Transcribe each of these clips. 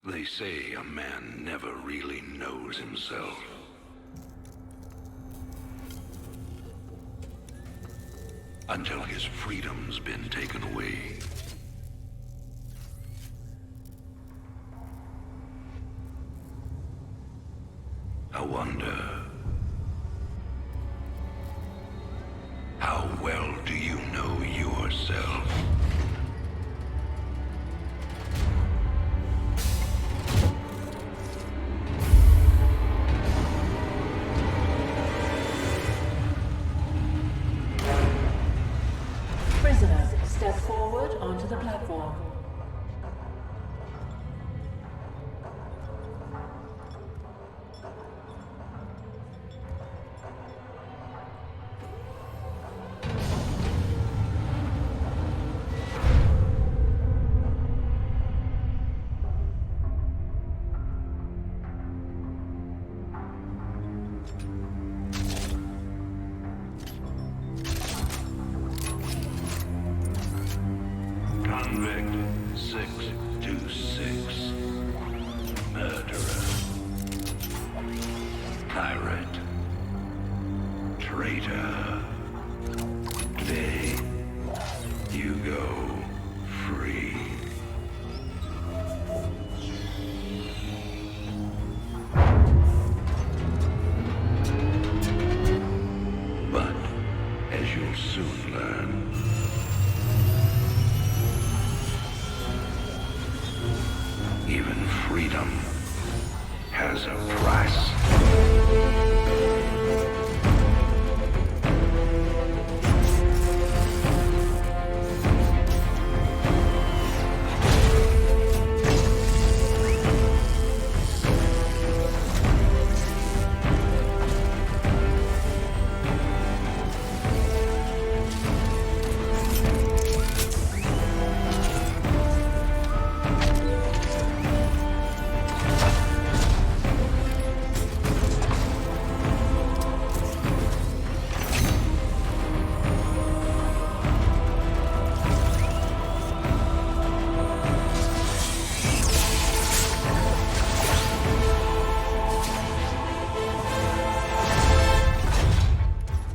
They say a man never really knows himself. Until his freedom's been taken away. I wonder, how well do you know yourself? Prisoners, step forward onto the platform. Convict 626. Murderer. Pirate. Traitor. Today, you go free. But, as you'll soon learn, even freedom has a price.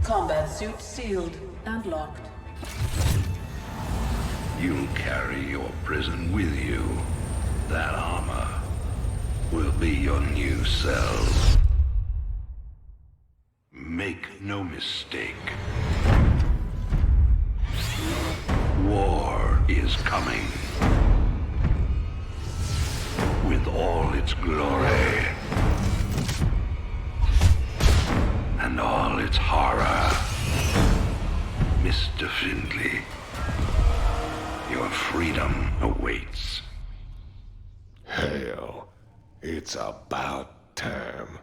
Combat suit sealed and locked. You'll carry your prison with you. That armor will be your new cell. Make no mistake. War is coming. With all its glory. And all its horror. Mr. Findley, your freedom awaits. Hell, it's about time.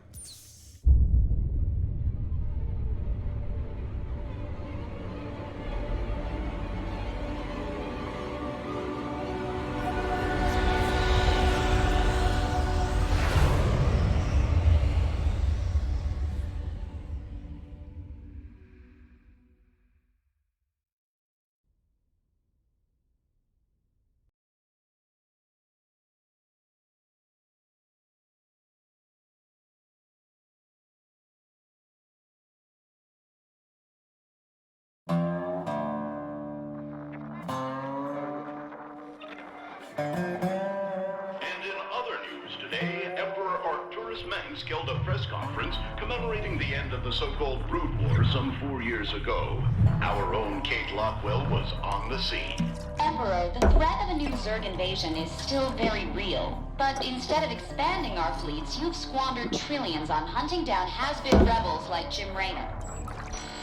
Held a press conference commemorating the end of the so-called Brood War some 4 years ago. Our own Kate Lockwell was on the scene. Emperor, the threat of a new Zerg invasion is still very real. But instead of expanding our fleets, you've squandered trillions on hunting down has-been rebels like Jim Raynor.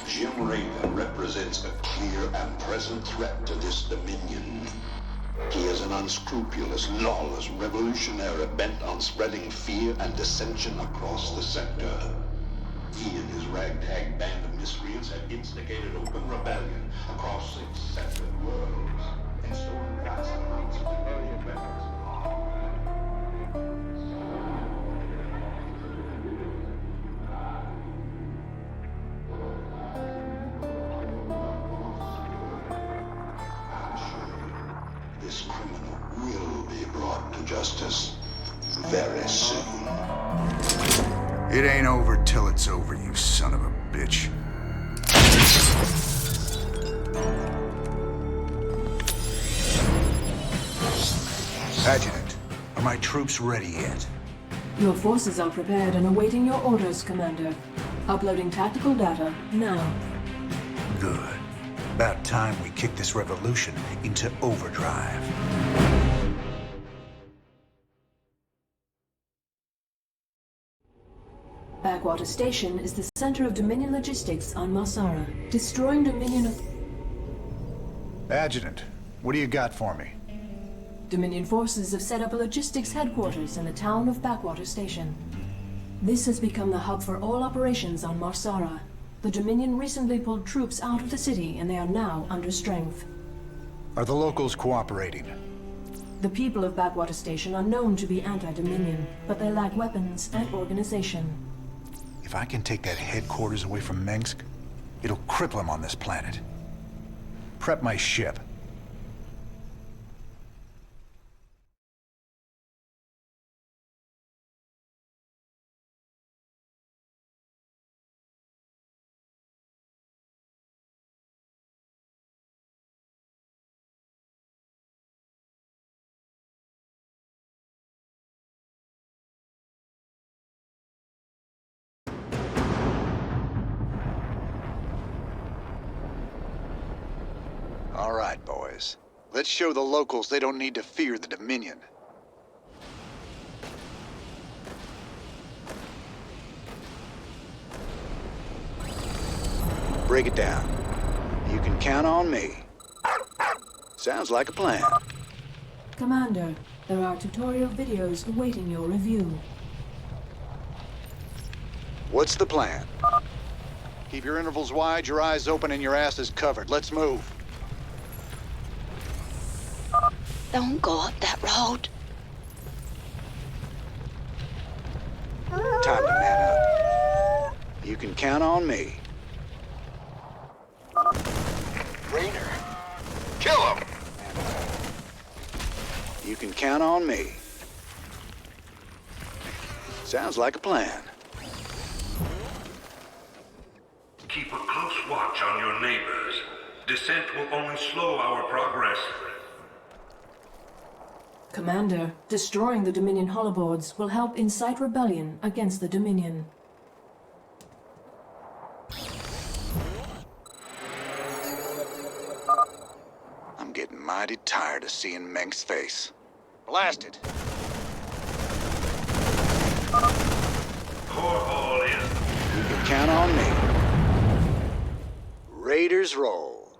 Jim Raynor represents a clear and present threat to this Dominion. He is an unscrupulous, lawless revolutionary bent on spreading fear and dissension across the sector. He and his ragtag band of miscreants have instigated open rebellion across 6 separate worlds and stolen vast amounts of civilian weapons. This criminal will be brought to justice. very soon. It ain't over till it's over, you son of a bitch. Adjutant, are my troops ready yet? Your forces are prepared and awaiting your orders, Commander. Uploading tactical data now. Good. About time we kick this revolution into overdrive. Backwater Station is the center of Dominion logistics on Marsara. Destroying Dominion of... Adjutant, what do you got for me? Dominion forces have set up a logistics headquarters in the town of Backwater Station. This has become the hub for all operations on Marsara. The Dominion recently pulled troops out of the city and they are now under strength. Are the locals cooperating? The people of Backwater Station are known to be anti-Dominion, but they lack weapons and organization. If I can take that headquarters away from Mengsk, it'll cripple him on this planet. Prep my ship. All right, boys. Let's show the locals they don't need to fear the Dominion. Break it down. You can count on me. Sounds like a plan. Commander, there are tutorial videos awaiting your review. What's the plan? Keep your intervals wide, your eyes open, and your asses covered. Let's move. Don't go up that road. Time to man up. You can count on me. Rainer! Kill him! You can count on me. Sounds like a plan. Keep a close watch on your neighbors. Descent will only slow our progress. Commander, destroying the Dominion holoboards will help incite rebellion against the Dominion. I'm getting mighty tired of seeing Meng's face. Blast it! Core hall is... You can count on me. Raiders roll.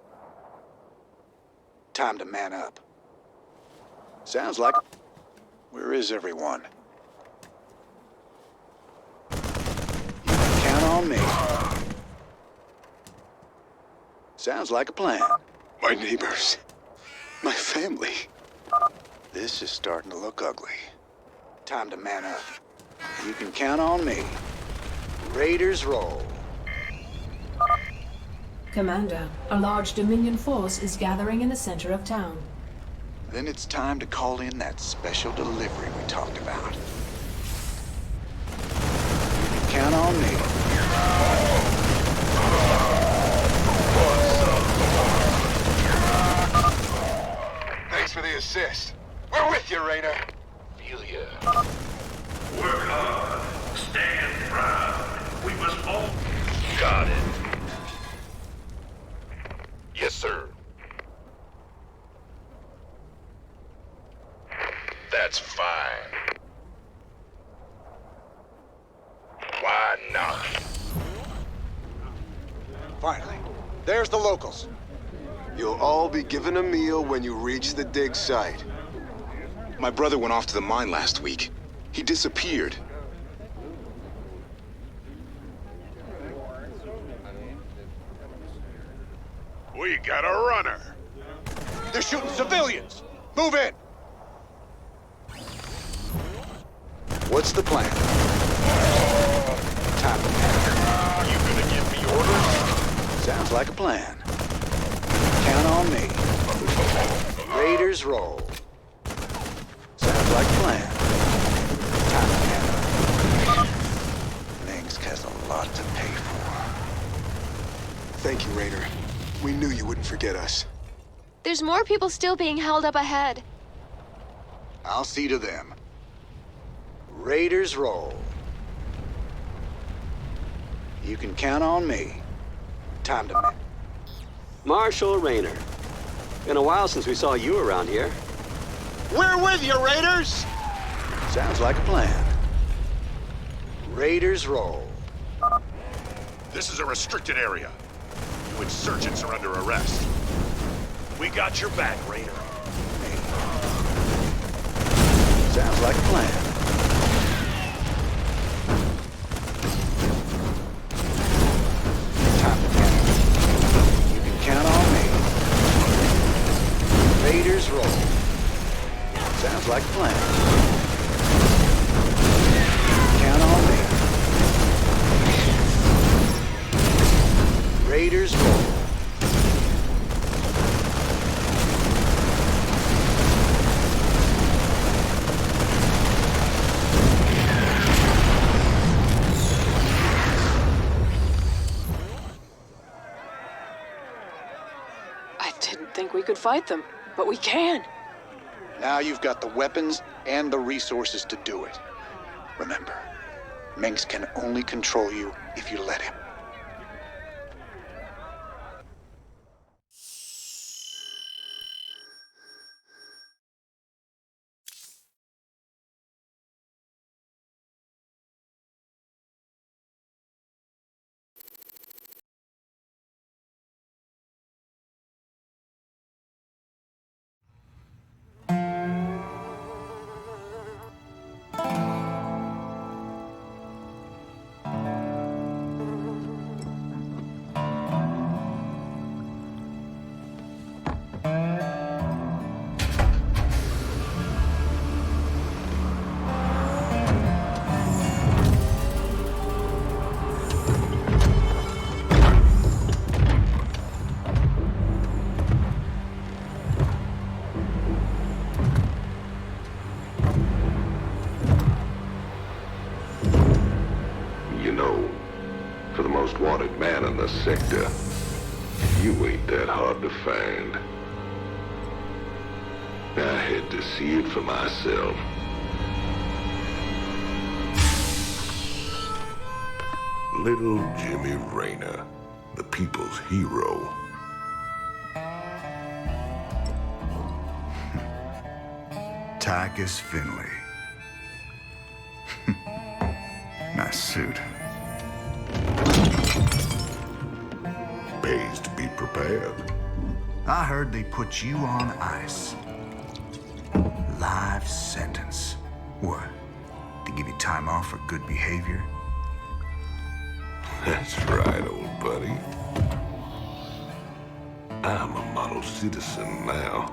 Time to man up. Sounds like... Where is everyone? You can count on me. Sounds like a plan. My neighbors. My family. This is starting to look ugly. Time to man up. You can count on me. Raiders roll. Commander, a large Dominion force is gathering in the center of town. Then it's time to call in that special delivery we talked about. You can count on me. Thanks for the assist. We're with you, Rainer. Feel ya. Work hard. Stand proud. We must all... Got it. Yes, sir. That's fine. Why not? Finally. There's the locals. You'll all be given a meal when you reach the dig site. My brother went off to the mine last week. He disappeared. We got a runner. They're shooting civilians! Move in! What's the plan? Time to man. You gonna give me orders? Sounds like a plan. Count on me. Raiders roll. Sounds like a plan. Thank you, Rainer. We knew you wouldn't forget us. There's more people still being held up ahead. I'll see to them. Raiders roll. You can count on me. Time to... Marshal Rainer. Been a while since we saw you around here. We're with you, Raiders! Sounds like a plan. Raiders roll. This is a restricted area. You insurgents are under arrest. We got your back, Rainer. Sounds like a plan. Time to count. You can count on me. Raiders roll. Sounds like a plan. Count on me. Raiders roll. I didn't think we could fight them, but we can. Now you've got the weapons and the resources to do it. Remember, Minx can only control you if you let him. Wanted man in the sector. You ain't that hard to find. I had to see it for myself. Little Jimmy Rainer, the people's hero. Tychus Finley. Nice suit. Pays to be prepared. I heard they put you on ice. Life sentence. What? To give you time off for good behavior? That's right, old buddy. I'm a model citizen now.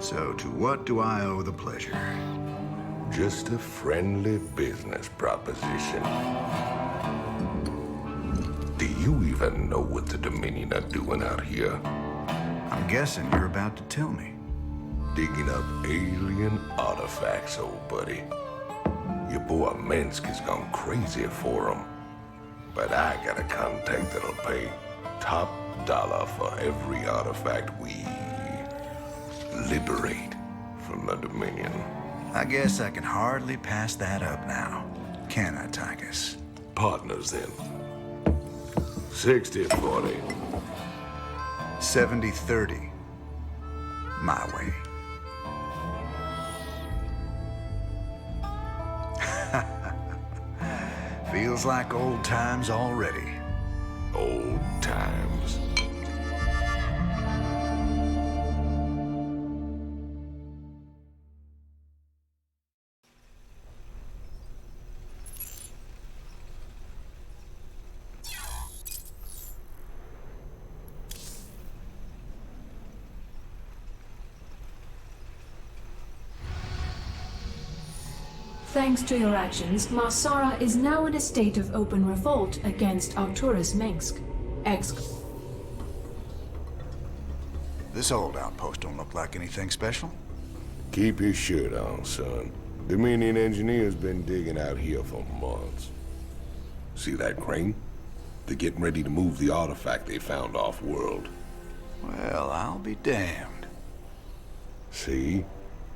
So to what do I owe the pleasure? Just a friendly business proposition. Do you even know what the Dominion are doing out here? I'm guessing you're about to tell me. Digging up alien artifacts, old buddy. Your boy Minsk has gone crazy for them. But I got a contact that'll pay top dollar for every artifact we liberate from the Dominion. I guess I can hardly pass that up now. Can I, Tychus? Partners then. 60-40. 70-30. My way. Feels like old times already. Old times. Thanks to your actions, Marsara is now in a state of open revolt against Arcturus Minsk. This old outpost don't look like anything special. Keep your shirt on, son. Dominion engineers been digging out here for months. See that crane? They're getting ready to move the artifact they found off-world. Well, I'll be damned. See?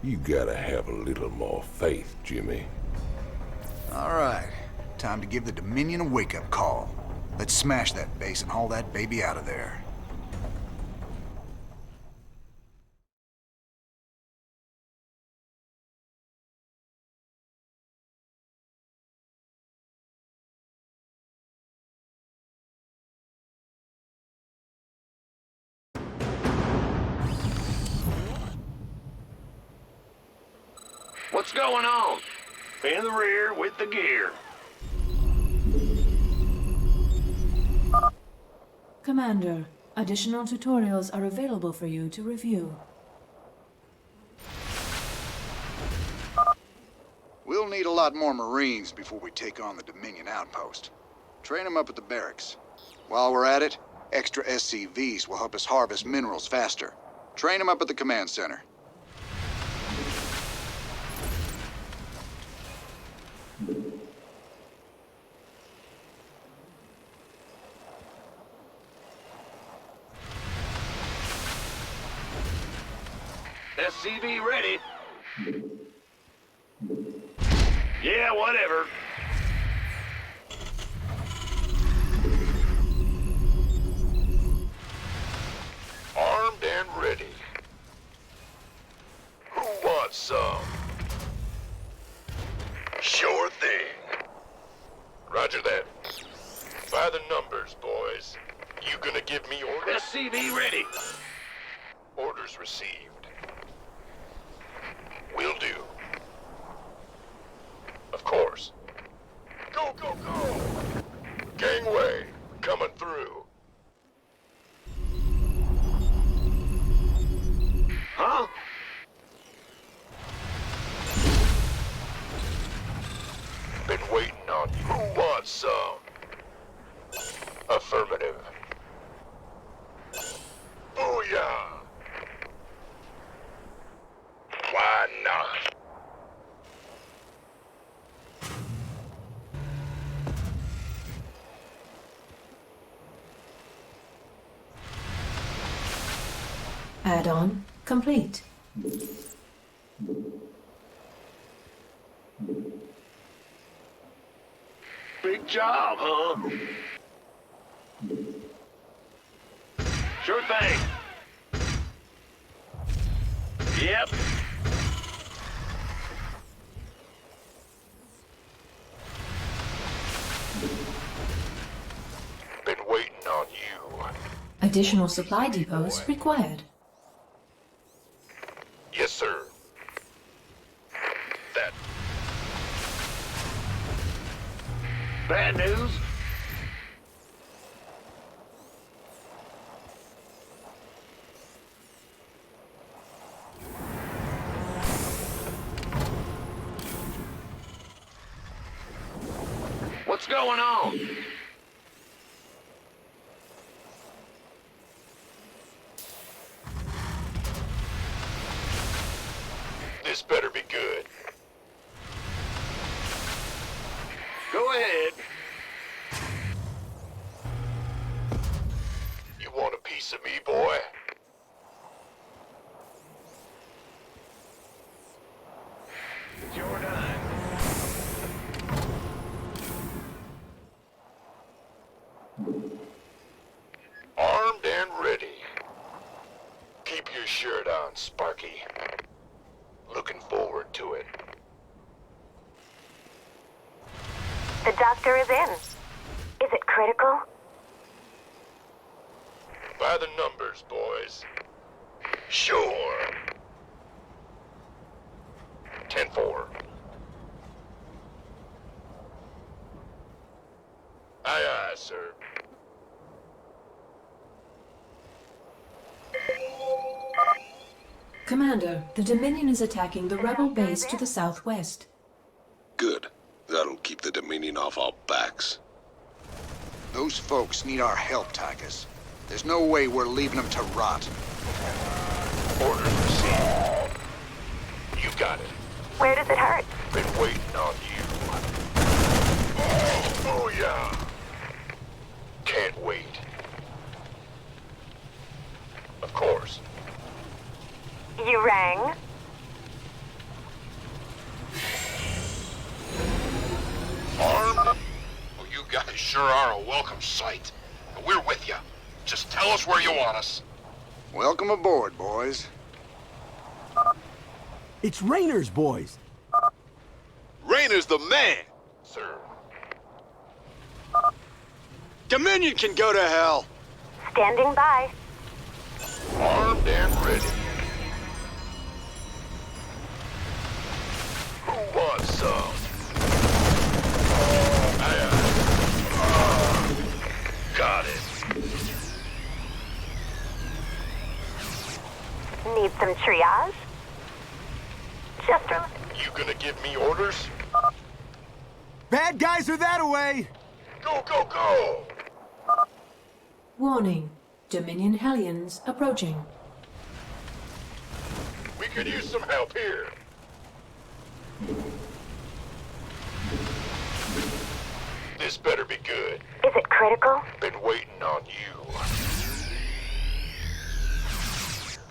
You gotta have a little more faith, Jimmy. All right. Time to give the Dominion a wake-up call. Let's smash that base and haul that baby out of there. What's going on? In the rear with the gear. Commander, additional tutorials are available for you to review. We'll need a lot more Marines before we take on the Dominion outpost. Train them up at the barracks. While we're at it, extra SCVs will help us harvest minerals faster. Train them up at the command center. SCV ready. Yeah, whatever. Armed and ready. Who wants some? Sure thing. Roger that. By the numbers, boys. You gonna give me orders? SCV ready. Orders received. Will do. Of course. Go, go, go! Gangway, coming through. Huh? Been waiting on you. Who wants some? Affirmative. Booyah! Why not? Add-on complete. Big job, huh? Sure thing. Yep. Been waiting on you. Additional supply depots required. Yes, sir. That. Bad news? What's going on? This better be good. Go ahead. You want a piece of me, boy? You're done. Armed and ready. Keep your shirt on, Sparky. Looking forward to it. The doctor is in. Is it critical? By the numbers, boys. Sure. 10-4. Aye, aye, sir. Commander, the Dominion is attacking the rebel base to the southwest. Good. That'll keep the Dominion off our backs. Those folks need our help, Tychus. There's no way we're leaving them to rot. Orders received. You got it. Where does it hurt? Been waiting on you. Booyah! You rang? Armed? Well, you guys sure are a welcome sight. And we're with you. Just tell us where you want us. Welcome aboard, boys. It's Raynor's boys. Raynor's the man! Sir. Dominion can go to hell! Standing by. Armed and ready. Who wants some? Got it. Need some triage? Just a... You gonna give me orders? Bad guys are that away! Go, go, go! Warning. Dominion Hellions approaching. We could use some help here. This better be good. Is it critical? Been waiting on you.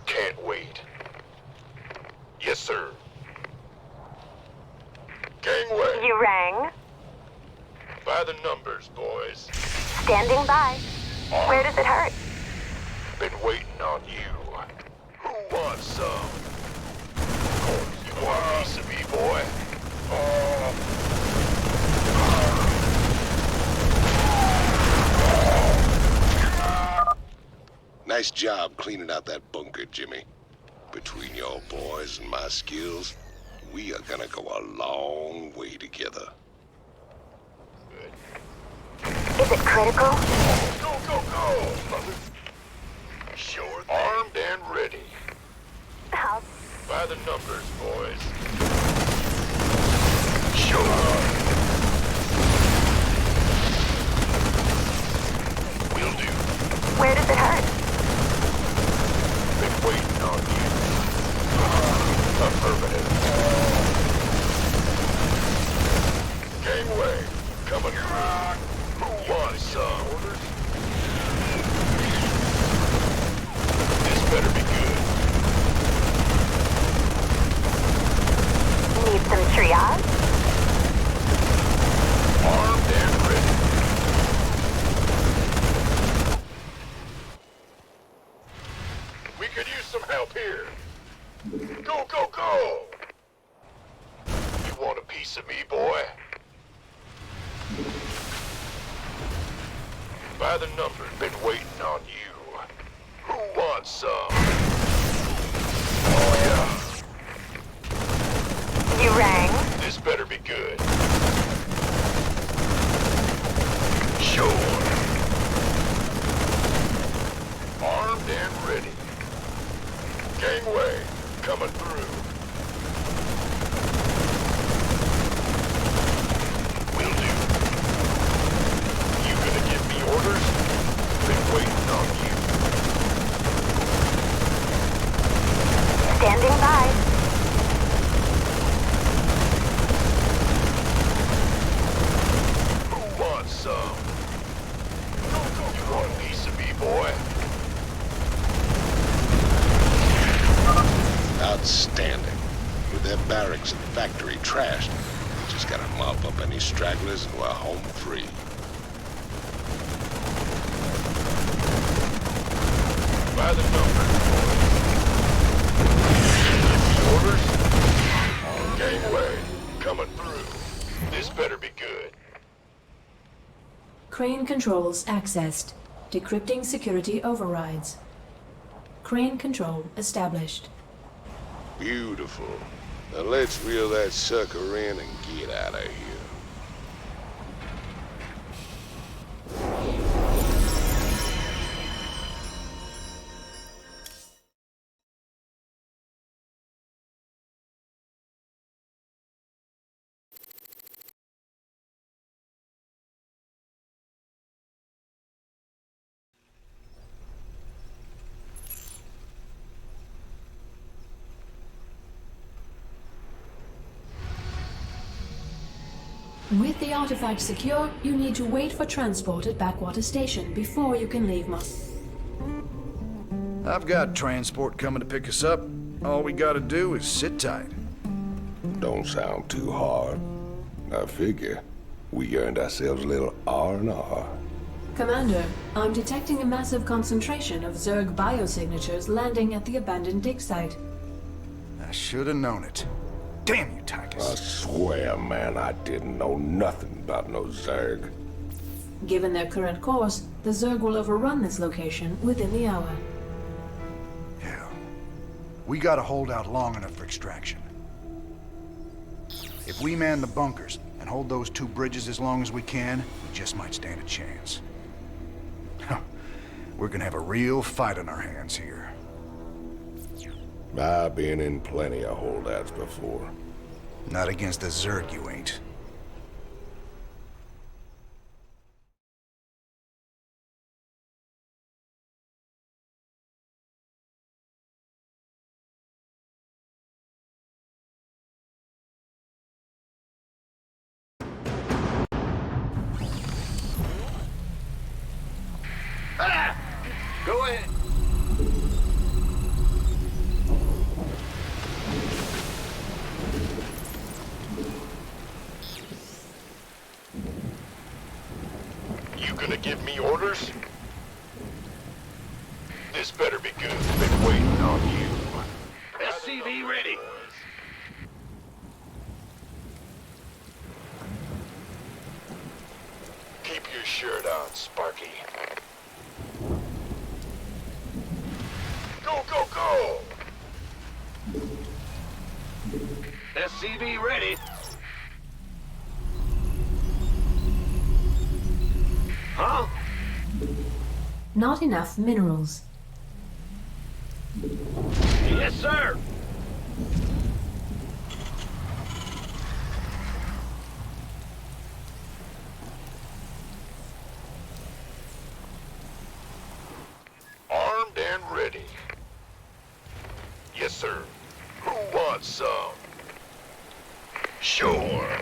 Can't wait. Yes, sir. Gangway. You rang? By the numbers, boys. Standing by. Where does it hurt? Been waiting on you. Who wants some? You want a piece of me, boy? Nice job cleaning out that bunker, Jimmy. Between your boys and my skills, we are gonna go a long way together. Is it critical? Go, go, go! Sure. Armed and ready. How? By the numbers, boys. Sure. Will do. Where does it hurt? Been waiting on you. Affirmative. Gangway, coming through. Who wants some? Orders? This better be good. Need some triage? Armed and ready. We could use some help here. Go, go, go! You want a piece of me, boy? By the numbers, been waiting on you. Who wants some? Oh, yeah. You rang? This better be good. Sure. Armed and ready. Gangway, coming through. Will do. You gonna give me orders? Been waiting on you. Standing by. Who wants some? You want a piece of me, boy? Outstanding. With their barracks and factory trashed, we just gotta mop up any stragglers and we're home free. By the numbers, boys. Orders? Gangway, coming through. This better be good. Crane controls accessed. Decrypting security overrides. Crane control established. Beautiful. Now let's reel that sucker in and get out of here. With the artifact secure, you need to wait for transport at Backwater Station before you can leave I've got transport coming to pick us up. All we gotta do is sit tight. Don't sound too hard. I figure we earned ourselves a little R&R. Commander, I'm detecting a massive concentration of Zerg biosignatures landing at the abandoned dig site. I should have known it. Damn you, I Tychus. swear, man, I didn't know nothing about no Zerg. Given their current course, the Zerg will overrun this location within the hour. Hell, we gotta hold out long enough for extraction. If we man the bunkers and hold those 2 bridges as long as we can, we just might stand a chance. We're gonna have a real fight on our hands here. I've been in plenty of holdouts before. Not against the Zerg, you ain't. Go ahead. You gonna give me orders? This better be good. Been waiting on you. SCV ready. Keep your shirt on, Sparky. Go, go, go! SCV ready. Huh? Not enough minerals. Yes, sir. Armed and ready. Yes, sir. Who wants some? Sure.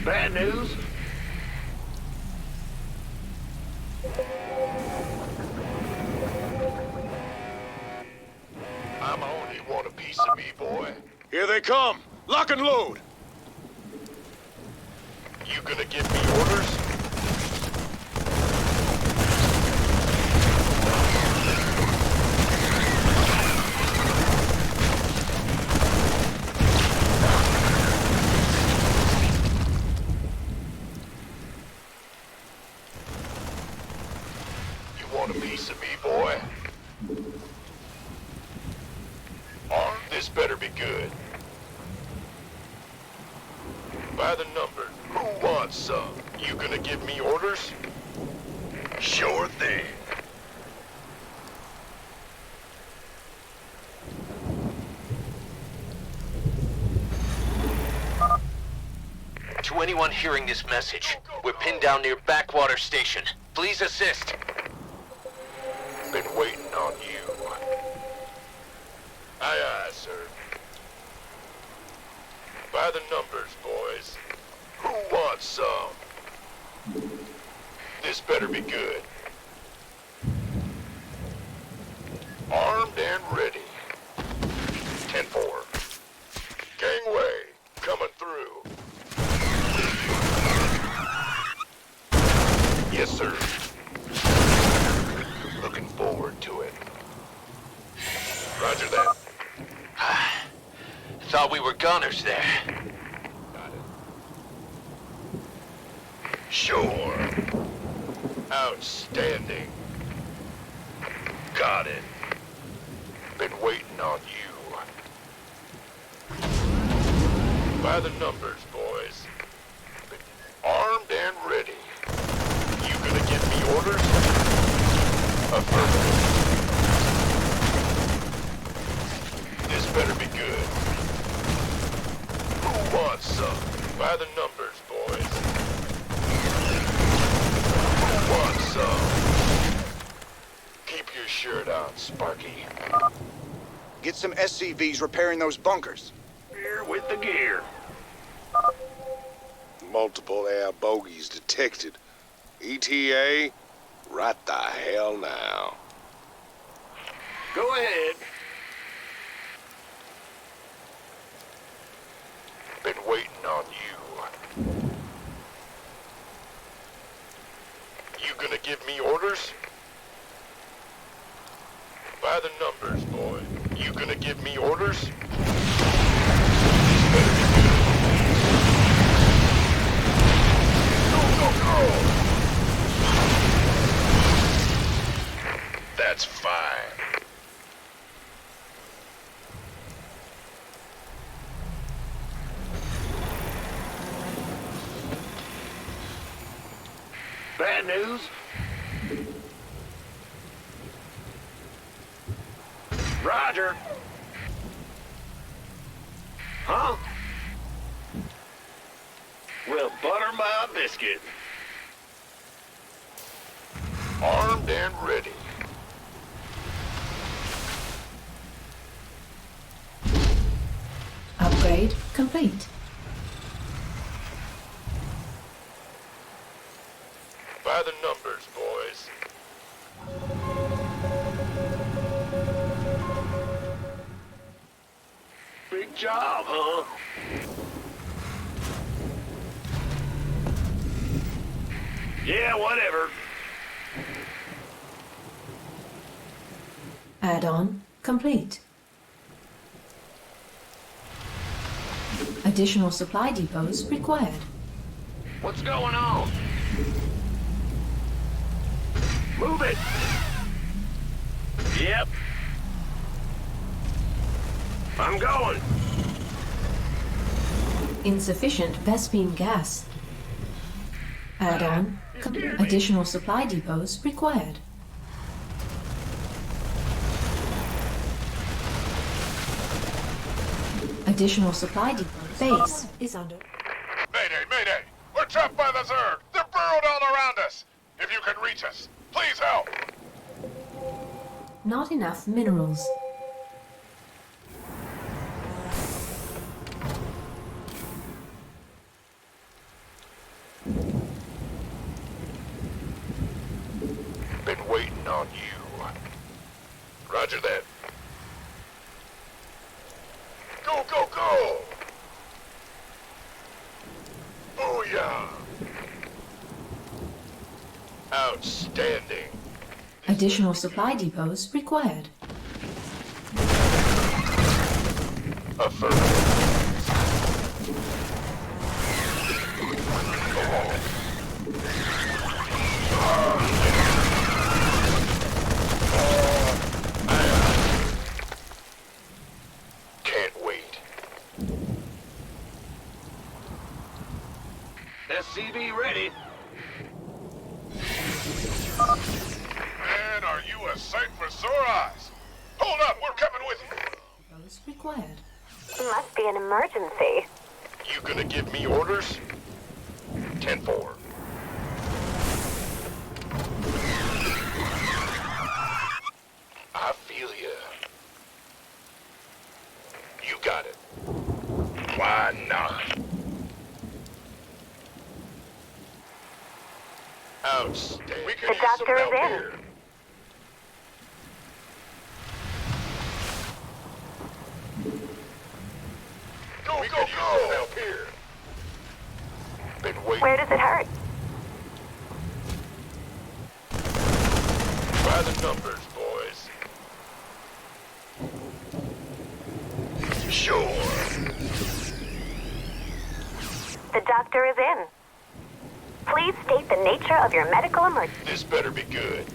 Bad news? I'm only want a piece of me, boy. Here they come! Lock and load! You gonna give me orders? You want a piece of me, boy? This better be good. By the number, who wants some? You gonna give me orders? Sure thing. To anyone hearing this message, we're pinned down near Backwater Station. Please assist. Been waiting on you. Aye, aye, sir. By the numbers, boys. Who wants some? This better be good. Armed and ready. 10-4. Gangway, coming through. Yes, sir. Looking forward to it. Roger that. Thought we were gunners there. Got it. Sure. Outstanding. Got it. Been waiting on you. By the numbers, boys. Been armed and ready. You gonna give me orders? Affirmative. This better be good. Who wants some? By the numbers, boys. Who wants some? Keep your shirt on, Sparky. Get some SCVs repairing those bunkers. Here with the gear. Multiple air bogies detected. ETA, right the hell now. Go ahead. Been waiting on you. You gonna give me orders? By the numbers, boy. You gonna give me orders? Go! That's fine. Bad news? Roger. Huh? Well, butter my biscuit. Armed and ready. Upgrade complete. By the numbers, boys. Big job, huh? Yeah, whatever. Add-on complete. Additional supply depots required. What's going on? Move it! Yep. I'm going. Insufficient Vespine gas. Add-on. Additional supply depots required. Additional supply depot base is under. Mayday! We're trapped by the Zerg! They're burrowed all around us! If you can reach us, please help! Not enough minerals. Been waiting on you. Roger that. Go! Booyah! Outstanding. Additional supply depots required. Affirmative. Can't wait. SCV ready. Man, are you a sight for sore eyes? Hold up, we're coming with you. Depots required. Must be an emergency. You gonna give me orders? 10-4. I feel ya. You got it. Why not? Outstanding. We can The use some doctor is help in. here. We could use some help here. Been waiting. Where does it hurt? By the numbers, boys. Sure. The doctor is in. Please state the nature of your medical emergency. This better be good.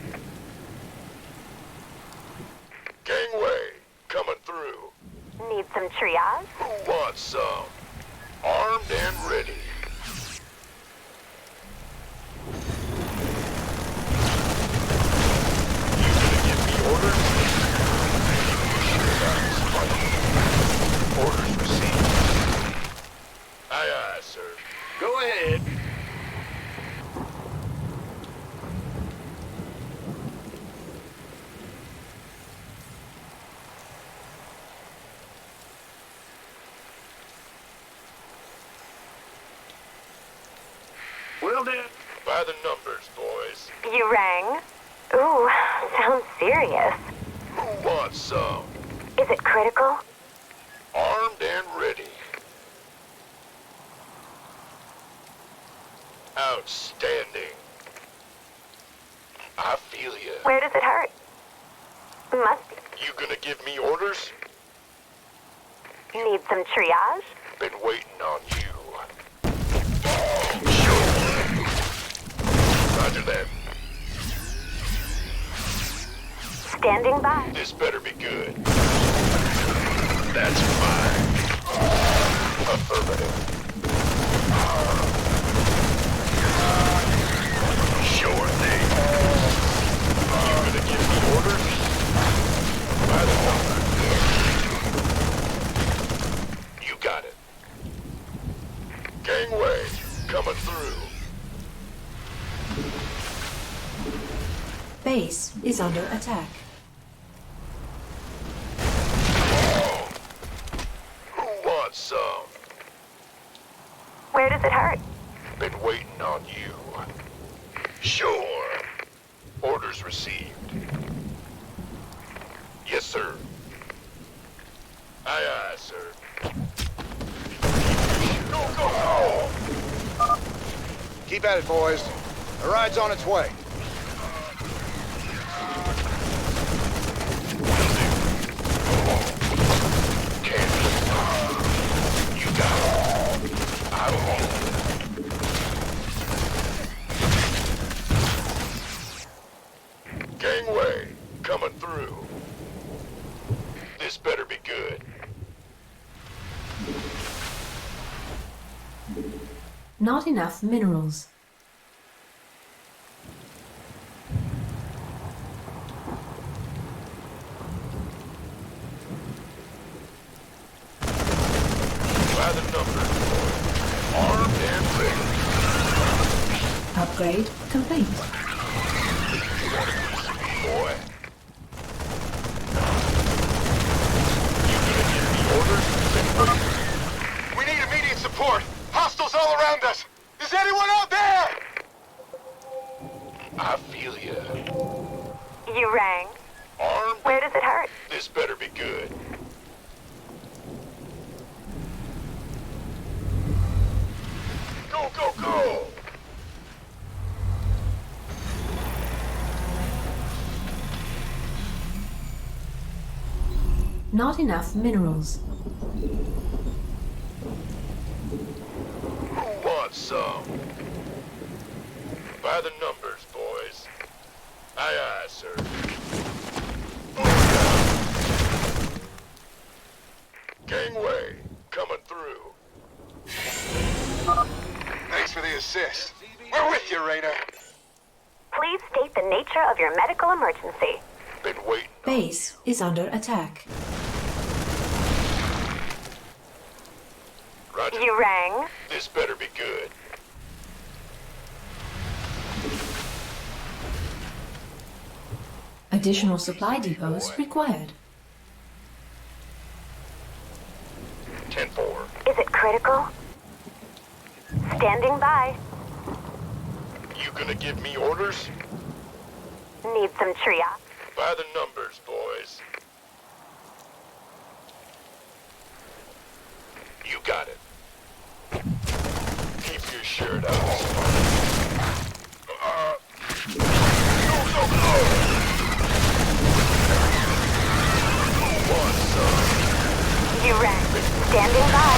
Gangway, coming through. Need some triage? Who wants some? Armed and ready. You gonna give me orders? Orders received. Aye, sir. Go ahead. Will do. By the numbers, boys. You rang? Ooh, sounds serious. Who wants some? Is it critical? Armed and ready. Outstanding. I feel ya. Where does it hurt? Must be. You gonna give me orders? Need some triage? Been waiting on you. Roger that. Standing by. This better be good. That's fine. Affirmative. Sure thing. You gonna give me orders? By the number. You got it. Gangway, coming through. Base is under attack. Who wants some? Where does it hurt? Been waiting on you. Sure. Orders received. Yes, sir. Aye, aye, sir. Go, go, go! Keep at it, boys. The ride's on its way. You got it. I'm home. Gangway, coming through. This better be good. Not enough minerals. By the numbers, armed and ready. Upgrade complete. Boy. You gonna give me orders? We need immediate support. Hostiles all around us. Is anyone out there? I feel ya. You rang? Armed? Where does it hurt? This better be good. Go, go, go! Not enough minerals. Who wants some? By the numbers, boys. Aye, aye, sir. Gangway, coming through. Thanks for the assist. We're with you, Rainer. Please state the nature of your medical emergency. Been waiting. Base is under attack. Roger. You rang? This better be good. Additional supply depots required. 10-4. Is it critical? Standing by. You gonna give me orders? Need some triage. By the numbers, boys. You got it. Keep your shirt out. Go, go, go! Who wants some? You rang. Standing by.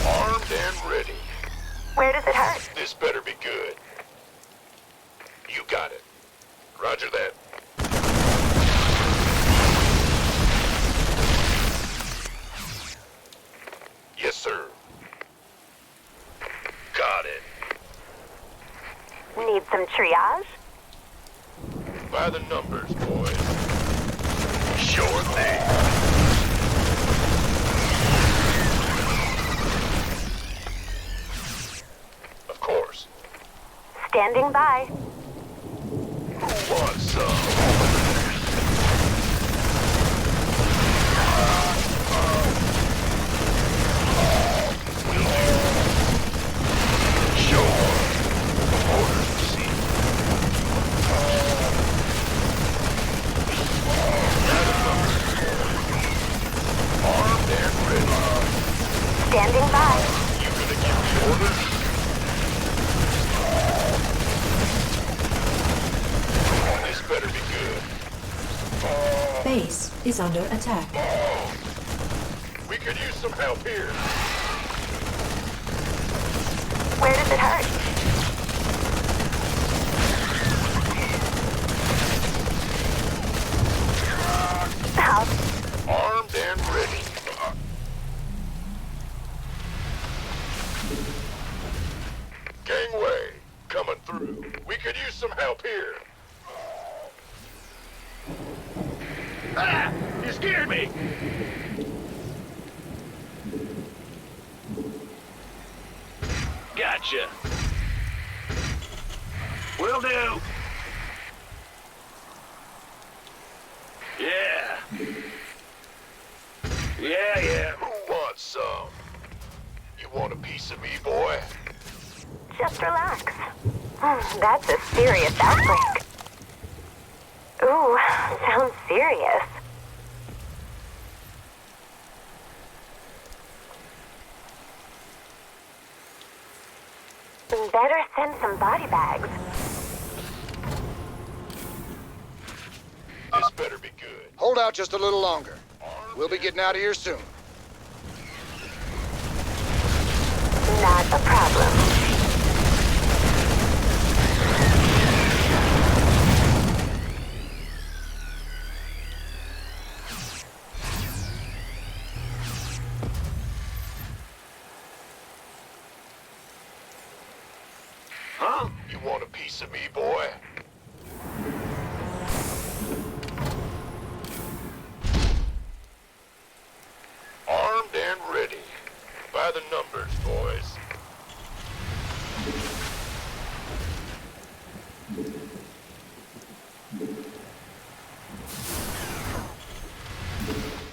Armed and ready. Where does it hurt? This better be good. You got it. Roger that. Yes, sir. Got it. Need some triage? By the numbers, boys. Sure thing. Of course. Standing by. Who wants some? Sure. Base is under attack. We could use some help here. Where does it hurt? Stop. Armed and ready. Gangway, coming through. We could use some help here. Ah! You scared me! Gotcha. Will do. Yeah. Yeah. Who wants some? You want a piece of me, boy? Just relax. That's a serious outbreak. Ooh, sounds serious. Better send some body bags. This better be good. Hold out just a little longer. We'll be getting out of here soon. Not a problem. Huh? You want a piece of me, boy? Armed and ready. By the numbers, boys.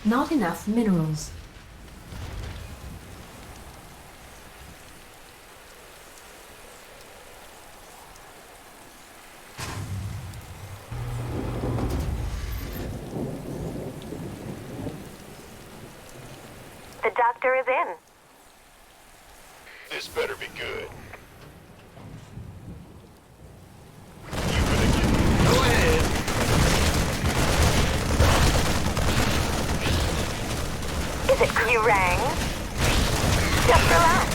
Not enough minerals. The doctor is in. This better be good. Go ahead. Is it you rang? Just relax.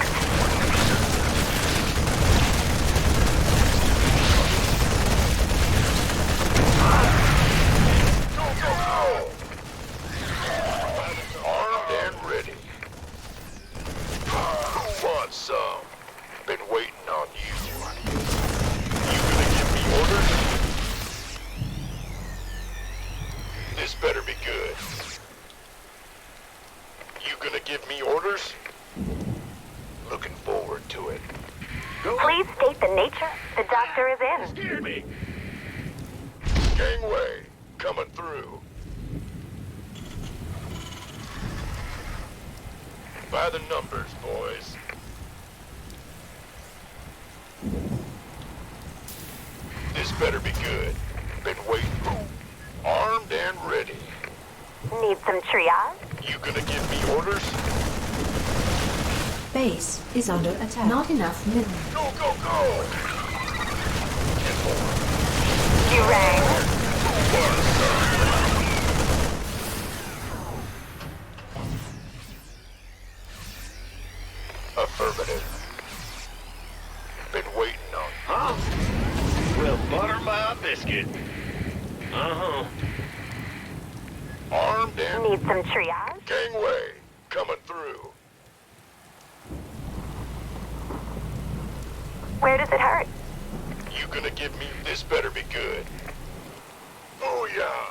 Go! Armed and ready. Who wants some? Been waiting on you. You gonna give me orders? This better be good. You gonna give me orders? Looking forward to it. Please state the nature. The doctor is in. Scared me. Gangway, coming through. By the numbers, boys. This better be good. Been waiting. Armed and ready. Need some triage? You gonna give me orders? Base is under attack. Not enough minerals. Go! You rang? Affirmative. Been waiting on. Huh? Well, butter my biscuit. Uh-huh. Armed and... Need some triage? Gangway, coming through. Where does it hurt? You gonna give me... This better be good. Oh, yeah.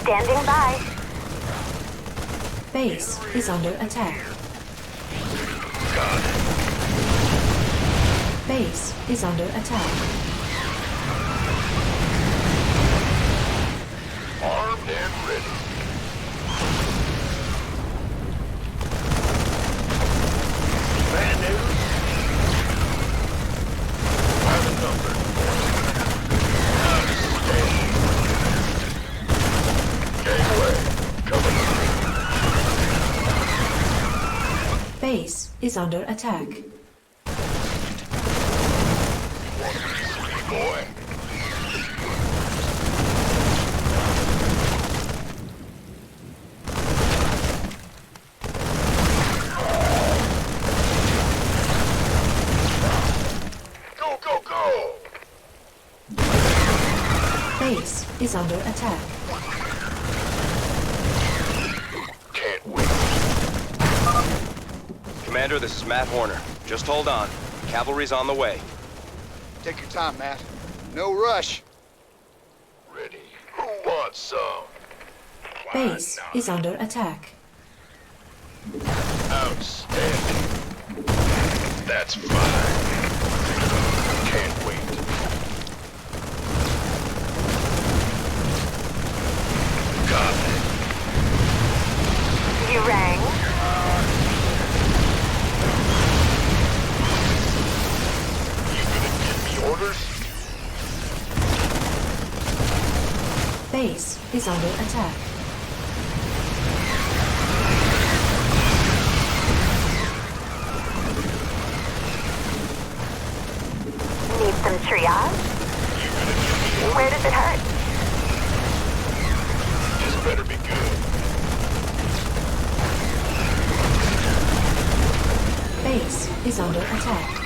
Standing by. Base is under attack. Got it. Base is under attack. Armed and ready. Bad news. By the numbers. Gangway, coming through. Base is under attack. Boy. Base is under attack. Can't wait. Commander, this is Matt Horner. Just hold on. Cavalry's on the way. Take your time, Matt. No rush. Ready. Who wants some? Base is under attack. Outstanding. That's fine. Can't wait. Got it. You rang? You gonna give me orders? Base is under attack. Need some triage? Where does it hurt? This better be good. Base is under attack.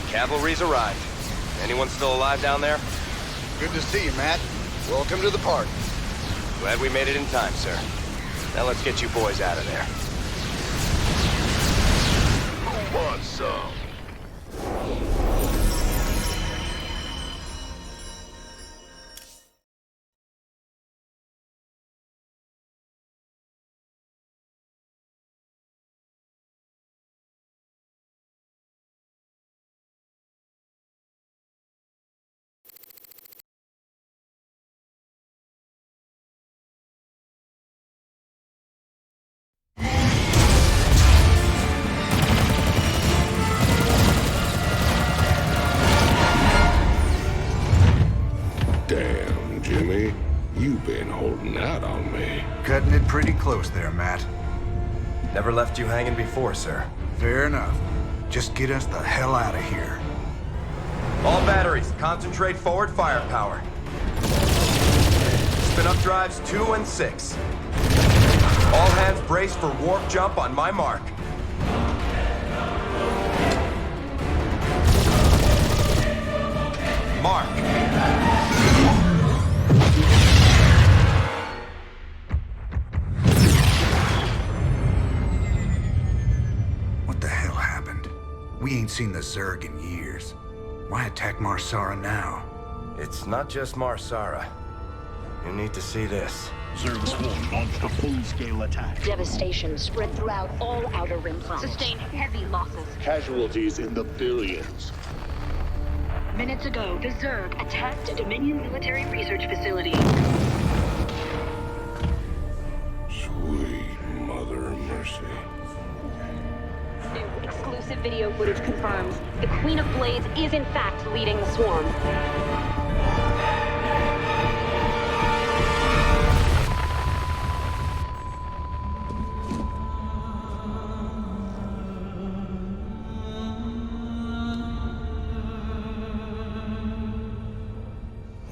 Cavalry's arrived. Anyone still alive down there? Good to see you, Matt. Welcome to the party. Glad we made it in time, sir. Now let's get you boys out of there. Who wants some? Damn, Jimmy. You've been holding out on me. Cutting it pretty close there, Matt. Never left you hanging before, sir. Fair enough. Just get us the hell out of here. All batteries, concentrate forward firepower. Spin up drives 2 and 6. All hands brace for warp jump on my mark. Mark. What the hell happened? We ain't seen the Zerg in years. Why attack Marsara now? It's not just Marsara. You need to see this. Zerg Swarm launched a full-scale attack. Devastation spread throughout all Outer Rim planets. Sustained heavy losses. Casualties in the billions. Minutes ago, the Zerg attacked a Dominion military research facility. Sweet Mother of Mercy. New exclusive video footage confirms the Queen of Blades is in fact leading the swarm.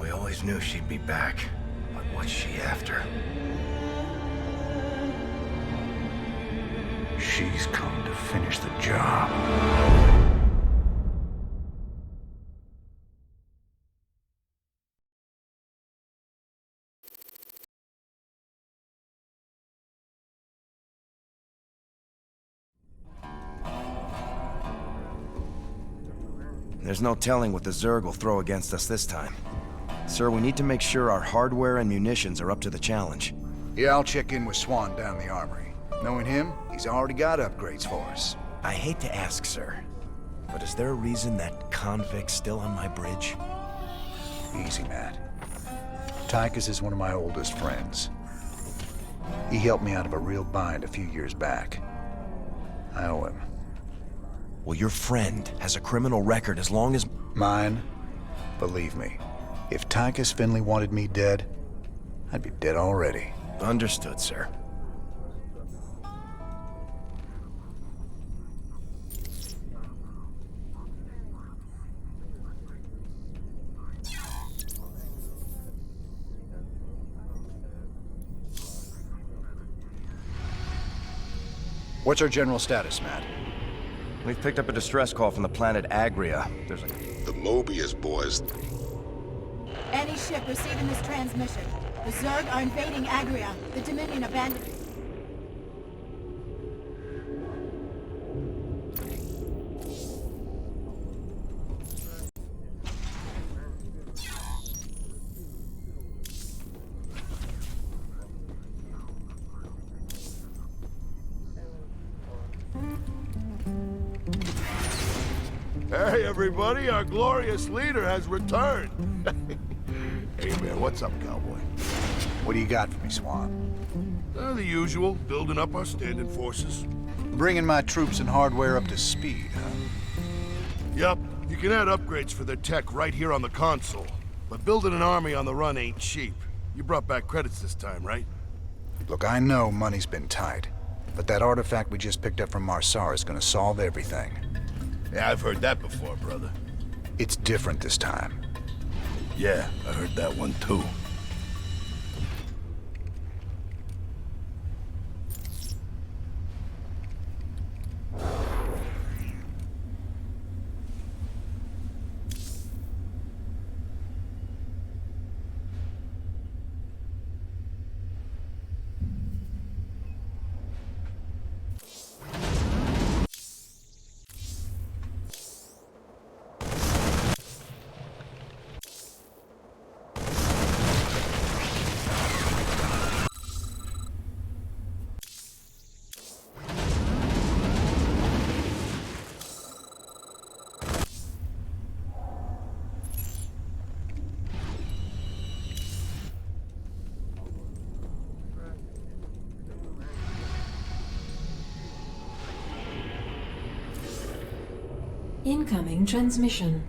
We always knew she'd be back, but what's she after? She's come to finish the job. There's no telling what the Zerg will throw against us this time. Sir, we need to make sure our hardware and munitions are up to the challenge. Yeah, I'll check in with Swan down the armory. Knowing him, he's already got upgrades for us. I hate to ask, sir, but is there a reason that convict's still on my bridge? Easy, Matt. Tychus is one of my oldest friends. He helped me out of a real bind a few years back. I owe him. Well, your friend has a criminal record as long as... Mine? Believe me, if Tychus Finley wanted me dead, I'd be dead already. Understood, sir. What's our general status, Matt? We've picked up a distress call from the planet Agria. There's a... The Mobius boys. Any ship receiving this transmission. The Zerg are invading Agria. The Dominion abandoned... Hey, everybody, our glorious leader has returned. Hey, man, what's up, cowboy? What do you got for me, Swan? The usual, building up our standing forces. Bringing my troops and hardware up to speed, huh? Yup, you can add upgrades for their tech right here on the console. But building an army on the run ain't cheap. You brought back credits this time, right? Look, I know money's been tight, but that artifact we just picked up from Marsara is gonna solve everything. Yeah, I've heard that before, brother. It's different this time. Yeah, I heard that one too. Incoming transmission.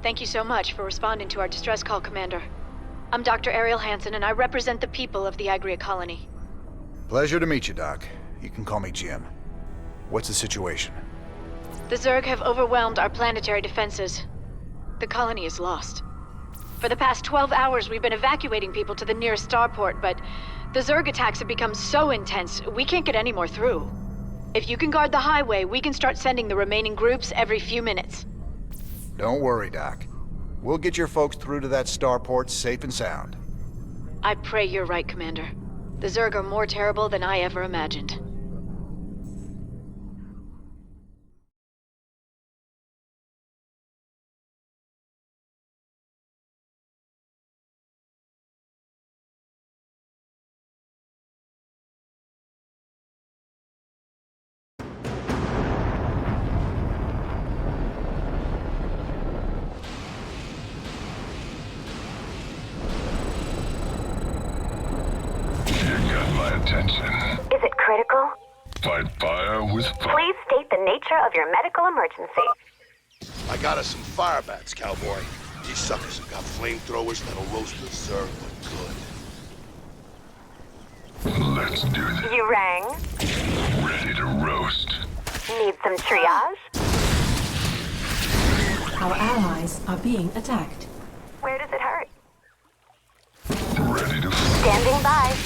Thank you so much for responding to our distress call, Commander. I'm Dr. Ariel Hansen, and I represent the people of the Agria colony. Pleasure to meet you, Doc. You can call me Jim. What's the situation? The Zerg have overwhelmed our planetary defenses. The colony is lost. For the past 12 hours, we've been evacuating people to the nearest starport, but the Zerg attacks have become so intense, we can't get any more through. If you can guard the highway, we can start sending the remaining groups every few minutes. Don't worry, Doc. We'll get your folks through to that starport safe and sound. I pray you're right, Commander. The Zerg are more terrible than I ever imagined. Attention. Is it critical? Fight fire with fire. Please state the nature of your medical emergency. I got us some fire bats, cowboy. These suckers have got flamethrowers that'll roast the Zerg, but good. Let's do this. You rang? Ready to roast. Need some triage? Our allies are being attacked. Where does it hurt? Ready to... Standing by.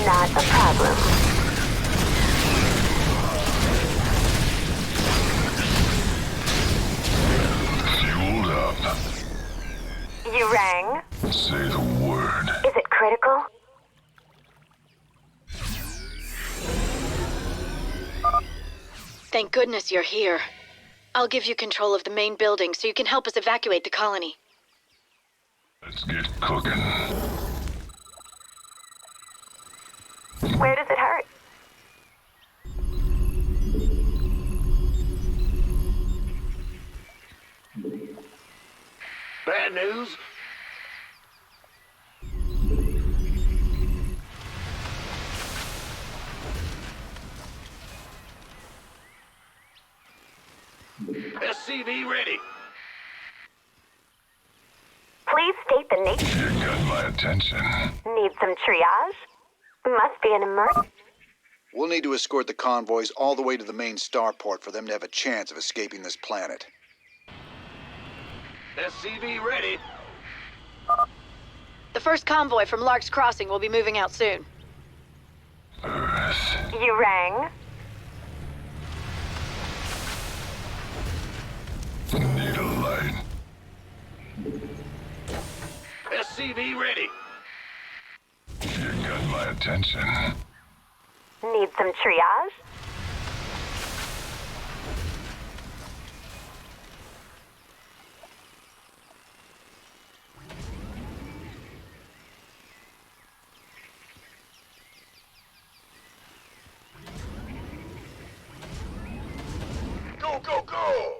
Not a problem. Fueled up. You rang? Say the word. Is it critical? Thank goodness you're here. I'll give you control of the main building so you can help us evacuate the colony. Let's get cooking. Where does it hurt? Bad news? SCV ready. Please state the nature. You got my attention. Need some triage? Must be an emergency. We'll need to escort the convoys all the way to the main starport for them to have a chance of escaping this planet. SCV ready. The first convoy from Lark's Crossing will be moving out soon. Earth. You rang? Need a light. SCV ready. You got my attention. Need some triage? Go, go, go!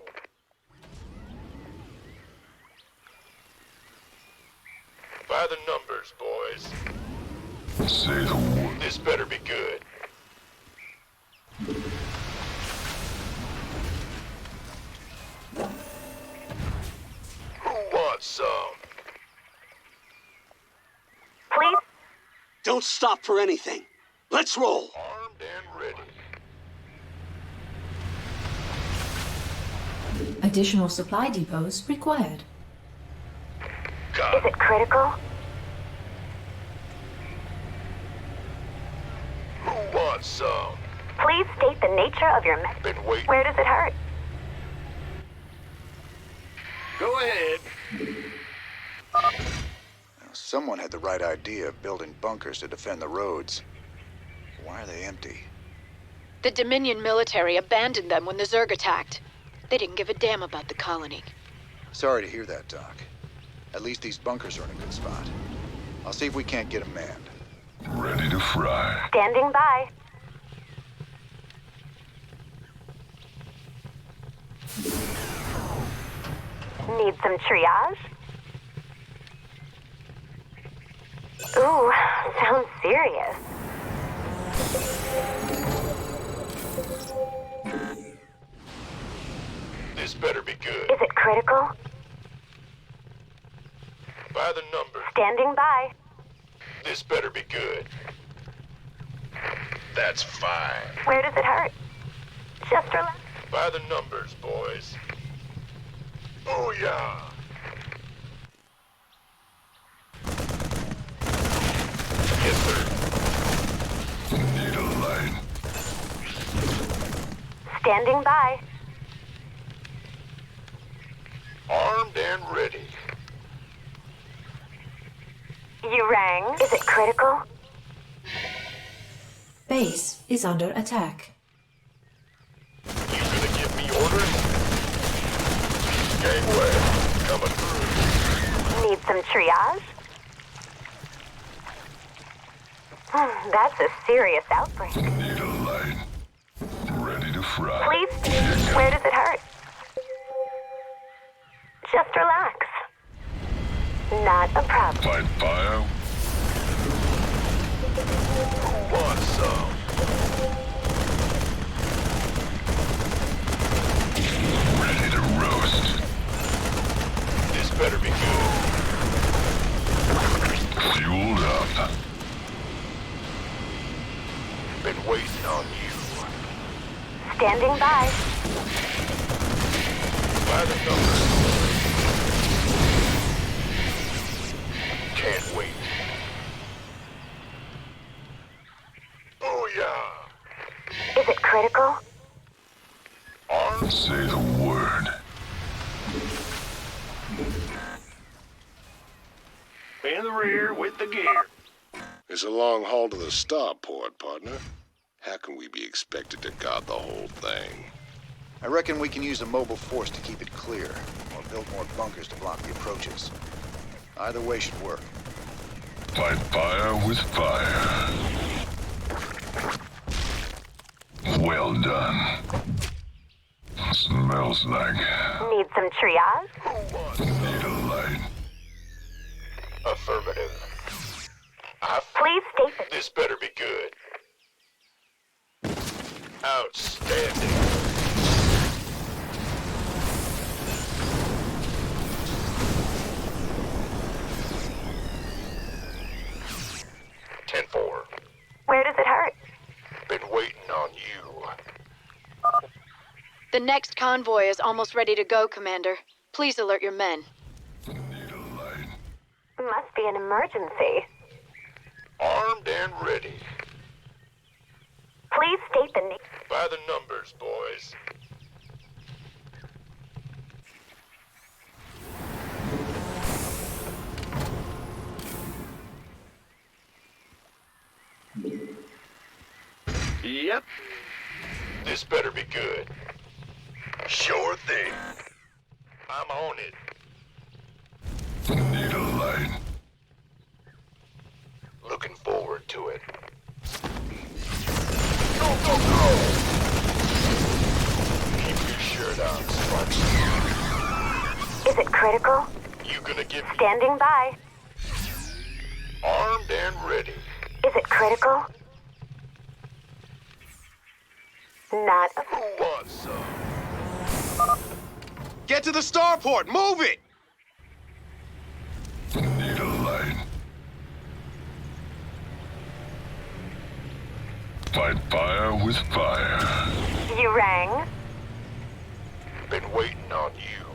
By the numbers, boys. Say the word. This better be good. Who wants some? Please? Don't stop for anything. Let's roll. Armed and ready. Additional supply depots required. Is it critical? Who wants some? Please state the nature of your Been waiting. Where does it hurt? Go ahead. Someone had the right idea of building bunkers to defend the roads. Why are they empty? The Dominion military abandoned them when the Zerg attacked. They didn't give a damn about the colony. Sorry to hear that, Doc. At least these bunkers are in a good spot. I'll see if we can't get them manned. Ready to fry. Standing by. Need some triage? Ooh, sounds serious. This better be good. Is it critical? By the numbers. Standing by. This better be good. That's fine. Where does it hurt? Just relax. By the numbers, boys. Booyah! Yes, sir. Need a light. Standing by. Armed and ready. You rang. Is it critical? Base is under attack. You gonna give me orders? Gangway, coming through. Need some triage? That's a serious outbreak. Need a light. Ready to fry. Please, where does it hurt? Just relax. Not a problem. Fight fire. Who wants some? Ready to roast. This better be good. Fueled up. Been waiting on you. Standing by. By the numbers. Can't wait. Booyah! Is it critical? Arms. Say the word. In the rear with the gear. It's a long haul to the starport, partner. How can we be expected to guard the whole thing? I reckon we can use a mobile force to keep it clear, or build more bunkers to block the approaches. Either way should work. Fight fire with fire. Well done. Smells like... Need some triage? Who wants? Need a light. Affirmative. Please state the... This better be good. Outstanding. Where does it hurt? Been waiting on you. The next convoy is almost ready to go, Commander. Please alert your men. Need a light. Must be an emergency. Armed and ready. Please state the By the numbers, boys. Yep. This better be good. Sure thing. I'm on it. Need a light. Looking forward to it. Go, go, go! Keep your shirt on, Sparky. Is it critical? You gonna give me Standing by. armed and ready. Is it critical? Not a... Who wants some? Get to the starport! Move it! Need a light. Fight fire with fire. You rang? Been waiting on you.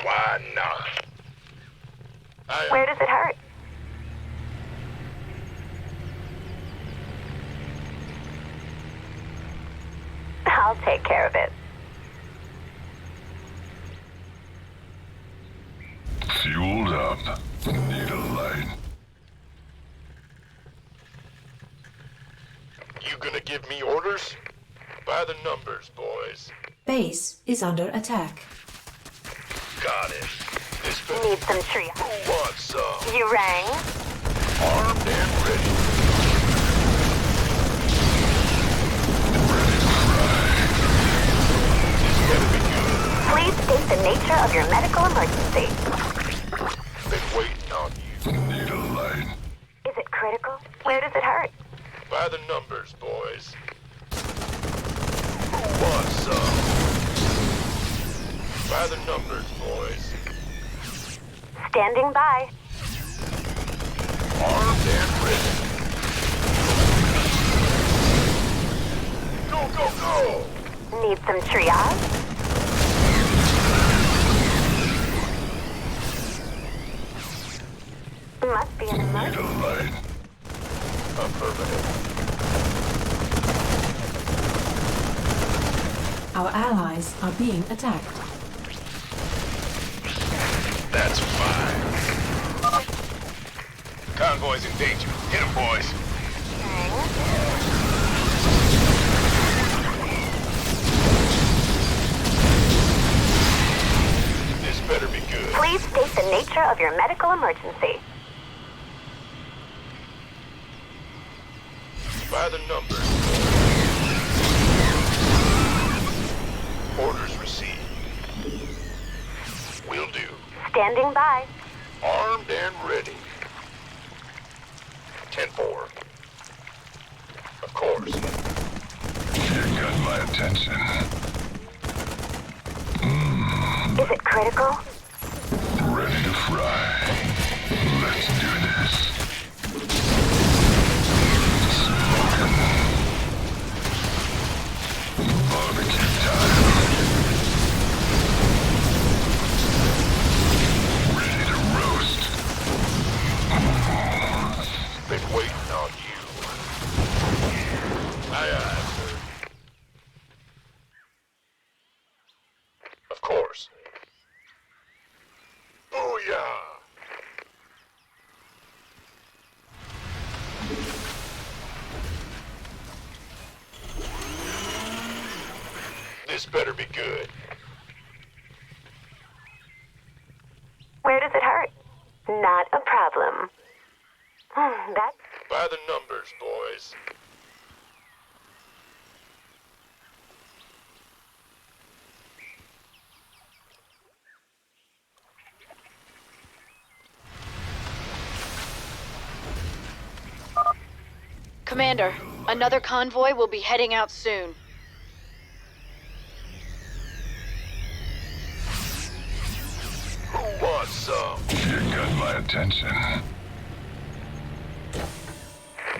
Why not? Where does it hurt? I'll take care of it. Fueled up. Need a light. You gonna give me orders? By the numbers, boys. Base is under attack. Got it. This Need some tree. Who wants some? You rang? Armed and ready. Please state the nature of your medical emergency. Been waiting on you. Need a light. Is it critical? Where does it hurt? By the numbers, boys. Who wants some? By the numbers, boys. Standing by. Armed and ready. Go, go, go! Need some triage? Must be an emergency. Need a light. Affirmative. Our allies are being attacked. That's fine. Convoy's in danger. Hit 'em, boys. This better be good. Please state the nature of your medical emergency. By the numbers. Orders received. Will do. Standing by. Armed and ready. 10-4. Of course. You got my attention. Is it critical? Ready to fry. Let's do this. Barbecue time. Ready to roast. Been waiting on you. Aye, aye, sir. Of course. Booyah! This better be good. Where does it hurt? Not a problem. That's... By the numbers, boys. Commander, another convoy will be heading out soon. Who wants some? You got my attention.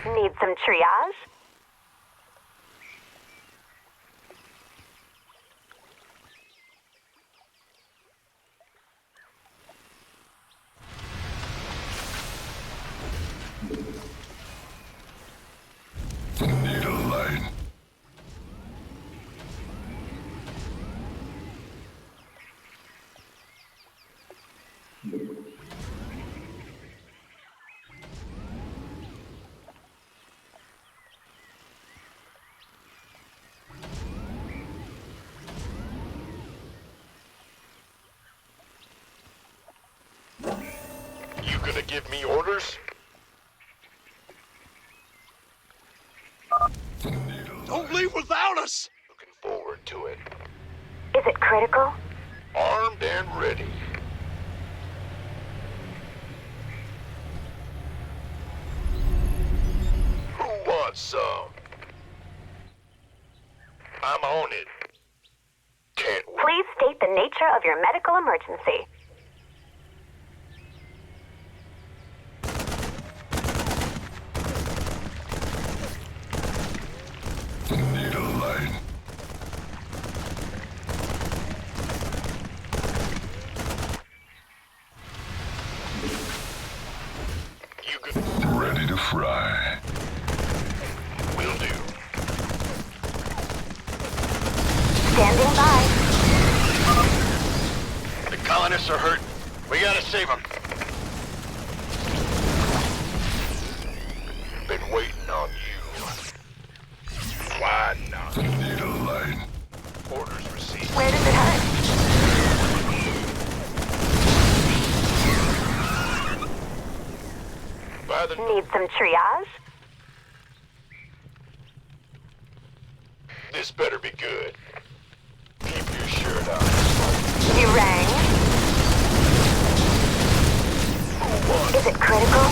Need some triage? Need a light. give me orders? Don't leave without us! Looking forward to it. Is it critical? Armed and ready. Who wants some? I'm on it. Can't wait. Please state the nature of your medical emergency. Need a light. You could... Ready to fry. Will do. Standing by. The colonists are hurt. We gotta save them. Been waiting on you. Why not? Need a light. Orders received. Where does it hurt? By the... Need some triage? This better be good. Keep your shirt on. You rang? Is it critical?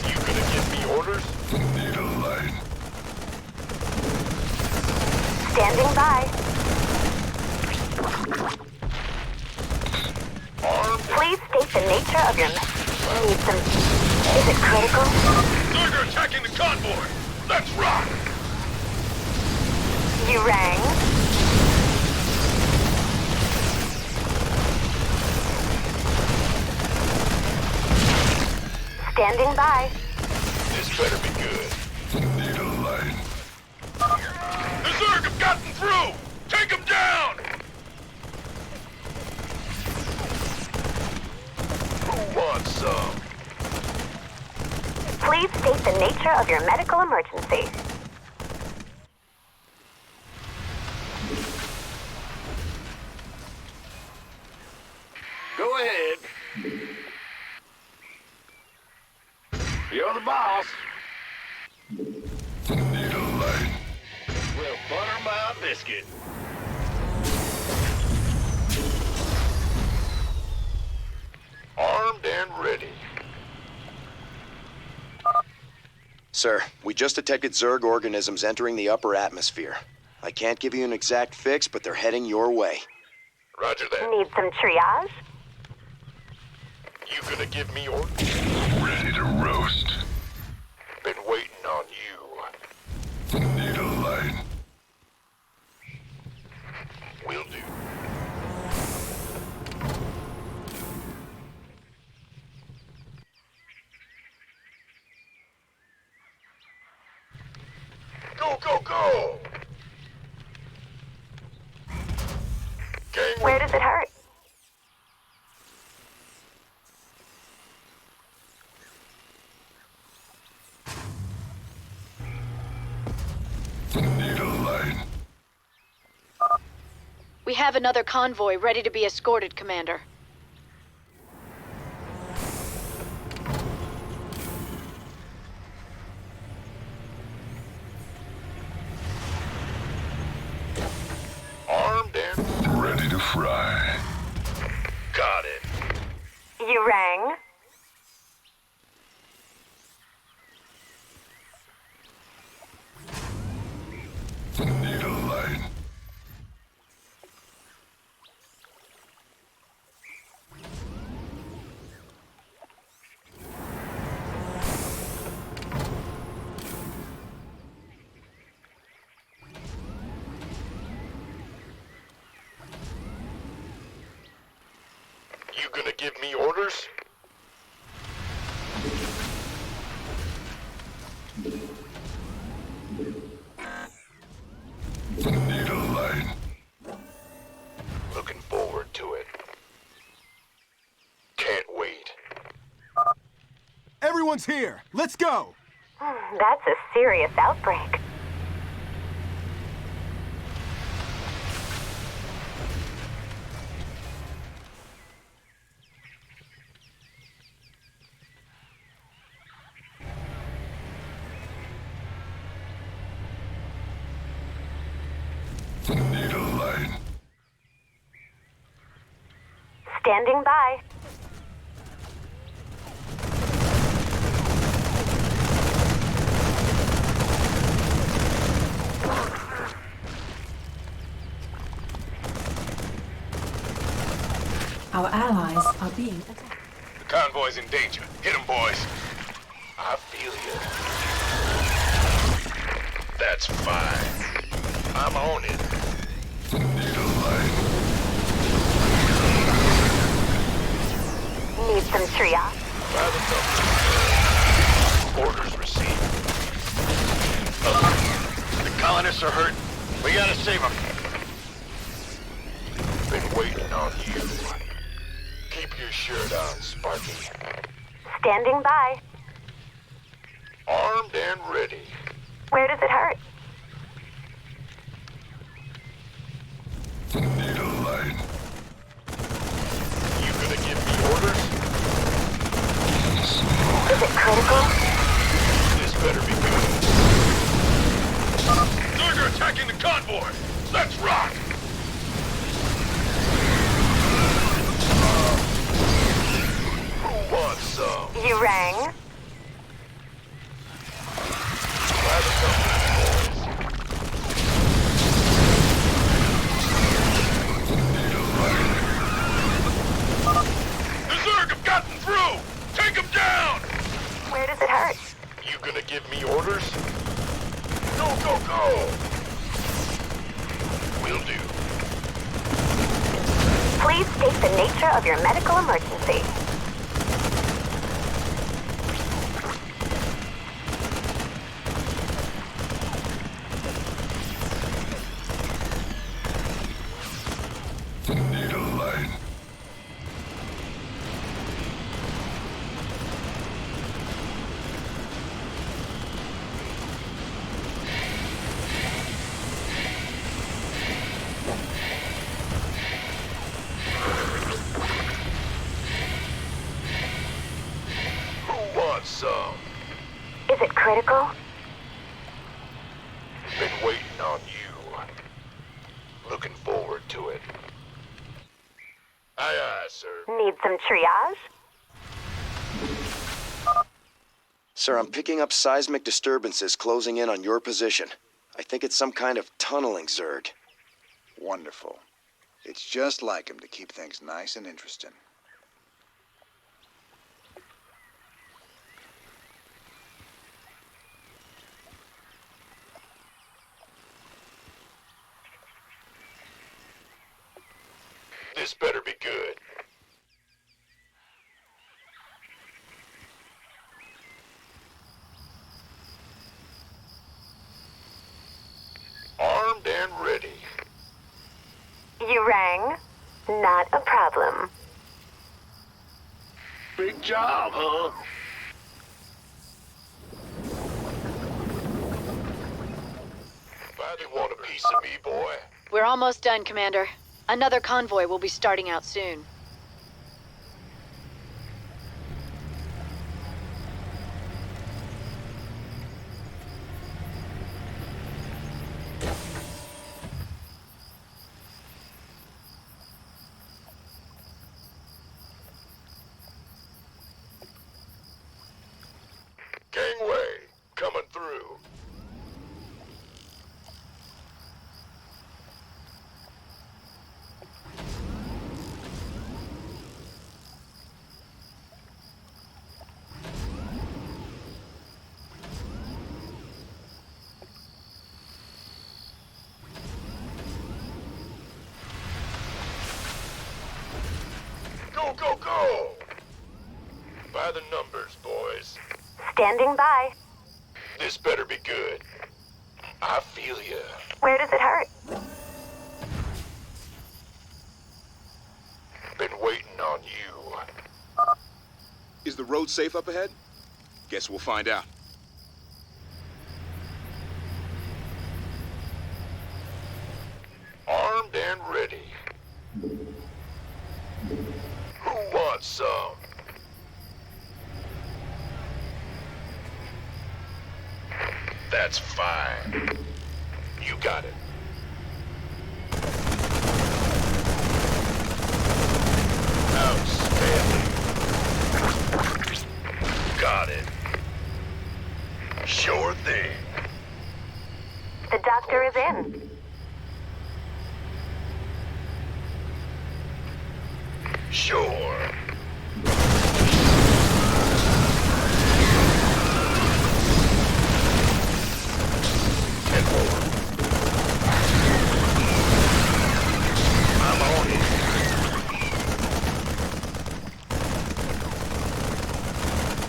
You gonna give me orders? Need a light. Standing by. Armed. Please state the nature of your... Need some... Is it critical? They're attacking the convoy! Let's rock! You rang? Standing by. This better be good. Need a light. The Zerg have gotten through! Take them down! Who wants some? Please state the nature of your medical emergency. Go ahead. You're the boss. Need a light. Well, butter my biscuit. Armed and ready. Sir, we just detected Zerg organisms entering the upper atmosphere. I can't give you an exact fix, but they're heading your way. Roger that. Need some triage? You gonna give me orders? Ready to roast. Been waiting on you. Need a light. Will do. Go, go, go! Gang. Where does it hurt? Need a light. We have another convoy ready to be escorted, Commander. Armed and Ready to fry. got it. You rang? Need a light. You gonna give me orders? Need a light. Looking forward to it. Can't wait. Everyone's here. Let's go. That's a serious outbreak. Need a light. Standing by. Our allies are being attacked. The convoy's in danger. Hit 'em, boys. I feel you. That's fine. I'm on it. Need a light. Need some triage? By the number. Orders received. The colonists are hurt. We gotta save them. Been waiting on you. Keep your shirt on, Sparky. Standing by. Armed and ready. Where does it hurt? Need a light. You gonna give me orders? Is it critical? This better be good. Zerg are attacking the convoy! Let's rock! Who wants some? You rang? By the numbers, boys. The Zerg have gotten through! Take them down! Where does it hurt? You gonna give me orders? Go, go, go! Will do. Please state the nature of your medical emergency. Need a light. Who wants some? Is it critical? Been waiting on you. Looking forward to it. Aye, aye, sir. Need some triage? Sir, I'm picking up seismic disturbances closing in on your position. I think it's some kind of tunneling Zerg. Wonderful. It's just like him to keep things nice and interesting. This better be good. Armed and ready. You rang? Not a problem. Big job, huh? Finally want a piece of me, boy. We're almost done, Commander. Another convoy will be starting out soon. Gangway, coming through. Go, go, go! By the numbers, boys. Standing by. This better be good. I feel ya. Where does it hurt? Been waiting on you. Is the road safe up ahead? Guess we'll find out. Armed and ready. Who wants some? That's fine. You got it. Sure thing. The doctor is in. Sure. And more. I'm on it.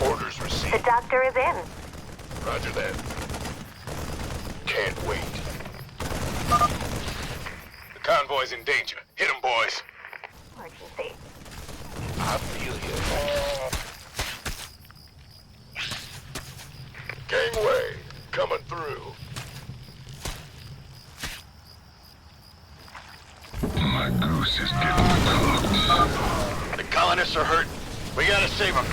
Orders received. The doctor is in. Roger that. Can't wait. The convoy's in danger. Hit 'em, boys. Emergency. I feel you. Gangway, coming through. My goose is getting cooked. The colonists are hurt. We gotta save them.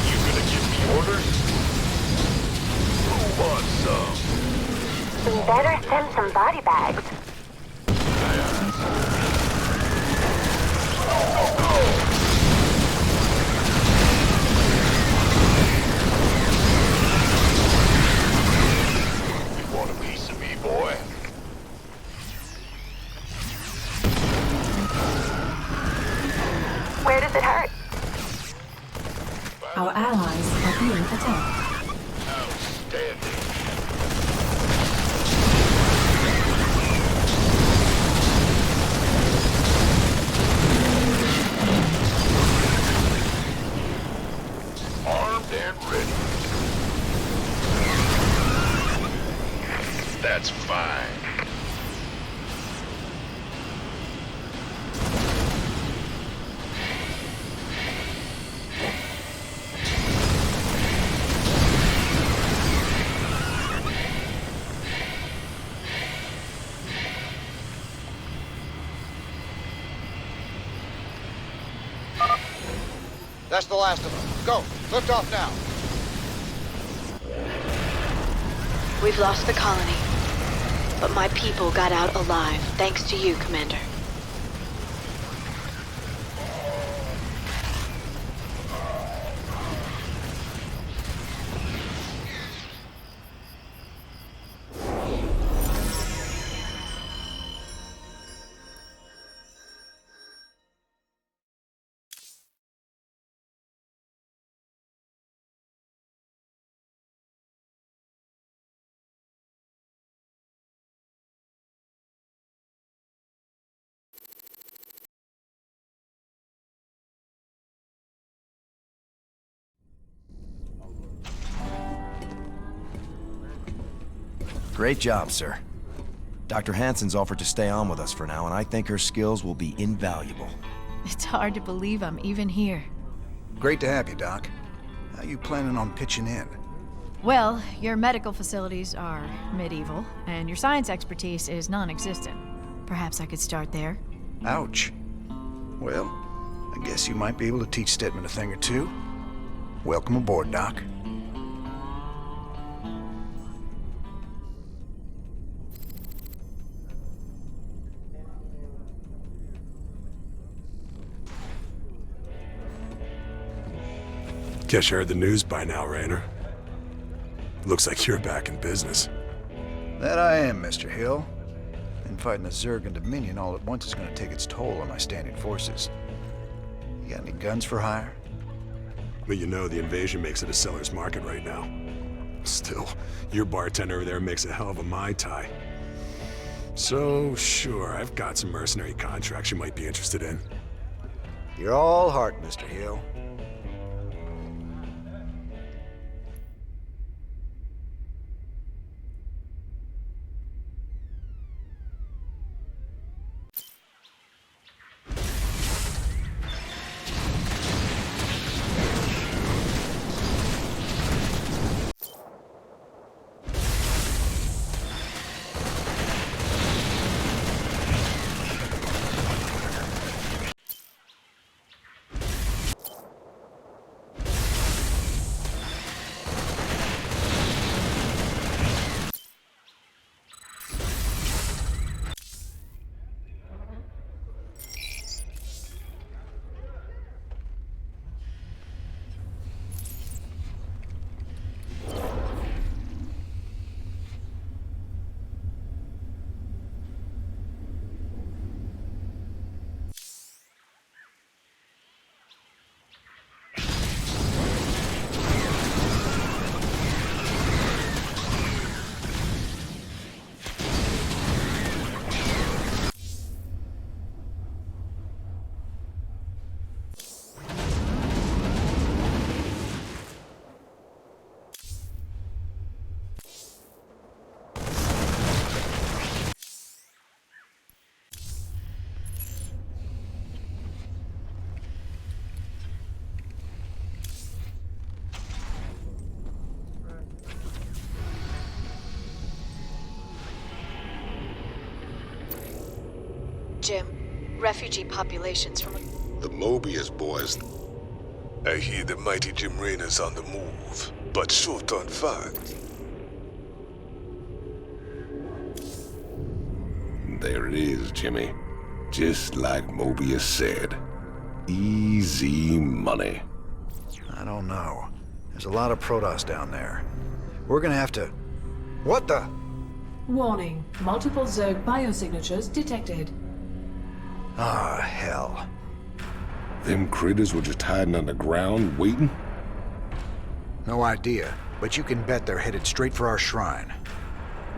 You gonna give me orders? Who wants some? We better send some body bags. You want a piece of me, boy? Where does it hurt? Our allies are being attacked. Outstanding. Armed and ready. That's fine. That's the last of them. Go. Lift off now. We've lost the colony. But my people got out alive, thanks to you, Commander. Great job, sir. Dr. Hansen's offered to stay on with us for now, and I think her skills will be invaluable. It's hard to believe I'm even here. Great to have you, Doc. How you planning on pitching in? Well, your medical facilities are medieval, and your science expertise is non-existent. Perhaps I could start there. Ouch. Well, I guess you might be able to teach Stedman a thing or two. Welcome aboard, Doc. Guess you heard the news by now, Raynor. Looks like you're back in business. That I am, Mr. Hill. And fighting the Zerg and Dominion all at once is going to take its toll on my standing forces. You got any guns for hire? But you know the invasion makes it a seller's market right now. Still, your bartender over there makes a hell of a Mai Tai. So, sure, I've got some mercenary contracts you might be interested in. You're all heart, Mr. Hill. Jim. Refugee populations from... The Mobius boys. I hear the mighty Jim Raynor's on the move, but short on funds. There it is, Jimmy. Just like Mobius said. Easy money. I don't know. There's a lot of Protoss down there. We're gonna have to... What the? Warning. Multiple Zerg biosignatures detected. Ah, hell. Them critters were just hiding underground, waiting? No idea, but you can bet they're headed straight for our shrine.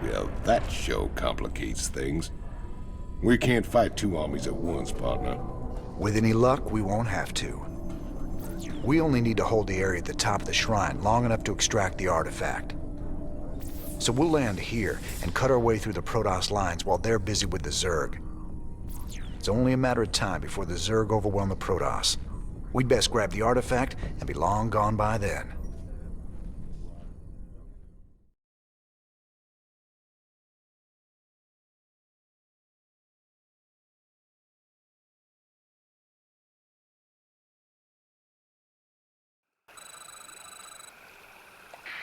Well, that show complicates things. We can't fight two armies at once, partner. With any luck, we won't have to. We only need to hold the area at the top of the shrine long enough to extract the artifact. So we'll land here and cut our way through the Protoss lines while they're busy with the Zerg. It's only a matter of time before the Zerg overwhelm the Protoss. We'd best grab the artifact and be long gone by then.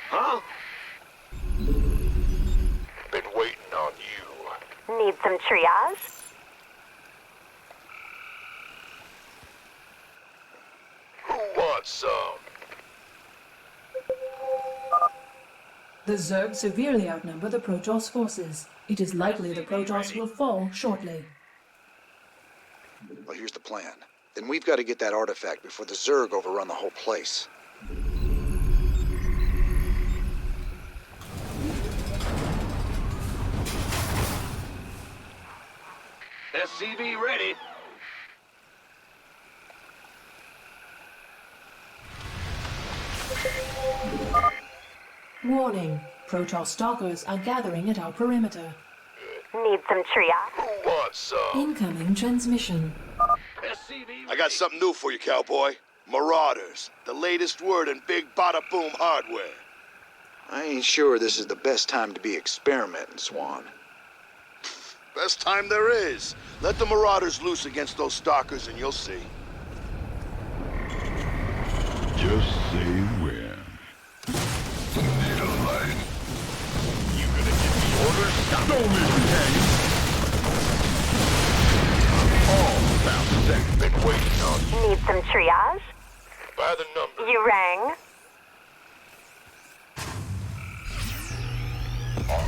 Huh? Been waiting on you. Need some triage? Who wants some? The Zerg severely outnumber the Protoss forces. It is likely the Protoss will fall shortly. Well, here's the plan. Then we've got to get that artifact before the Zerg overrun the whole place. SCV ready. Warning. Protoss stalkers are gathering at our perimeter. Need some triage? Who wants some? Incoming transmission. I got something new for you, cowboy. Marauders. The latest word in big bada-boom hardware. I ain't sure this is the best time to be experimenting, Swan. Best time there is. Let the Marauders loose against those stalkers and you'll see. Just say when. Need a light. You gonna give me orders? Don't leave me hanging. All about that. Been waiting on you. Need some triage? By the number. You rang?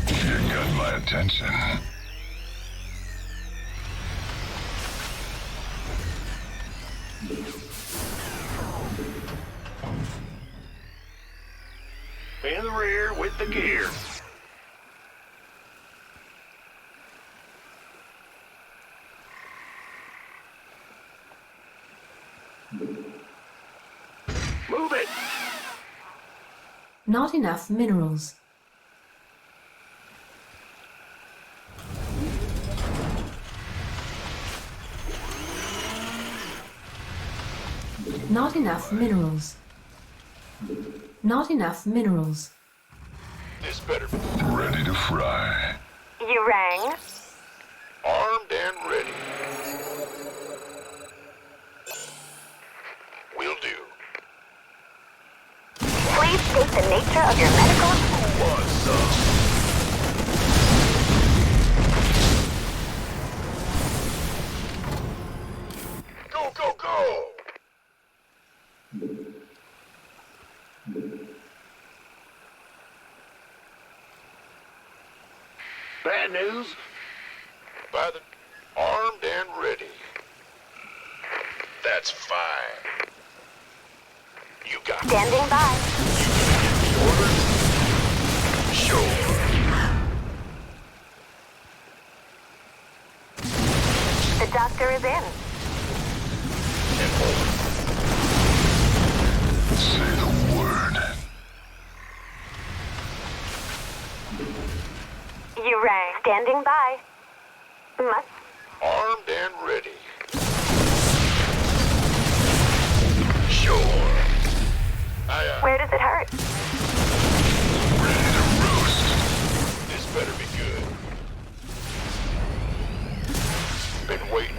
You got my attention. In the rear with the gear. Move it! Not enough minerals. Not enough minerals. Not enough minerals. This better be ready to fry. You rang? Armed and ready. Will do. Please state the nature of your medical... Who wants some? Go, go, go! Bad news? By the... Armed and ready. That's fine. You got... Standing by. The orders? Sure. The doctor is in. And hold. Say the word. You rang. Standing by. Must... Armed and ready. Sure. Where does it hurt? Ready to roast. This better be good. Been waiting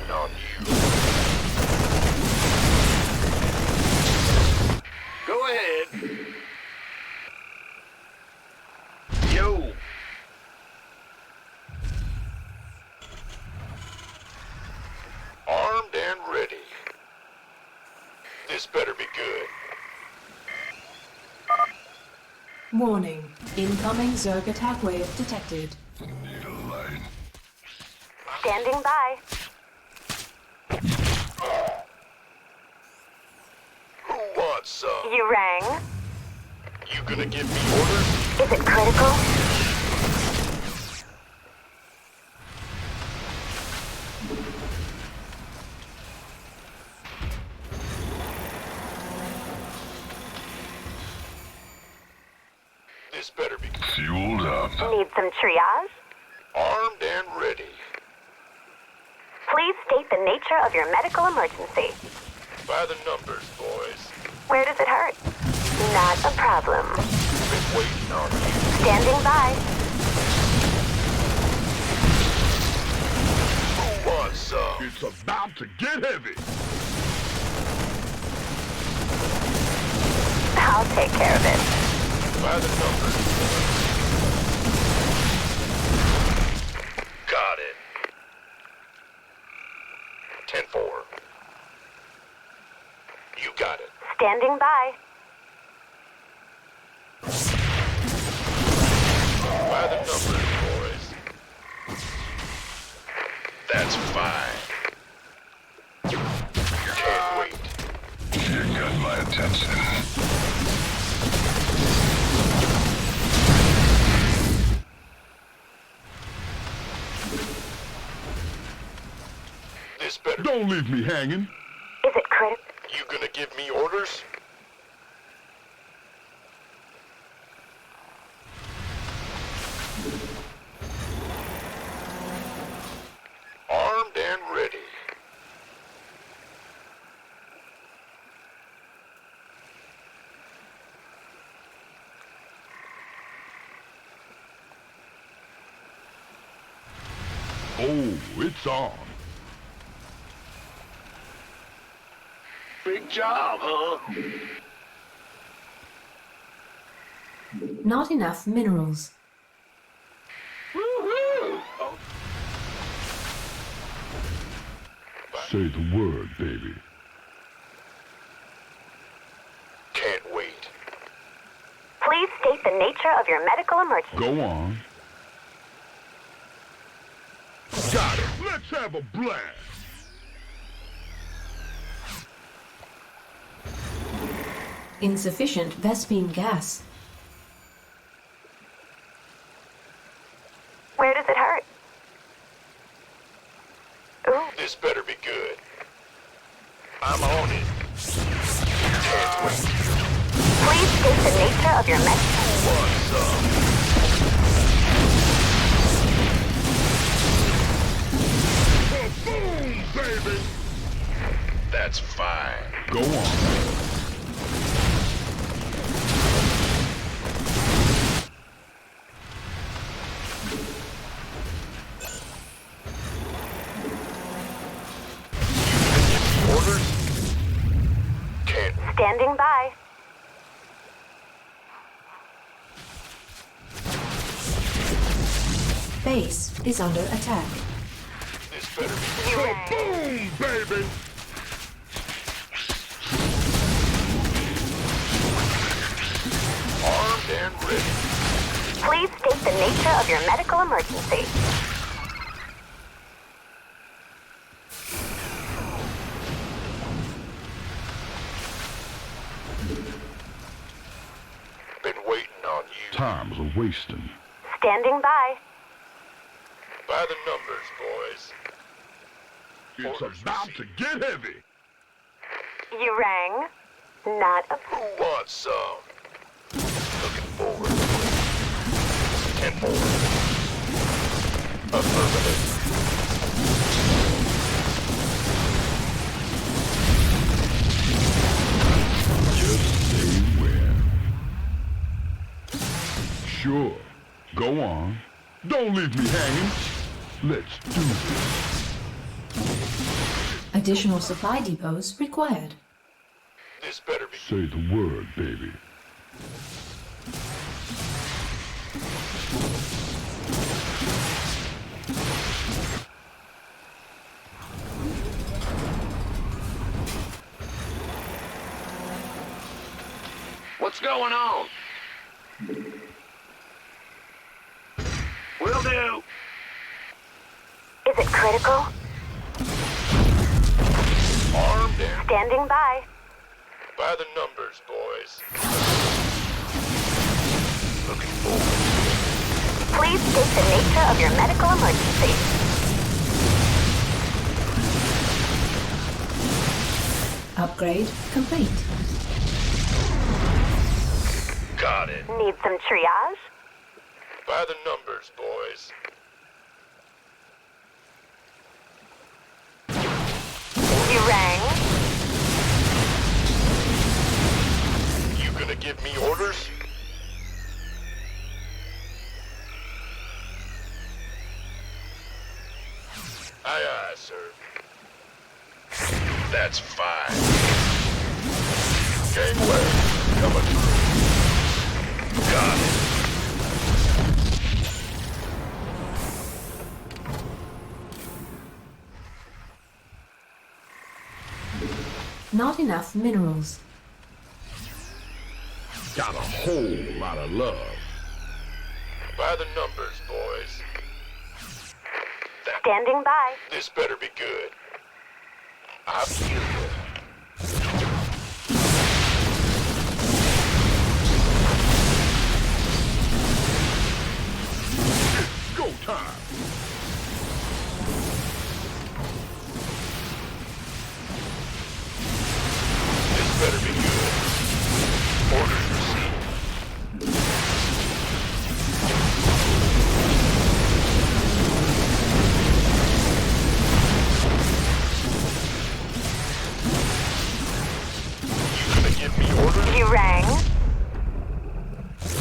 This better be good. Warning. Incoming Zerg attack wave detected. Need a light. Standing by. Who wants some? You rang? You gonna give me orders? Is it critical? This better be Fueled up. Need some triage? armed and ready. Please state the nature of your medical emergency. By the numbers, boys. Where does it hurt? Not a problem. Been waiting on you. Standing by. Who wants some? It's about to get heavy. I'll take care of it. By the numbers. Got it. 10-4. You got it. Standing by. By the numbers, boys. That's fine. Can't wait. You got my attention. This better. Don't leave me hanging. Is it critical? You gonna give me orders? Armed and ready. Oh, it's on. Big job, huh? Not enough minerals. Woohoo! Say the word, baby. Can't wait. Please state the nature of your medical emergency. Go on. Got it. Let's have a blast. Insufficient Vespine gas. Where does it hurt? Ooh. This better be good. I'm on it. Can't wait. Please state the nature of your medical. What's up? Boom, baby. That's fine. Go on. Orders? Can't. Standing by. Base is under attack. This better be You rang. Boom, baby. armed and ready. Please state the nature of your medical emergency. Been waiting on you. Time's a wasting. Standing by. By the numbers, boys. It's Orders about received. to get heavy. You rang. Not a... Who wants some? Looking forward. 10-4. Affirmative. Just stay where. Sure. Go on. Don't leave me hanging. Let's do this. Additional supply depots required. This better be. Say the word, baby. What's going on? Will do. Is it critical? Armed and Standing by. by the numbers, boys. Looking forward. Please state the nature of your medical emergency. Upgrade complete. Got it. Need some triage? By the numbers, boys. You rang? You gonna give me orders? Aye, aye, sir. That's fine. Gangway, coming through. Got it. Not enough minerals. Got a whole lot of love. By the numbers, boys. Standing by. This better be good. I feel you. It's go time. This better be good. Orders received. Give me orders? You rang?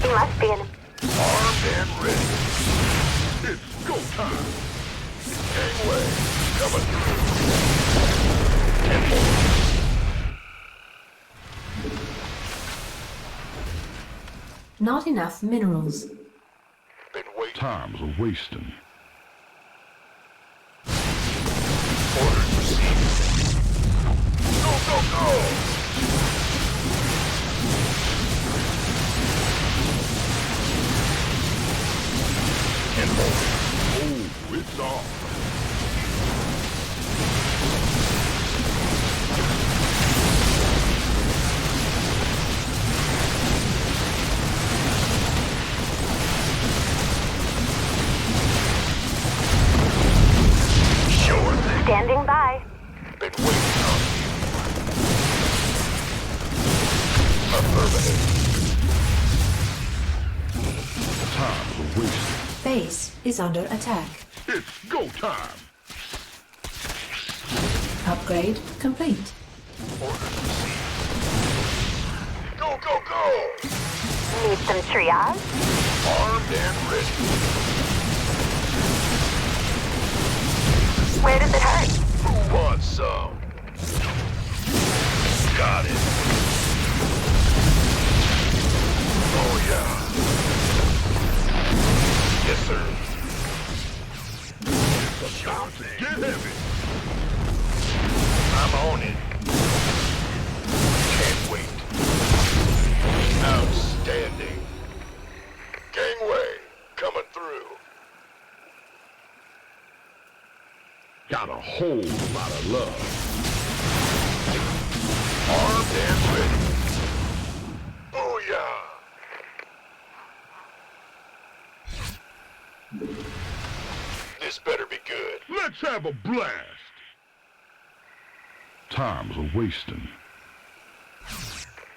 He must be in... Armed and ready. It's go time. Gangway, coming through. And more. Not enough minerals. Been waiting. Time's a wasting. Orders received. Go, go, go! And more. Oh, it's off. Sure thing. Standing by. Been waiting on you. Affirmative. Time's a wasting. Base is under attack. It's go time. Upgrade complete. Orders received. Go, go, go! Need some triage? Armed and ready. Where does it hurt? Who wants some? Got it. Oh, yeah. Yes, sir. It's about to get heavy. I'm on it. Can't wait. Outstanding. Gangway, coming through. Got a whole lot of love. Armed and ready. Booyah! This better be good. Let's have a blast. Time's a wasting.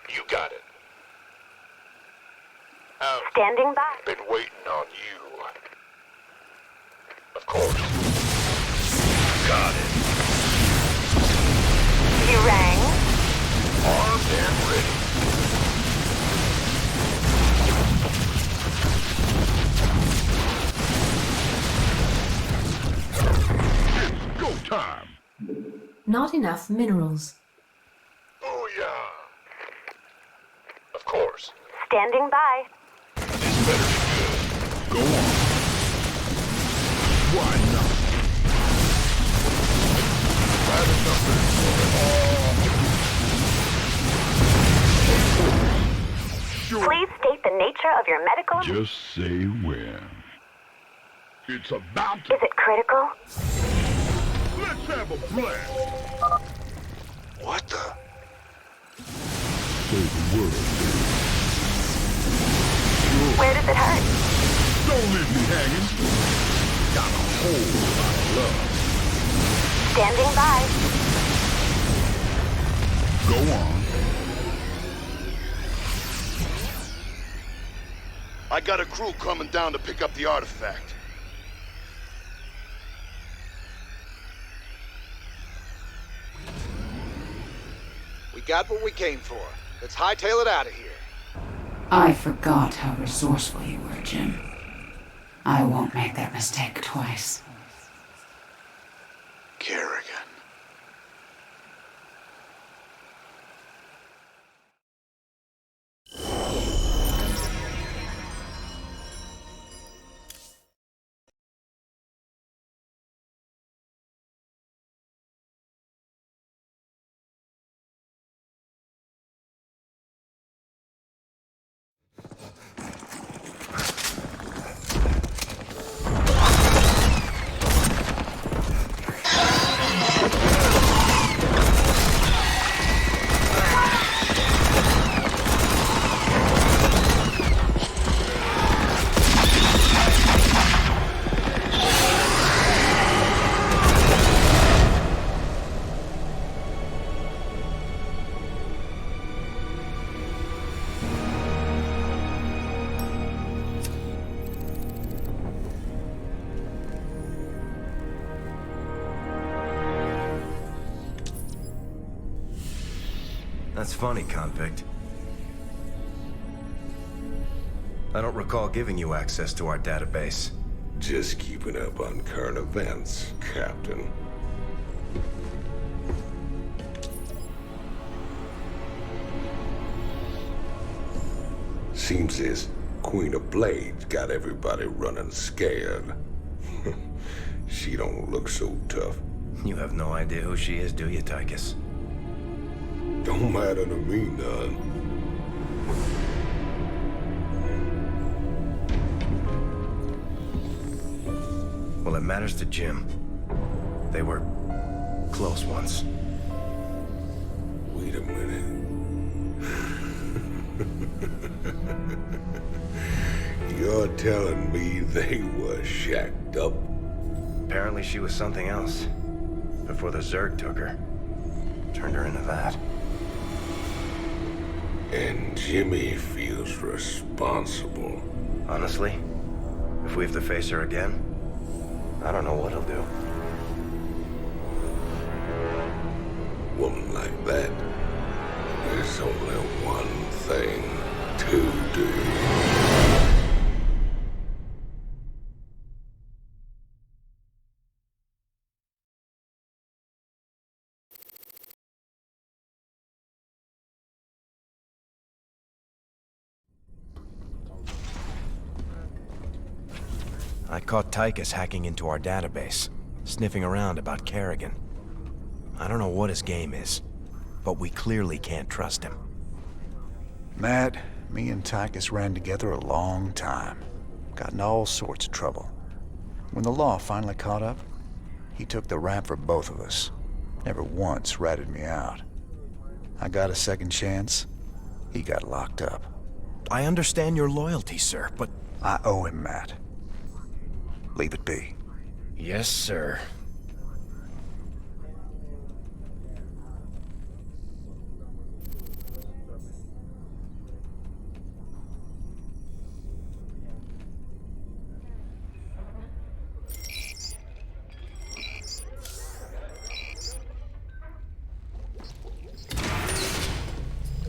You got it. Out. Standing by. Been waiting on you. Of course. Got it. You rang? Armed and ready. It's go time. Not enough minerals. Booyah! Of course. Standing by. This better be good. Go on. Why not? By the numbers. sure. Please state the nature of your medical... Just say when. It's about to... Is it critical? Let's have a blast. What the? Say the word. Sure. Where does it hurt? Don't leave me hanging. Got a whole lot of love. Standing by. Go on. I got a crew coming down to pick up the artifact. We got what we came for. Let's hightail it out of here. I forgot how resourceful you were, Jim. I won't make that mistake twice. Kerrigan. That's funny, convict. I don't recall giving you access to our database. Just keeping up on current events, Captain. Seems this Queen of Blades got everybody running scared. She don't look so tough. You have no idea who she is, do you, Tychus? Don't matter to me none. Well, it matters to Jim. They were close once. Wait a minute. You're telling me they were shacked up? Apparently she was something else. Before the Zerg took her. Turned her into that. And Jimmy feels responsible. Honestly, if we have to face her again, I don't know what he'll do. Woman like that, there's only one thing to do. I caught Tychus hacking into our database, sniffing around about Kerrigan. I don't know what his game is, but we clearly can't trust him. Matt, me and Tychus ran together a long time. Got in all sorts of trouble. When the law finally caught up, he took the rap for both of us. Never once ratted me out. I got a second chance. He got locked up. I understand your loyalty, sir, but... I owe him, Matt. Leave it be. Yes, sir.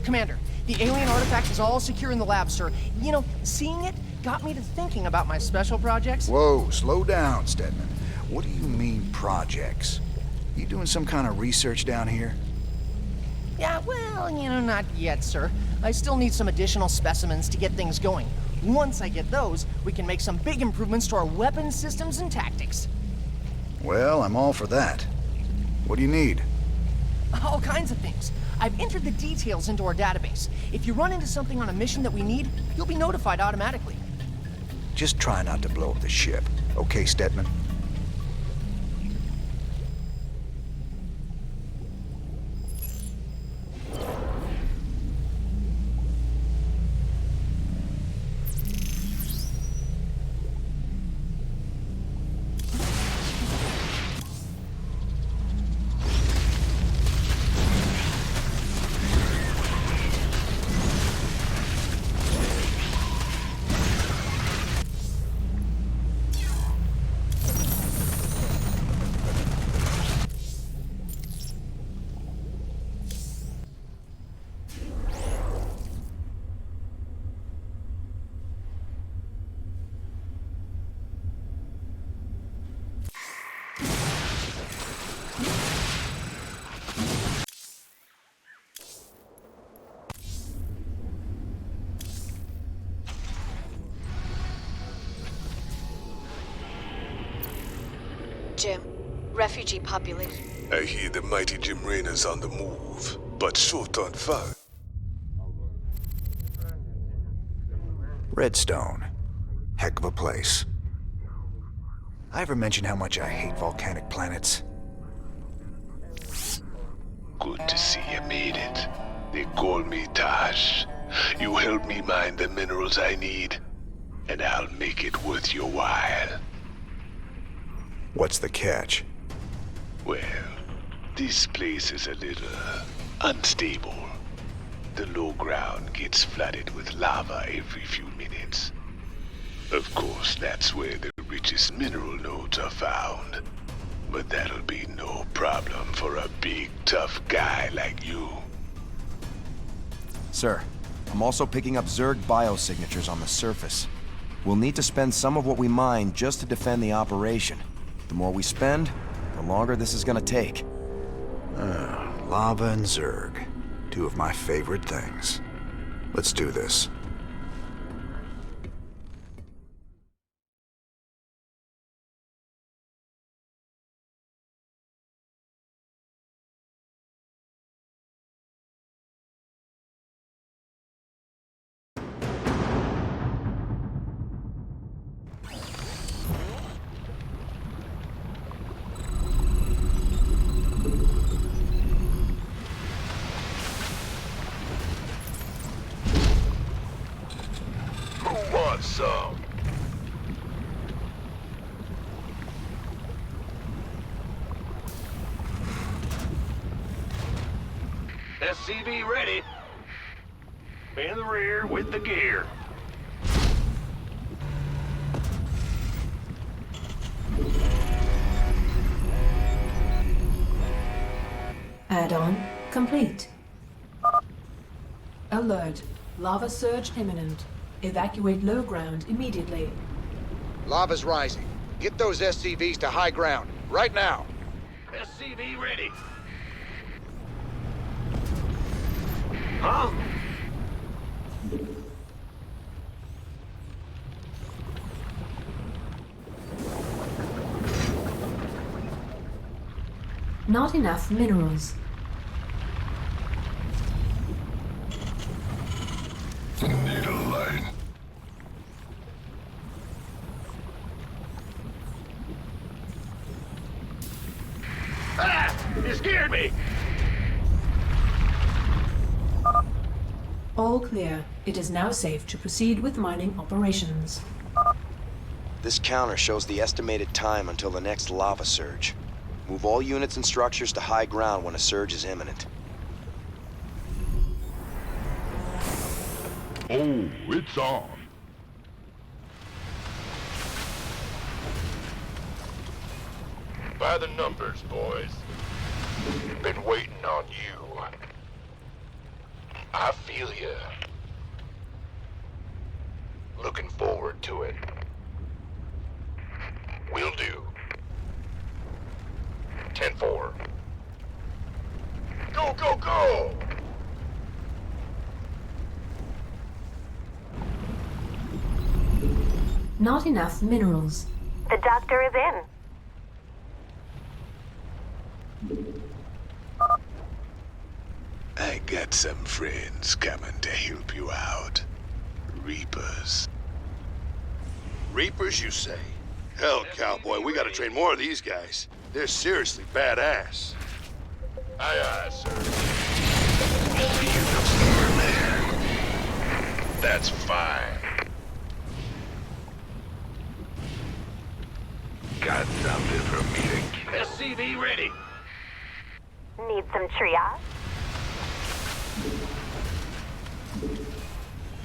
Commander, the alien artifact is all secure in the lab, sir. You know, seeing it got me to thinking about my special projects. Whoa, slow down, Stedman. What do you mean, projects? You doing some kind of research down here? Yeah, well, you know, not yet, sir. I still need some additional specimens to get things going. Once I get those, we can make some big improvements to our weapon systems and tactics. Well, I'm all for that. What do you need? All kinds of things. I've entered the details into our database. If you run into something on a mission that we need, you'll be notified automatically. Just try not to blow up the ship. Okay, Stetman? Jim, refugee population. I hear the mighty Jim Raynor's on the move, but short on fire. Redstone. Heck of a place. I ever mention how much I hate volcanic planets? Good to see you made it. They call me Tosh. You help me mine the minerals I need, and I'll make it worth your while. What's the catch? Well, this place is a little unstable. The low ground gets flooded with lava every few minutes. Of course, that's where the richest mineral nodes are found. But that'll be no problem for a big, tough guy like you. Sir, I'm also picking up Zerg biosignatures on the surface. We'll need to spend some of what we mine just to defend the operation. The more we spend, the longer this is gonna take. Lava and Zerg. Two of my favorite things. Let's do this. Some. SCV ready. In the rear with the gear. Add-on complete. Alert. Lava surge imminent. Evacuate low ground immediately. Lava's rising. Get those SCVs to high ground, right now. SCV ready. Huh? Not enough minerals. Need a light. Ah! You scared me! All clear. It is now safe to proceed with mining operations. This counter shows the estimated time until the next lava surge. Move all units and structures to high ground when a surge is imminent. Oh, it's on. By the numbers, boys. Been waiting on you. I feel ya. Looking forward to it. Will do. 10-4. Go, go, go! Not enough minerals. The doctor is in. I got some friends coming to help you out. Reapers. Reapers, you say? Hell, cowboy, we gotta train more of these guys. They're seriously badass. Aye, aye, sir. That's fine. Got something for me to kill. SCV ready. Need some triage?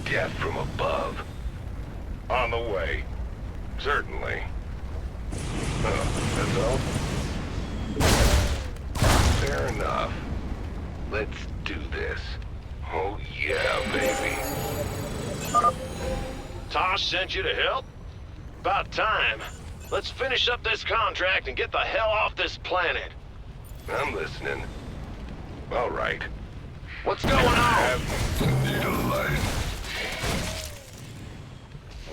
Death from above. On the way. Certainly. That's all? Fair enough. Let's do this. Oh yeah, baby. Tosh sent you to help? About time. Let's finish up this contract and get the hell off this planet. I'm listening. All right. What's going on? Need a light.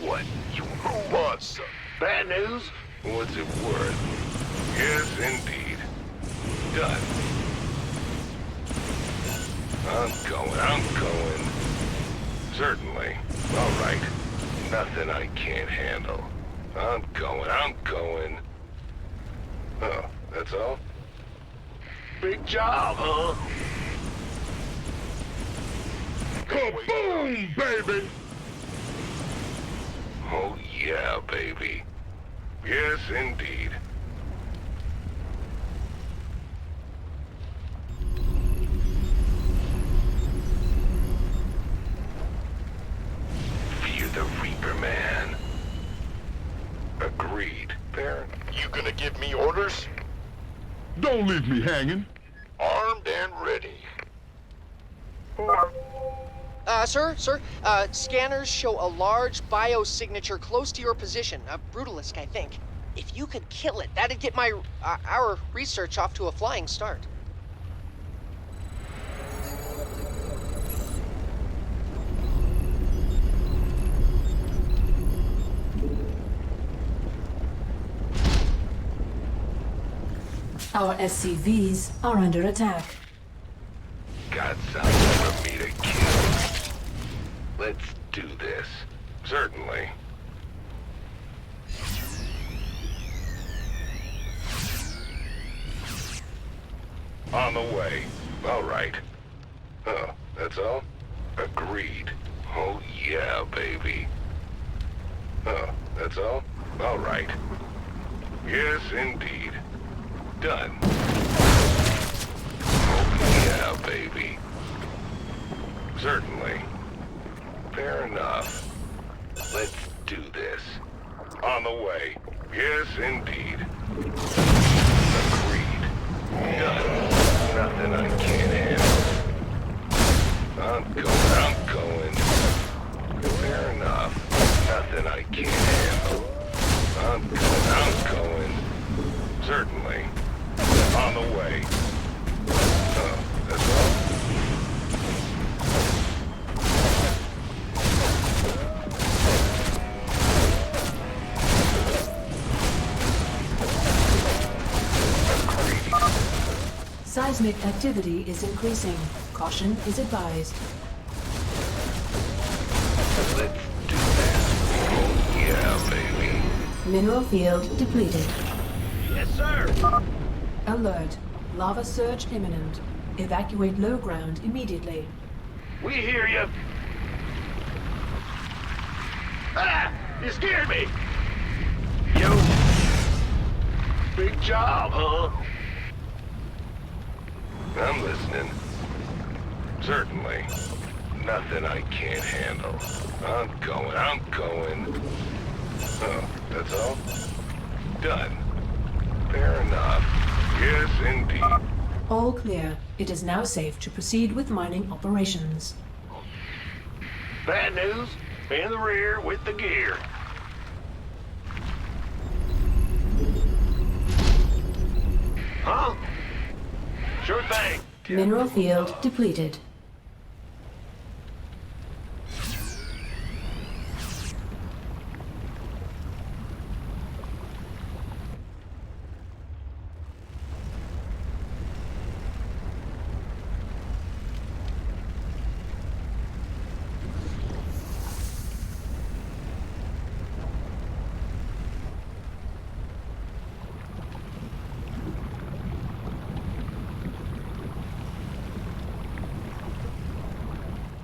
What? You want some Bad news? What's it worth? Yes, indeed. Done. I'm going. Certainly. All right. Nothing I can't handle. I'm going. Oh, that's all? Big job, huh? kaboom, baby! Oh yeah, baby. Yes, indeed. Fear the Reaper, man. Agreed. Baron. You gonna give me orders? Don't leave me hanging. Armed and ready. Sir, scanners show a large biosignature close to your position. A Brutalisk, I think. If you could kill it, that'd get our research off to a flying start. Our SCVs are under attack. Got something for me to kill. Let's do this. Certainly. On the way. All right. Oh, that's all? Agreed. Oh yeah, baby. Oh, that's all? All right. Yes, indeed. Done. Oh yeah, baby. Certainly. Fair enough. Let's do this. On the way. Yes, indeed. Agreed. Done. Nothing I can't handle. I'm going. Fair enough. Nothing I can't handle. I'm going. Certainly. On the way. Oh, that's all? Seismic activity is increasing. Caution is advised. Let's do this. Oh yeah, baby. Mineral field depleted. Yes, sir. Alert. Lava surge imminent. Evacuate low ground immediately. We hear you. Ah! You scared me! Yo! Big job, huh? I'm listening. Certainly. Nothing I can't handle. I'm going. Oh, that's all? Done. Fair enough. Yes, indeed. All clear. It is now safe to proceed with mining operations. Bad news. In the rear with the gear. Huh? Sure thing. Mineral field depleted.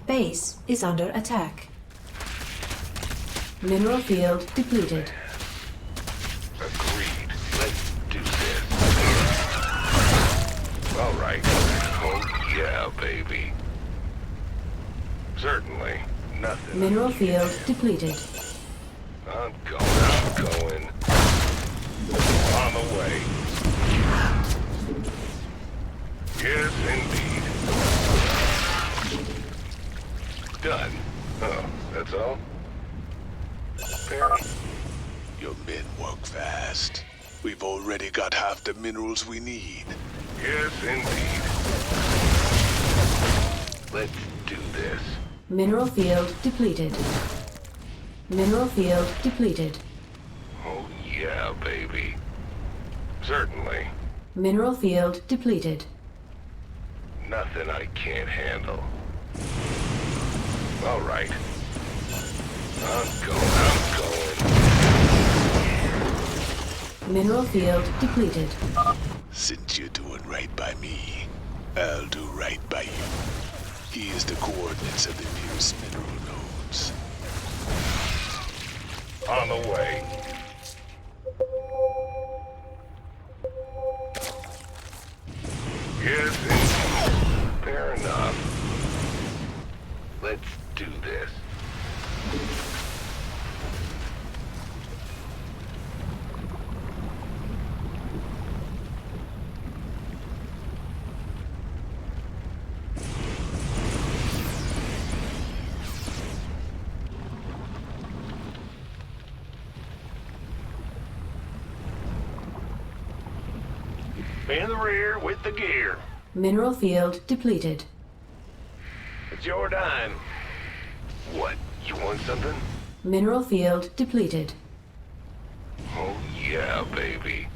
Base is under attack. Mineral field depleted. Agreed. Let's do this. All right. Oh, yeah, baby. Certainly. Nothing. Mineral field depleted. I'm going. On the way. Yes, indeed. Done. Oh, that's all? Fair. Your men work fast. We've already got half the minerals we need. Yes, indeed. Let's do this. Mineral field depleted. Mineral field depleted. Oh, yeah, baby. Certainly. Mineral field depleted. Nothing I can't handle. All right. I'm going. Mineral field depleted. Since you're doing right by me, I'll do right by you. Here's the coordinates of the nearest mineral nodes. On the way. Yes, indeed. Fair enough. Let's do this. In the rear with the gear. Mineral field depleted. It's your time. What? You want something? Mineral field depleted. Oh, yeah, baby.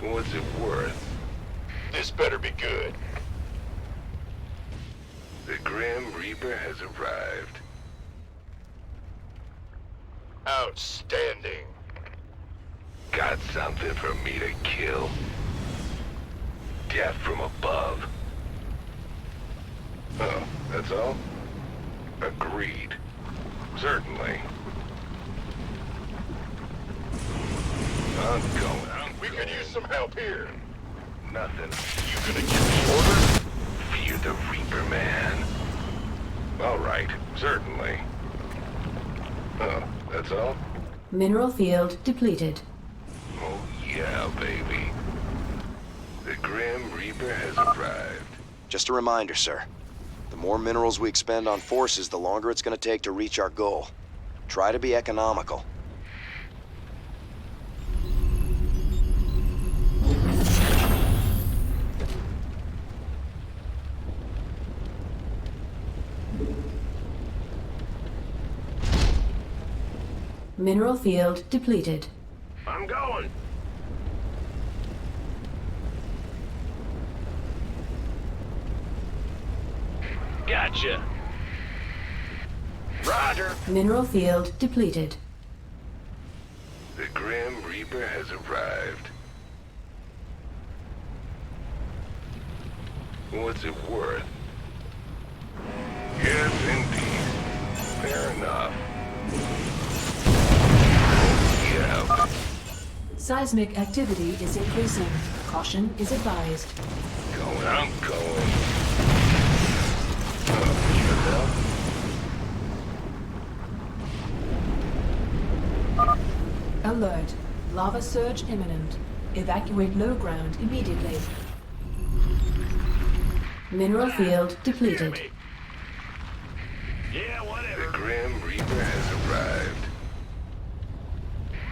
What's it worth? This better be good. The Grim Reaper has arrived. Outstanding. Got something for me to kill? Death from above. Oh, that's all? Agreed. Certainly. I'm going. We could use some help here. Nothing. You gonna give me orders? Fear the Reaper, man. All right, certainly. Oh, that's all? Mineral field depleted. Oh, yeah, baby. The Grim Reaper has arrived. Just a reminder, sir. The more minerals we expend on forces, the longer it's going to take to reach our goal. Try to be economical. Mineral field depleted. I'm going. Gotcha. Roger. Mineral field depleted. The Grim Reaper has arrived. What's it worth? Yes, indeed. Fair enough. Yeah. Seismic activity is increasing. Caution is advised. I'm going. Alert. Lava surge imminent. Evacuate low ground immediately. Mineral field depleted. Yeah, whatever. The Grim Reaper has arrived.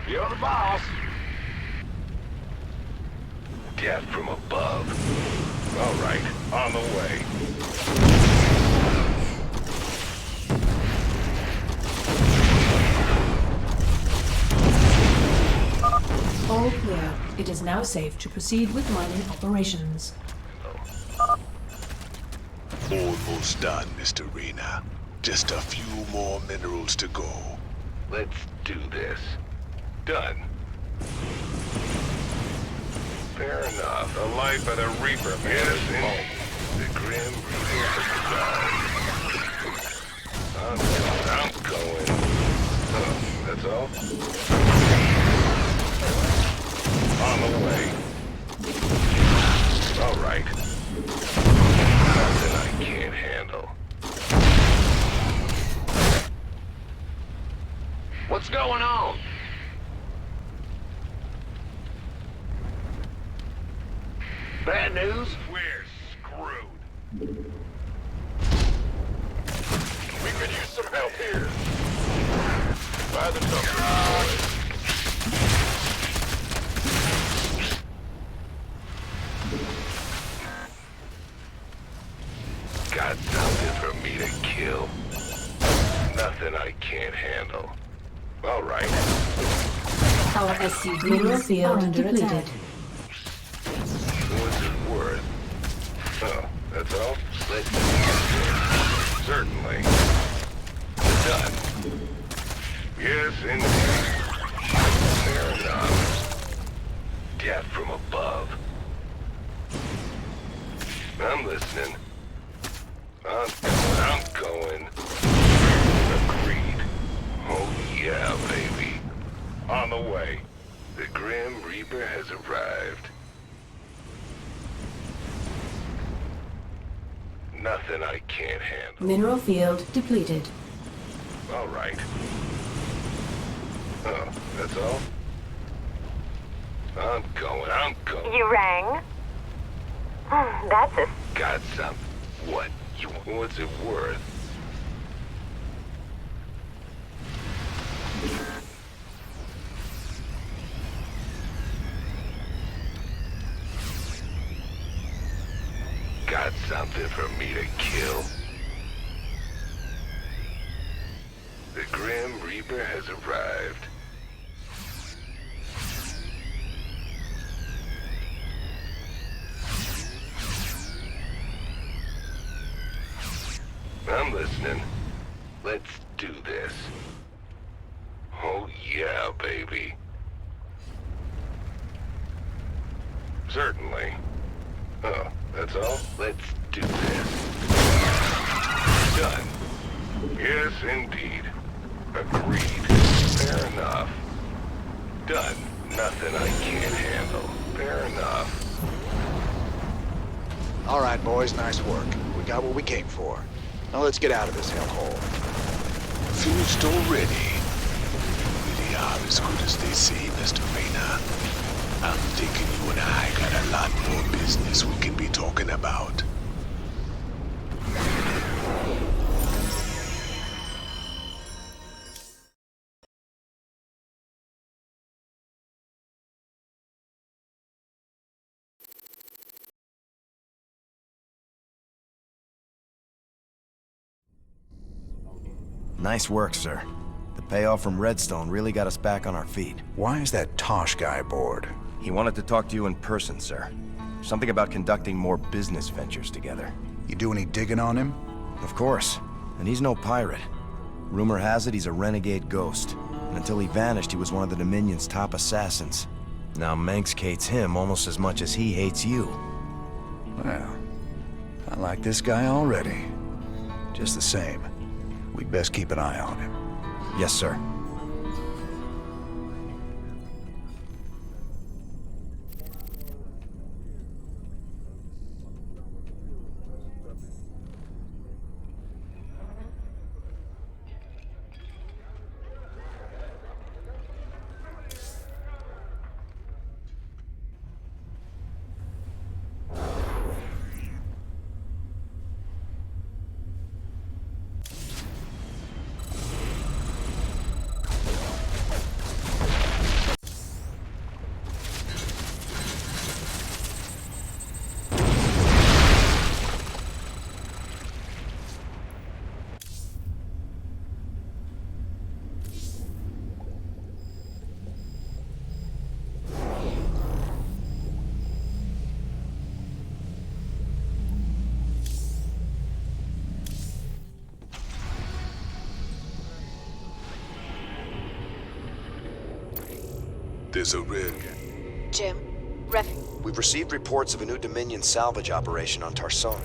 You're the boss. Death from above. All right, on the way. All clear. It is now safe to proceed with mining operations. Almost done, Mr. Reyna. Just a few more minerals to go. Let's do this. Done. Fair enough. The life of the Reaper, man. The Grim Reaper has arrived. We could use some help here. By the company, boys. Got something for me to kill? Nothing I can't handle. All right. Our SCV field depleted. What's it worth? Oh, that's all? Let's do this. Certainly. Done. Yes, indeed. Fair enough. Death from above. I'm listening. I'm going. Agreed. Oh yeah, baby. On the way. The Grim Reaper has arrived. Nothing I can't handle. Mineral field depleted. All right. Oh, that's all? I'm going. You rang? That's a... Got some. What? What's it worth? Got something for me to kill? The Grim Reaper has arrived. I'm listening. Let's do this. Oh yeah, baby. Certainly. Oh, that's all? Let's do this. Done. Yes, indeed. Agreed. Fair enough. Done. Nothing I can't handle. Fair enough. All right, boys, nice work. We got what we came for. Now let's get out of this hellhole. Finished already? You really are as good as they say, Mr. Rayner. I'm thinking you and I got a lot more business we can be talking about. Nice work, sir. The payoff from Redstone really got us back on our feet. Why is that Tosh guy aboard? He wanted to talk to you in person, sir. Something about conducting more business ventures together. You do any digging on him? Of course. And he's no pirate. Rumor has it he's a renegade ghost. And until he vanished, he was one of the Dominion's top assassins. Now Manx hates him almost as much as he hates you. Well, I like this guy already. Just the same, we'd best keep an eye on him. Yes, sir. There's a rig. Jim, We've received reports of a new Dominion salvage operation on Tarson.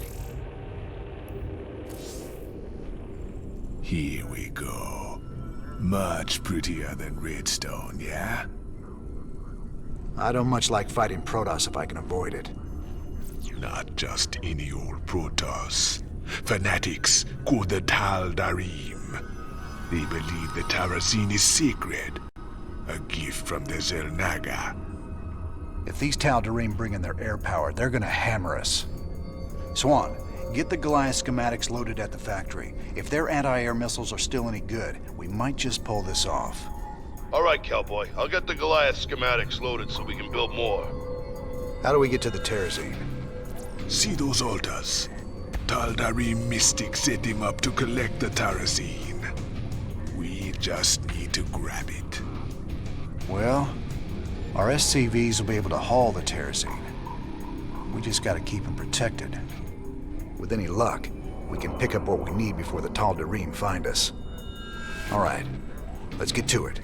Here we go. Much prettier than Redstone, yeah? I don't much like fighting Protoss if I can avoid it. Not just any old Protoss. Fanatics called the Tal'Darim. They believe the Terrazine is sacred. A gift from the Xel'Naga. If these Tal'Darim bring in their air power, they're gonna hammer us. Swan, Get the Goliath schematics loaded at the factory. If their anti-air missiles are still any good, we might just pull this off. All right, cowboy. I'll get the Goliath schematics loaded so we can build more. How do we get to the Terrazine? See those altars? Tal'Darim Mystic set him up to collect the Terrazine. We just need to grab it. Well, our SCVs will be able to haul the Terrazine. We just gotta keep them protected. With any luck, we can pick up what we need before the Tal'Darim find us. All right, let's get to it.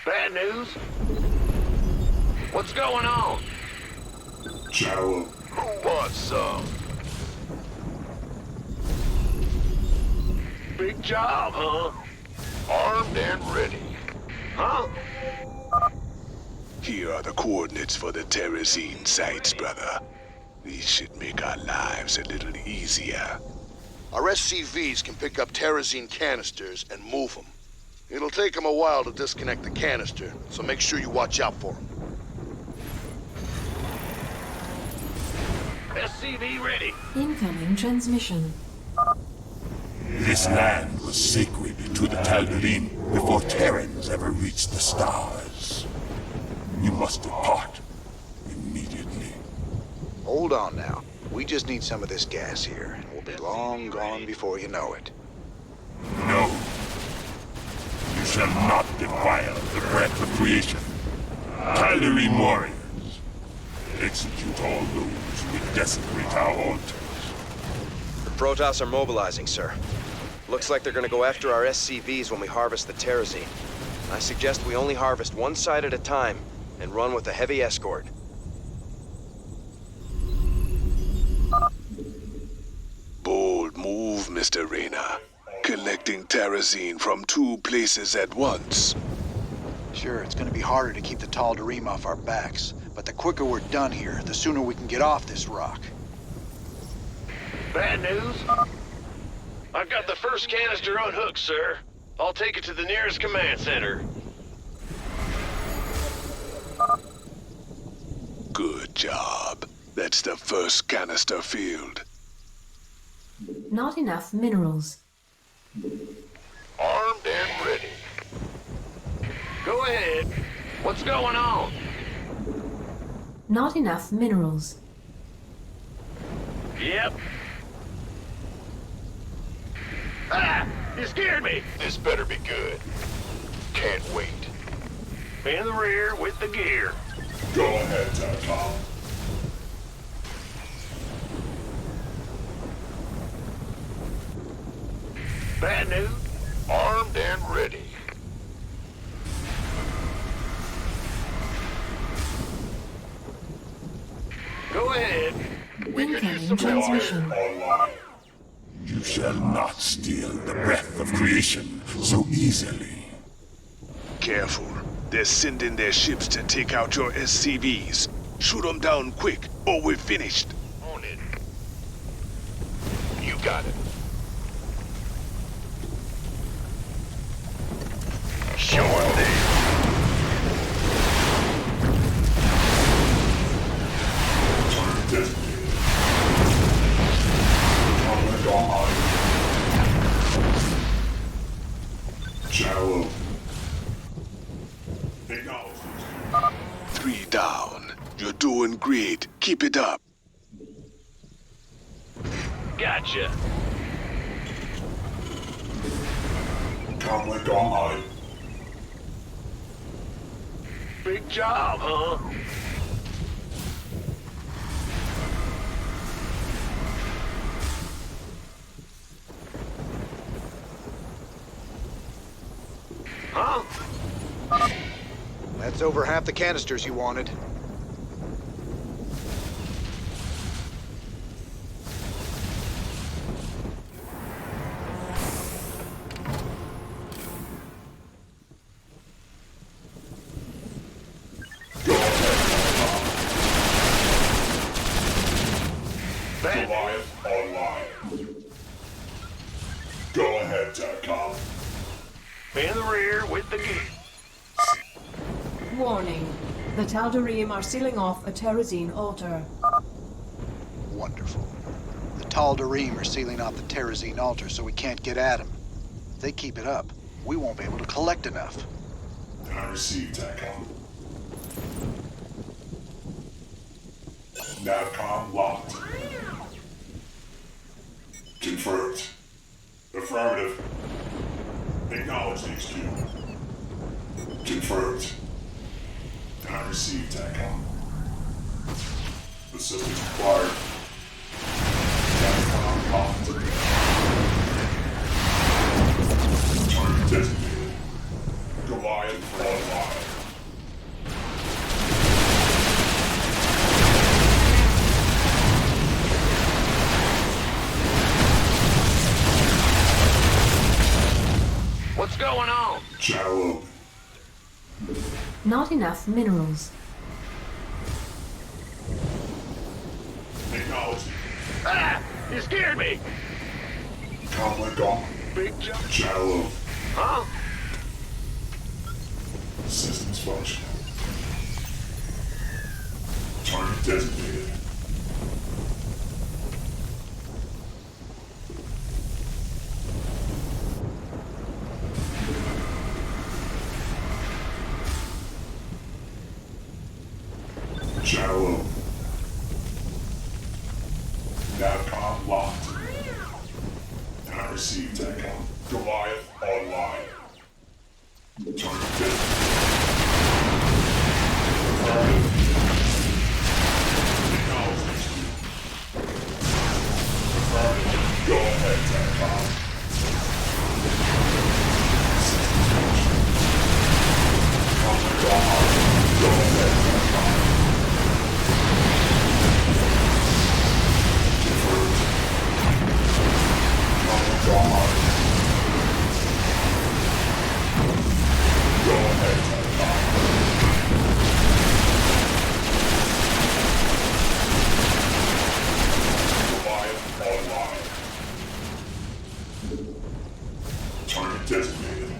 Bad news? What's going on? Jowl. Who wants some? Big job, huh? Armed and ready. Huh? Here are the coordinates for the Terrazine sites, brother. These should make our lives a little easier. Our SCVs can pick up Terrazine canisters and move them. It'll take them a while to disconnect the canister, so make sure you watch out for them. SCV ready. Incoming transmission. This land was sacred to the Tal'Darim before Terrans ever reached the stars. You must depart immediately. Hold on now. We just need some of this gas here, and we'll be long gone before you know it. No. You shall not defile the breath of creation. Tal'Darim warriors, execute all those who desecrate our altars. The Protoss are mobilizing, sir. Looks like they're gonna go after our SCVs when we harvest the Terrazine. I suggest we only harvest one side at a time and run with a heavy escort. Bold move, Mr. Rayner. Collecting Terrazine from 2 places at once. Sure, it's gonna be harder to keep the Tal'Darim off our backs, but the quicker we're done here, the sooner we can get off this rock. Bad news? I've got the first canister unhooked, sir. I'll take it to the nearest command center. Good job. That's the first canister filled. Not enough minerals. Armed and ready. Go ahead. What's going on? Not enough minerals. Yep. Ah! You scared me! This better be good. Can't wait. In the rear with the gear. Go ahead, Tom. Bad news? Armed and ready. Go ahead. We could use some transmission. You shall not steal the breath of creation so easily. Careful. They're sending their ships to take out your SCVs. Shoot them down quick, or we're finished. On it. You got it. Sure thing. Jowl. 3 down. You're doing great. Keep it up. Gotcha. Commodore. Big job, huh? Huh? That's over half the canisters you wanted. Goliath online. Go ahead, TACOM. In the rear with the gear. Warning. The Tal'Darim are sealing off a Terrazine altar. Wonderful. The Tal'Darim are sealing off the Terrazine altar so we can't get at them. If they keep it up, we won't be able to collect enough. I received TACOM. NAVCOM locked. Confirmed. Affirmative. Acknowledge the HQ. Confirmed. I received TACOM. Assistance required. NAVCOM locked. Target designated. Goliath online. What's going on? Channel open. Not enough minerals. Acknowledge. Ah! You scared me! Comlink on. Big jump. Channel open. Huh? Systems functional. Target designated. Channel open. NAVCOM locked. I received TACOM. Goliath online. Target designated. Affirmative. Acknowledge HQ. Affirmative. Go ahead, TACOM. Systems functional. Conflict online. Go ahead, TACOM. Confirmed. Conflict online. Go ahead, TACOM. Goliath online. Target designated.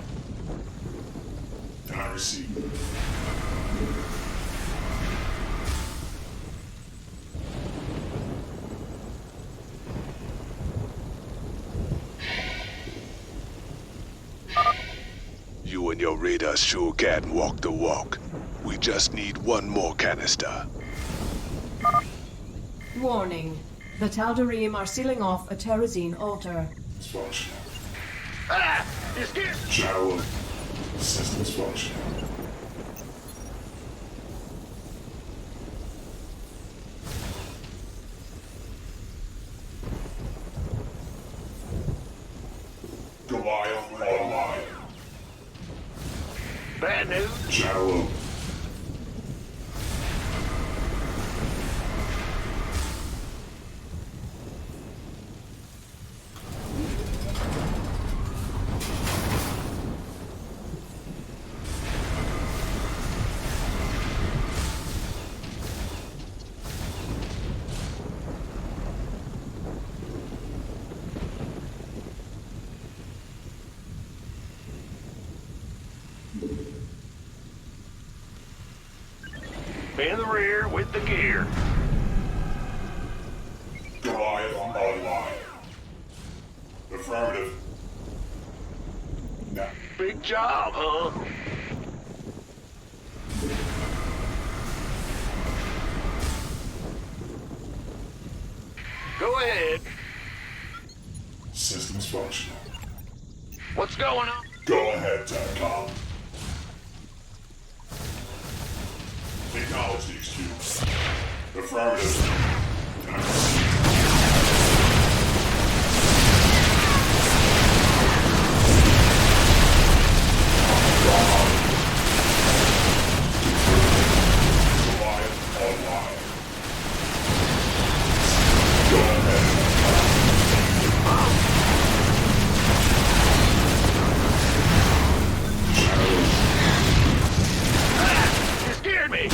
I receive. You and your radar sure can walk the walk. We just need one more canister. Warning. The Tal'Darim are sealing off a Terrazine altar. It's functional. Ah! You scared? Channel open. Systems functional. Goliath online. Bad news? Channel open. In the rear with the gear. Goliath online. Affirmative. Now. Big job, huh? Go ahead. Systems functional. What's going on? Go ahead, TACOM. Acknowledge the HQ. Affirmative. I receive. Goliath online. Go ahead. Ah! You scared me!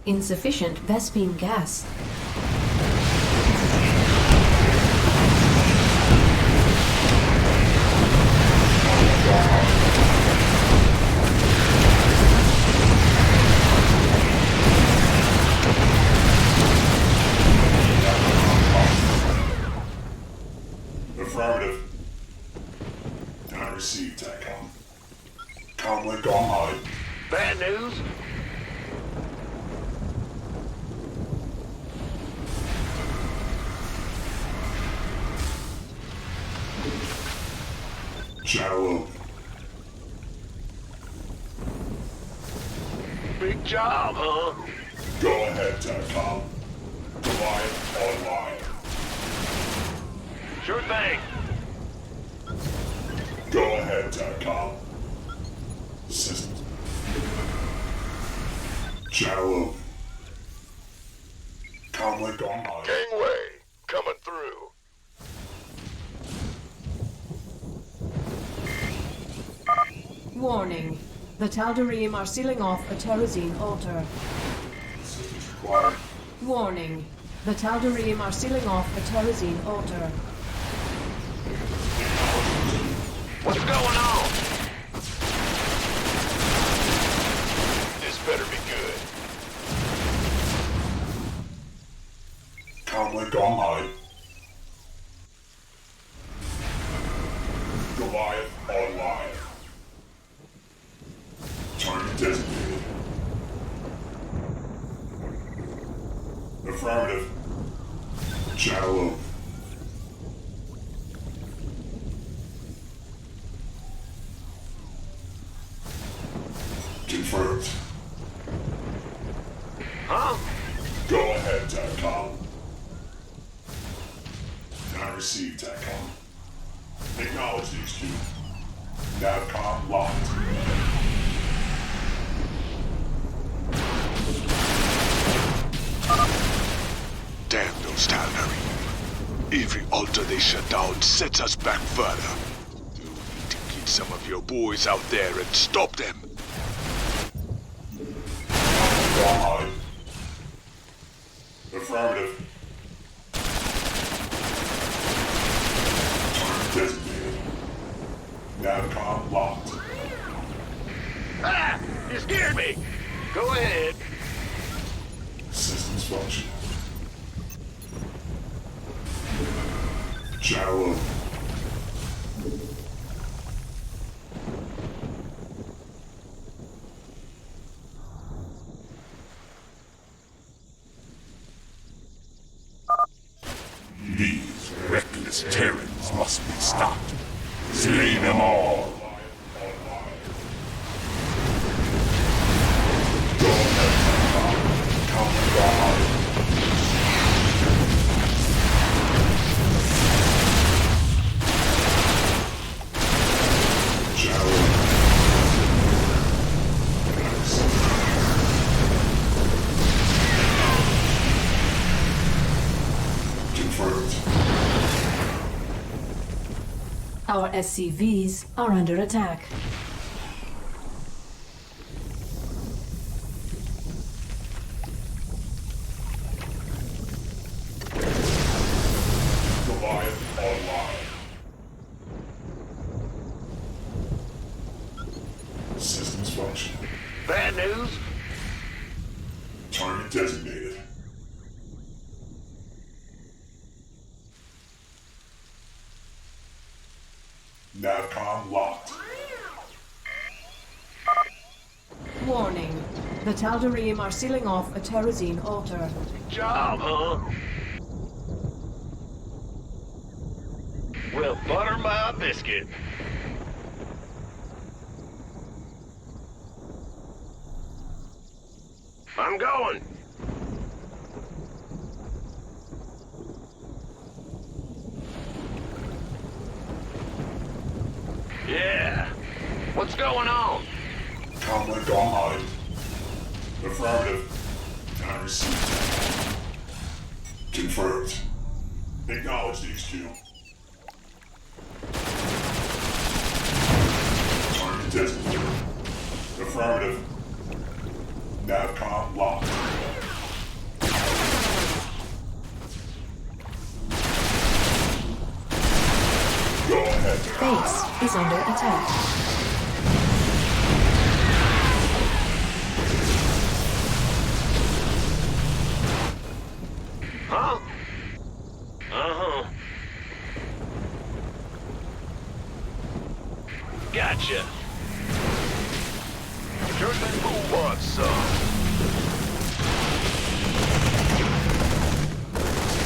Insufficient Vespene gas. Go TACOM. Comlink online. Bad news? Channel open. Big job, huh? Go ahead, TACOM. Goliath online. Sure thing. Go ahead, TACOM. Systems. Channel open. Comlink online. Gangway, coming through. Warning. The Tal'Darim are sealing off a Terrazine altar. Systems required. Warning. The Tal'Darim are sealing off a Terrazine altar. What's going on? This better be good. Comlink online. Goliath online. Target designated. Affirmative. Channel open. Confirmed. Huh? Go ahead, TACOM. I received, TACOM. Acknowledge these two. NavCom locked. Damn those Tal'Darim. Every altar they shut down sets us back further. You need to get some of your boys out there and stop them. Online. Affirmative. Target designated. NavCom locked. Ah! You scared me! Go ahead. Systems function. Channel open. These reckless Terrans must be stopped. Slay them all. Go ahead, Comlink. Our SCVs are under attack. Goliath online. Systems function. Bad news? Target designated. NavCom locked. Warning. The Tal'Darim are sealing off a Terrazine altar. Job, huh? Well, butter my biscuit. I'm going. Yeah. What's going on? Comlink online. Affirmative. I received. Confirmed. Acknowledge these two. Target designated. Affirmative. NavCom locked. Go ahead. Base is under attack. Huh? Uh-huh. Gotcha. gotcha. Who wants some?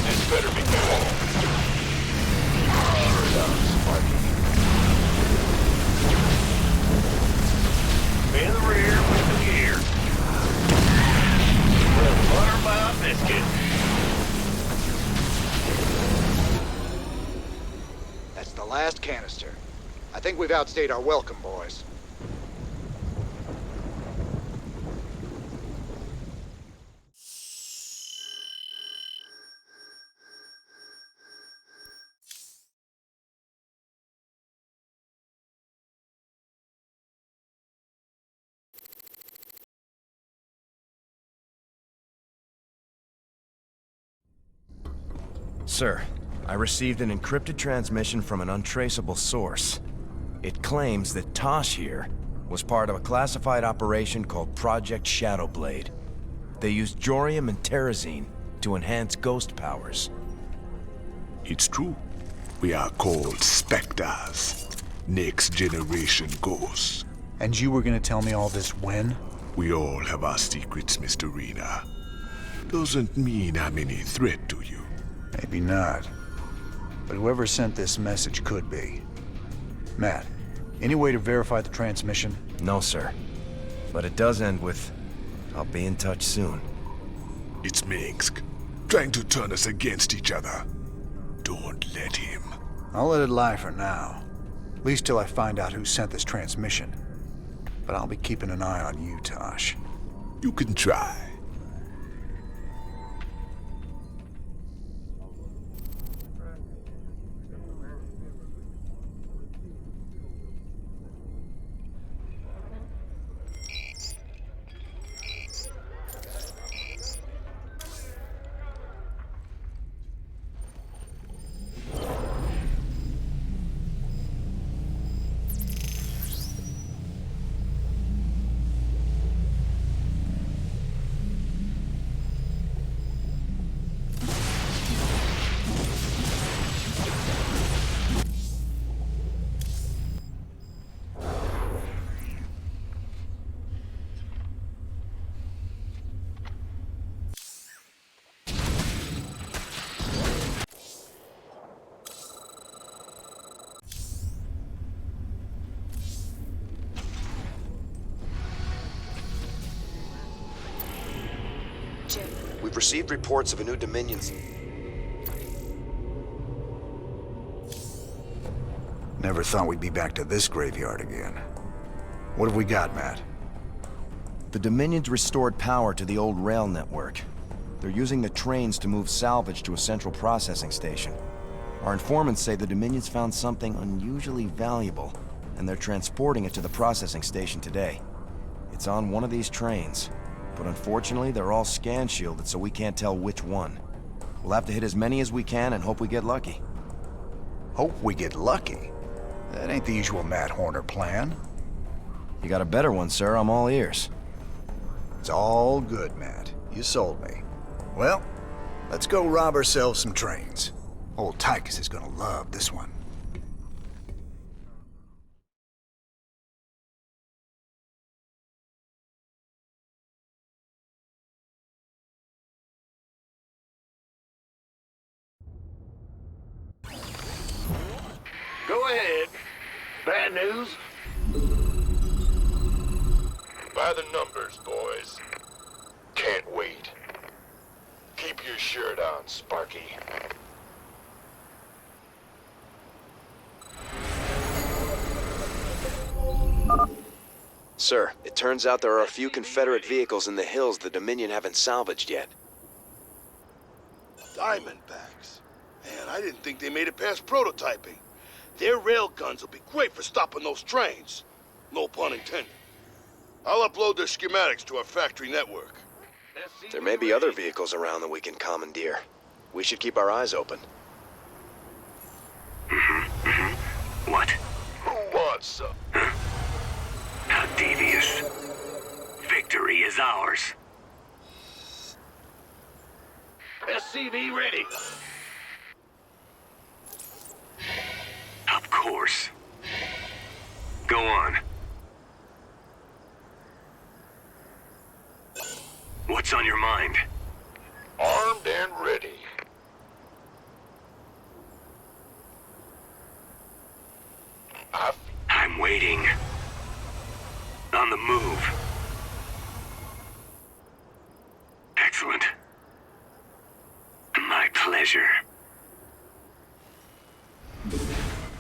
This better be cool. In the rear with the gear. Well, butter my biscuit. That's the last canister. I think we've outstayed our welcome, boys. Sir, I received an encrypted transmission from an untraceable source. It claims that Tosh here was part of a classified operation called Project Shadowblade. They used Jorium and Terrazine to enhance ghost powers. It's true. We are called Spectres. Next generation ghosts. And you were gonna tell me all this when? We all have our secrets, Mr. Rena. Doesn't mean I'm any threat to you. Maybe not. But whoever sent this message could be. Matt, any way to verify the transmission? No, sir. But it does end with, "I'll be in touch soon." It's Minsk, trying to turn us against each other. Don't let him. I'll let it lie for now. At least till I find out who sent this transmission. But I'll be keeping an eye on you, Tosh. You can try. We've received reports of a new Dominion's... Never thought we'd be back to this graveyard again. What have we got, Matt? The Dominions restored power to the old rail network. They're using the trains to move salvage to a central processing station. Our informants say the Dominions found something unusually valuable, and they're transporting it to the processing station today. It's on one of these trains, but unfortunately they're all scan-shielded, so we can't tell which one. We'll have to hit as many as we can and hope we get lucky. Hope we get lucky? That ain't the usual Matt Horner plan. You got a better one, sir. I'm all ears. It's all good, Matt. You sold me. Well, let's go rob ourselves some trains. Old Tychus is gonna love this one. Go ahead. Bad news? By the numbers, boys. Can't wait. Keep your shirt on, Sparky. Sir, it turns out there are a few Confederate vehicles in the hills the Dominion haven't salvaged yet. Diamondbacks. Man, I didn't think they made it past prototyping. Their rail guns will be great for stopping those trains. No pun intended. I'll upload their schematics to our factory network. There may be other vehicles around that we can commandeer. We should keep our eyes open. What? Who wants some? How devious. Victory is ours. SCV ready. Of course. Go on. What's on your mind? Armed and ready. I'm waiting. On the move. Excellent. My pleasure.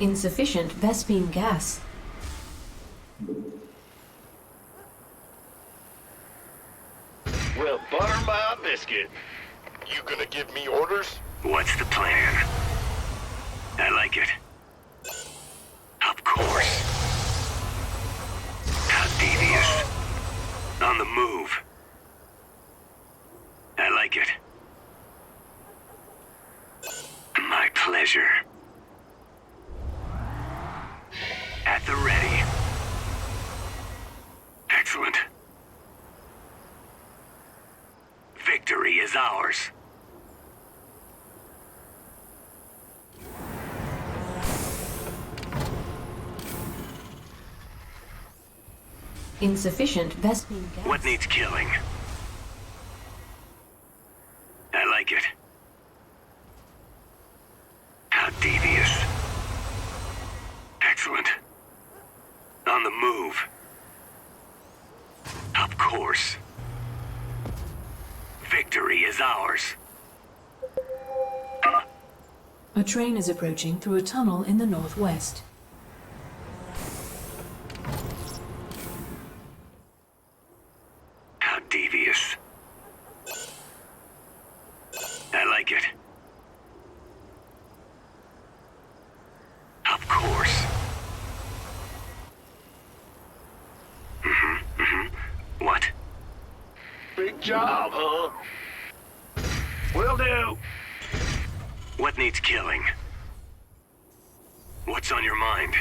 Insufficient Vespene gas. Well, butter my biscuit. You gonna give me orders? What's the plan? I like it. Of course. How devious. On the move. I like it. My pleasure. At the ready. Excellent. Victory is ours. Insufficient Vespene gas. What needs killing? I like it. How devious. Excellent. On the move. Of course. Victory is ours. A train is approaching through a tunnel in the northwest. How devious. I like it. Of course. What? Big job, huh? Will do. What needs killing? What's on your mind?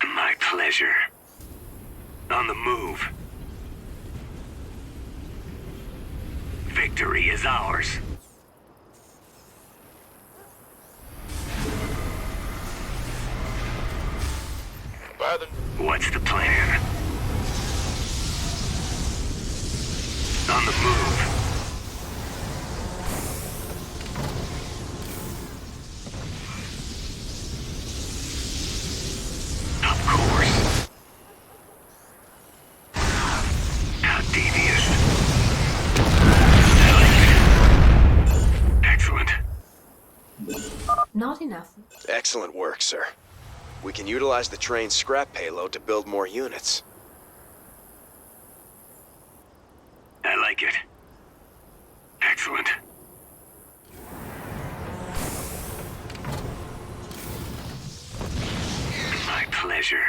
My pleasure. On the move. Victory is ours. What's the plan? On the move. Of course. How devious. Excellent. Not enough. Excellent work, sir. We can utilize the train's scrap payload to build more units. I like it. Excellent. My pleasure.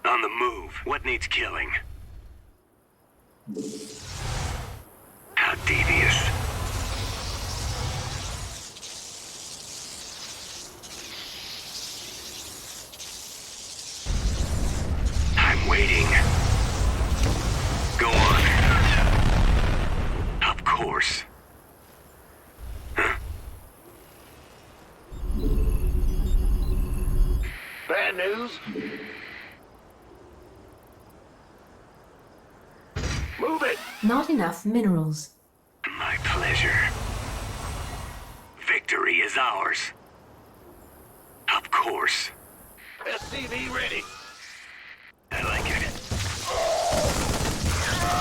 On the move. What needs killing? How devious. I'm waiting. Go on. Of course. Huh? Bad news? Move it! Not enough minerals. My pleasure. Victory is ours. Of course. SCV ready. I like it.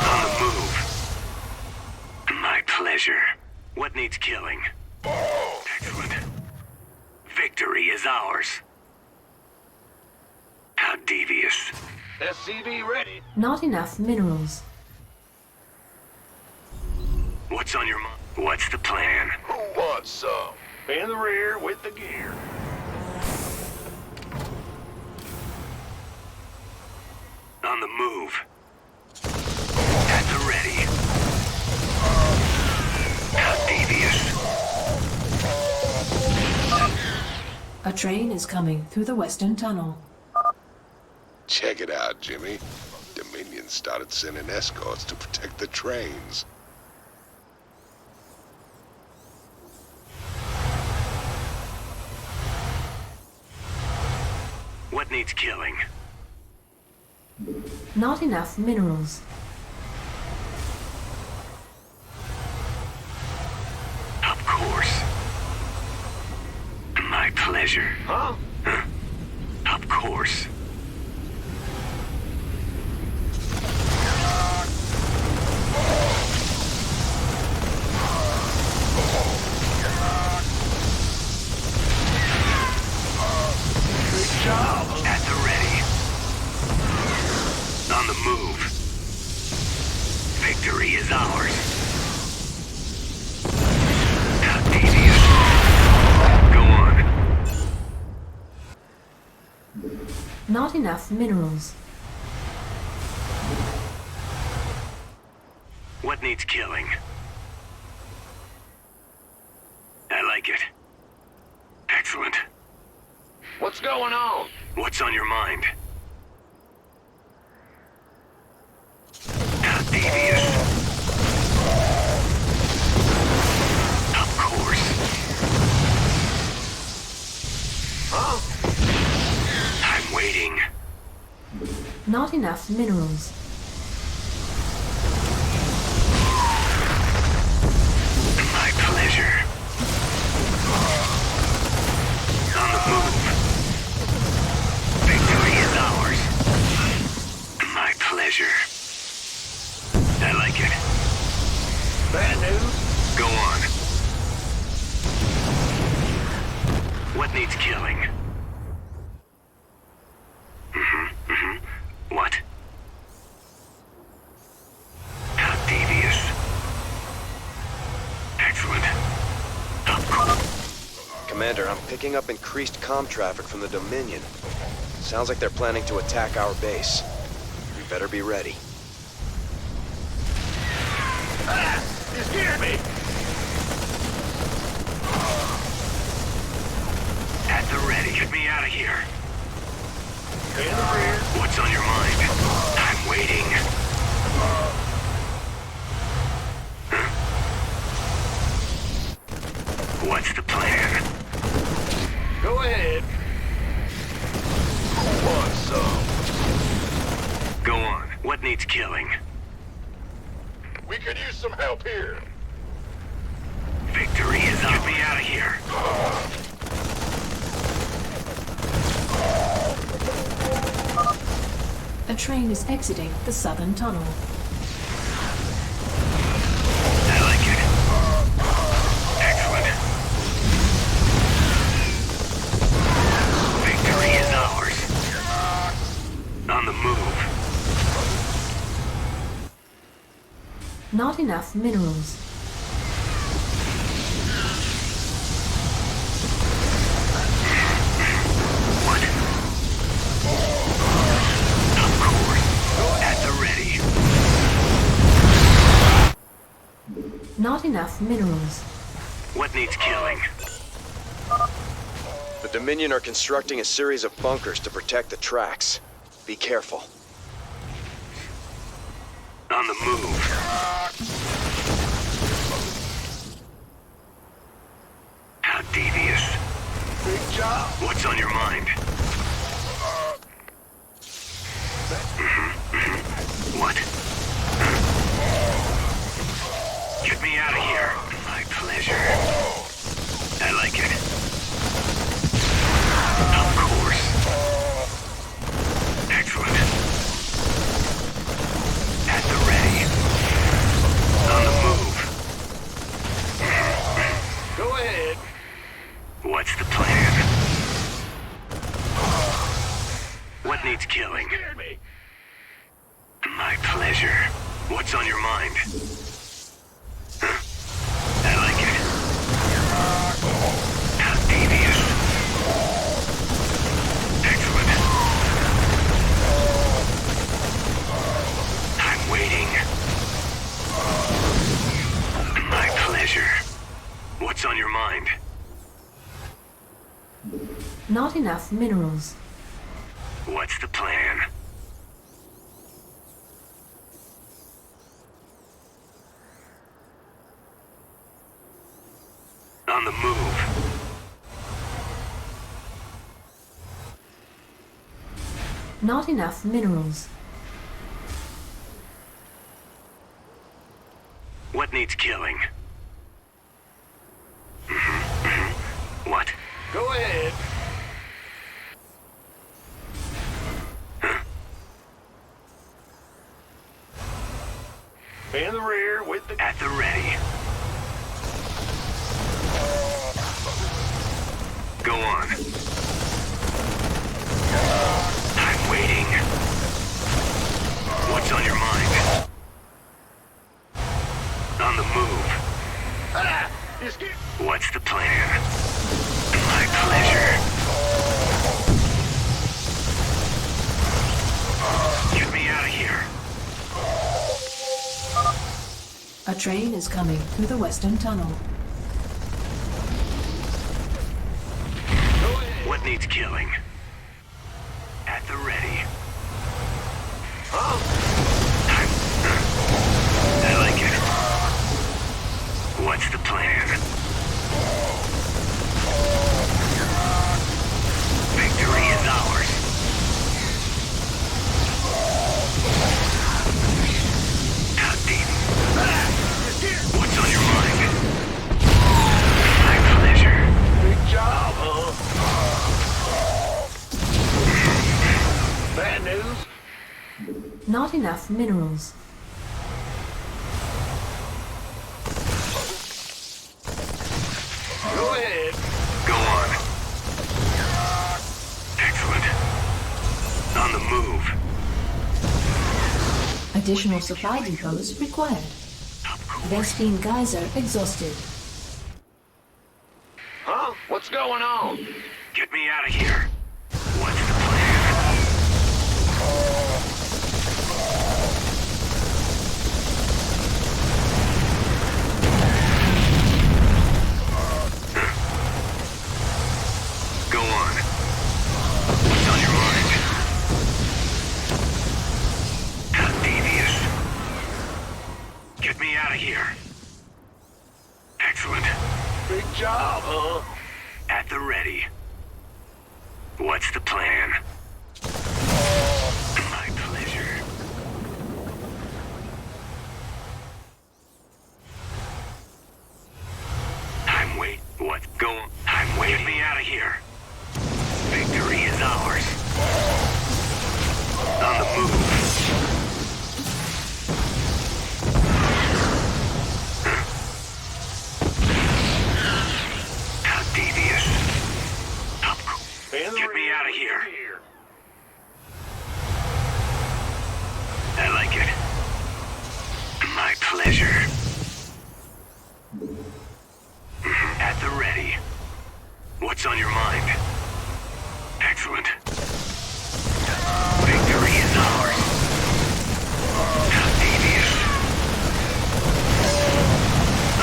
On the move. My pleasure. What needs killing? Excellent. Victory is ours. How devious. SCV ready. Not enough minerals. What's on your mind? What's the plan? Who wants some? In the rear with the gear. On the move. At the ready. How devious. A train is coming through the western tunnel. Check it out, Jimmy. Dominion started sending escorts to protect the trains. What needs killing? Not enough minerals. Of course. My pleasure. Huh? Of course. Good job. At the ready. On the move. Victory is ours. How devious. Go on. Not enough minerals. What needs killing? I like it. Excellent. What's going on? What's on your mind? How devious. Of course. Huh? I'm waiting. Not enough minerals. My pleasure. On the move. Victory is ours. My pleasure. I like it. Bad news? Go on. What needs killing? What? How devious. Excellent. Of course. Commander, I'm picking up increased comm traffic from the Dominion. Sounds like they're planning to attack our base. We better be ready. Ah! You scared me! At the ready. Get me out of here. In the rear. What's on your mind? I'm waiting. What's the plan? Go ahead. Want some? Go on. What needs killing? We could use some help here. Victory is up. Get me out of here. A train is exiting the southern tunnel. I like it. Excellent. Victory is ours. On the move. Not enough minerals. What? Of course. At the ready. Not enough minerals. What needs killing? The Dominion are constructing a series of bunkers to protect the tracks. Be careful. On the move. How devious. Big job. What's on your mind? What? Get me out of here. My pleasure. I like it. Of course. Excellent. At the ready. On the move. Go ahead. What's the plan? What needs killing? Scared me. My pleasure. What's on your mind? I like it. How devious. Excellent. I'm waiting. My pleasure. What's on your mind? Not enough minerals. What's the plan? On the move. Not enough minerals. What needs killing? What? Go ahead. In the rear with the... At the ready. Go on. I'm waiting. What's on your mind? On the move. What's the plan? My pleasure. Get me out of here. A train is coming through the western tunnel. What needs killing? At the ready. I like it. What's the plan? Victory is ours. How deep? What's on your mind? My pleasure. Big job, huh? Bad news? Not enough minerals. Go ahead. Go on. Excellent. On the move. Additional supply depots required. Vespine geyser exhausted. Huh? What's going on? Get me out of here. What's the plan? Go on. What's on your mind? How devious. Get me out of here. Excellent. Big job, huh? At the ready. What's the plan? My pleasure. What? Go. I'm waiting. Get me out of here. Victory is ours. On the move. How devious. Get me out of here. I like it. My pleasure. At the ready. What's on your mind? Excellent. Victory is ours. How devious.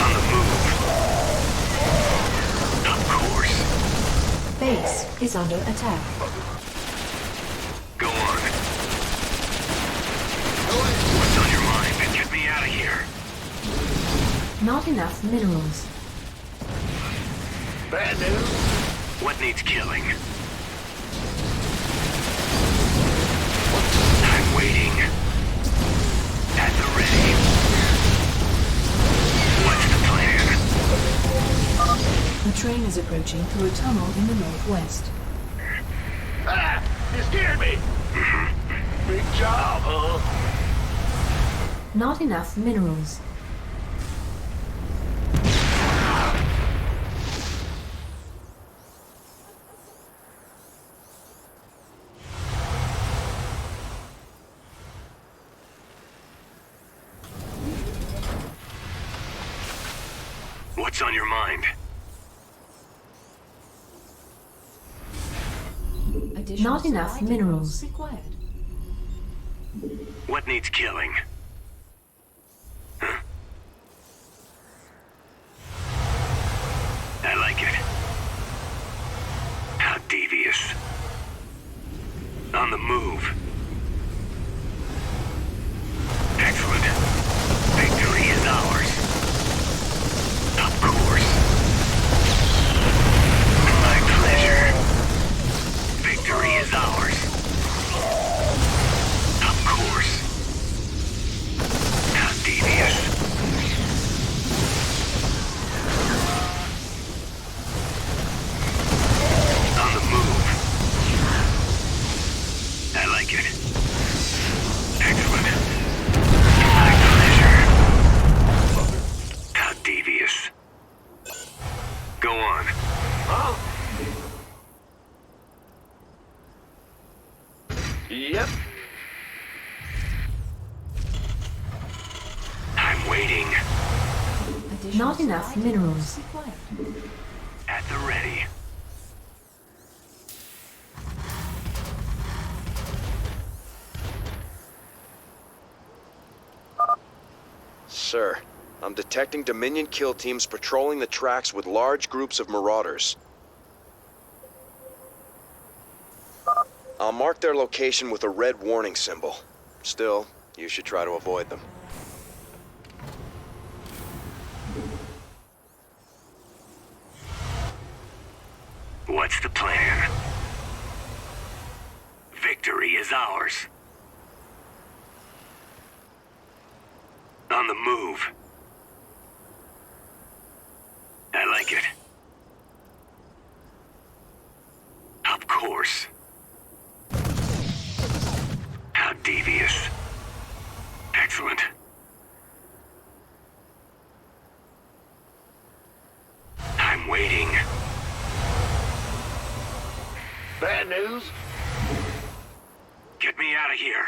On the move. Of course. Base is under attack. Go on. What's on your mind? Get me out of here. Not enough minerals. Bad news. What needs killing? I'm waiting. At the ready. What's the plan? The train is approaching through a tunnel in the northwest. Ah! You scared me! Big job, huh? Not enough minerals. What's on your mind? Not enough minerals. What needs killing? Huh? I like it. How devious. On the move. Excellent. Victory is ours. Of course. My pleasure. Victory is ours. Yep. I'm waiting. Not enough minerals. At the ready. Sir, I'm detecting Dominion kill teams patrolling the tracks with large groups of marauders. I'll mark their location with a red warning symbol. Still, you should try to avoid them. What's the plan? Victory is ours. On the move. I like it. Of course. How devious. Excellent. I'm waiting. Bad news? Get me out of here.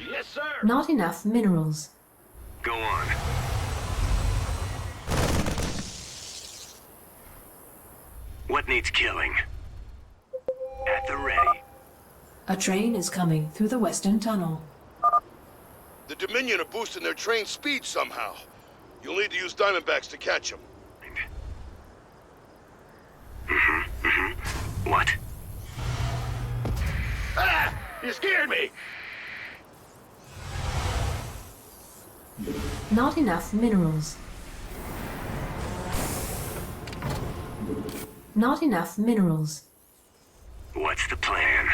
Yes, sir. Not enough minerals. Go on. What needs killing? At the ready. A train is coming through the western tunnel. The Dominion are boosting their train speed somehow. You'll need to use Diamondbacks to catch them. What? Ah! You scared me! Not enough minerals. Not enough minerals. What's the plan?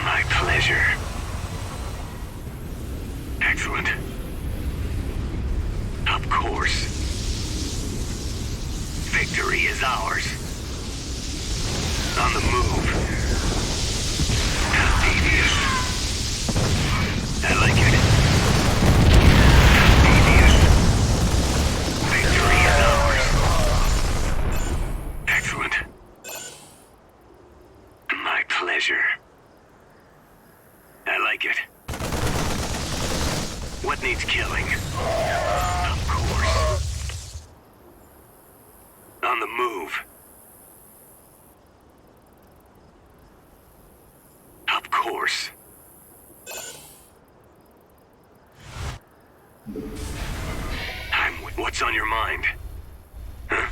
My pleasure. Excellent. Of course. Victory is ours. On the move. How devious. I like it. How devious. Victory is ours. Excellent. My pleasure. I like it. What needs killing? Of course. On the move. Of course. What's on your mind? Huh?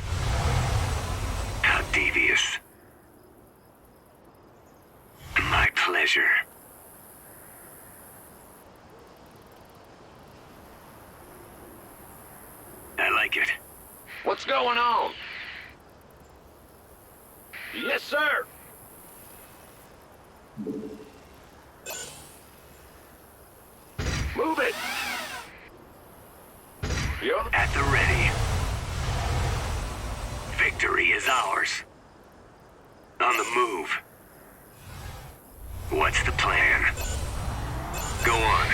How devious. My pleasure. I like it. What's going on? Yes, sir. Move it. You're at the ready. Victory is ours. On the move. What's the plan? Go on.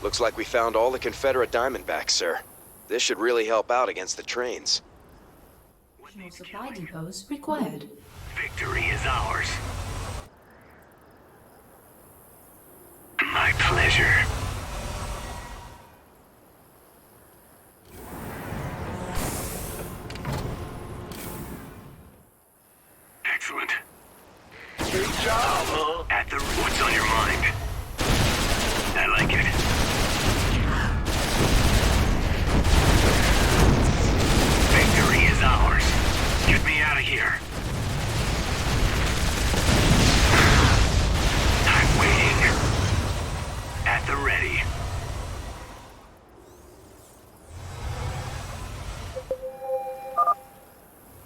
Looks like we found all the Confederate Diamondbacks, sir. This should really help out against the trains. No supply depots required. Victory is ours. My pleasure. Excellent. Good job, huh? At the... What's on your mind? I like it. Victory is ours. Get me out of here. I'm waiting. At the ready.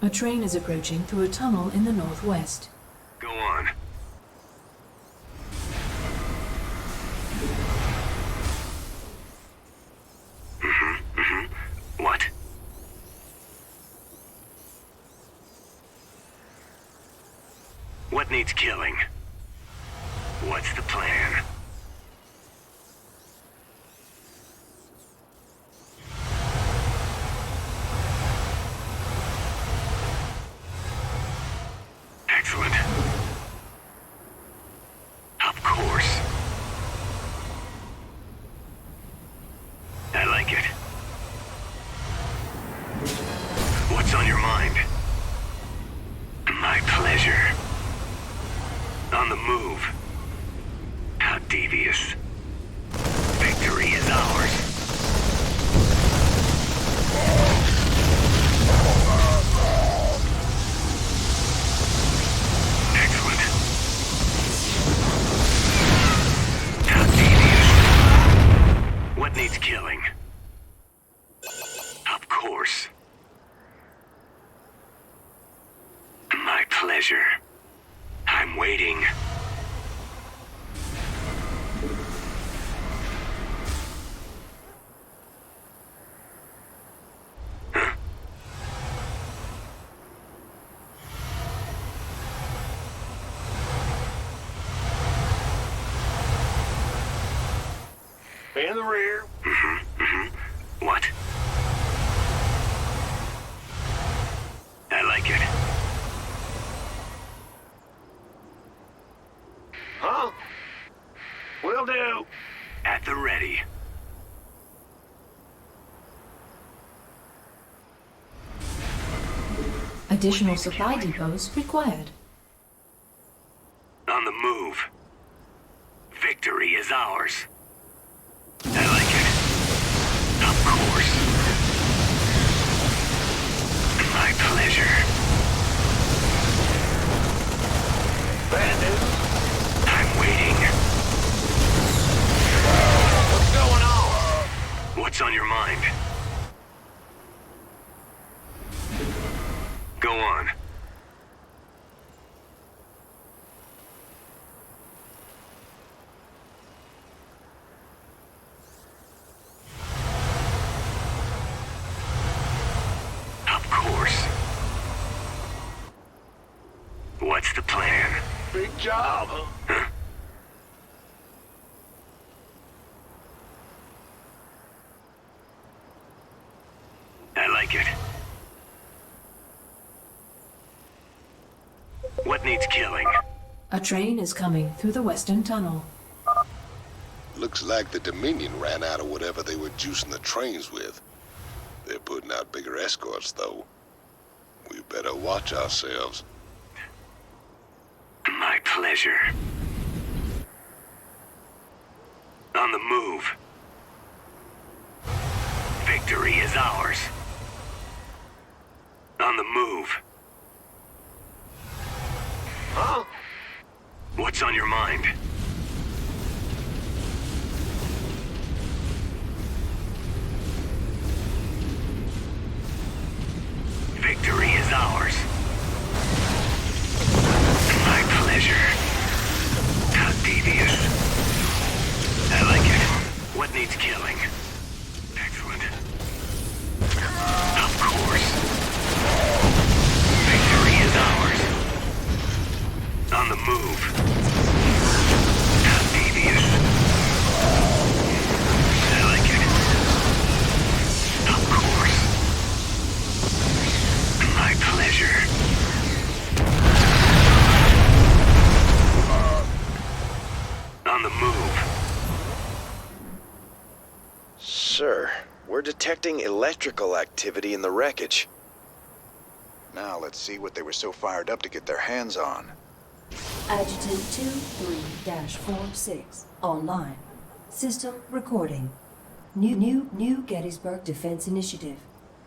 A train is approaching through a tunnel in the northwest. Go on. What? What needs killing? What's the plan? What needs killing? Of course. My pleasure. I'm waiting. In the rear. What? I like it. Huh? Will do. At the ready. Additional supply depots required. On the move. Victory is ours. I like it. Of course. My pleasure. Bandit. I'm waiting. What's going on? What's on your mind? Go on. Of course. What's the plan? Big job, huh? I like it. What needs killing? A train is coming through the western tunnel. Looks like the Dominion ran out of whatever they were juicing the trains with. They're putting out bigger escorts, though. We better watch ourselves. My pleasure. On the move. Victory is ours. On the move. Huh? What's on your mind? Victory is ours. My pleasure. How devious. I like it. What needs killing? Excellent. Of course. Victory is ours. On the move. How devious. I like it. Of course. My pleasure. On the move. Sir, we're detecting electrical activity in the wreckage. Now let's see what they were so fired up to get their hands on. Adjutant 23-46 online. System recording. New Gettysburg Defense Initiative.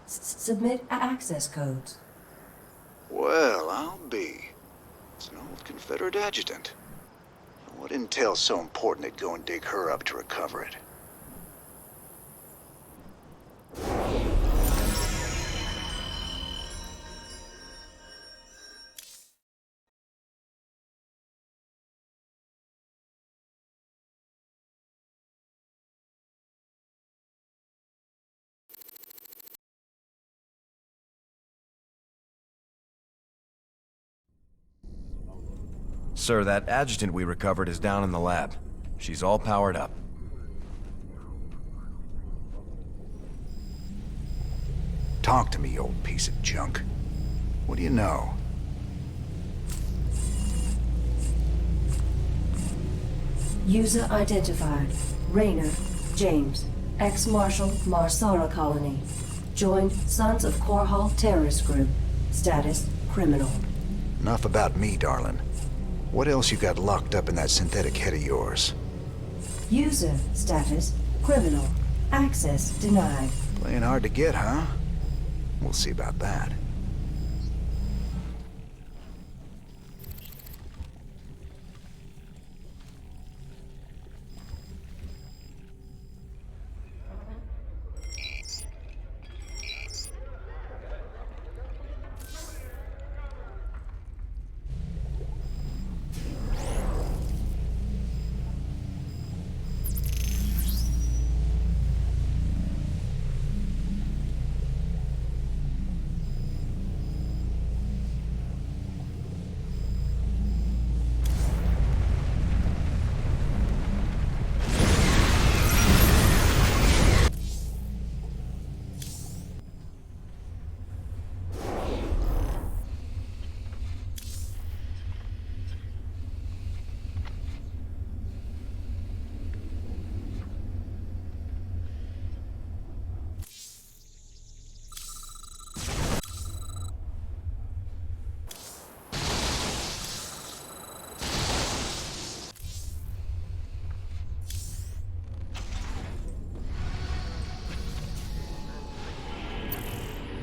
Submit access codes. Well, I'll be. It's an old Confederate adjutant. What intel's so important they'd go and dig her up to recover it? Sir, that adjutant we recovered is down in the lab. She's all powered up. Talk to me, you old piece of junk. What do you know? User identified. Raynor, James. Ex-Marshal, Marsara Colony. Joined Sons of Korhal Terrorist Group. Status, criminal. Enough about me, darling. What else you got locked up in that synthetic head of yours? User status, criminal. Access denied. Playing hard to get, huh? We'll see about that.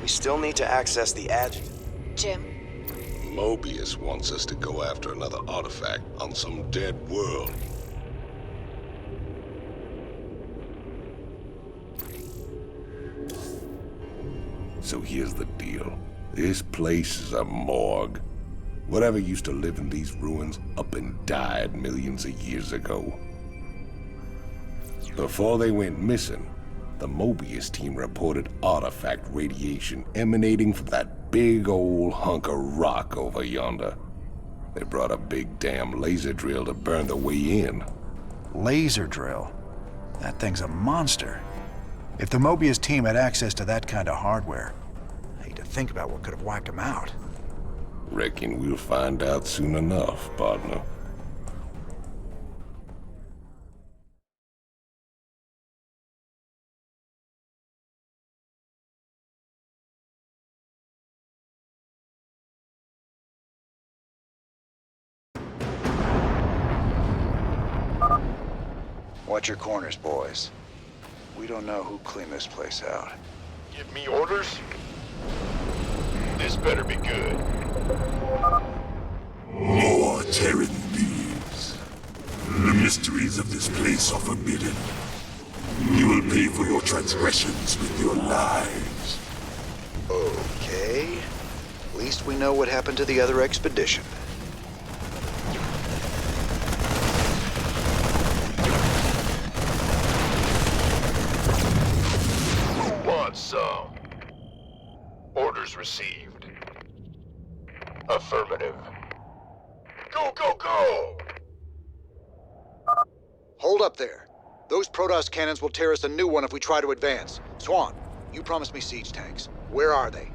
still need to access the Jim? Mobius wants us to go after another artifact on some dead world. So here's the deal. This place is a morgue. Whatever used to live in these ruins up and died millions of years ago. Before they went missing, the Mobius team reported artifact radiation emanating from that big old hunk of rock over yonder. They brought a big damn laser drill to burn the way in. Laser drill? That thing's a monster. If the Mobius team had access to that kind of hardware, I hate to think about what could have wiped them out. Reckon we'll find out soon enough, partner. Watch your corners, boys. We don't know who cleaned this place out. Give me orders? This better be good. More Terran thieves. The mysteries of this place are forbidden. You will pay for your transgressions with your lives. Okay. At least we know what happened to the other expedition. Some. Orders received. Affirmative. Go, go, go! Hold up there. Those Protoss cannons will tear us a new one if we try to advance. Swan, you promised me siege tanks. Where are they?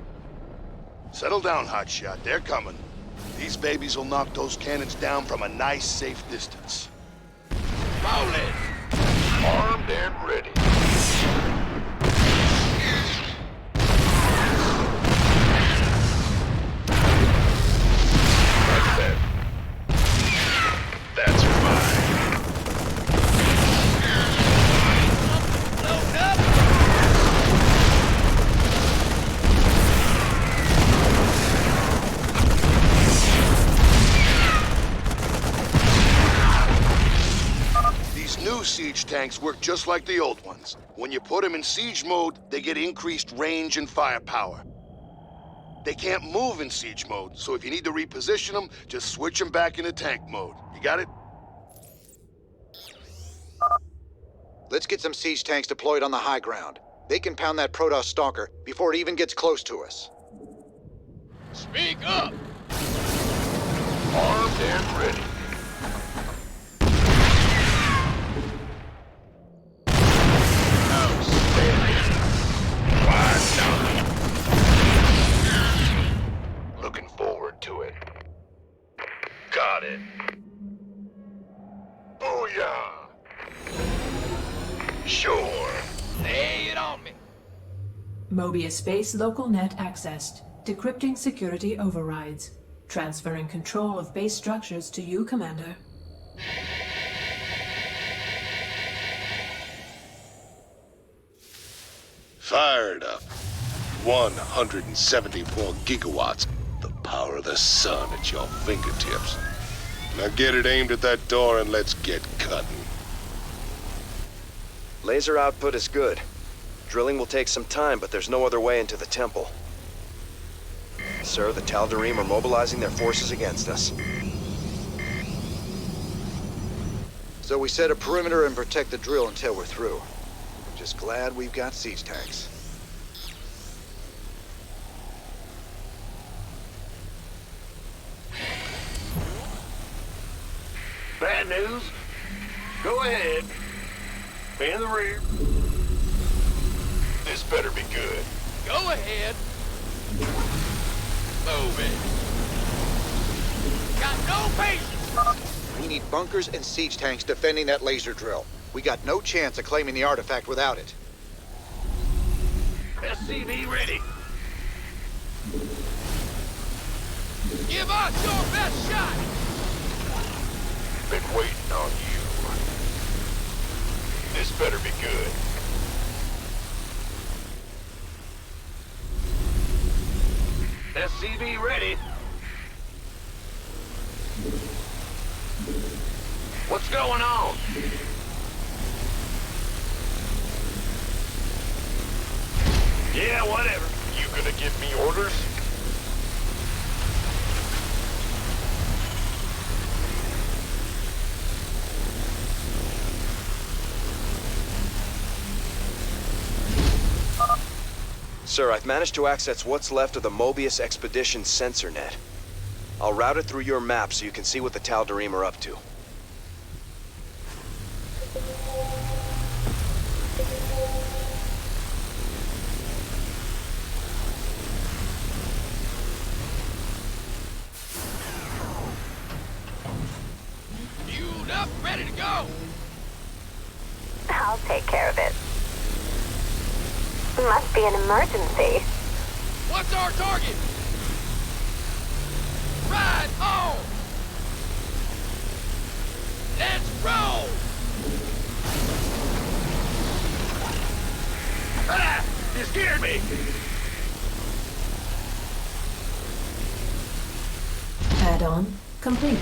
Settle down, hotshot. They're coming. These babies will knock those cannons down from a nice, safe distance. Rolling! Armed and ready. That's fine. Load up! These new siege tanks work just like the old ones. When you put them in siege mode, they get increased range and firepower. They can't move in siege mode, so if you need to reposition them, just switch them back into tank mode. You got it? Let's get some siege tanks deployed on the high ground. They can pound that Protoss stalker before it even gets close to us. Speak up! Armed and ready. Outstanding. Quiet down. Looking forward to it. Got it. Booyah! Sure. Lay it on me. Mobius base local net accessed. Decrypting security overrides. Transferring control of base structures to you, Commander. Fired up. 174 gigawatts. The power of the sun at your fingertips. Now get it aimed at that door and let's get cutting. Laser output is good. Drilling will take some time, but there's no other way into the temple. Sir, the Tal'Darim are mobilizing their forces against us. So we set a perimeter and protect the drill until we're through. I'm just glad we've got siege tanks. Bad news? Go ahead. Be in the rear. This better be good. Go ahead. Move it. Got no patience. We need bunkers and siege tanks defending that laser drill. We got no chance of claiming the artifact without it. SCV ready. Give us your best shot. Been waiting on you. This better be good. SCV ready. What's going on? Yeah, whatever. You gonna give me orders? Sir, I've managed to access what's left of the Mobius Expedition sensor net. I'll route it through your map so you can see what the Tal'Darim are up to. Fueled up, ready to go. I'll take care of it. Must be an emergency. What's our target? Ride on! Let's roll! Ah! You scared me! Add-on complete.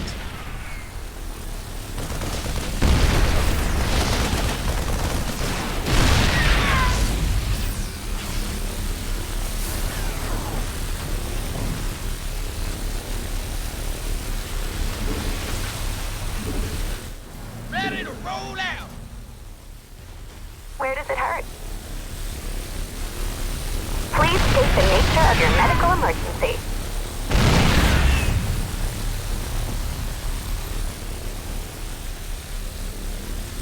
Ready to roll out! Where does it hurt? Please state the nature of your medical emergency.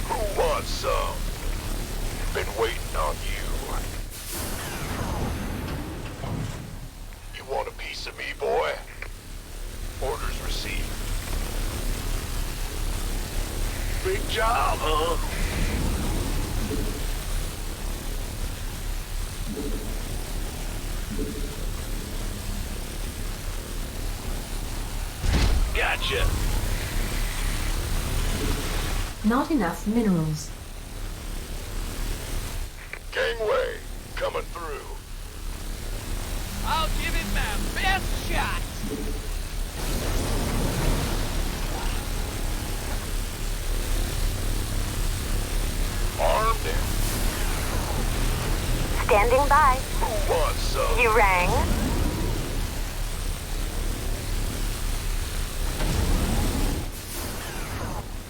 Who wants some? Been waiting on you. You want a piece of me, boy? Orders received. Big job, huh? Gotcha. Not enough minerals. Gangway, coming through. I'll give it my best shot. Armed and Standing by. who wants some? You rang?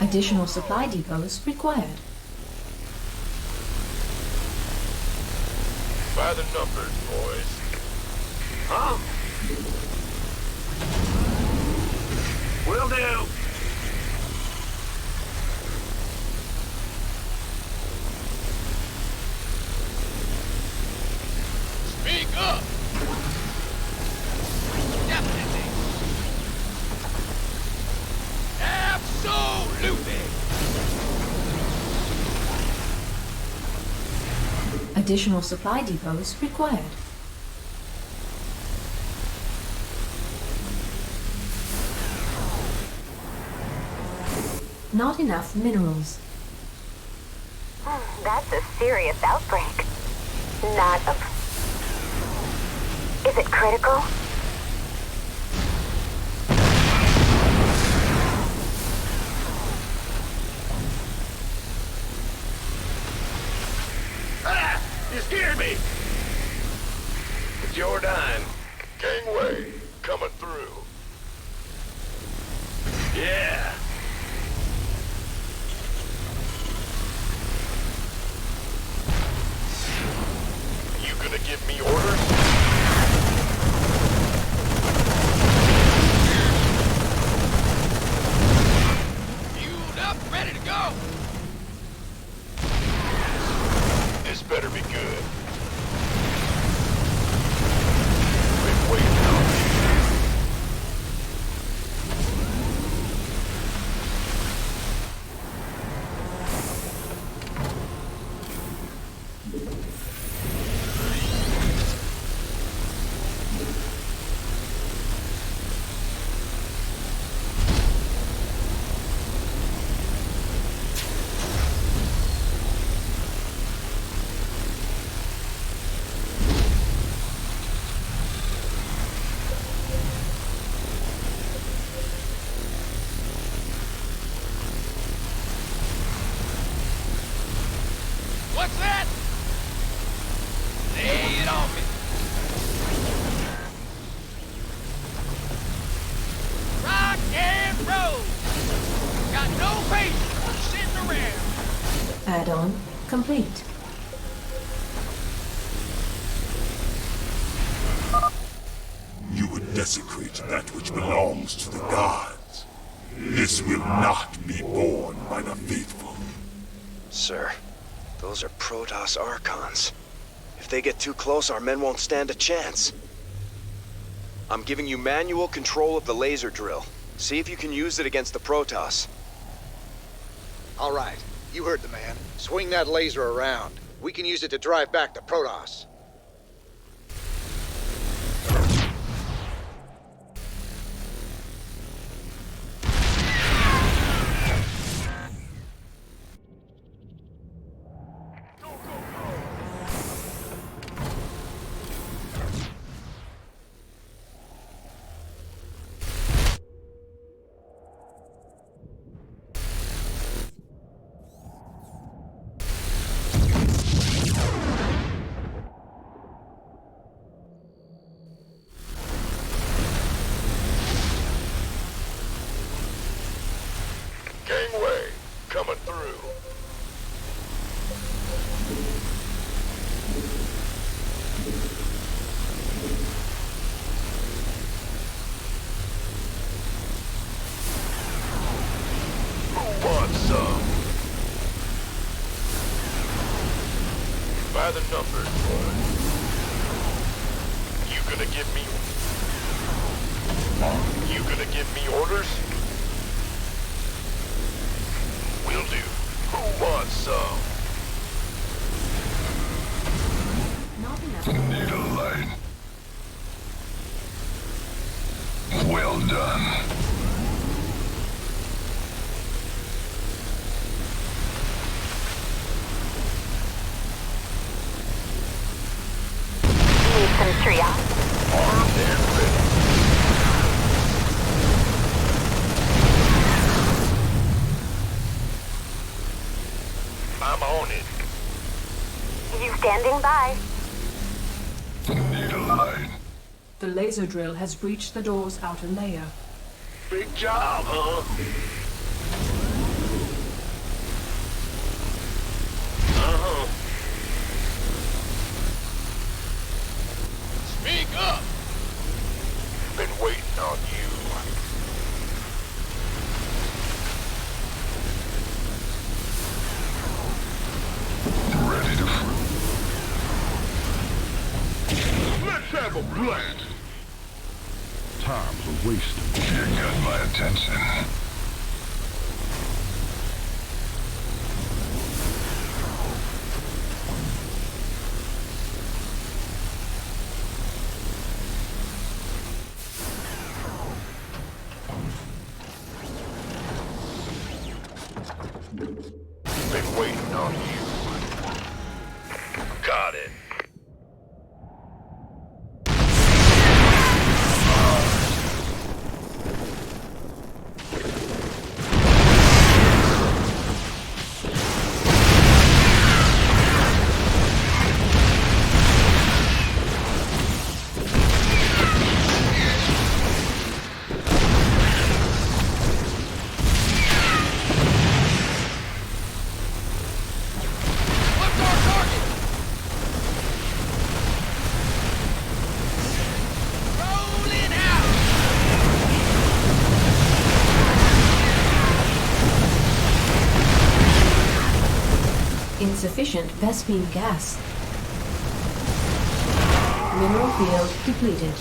Additional supply depots required. By the numbers, boys. Huh? Will do. Speak up. Definitely. Absolutely. Additional supply depots required. Not enough minerals. That's a serious outbreak. Not a... Is it critical? Ah! You scared me! It's your dime. Gangway, coming through. Yeah. You gonna give me orders? Fueled up, ready to go. This better be good. Been waiting on you. fate. You would desecrate that which belongs to the gods. This will not be borne by the faithful. Sir, those are Protoss Archons. If they get too close, our men won't stand a chance. I'm giving you manual control of the laser drill. See if you can use it against the Protoss. All right, you heard the man. Swing that laser around. We can use it to drive back the Protoss. Gangway, coming through. Who wants some? By the numbers, boy. You gonna give me... You gonna give me orders? Will do. Who wants some? Need a light. Well done. Need some triage? Armed and ready. I'm on it. You standing by? Need a light. The laser drill has breached the door's outer layer. Big job, huh? Uh-huh. Speak up! Been waiting on you. Ready to Let's have a blast! Time's a waste. You got my attention. Been waiting on you. Got it. Insufficient Vespene gas. Mineral field depleted.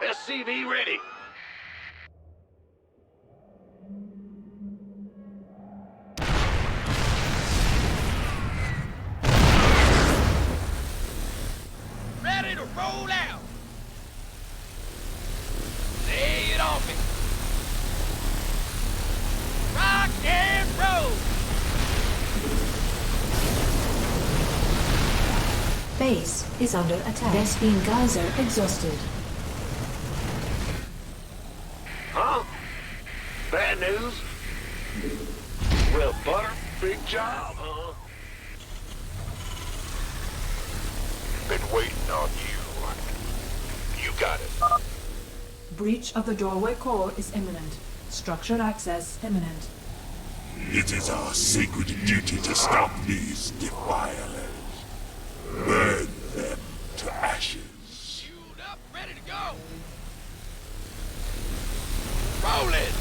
SCV ready. Ready to roll out. Lay it on me. Rock and roll. Base is under attack. Vespine Geyser exhausted. Huh? Bad news? Well, Butter, big job, huh? Been waiting on you. You got it. Breach of the doorway core is imminent. Structured access imminent. It is our sacred duty to stop these defilers. Burn them to ashes. Queued up, ready to go. Roll it!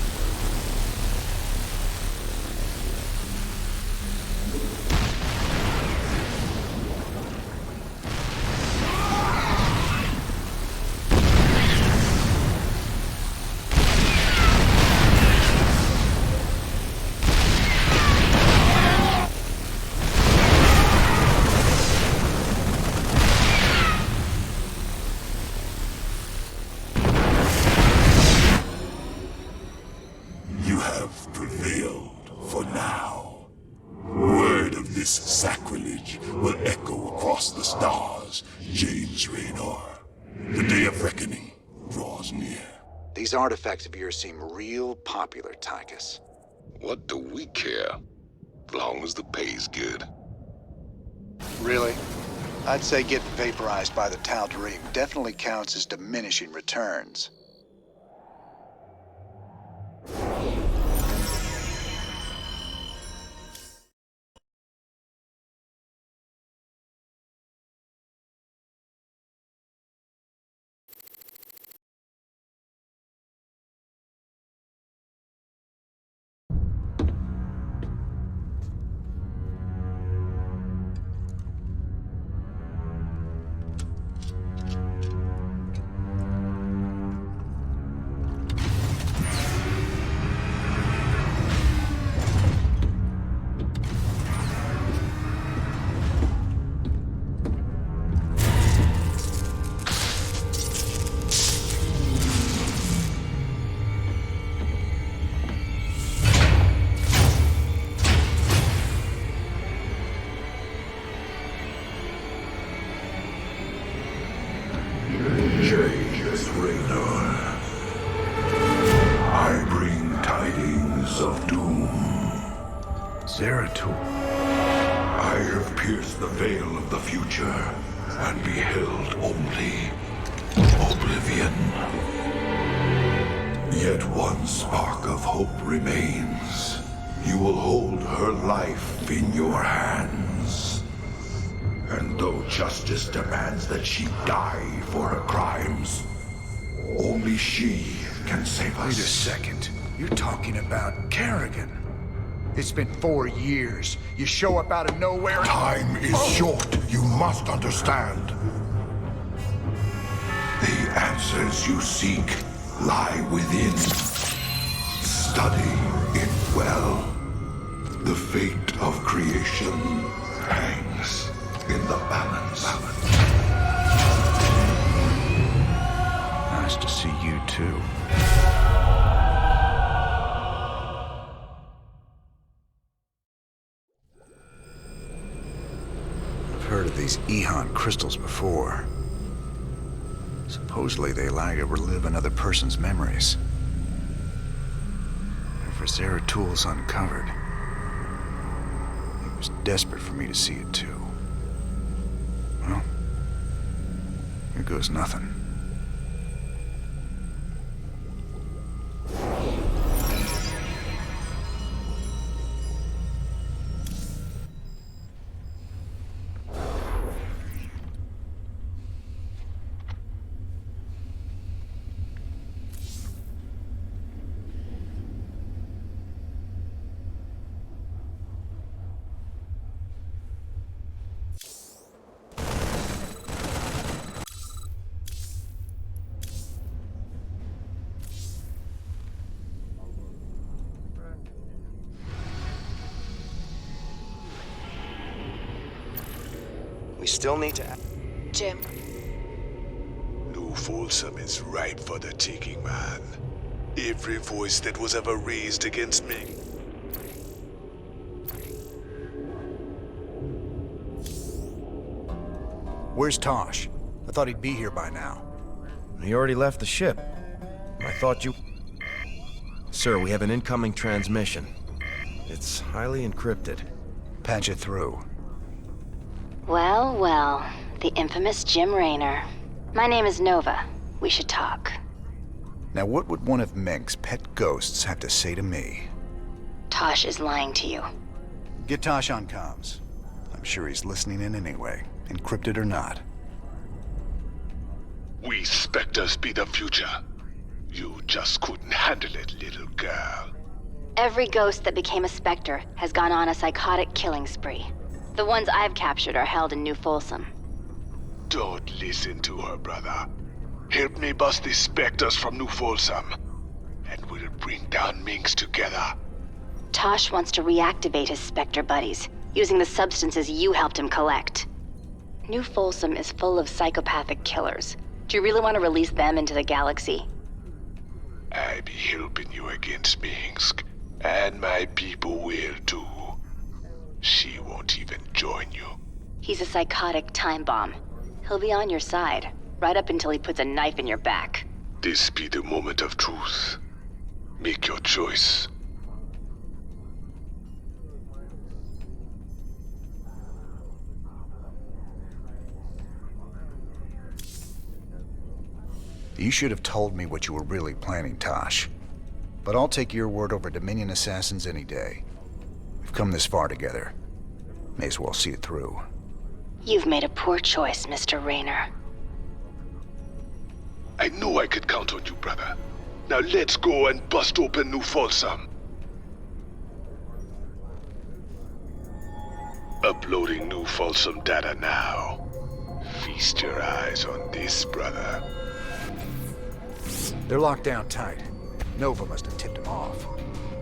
You have prevailed for now. Word of this sacrilege will echo across the stars, James Raynor. The day of reckoning draws near. These artifacts of yours seem real popular, Tychus. What do we care? As long as the pay's good. Really? I'd say getting vaporized by the Tal'Darim definitely counts as diminishing returns. James Raynor. I bring tidings of doom. Zeratul. I have pierced the veil of the future and beheld only oblivion. Yet one spark of hope remains. You will hold her life in your hands. And though justice demands that she die for her crimes, only she can save us. Wait a second. You're talking about Kerrigan. It's been 4 years. You show up out of nowhere and... Time is short. You must understand. The answers you seek lie within. Study it well. The fate of creation hangs in the balance. Nice to see you too. I've heard of these Ehon crystals before. Supposedly they allow you to relive another person's memories. If Zeratul's uncovered, he was desperate for me to see it too. Well, here goes nothing. We still need to... Jim, New Folsom is ripe for the taking, man. Every voice that was ever raised against me. Where's Tosh? I thought he'd be here by now. He already left the ship. I thought you... Sir, we have an incoming transmission. It's highly encrypted. Patch it through. Well, well. The infamous Jim Raynor. My name is Nova. We should talk. Now what would one of Mink's pet ghosts have to say to me? Tosh is lying to you. Get Tosh on comms. I'm sure he's listening in anyway, encrypted or not. We Spectres be the future. You just couldn't handle it, little girl. Every ghost that became a Spectre has gone on a psychotic killing spree. The ones I've captured are held in New Folsom. Don't listen to her, brother. Help me bust these Spectres from New Folsom, and we'll bring down Minx together. Tosh wants to reactivate his Spectre buddies, using the substances you helped him collect. New Folsom is full of psychopathic killers. Do you really want to release them into the galaxy? I be helping you against Minsk, and my people will too. She won't even join you. He's a psychotic time bomb. He'll be on your side, right up until he puts a knife in your back. This be the moment of truth. Make your choice. You should have told me what you were really planning, Tosh. But I'll take your word over Dominion assassins any day. We've come this far together. May as well see it through. You've made a poor choice, Mr. Raynor. I knew I could count on you, brother. Now let's go and bust open New Folsom. Uploading New Folsom data now. Feast your eyes on this, brother. They're locked down tight. Nova must have tipped them off.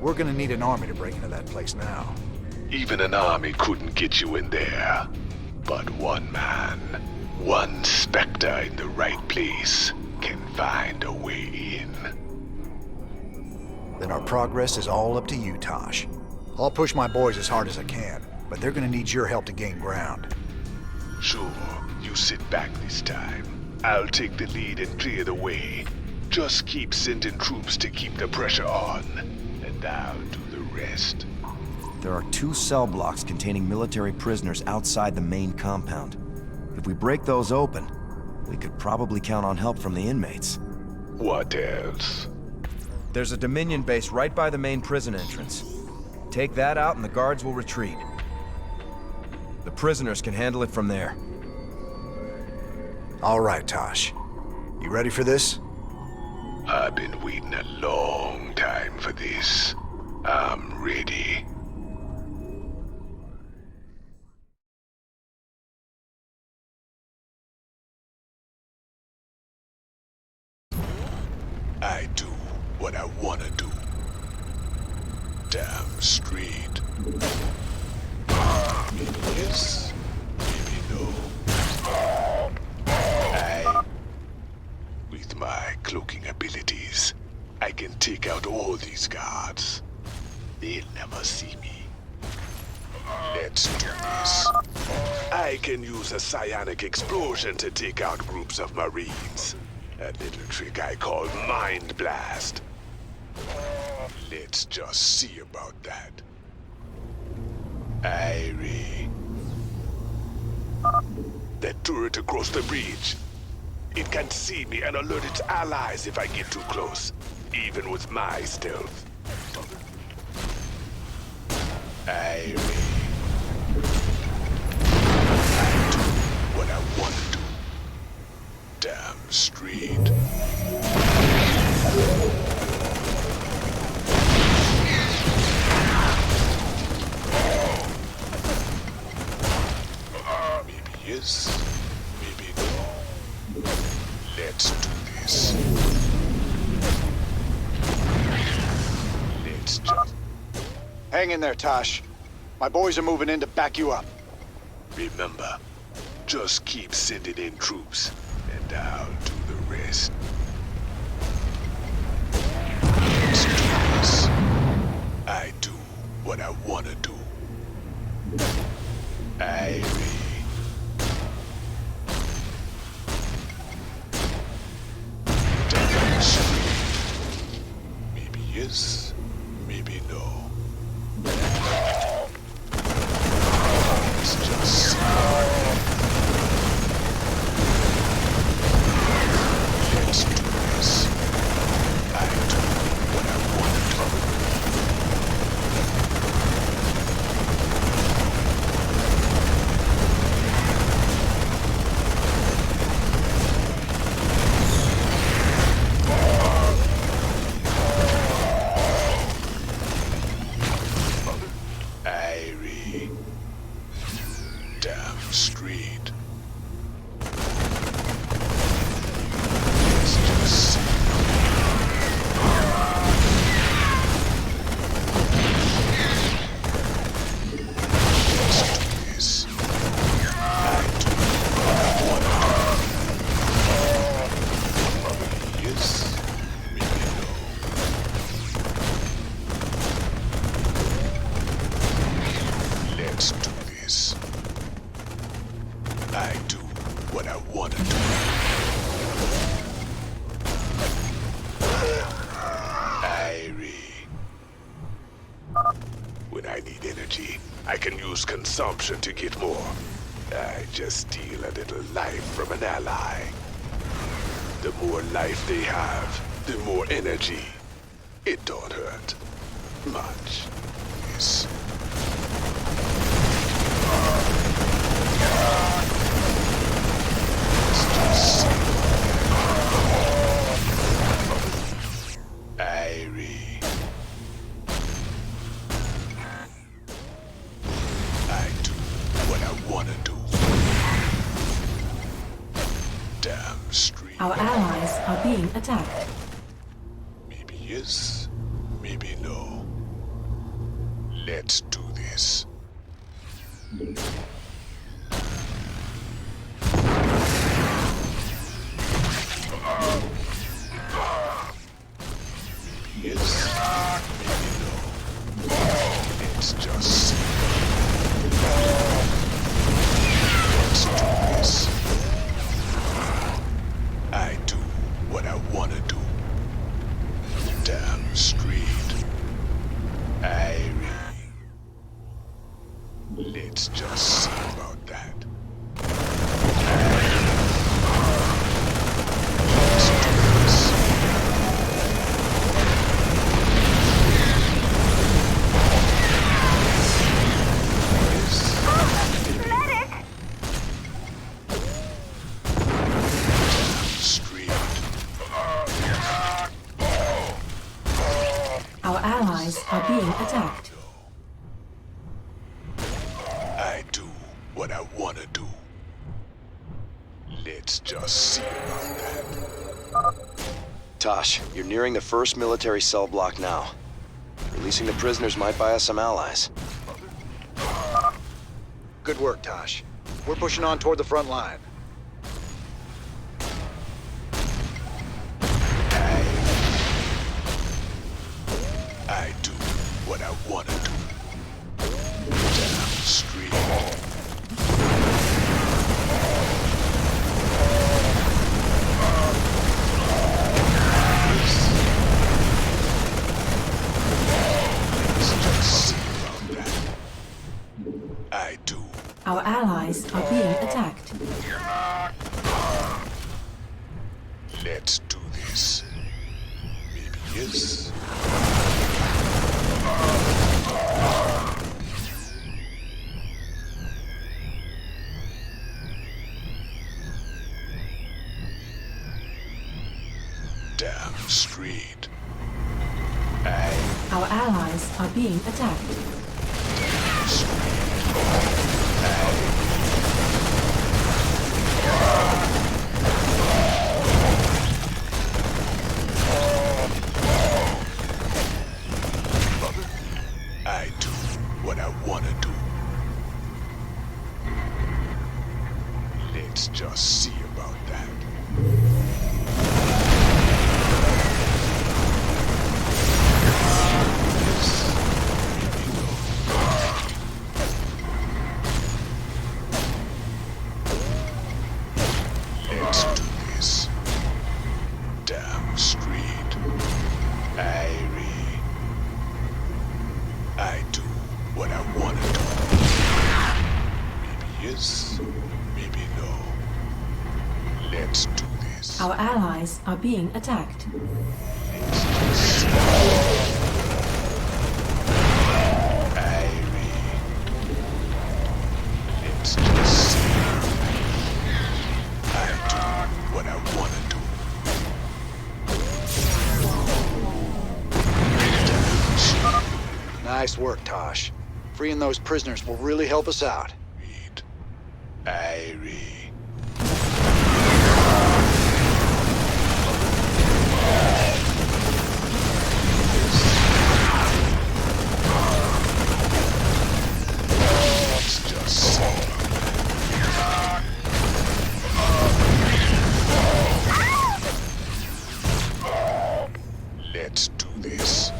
We're gonna need an army to break into that place now. Even an army couldn't get you in there. But one man, one Spectre in the right place, can find a way in. Then our progress is all up to you, Tosh. I'll push my boys as hard as I can, but they're gonna need your help to gain ground. Sure, you sit back this time. I'll take the lead and clear the way. Just keep sending troops to keep the pressure on, and I'll do the rest. There are 2 cell blocks containing military prisoners outside the main compound. If we break those open, we could probably count on help from the inmates. What else? There's a Dominion base right by the main prison entrance. Take that out and the guards will retreat. The prisoners can handle it from there. All right, Tosh. You ready for this? I've been waiting a long time for this. I'm ready. I do what I wanna do. Damn straight. Maybe yes, maybe no. With my cloaking abilities, I can take out all these guards. They'll never see me. Let's do this. I can use a psionic explosion to take out groups of Marines. A little trick I call Mind Blast. Let's just see about that. Irie. That turret across the bridge. It can see me and alert its allies if I get too close, even with my stealth. I do what I want to do. Damn straight. Maybe yes, maybe no. Let's do this. Let's just... Hang in there, Tosh. My boys are moving in to back you up. Remember, just keep sending in troops, and I'll do the rest. Let's do this. I do what I want to do. Irie. yes, maybe no. Let's just see. Let's do this. I do what I want to do. Irie. Damn street. Let's just see. Let's do this. I do what I want. Yes, maybe no. Let's do this. I do what I want to do. Irie. When I need energy, I can use consumption to get more. I just steal a little life from an ally. The more life they have, the more energy. It don't hurt much. Yes. Irie. I do what I wanna do. Damn street. Our allies are being attacked. Maybe yes, maybe no. Let's do this. Yes, maybe no. Let's just see. Let's do this. I do what I wanna do. Damn street. Irie. Let's just see about that. Let's do this. Our allies are being attacked. I do what I wanna do. Let's just see about that. Tosh, you're nearing the first military cell block now. Releasing the prisoners might buy us some allies. Good work, Tosh. We're pushing on toward the front line. I do what I wanna do. Damn street. Let's just see about that. I do. Our allies are being attacked. Let's do this. Maybe yes. Damn street. Our allies are being attacked. I do what I wanna do. Let's just see about that. Let's do this. Damn street. Irie. I do what I want to do. Maybe yes, maybe no. Let's do this. Our allies are being attacked. Let's just see. I do what I want to do. Nice work, Tosh. Freeing those prisoners will really help us out. Irie. Let's do this.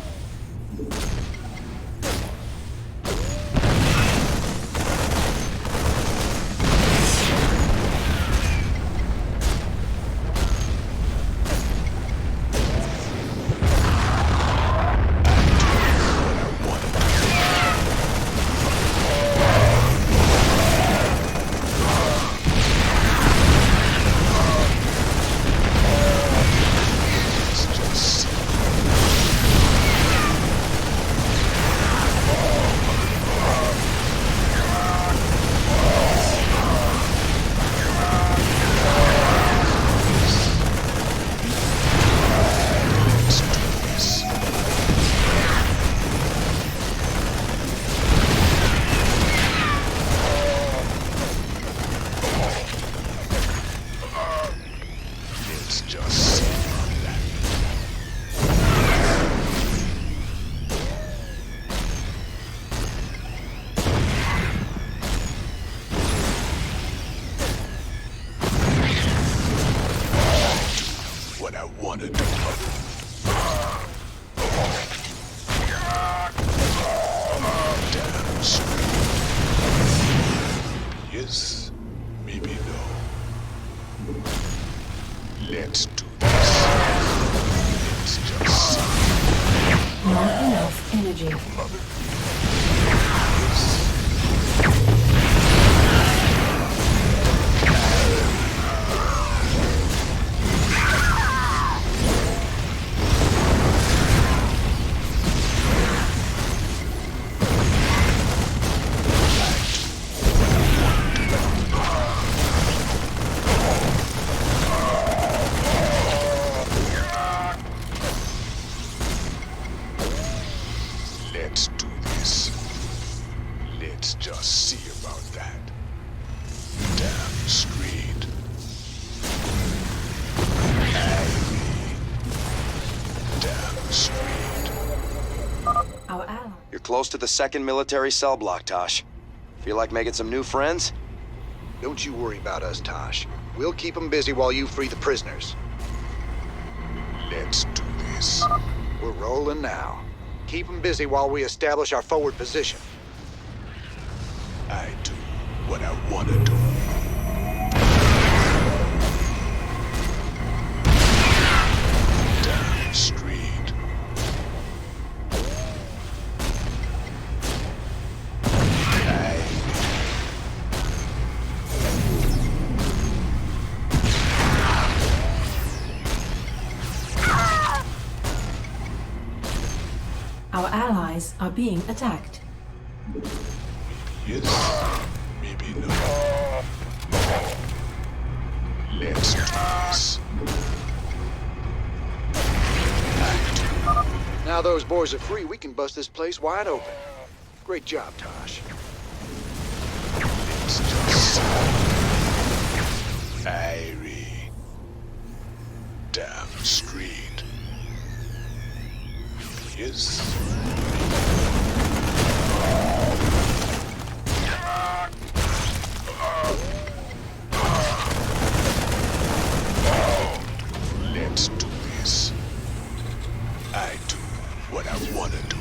Yes, maybe no. Let's do this. Let's just see. Not enough energy. Let's do this. Let's just see about that. Damn screed. Damn screed. Our ally. You're close to the second military cell block, Tosh. Feel like making some new friends? Don't you worry about us, Tosh. We'll keep them busy while you free the prisoners. Let's do this. We're rolling now. Keep them busy while we establish our forward position. I do what I want to do. Damn screed. Our allies are being attacked. Yes, maybe no. Let's do this. Now those boys are free, we can bust this place wide open. Great job, Tosh. Let's just see. Irie. Damn screed. Yes. Let's do this. I do what I want to do.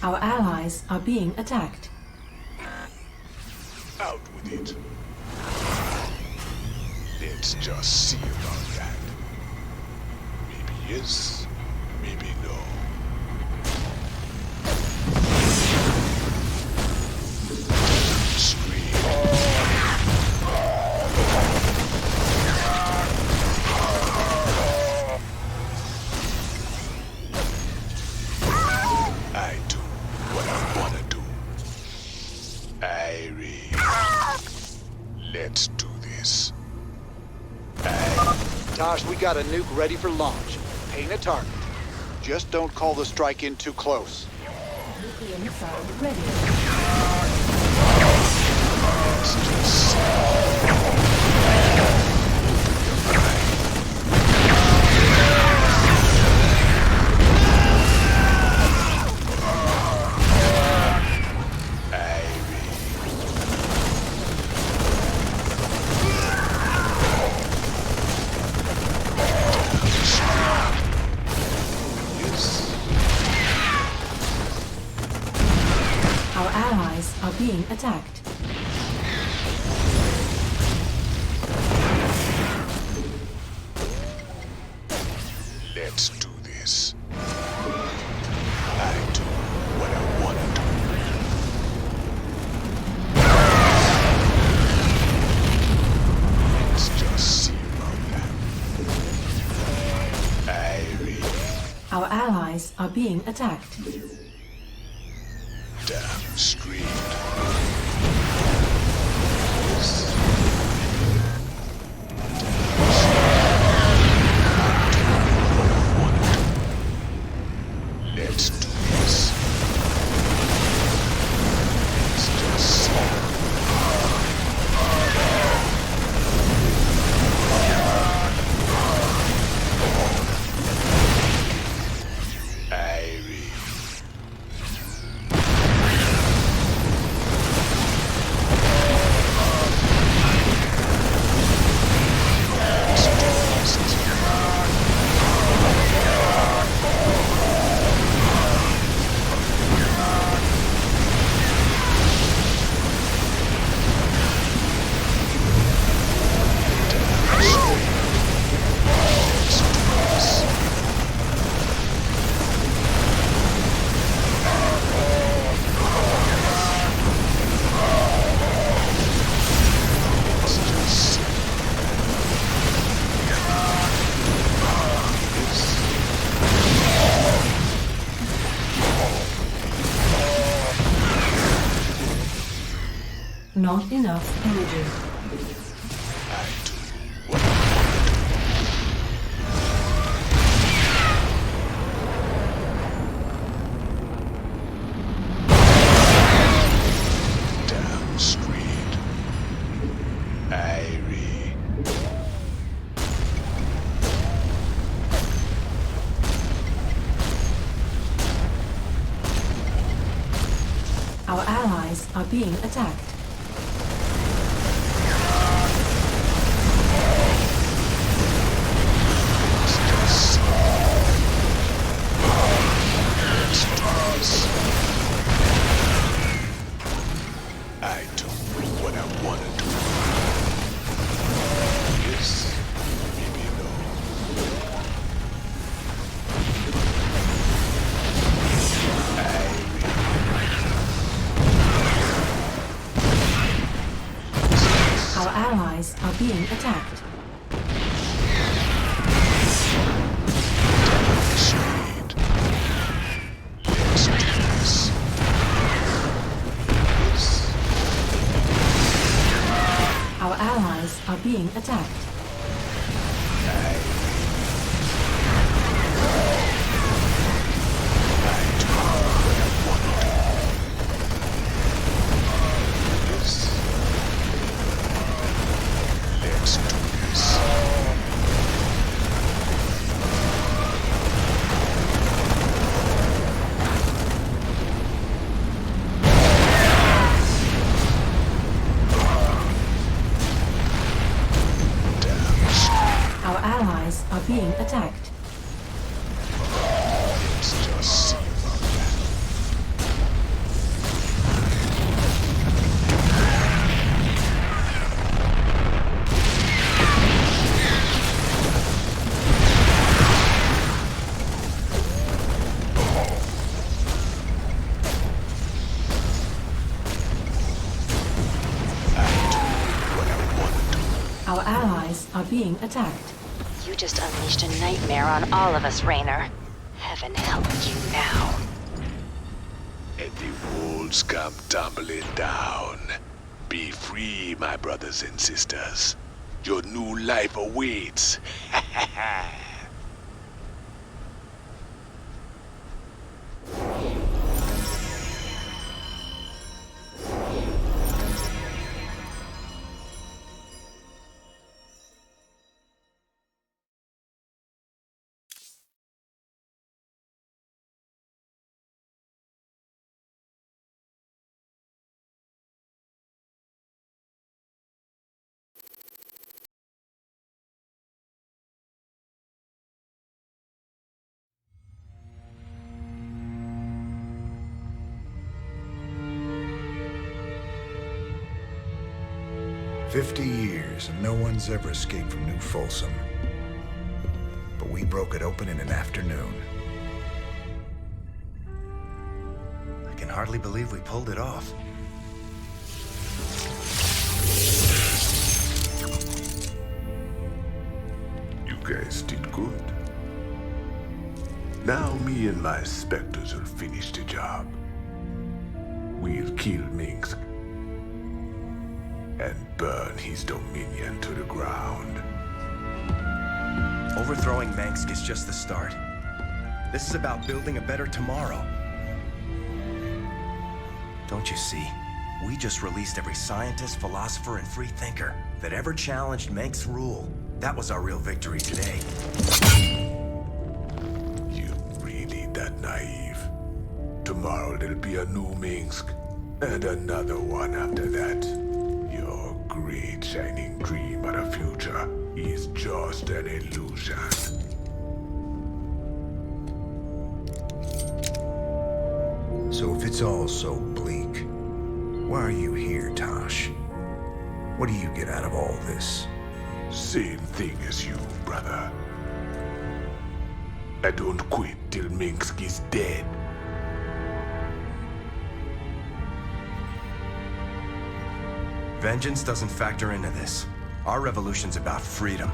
Our allies are being attacked. Out with it. Let's just see about that. Yes, maybe no. I do what I wanna do. Let's do this. Tosh, we got a nuke ready for launch. Paint a target. Just don't call the strike in too close. Nuclear missile ready. Our allies are being attacked. Let's do this. I do what I wanna do. Let's just see about that. Our allies are being attacked. Damn straight. Let's do this. Let's just see. Not enough energy. Damn straight. Our allies are being attacked. I do what I wanna do. Yes, maybe no. Our allies are being attacked. Our allies are being attacked. Let's do this. Our allies are being attacked. Let's just see about that. Our allies are being attacked. You just unleashed a nightmare on all of us, Raynor. Heaven help you now. And the walls come tumbling down. Be free, my brothers and sisters. Your new life awaits. 50 years and no one's ever escaped from New Folsom. But we broke it open in an afternoon. I can hardly believe we pulled it off. You guys did good. Now me and my Spectres will finish the job. We'll kill Minsk and burn his dominion to the ground. Overthrowing Mengsk is just the start. This is about building a better tomorrow. Don't you see? We just released every scientist, philosopher, and free thinker that ever challenged Mengsk's rule. That was our real victory today. You really that naive? Tomorrow there'll be a new Minsk, and another one after that. Your great shining dream of the future is just an illusion. So if it's all so bleak, why are you here, Tosh? What do you get out of all this? Same thing as you, brother. I don't quit till Minsk is dead. Vengeance doesn't factor into this. Our revolution's about freedom.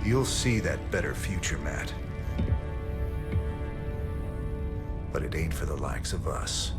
You'll see that better future, Matt. But it ain't for the likes of us.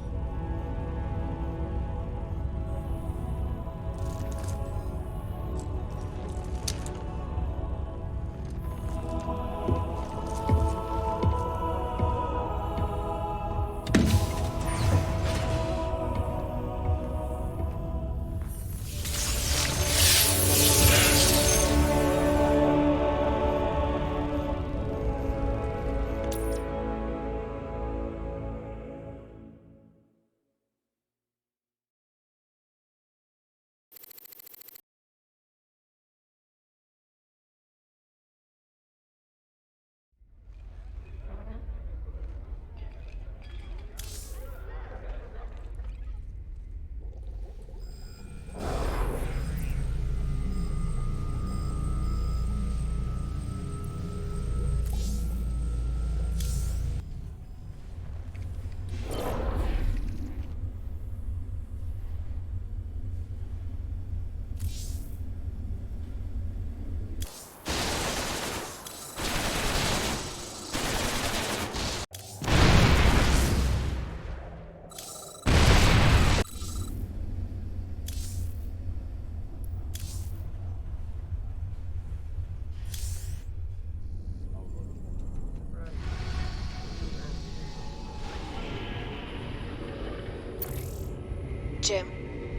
Jim,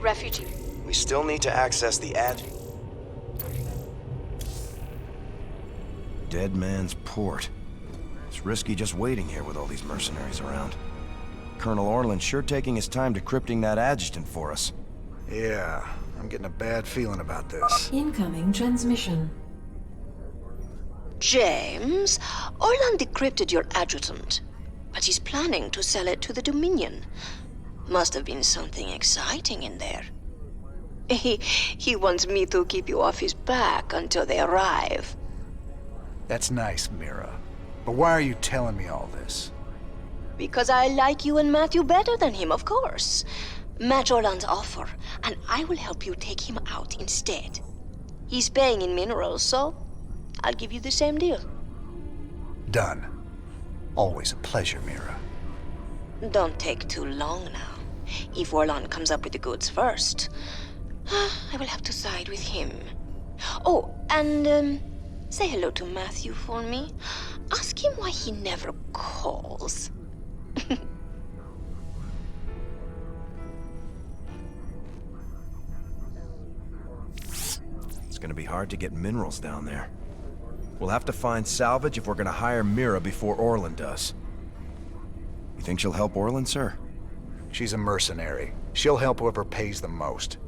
refugee. We still need to access the Dead Man's Port. It's risky just waiting here with all these mercenaries around. Colonel Orland's sure taking his time decrypting that adjutant for us. Yeah, I'm getting a bad feeling about this. Incoming transmission. James, Orland decrypted your adjutant, but he's planning to sell it to the Dominion. Must have been something exciting in there. He wants me to keep you off his back until they arrive. That's nice, Mira. But why are you telling me all this? Because I like you and Matthew better than him, of course. Match Orland's offer, and I will help you take him out instead. He's paying in minerals, so I'll give you the same deal. Done. Always a pleasure, Mira. Don't take too long now. If Orland comes up with the goods first, I will have to side with him. Oh, and say hello to Matthew for me. Ask him why he never calls. It's gonna be hard to get minerals down there. We'll have to find salvage if we're gonna hire Mira before Orland does. You think she'll help Orland, sir? She's a mercenary. She'll help whoever pays the most.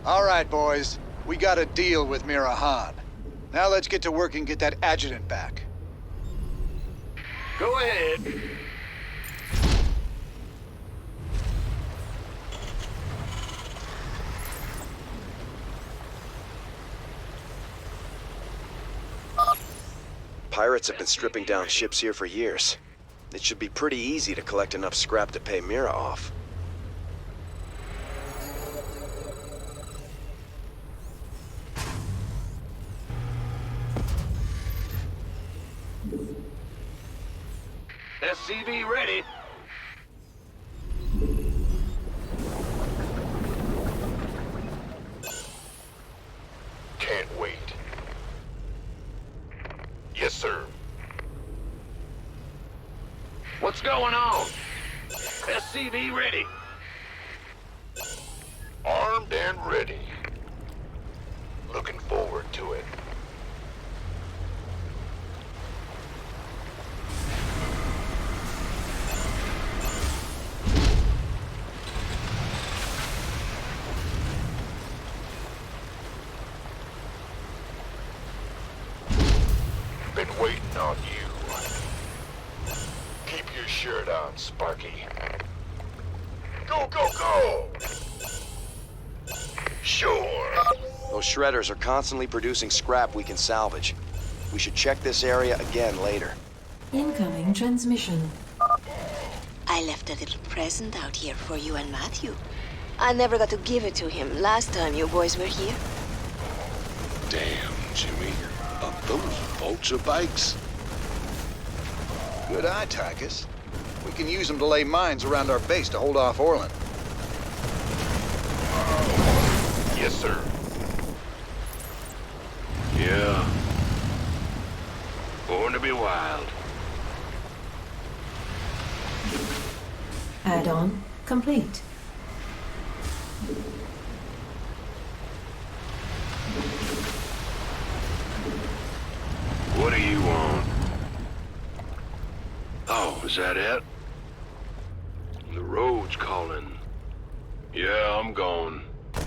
All right, boys. We got a deal with Mira Han. Now let's get to work and get that adjutant back. Go ahead. Pirates have been stripping down ships here for years. It should be pretty easy to collect enough scrap to pay Mira off. SCV ready. Can't wait. Yes, sir. What's going on? SCV ready. Armed and ready. Looking forward to it. Been waiting on you. Keep your shirt on, Sparky. Go, go, go! Sure. Those shredders are constantly producing scrap we can salvage. We should check this area again later. Incoming transmission. I left a little present out here for you and Matthew. I never got to give it to him last time you boys were here. Damn, Jimmy. Are those vulture bikes? Good eye, Tychus. We can use them to lay mines around our base to hold off Orland. Yes, sir. Yeah. Born to be wild. Add-on complete. What do you want? Oh, is that it? The road's calling. Yeah, I'm going. Take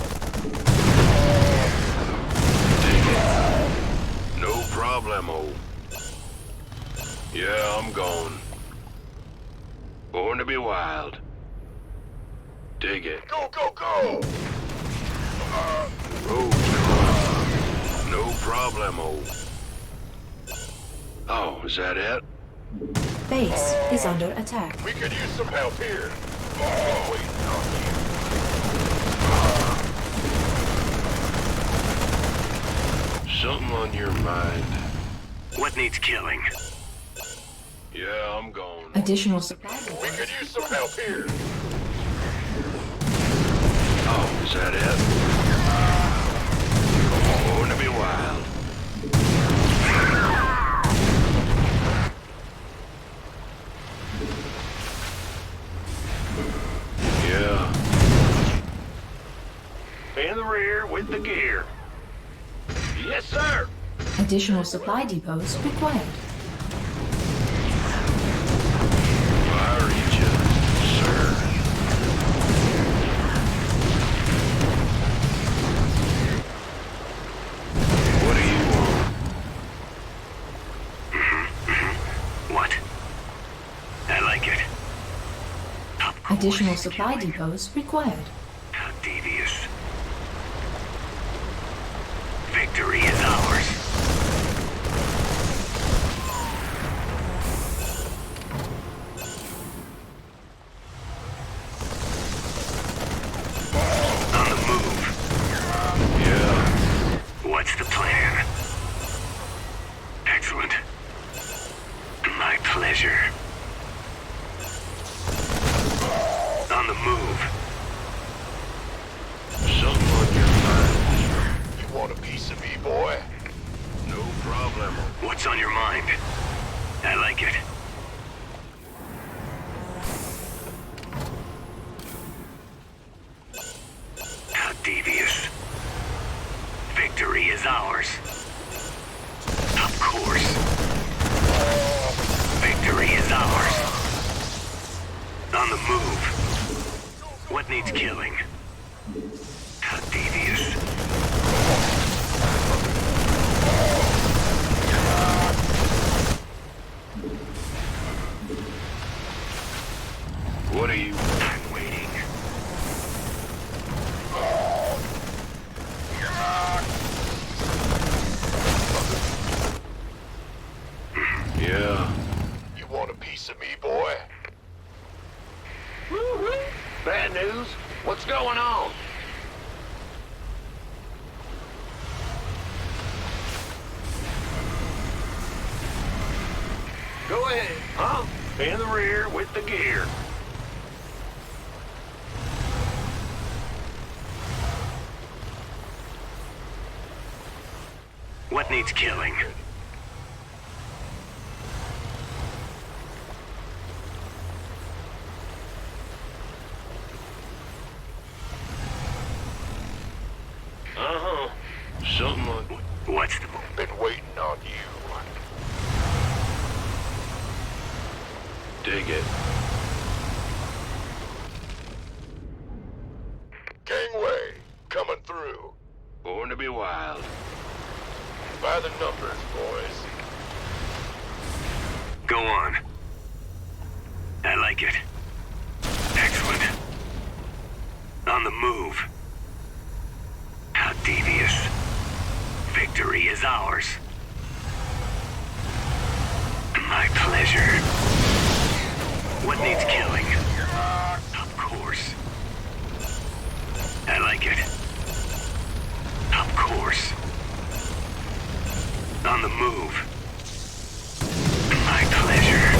it. No problemo. Yeah, I'm going. Born to be wild. Dig it. Go, go, go! Road's calling. No problemo. Oh, is that it? Base is under attack. We could use some help here. Been waiting on you. Something on your mind. What needs killing? Yeah, I'm going. Additional supply. We could use some help here. Oh, is that it? Born to be wild. Yeah. In the rear with the gear. Yes, sir. Additional supply depots required. I reach you, sir. What do you want? Additional supply depots required. How devious. Victory is ours. On the move. Yeah. What's the plan? Excellent. My pleasure. On the move. Something on your mind. You want a piece of me, boy? No problem. What's on your mind? I like it. How devious. Victory is ours. Of course. Victory is ours. On the move. What needs killing? How devious. What are you? I'm waiting. Yeah. You want a piece of me, boy? Bad news? What's going on? Go ahead. Huh? In the rear with the gear. What needs killing? Uh-huh. Something on... What's the... Been waiting on you. Dig it. Gangway, coming through. Born to be wild. By the numbers, boys. Go on. I like it. Excellent. On the move. How devious. Victory is ours. My pleasure. What needs killing? Of course. I like it. Of course. On the move. My pleasure.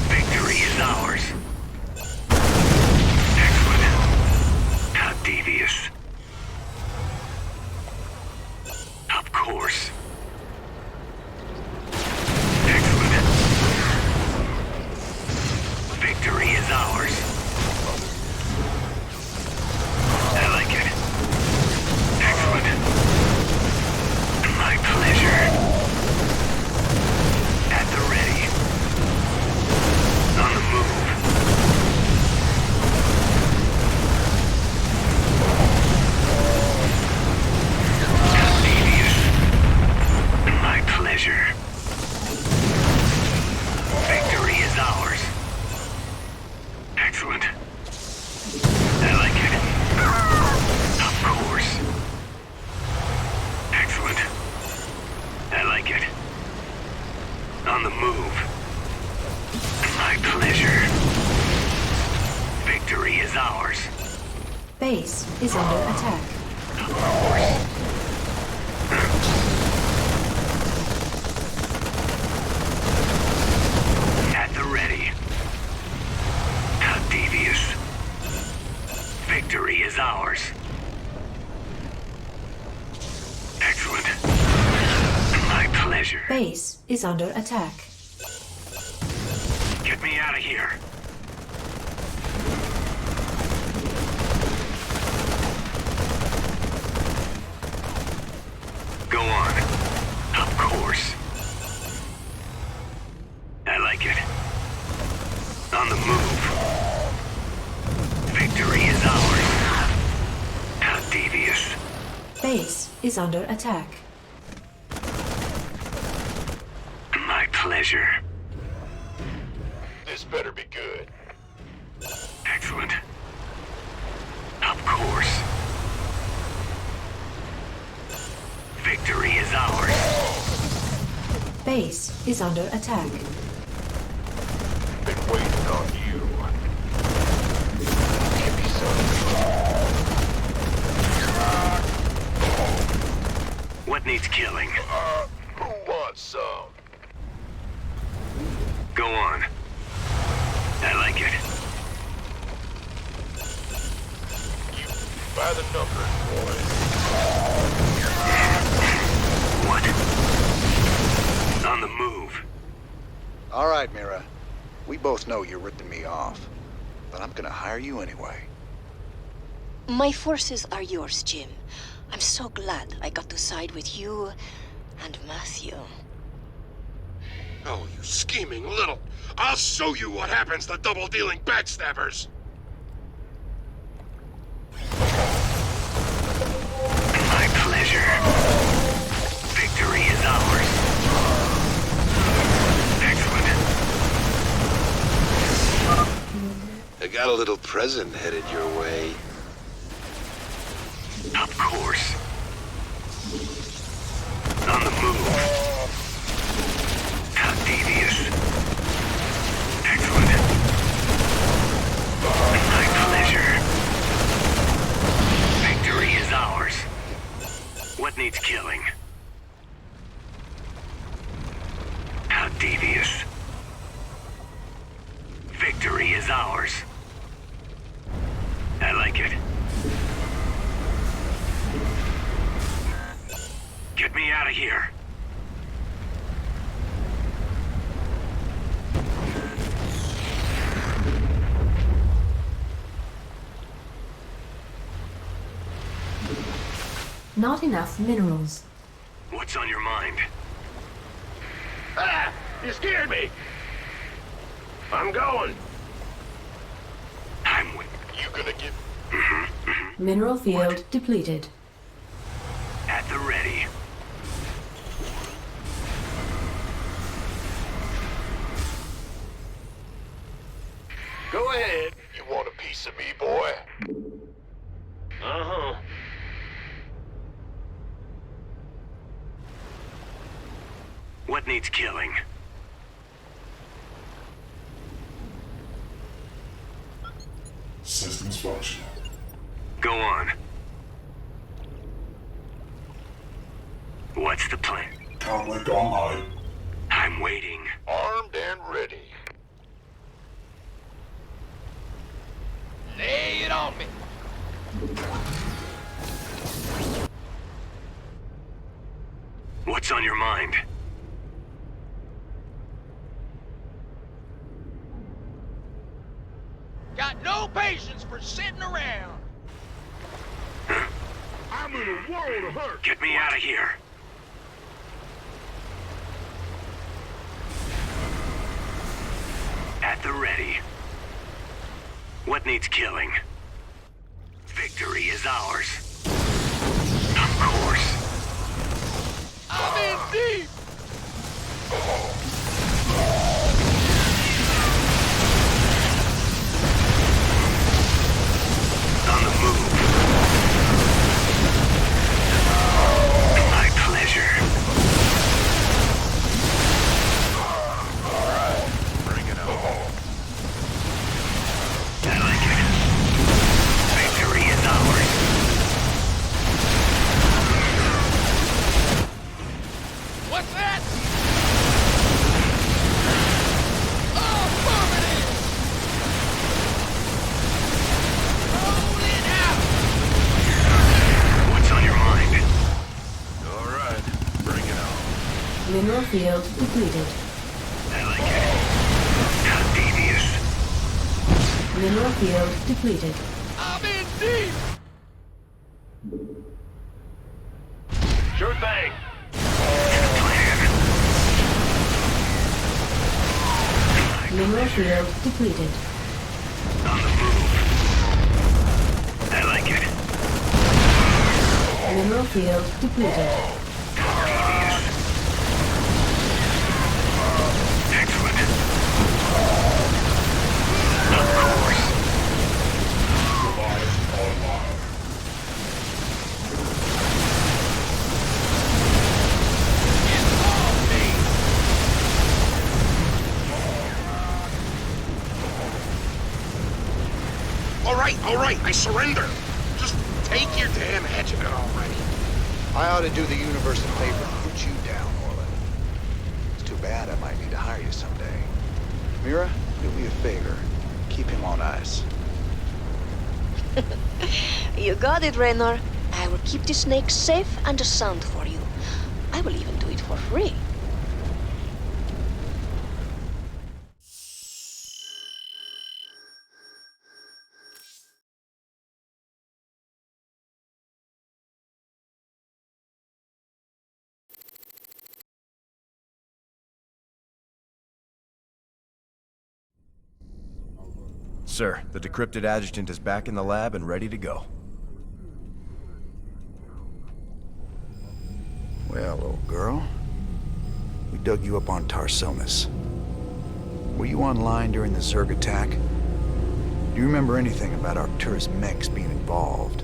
Victory is ours. Excellent. How devious. Of course. Excellent. Victory is ours. I like it. Excellent. My pleasure. At the ready. On the move. Devious. My pleasure. Victory is ours. Excellent. I like it. Of course. Excellent. I like it. On the move. My pleasure. Victory is ours. Base is under attack. Of course. At the ready. How devious. Victory is ours. Excellent. My pleasure. Base is under attack. Get me out of here. Go on. Of course. I like it. On the move. Victory is ours. How devious. Base is under attack. My pleasure. This better be good. Excellent. Of course. Victory is ours. Base is under attack. Been waiting on you. Give me some. What needs killing? Who wants some? Go on. I like it. By the numbers, boys. What? On the move. All right, Mira. We both know you're ripping me off, but I'm gonna hire you anyway. My forces are yours, Jim. I'm so glad I got to side with you and Matthew. Oh, you scheming little... I'll show you what happens to double-dealing backstabbers! My pleasure. Victory is ours. Excellent. I got a little present headed your way. Of course. On the move. How devious. Excellent. My pleasure. Victory is ours. What needs killing? How devious. Victory is ours. I like it. Get me out of here. Not enough minerals. What's on your mind? Ah! You scared me! I'm going. I'm with... You gonna get... Mineral field depleted. At the ready. Go ahead. You want a piece of me, boy? Uh-huh. What needs killing? Systems functional. Go on. What's the plan? Comlink online. I'm waiting. Armed and ready. Lay it on me. What's on your mind? Got no patience for sitting around. I'm in a world of hurt. Get me out of here. At the ready. What needs killing? Victory is ours. Of course. I'm in deep. On the move. My pleasure. All right, bring it on. I like it. Victory is ours. What's that? Oh, affirmative! Roll it out! What's on your mind? All right, bring it on. Mineral field depleted. I like it. How devious. Mineral field depleted. I'm in deep! Sure thing. Mineral field depleted. On the move. I like it. Mineral field depleted. Excellent. Of course. All right, I surrender. Just take your damn hatchet already. I ought to do the universe a favor and put you down, Orlin. It's too bad I might need to hire you someday. Mira, do me a favor. Keep him on ice. You got it, Raynor. I will keep the snake safe and sound for you. I will even do it for free. Sir, the decrypted adjutant is back in the lab and ready to go. Well, old girl, we dug you up on Tarsonis. Were you online during the Zerg attack? Do you remember anything about Arcturus Menks being involved?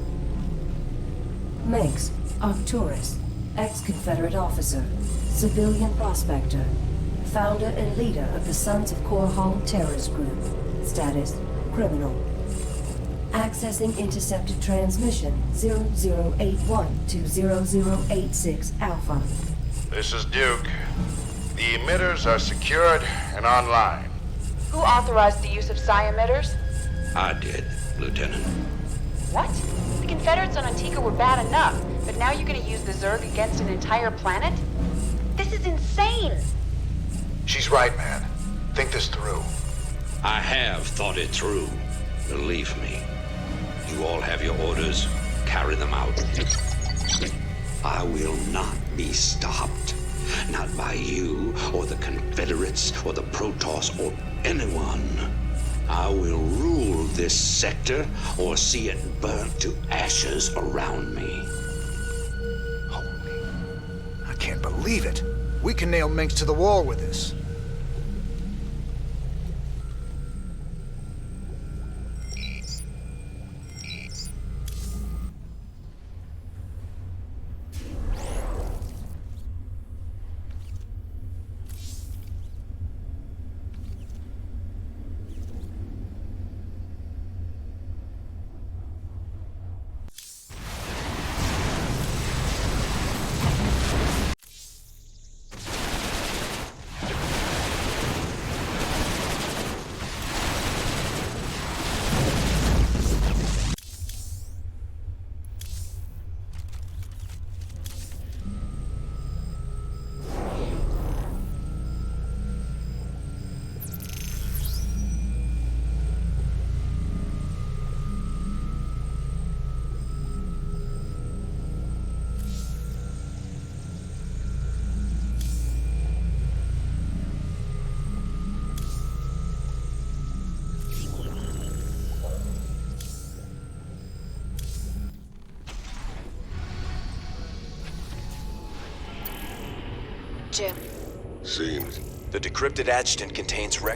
Menks, Arcturus, ex-Confederate officer, civilian prospector, founder and leader of the Sons of Korhal terrorist group. Status, criminal. Accessing intercepted transmission 0081 to 0086 Alpha. This is Duke. The emitters are secured and online. Who authorized the use of psi emitters? I did, Lieutenant. What? The Confederates on Antigua were bad enough, but now you're gonna use the Zerg against an entire planet? This is insane! She's right, man. Think this through. I have thought it through. Believe me. You all have your orders. Carry them out. I will not be stopped. Not by you, or the Confederates, or the Protoss, or anyone. I will rule this sector, or see it burnt to ashes around me. I can't believe it. We can nail Menks to the wall with this. Jim. Seems. The decrypted adjutant contains Our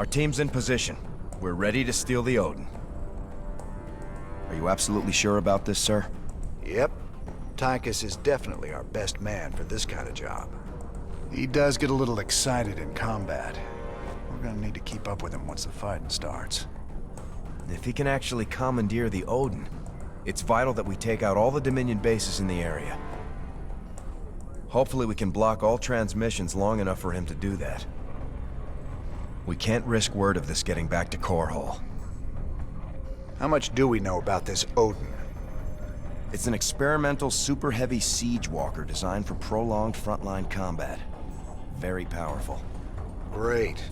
team's in position. We're ready to steal the Odin. Are you absolutely sure about this, sir? Yep. Tychus is definitely our best man for this kind of job. He does get a little excited in combat. We're gonna need to keep up with him once the fighting starts. If he can actually commandeer the Odin, it's vital that we take out all the Dominion bases in the area. Hopefully we can block all transmissions long enough for him to do that. We can't risk word of this getting back to Korhal. How much do we know about this Odin? It's an experimental super-heavy siege walker designed for prolonged frontline combat. Very powerful. Great.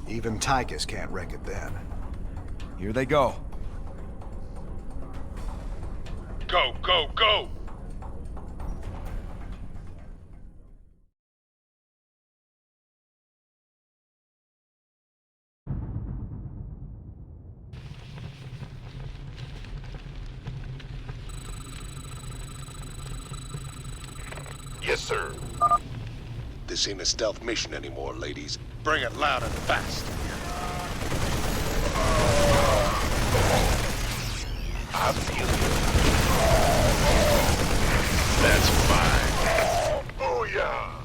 Even Tychus can't wreck it then. Here they go. Go, go, go! Yes, sir. This ain't a stealth mission anymore, ladies. Bring it loud and fast. I feel you. That's fine. Oh, yeah.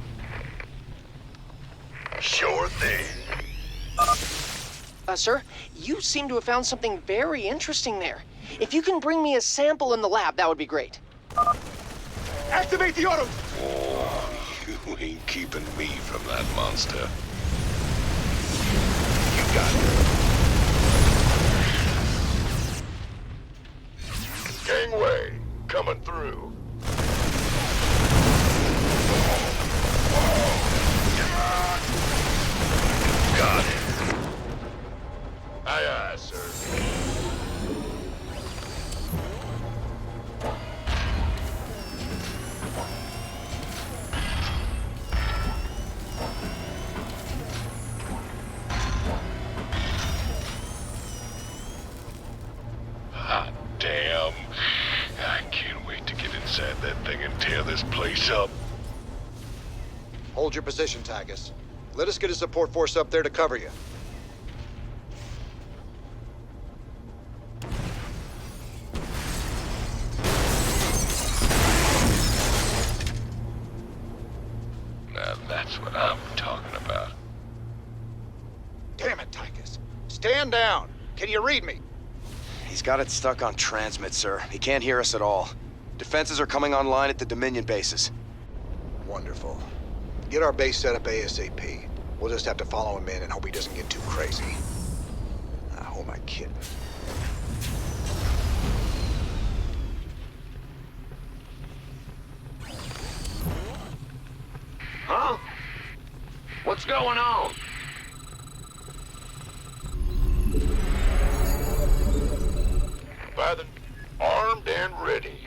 Sure thing. Sir, you seem to have found something very interesting there. If you can bring me a sample in the lab, that would be great. Activate the auto... Oh, you ain't keeping me from that monster. You got it. Gangway, coming through. Got it. Aye, aye, sir. Hot damn. I can't wait to get inside that thing and tear this place up. Hold your position, Tygus. Let us get a support force up there to cover you. Now that's what I'm talking about. Damn it, Tygus. Stand down. Can you read me? He's got it stuck on transmit, sir. He can't hear us at all. Defenses are coming online at the Dominion bases. Wonderful. Get our base set up ASAP. We'll just have to follow him in and hope he doesn't get too crazy. Who am I kidding? Huh? What's going on? By the... armed and ready.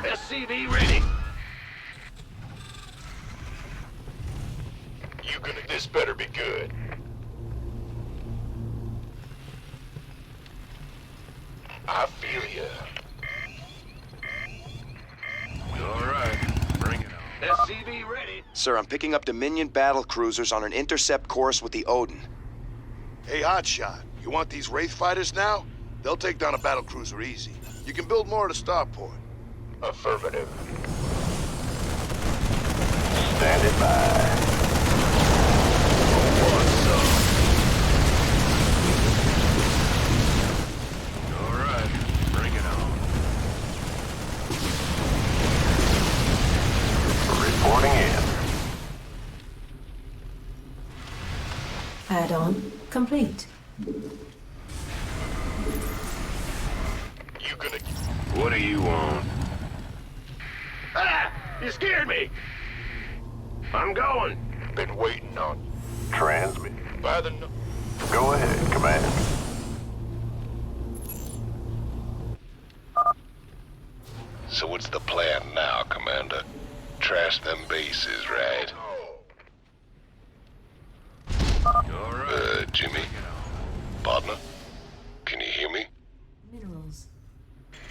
SCV ready. You gonna... this better be good. I feel ya. All right, bring it on. SCV ready. Sir, I'm picking up Dominion battle cruisers on an intercept course with the Odin. Hey, Hotshot, you want these Wraith fighters now? They'll take down a battlecruiser easy. You can build more at a starport. Affirmative. Standing by. What's up? All right, bring it on. Reporting in. Add-on complete. You gonna... what do you want? Ah! You scared me! I'm going. Been waiting on... transmit. By the... go ahead, Command. So what's the plan now, Commander? Trash them bases, right? All right. Jimmy? Partner? Can you hear me? Minerals.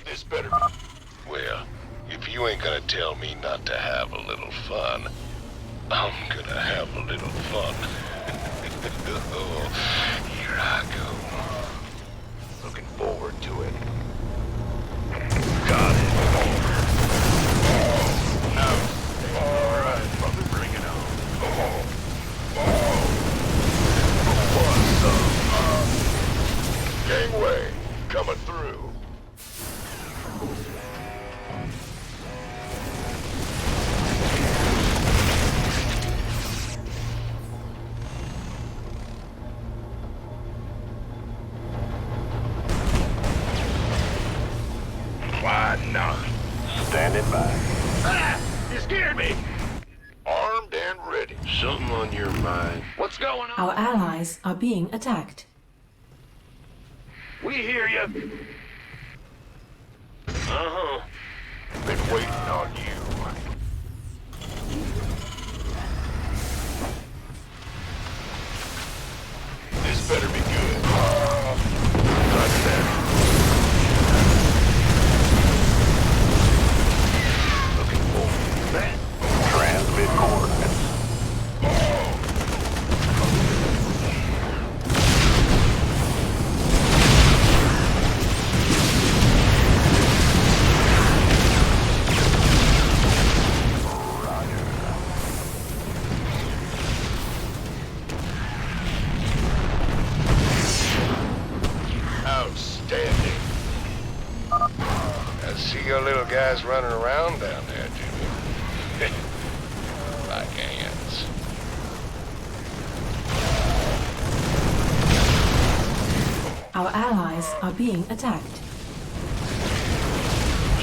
This better... well, if you ain't gonna tell me not to have a little fun, I'm gonna have a little fun. Oh, here I go. Looking forward to it. Got it. Now, all right, brother, bring it on. What's up? Gangway, coming through. Why not? Standing by. Ah! You scared me! Armed and ready. Something on your mind. What's going on? Our allies are being attacked. We hear you. Uh-huh. Been waiting on you. This better be good. guys running around down there, Jimmy. Like ants. Our allies are being attacked.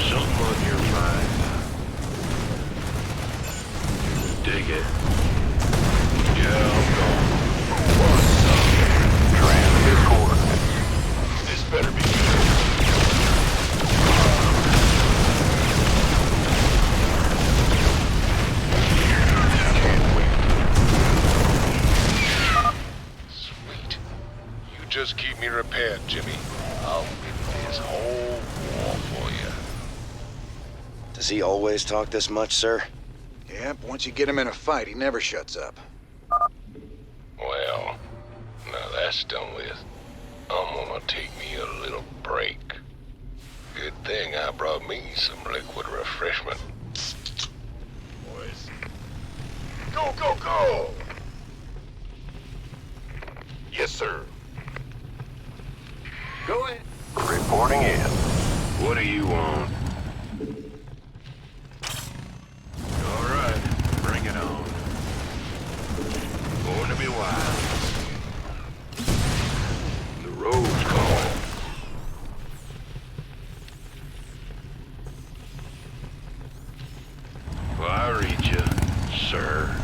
Something on your mind. Dig it. Yeah, I'm going. What's up? Transmit coordinates. This better be good. Can't wait. Sweet. You just keep me repaired, Jimmy. I'll win this whole war for you. Does he always talk this much, sir? Yep, once you get him in a fight, he never shuts up. Well, now that's done with. I'm gonna take me a little break. Good thing I brought me some liquid refreshment. Boys. Go, go, go! Yes, sir. Go ahead. Reporting in. What do you want? All right, bring it on. Going to be wild. The road's called. Well, I read you, sir.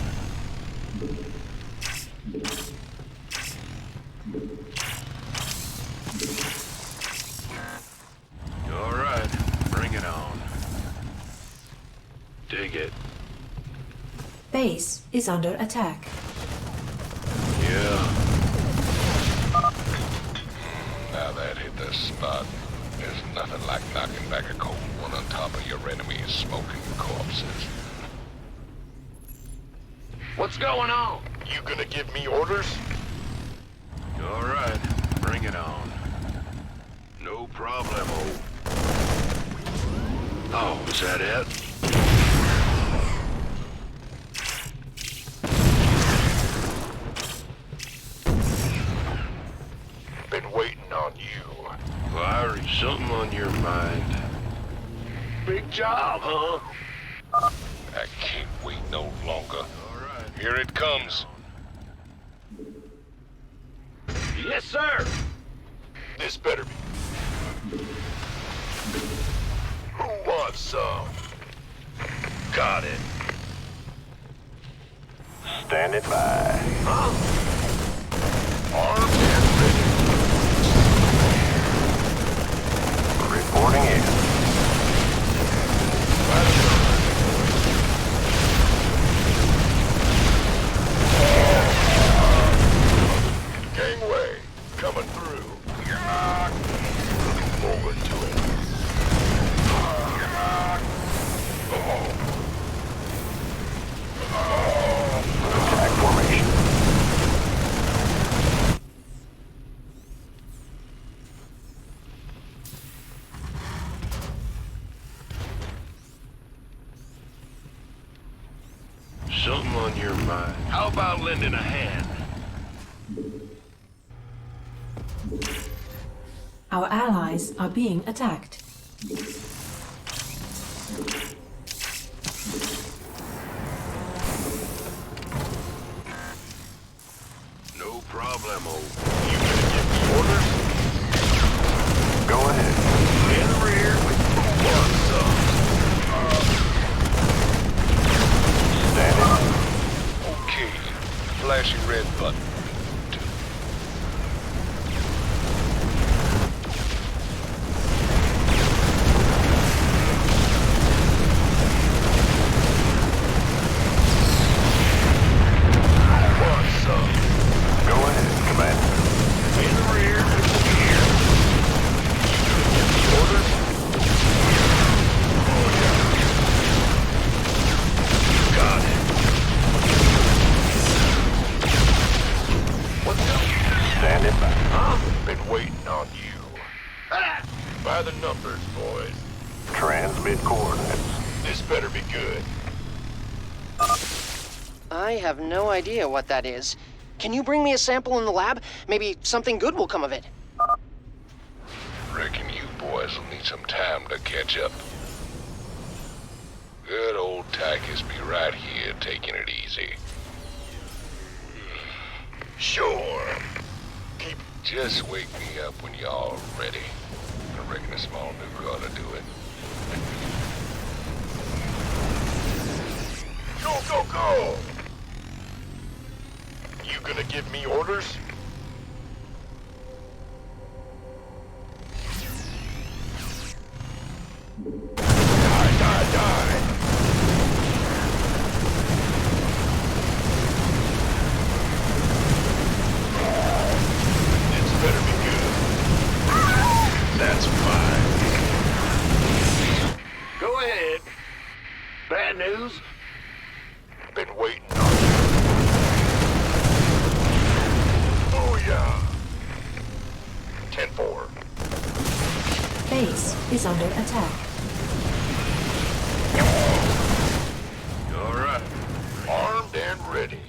All right, bring it on. Dig it. Base is under attack. Yeah. Now that hit the spot. There's nothing like knocking back a cold one on top of your enemy's smoking corpses. What's going on? You gonna give me orders? All right, bring it on. No problemo. Oh, is that it? Been waiting on you. Larry, something on your mind. Big job, huh? I can't wait no longer. All right. Here it comes. Yes, sir. This better be. Who wants some? Got it. Standing by. Huh? Armed and ready. Reporting in. Gangway, coming through. Over to it. Attack formation. Something on your mind. How about lending a hand? Our allies are being attacked. No problemo. You gonna give me orders? Go ahead. In the rear. What's up? Standing. Okay. Flashing red button. By the numbers, boys. Transmit coordinates. This better be good. I have no idea what that is. Can you bring me a sample in the lab? Maybe something good will come of it. Reckon you boys will need some time to catch up. Good old Tychus be right here taking it easy. Sure. Just wake me up when y'all ready. I reckon a small nuke ought to do it. Go, go, go! You gonna give me orders? Die, die, die! This better be good. That's fine. Go ahead. Bad news? Been waiting on you. Oh, yeah. 10-4. Base is under attack. All right. Armed and ready.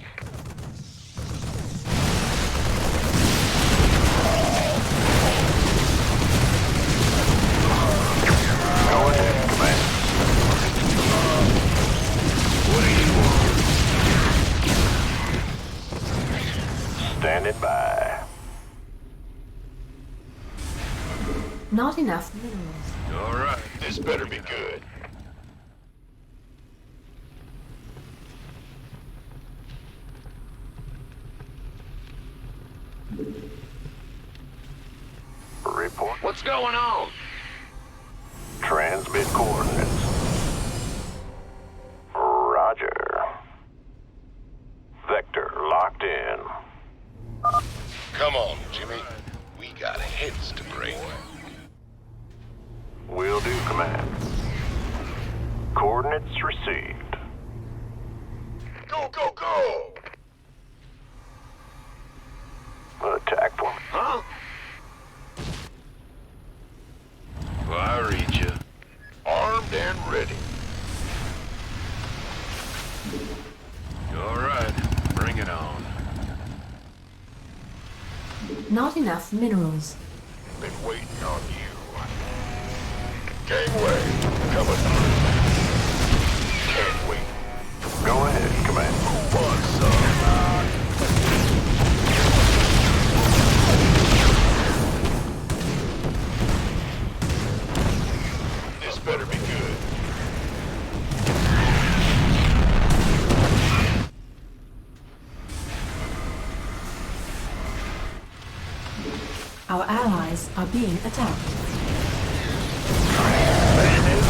Go ahead, Command. What do you want? Standing by. Not enough minerals. All right. This better be good. Report. What's going on? Transmit coordinates. Roger. Vector locked in. Come on, Jimmy. We got heads to break. Will do, Command. Coordinates received. Go, go, go! Attack for me. Huh? Well, I read you. Armed and ready. All right, bring it on. Not enough minerals. Been waiting on you. Gangway, coming through. Can't wait. Go ahead, Command. Who wants some? This better be good. Our allies are being attacked. Bad news.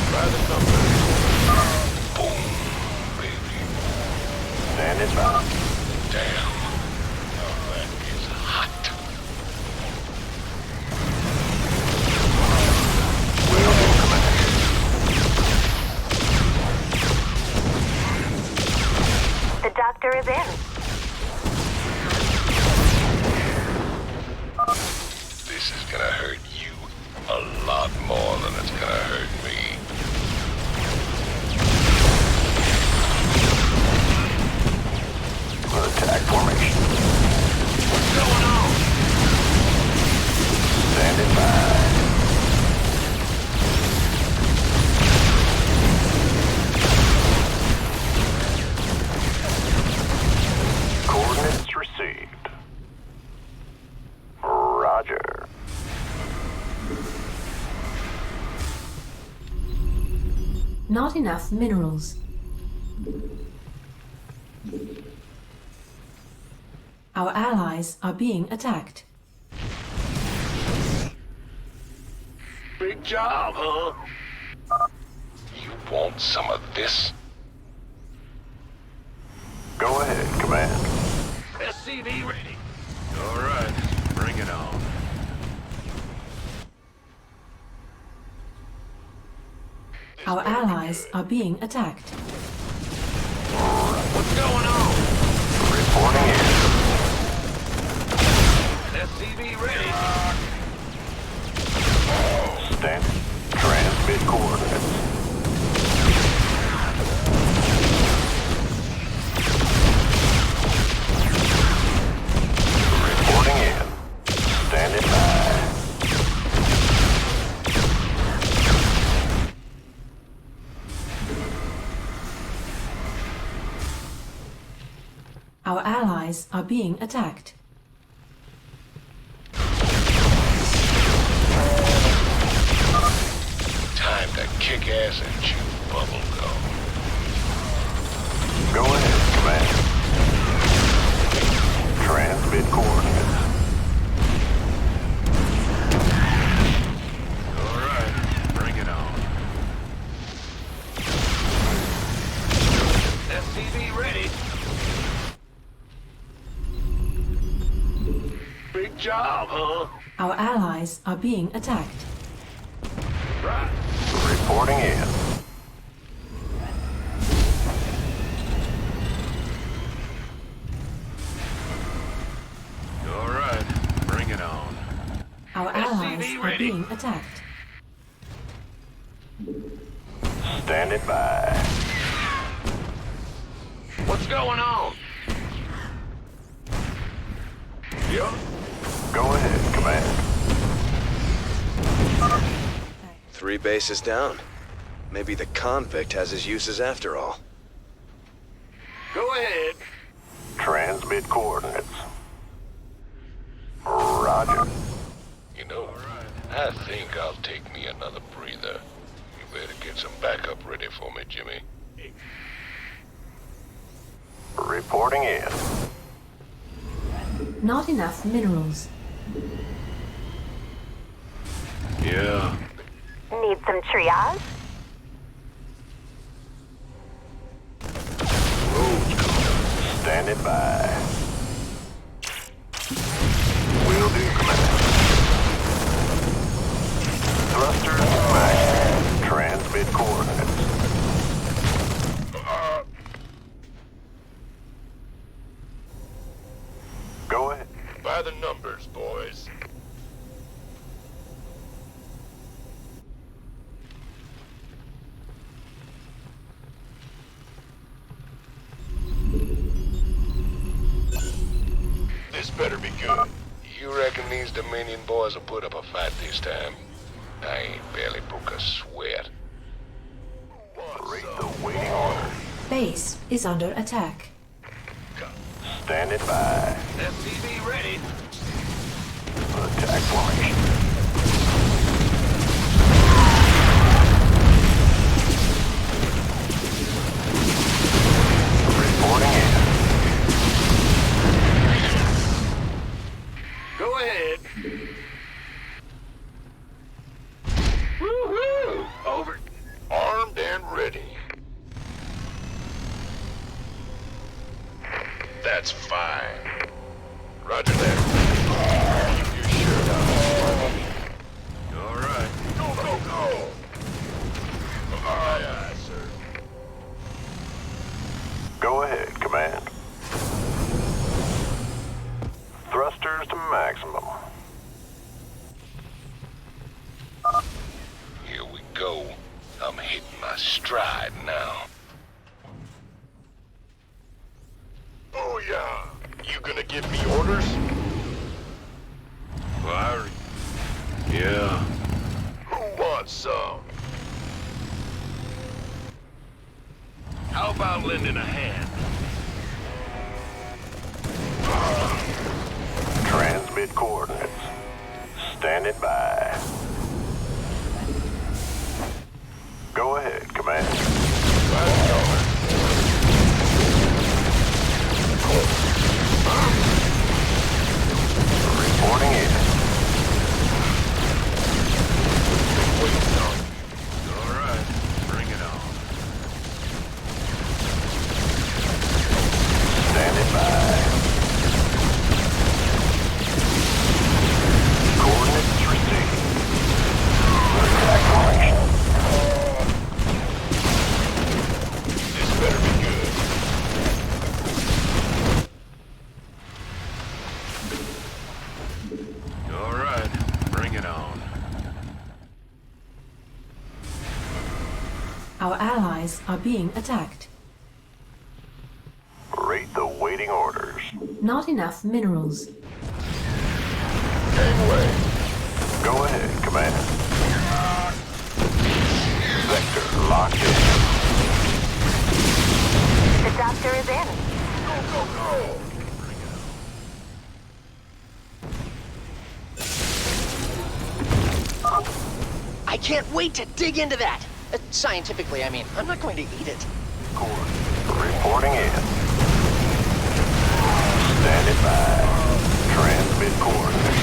Try the numbers. Boom, baby. Standing by. Damn. Oh, that is hot. Will do, Command. The doctor is in. This is gonna hurt you a lot more than it's gonna hurt me. Attack formation. What's going on? Standing by. Coordinates received. Roger. Not enough minerals. Our allies are being attacked. Big job, huh? You want some of this? Go ahead, Command. SCV ready. All right, bring it on. Our allies are being attacked. What's going on? Reporting in. SCV ready. Standing. Transmit coordinates. Reporting in. Standing by. Our allies are being attacked. Time to kick ass and chew bubble gum. Go ahead, Command. Transmit coordinates. All right, bring it on. SCV ready. Big job, huh? Our allies are being attacked. Right. Reporting in. All right, bring it on. Our allies are being attacked. Standing by. What's going on? Yeah. Go ahead, Command. 3 bases down. Maybe the convict has his uses after all. Go ahead. Transmit coordinates. Roger. You know, I think I'll take me another breather. You better get some backup ready for me, Jimmy. Reporting in. Not enough minerals. Yeah. Need some triage? Standing by. Will do, Command. Thrusters max. Transmit coordinates. Go ahead. By the numbers, boys. This better be good. You reckon these Dominion boys will put up a fight this time? I ain't barely broke a sweat. Rate the waiting order. Base is under attack. Standing by. FTV ready. Attack formation. Reporting in. Go ahead. Woo-hoo! Over. Armed and ready. That's fine. Roger that. Keep your shirt on. All right. Go, go, go! Aye, aye, sir. Go ahead, Command. Thrusters to maximum. Here we go. I'm hitting my stride now. Booyah! You gonna give me orders? Fire. Yeah. Who wants some? How about lending a hand? Transmit coordinates. Standing by. Go ahead, Command. Reporting in. All right, bring it on. Standing by. Coordinates received. Attack formation. This better be good. All right, bring it on. Our allies are being attacked. Rate the waiting orders. Not enough minerals. Gangway. Go ahead, Command. Sector locked in. The doctor is in. Go, go, go! I can't wait to dig into that! Scientifically, I mean. I'm not going to eat it. Reporting in. Standing by. Transmit coordinates.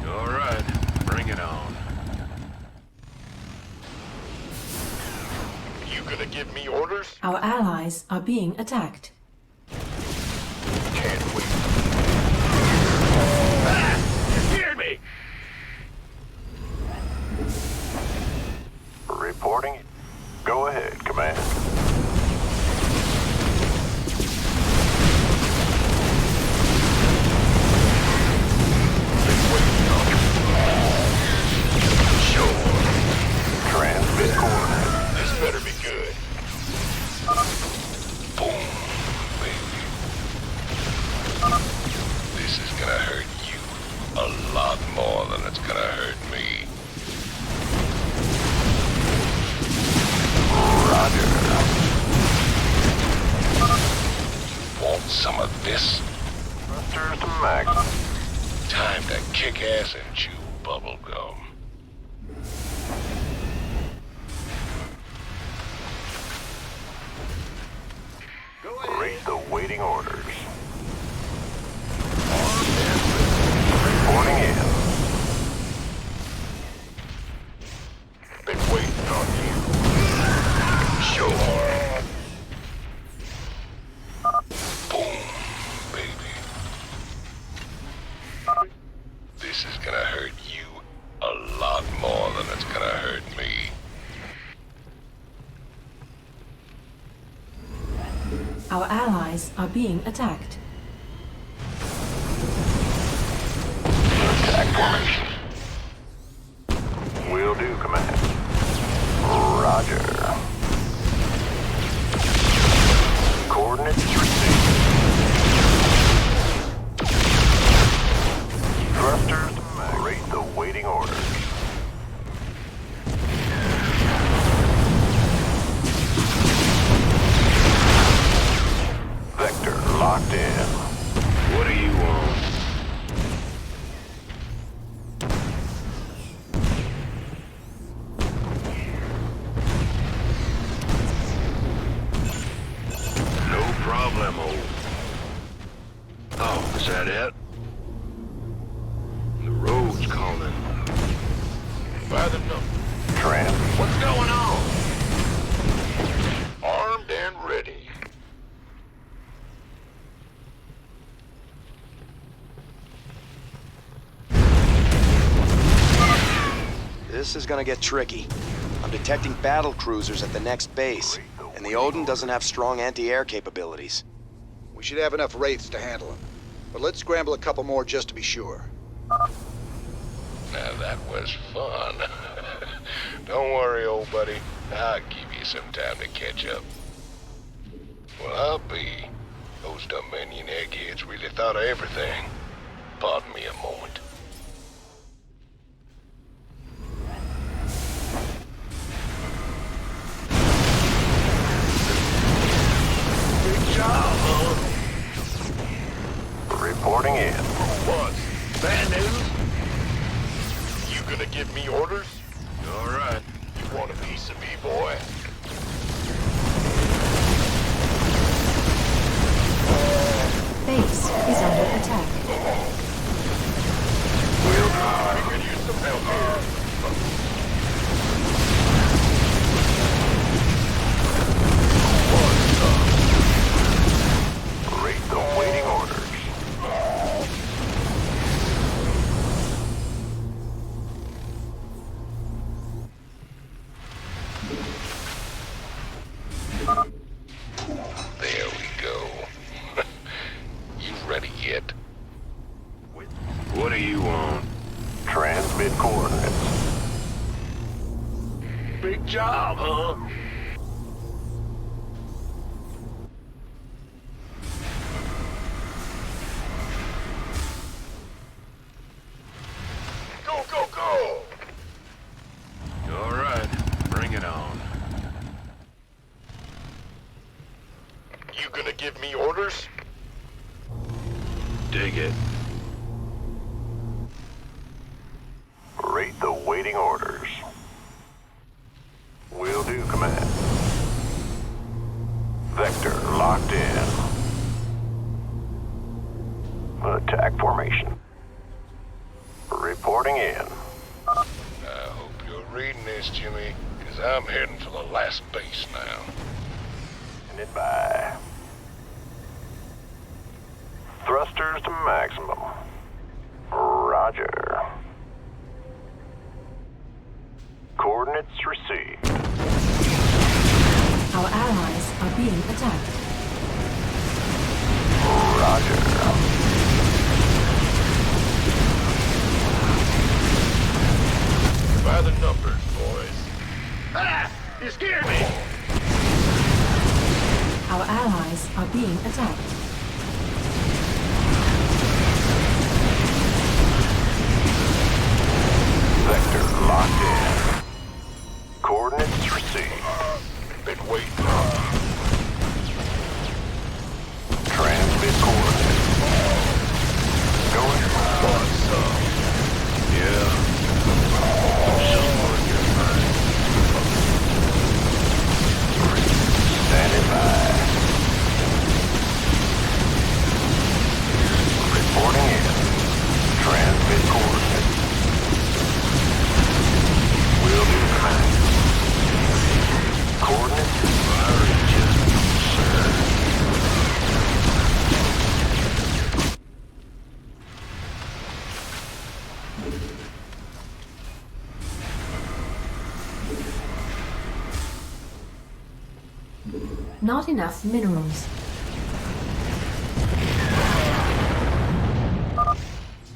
All right, bring it on. You gonna give me orders? Our allies are being attacked. Can't wait. You hear me? Reporting. Go ahead, Command. Transmit coordinates. This better be good. Boom, baby. This is gonna hurt you a lot more than it's gonna hurt me. Roger. You want some of this? Thrusters to max. Time to kick ass and chew bubble gum. Read the waiting orders. Reporting in. Been waiting on you. Sure. Boom, baby. This is gonna hurt you a lot more than it's gonna hurt me. Our allies are being attacked. Attack formation. Will do, Command. Roger. Coordinates received. Thrusters to max. Rate the waiting orders. Vector locked in. What do you want? No problemo. Oh, is that it? The road's calling. By the number. Trans. What's going on? Armed and ready. This is gonna get tricky. I'm detecting battle cruisers at the next base, and the Odin doesn't have strong anti-air capabilities. We should have enough wraiths to handle them. But let's scramble a couple more just to be sure. Now that was fun. Don't worry, old buddy. I'll give you some time to catch up. Well, I'll be. Those Dominion eggheads really thought of everything. Pardon me a moment. Good job, huh? Reporting in. What? Bad news? You gonna give me orders? All right. You want a piece of me, boy? Base is under attack. We'll try. We could use some help here. Rate the waiting orders. There we go. You ready yet? What do you want? Transmit coordinates. Big job, huh? Go, go, go! All right, bring it on. give me orders? Dig it. Rate the waiting orders. Will do, Command. Vector locked in. Attack formation. Reporting in. I hope you're reading this, Jimmy, because I'm heading for the last base now. Standing by. Thrusters to maximum. Roger. Coordinates received. Our allies are being attacked. Roger. By the numbers, boys. Ah! You scared me! Our allies are being attacked. Vector locked in. Coordinates received. Been waiting. Transmit coordinates. Going. Want some? Yeah. Standing by. Reporting in. Transmit coordinates. Will do, Command. Coordinates? Firing just, sir. Not enough minerals.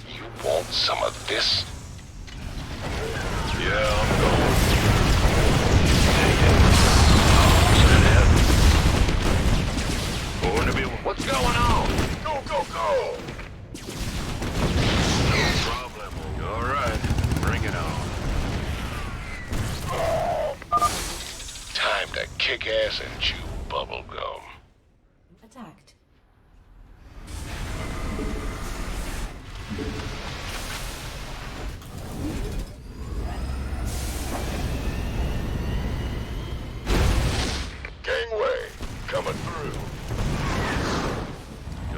You want some of this? Yeah, I'm going. Take it. Send it. Going to be... What's going on? Go, go, go! No problem. All right. Bring it on. Time to kick ass and chew bubblegum. Attacked. Gangway, coming through.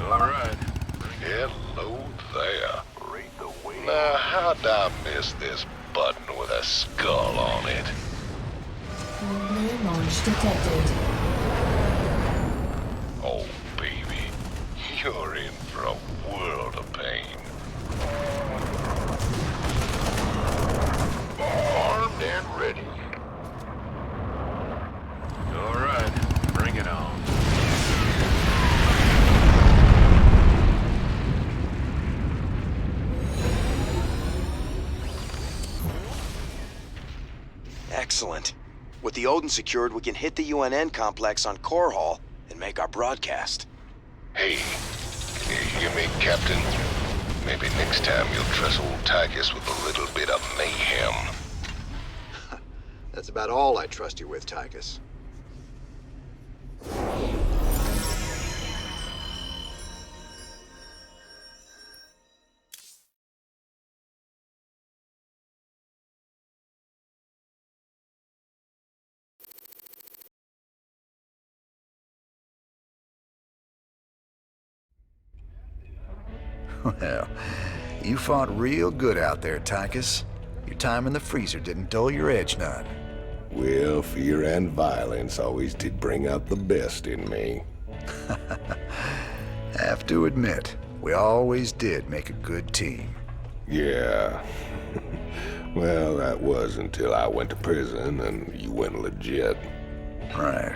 All right. Hello there. Now, how'd I miss this button with a skull on it? Nuclear launch detected. Oh, baby. You're in for a world of pain. Armed and ready. All right. Bring it on. Excellent. With the Odin secured, we can hit the UNN complex on Core Hall and make our broadcast. Hey, can you hear me, Captain? Maybe next time you'll trust old Tychus with a little bit of mayhem. That's about all I trust you with, Tychus. Well, you fought real good out there, Tychus. Your time in the freezer didn't dull your edge none. Well, fear and violence always did bring out the best in me. Have to admit, we always did make a good team. Yeah. Well, that was until I went to prison and you went legit. Right.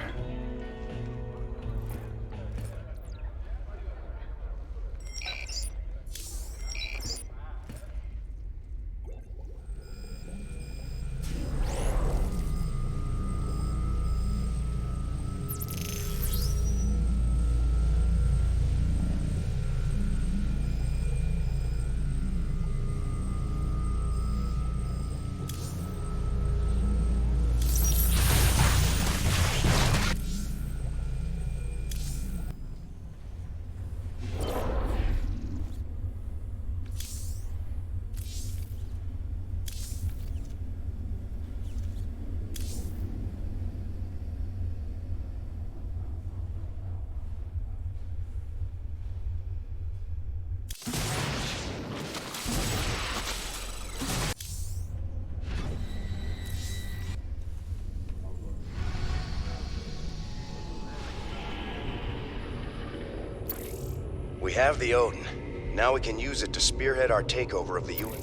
We have the Odin. Now we can use it to spearhead our takeover of the UN.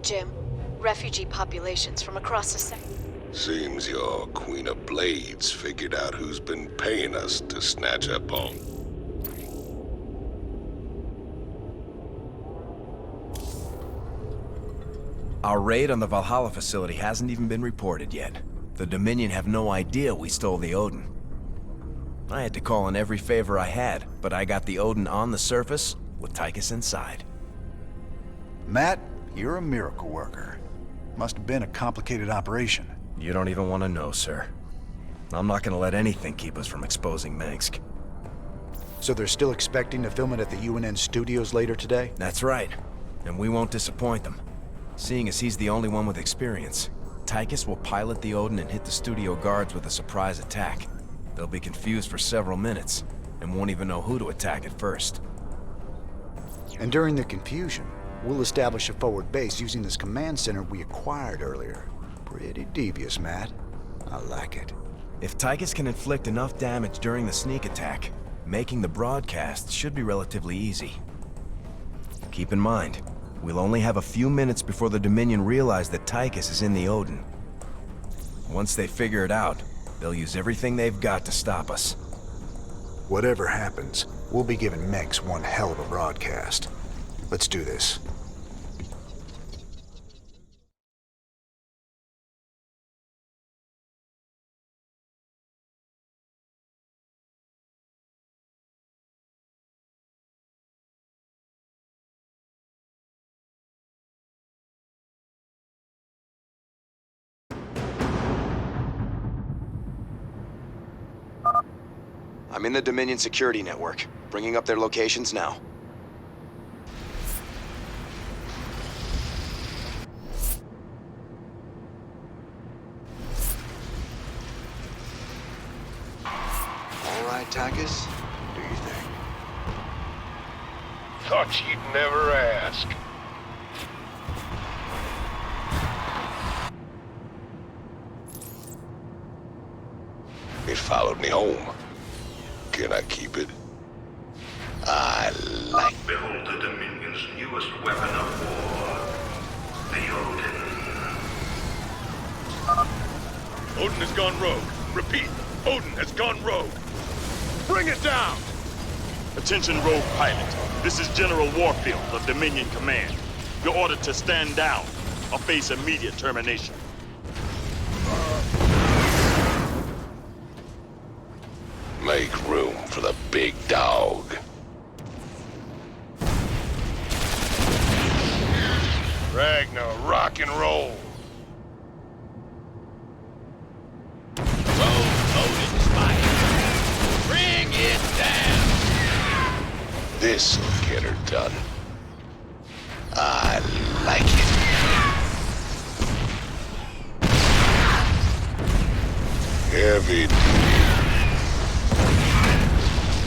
Jim, refugee populations from across the sector. Seems your Queen of Blades figured out who's been paying us to snatch up on. Our raid on the Valhalla facility hasn't even been reported yet. The Dominion have no idea we stole the Odin. I had to call in every favor I had, but I got the Odin on the surface with Tychus inside. Matt, you're a miracle worker. Must have been a complicated operation. You don't even want to know, sir. I'm not gonna let anything keep us from exposing Mengsk. So they're still expecting to film it at the UNN studios later today? That's right. And we won't disappoint them. Seeing as he's the only one with experience, Tychus will pilot the Odin and hit the studio guards with a surprise attack. They'll be confused for several minutes, and won't even know who to attack at first. And during the confusion, we'll establish a forward base using this command center we acquired earlier. Pretty devious, Matt. I like it. If Tychus can inflict enough damage during the sneak attack, making the broadcast should be relatively easy. Keep in mind, we'll only have a few minutes before the Dominion realize that Tychus is in the Odin. Once they figure it out, they'll use everything they've got to stop us. Whatever happens, we'll be giving Mengsk one hell of a broadcast. Let's do this. I'm in the Dominion security network, bringing up their locations now. All right, Tychus. Do your thing. Thought you'd never ask. It followed me home. Can I keep it? I like... Behold the Dominion's newest weapon of war, the Odin. Odin has gone rogue. Repeat, Odin has gone rogue. Bring it down! Attention, rogue pilot. This is General Warfield of Dominion Command. You're ordered to stand down or face immediate termination. Make room for the big dog. Ragnar, rock and roll. Odin's fight. Bring it down. This'll get her done. I like it. Heavy duty.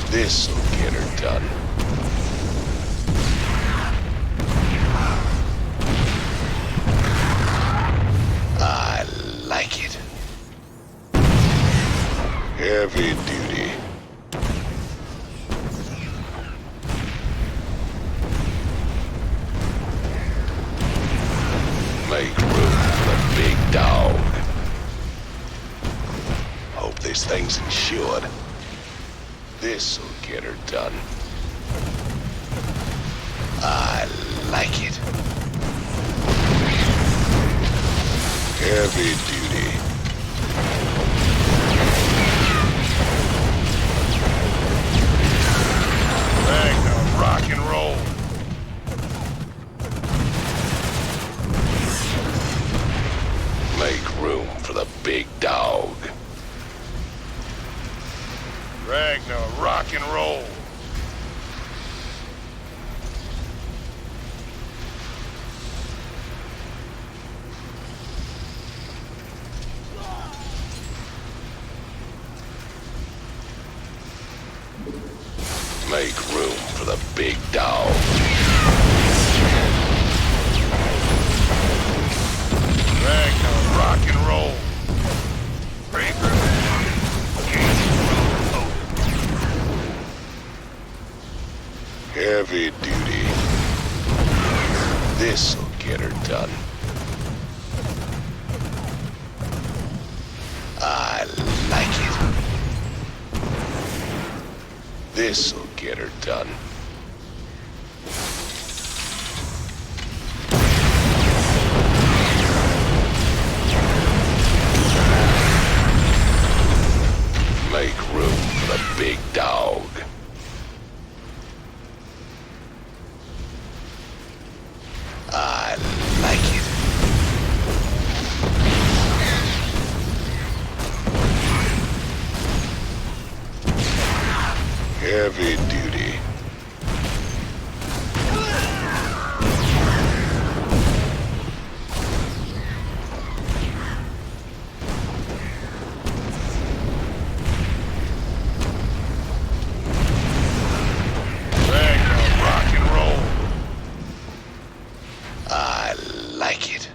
This'll get her done. I like it. Heavy duty. Make room for the big dog. Hope this thing's insured. This'll get her done. I like it. Heavy duty. Ragnar, rock and roll. Make room for the big dog. Ragnar, rock and roll. Make room for the big dog. Ragnar, rock and roll. This'll get her done. I like it. This'll get her done. Make room for the big dog. I like it. Heavy duty. Rock and roll. I like it.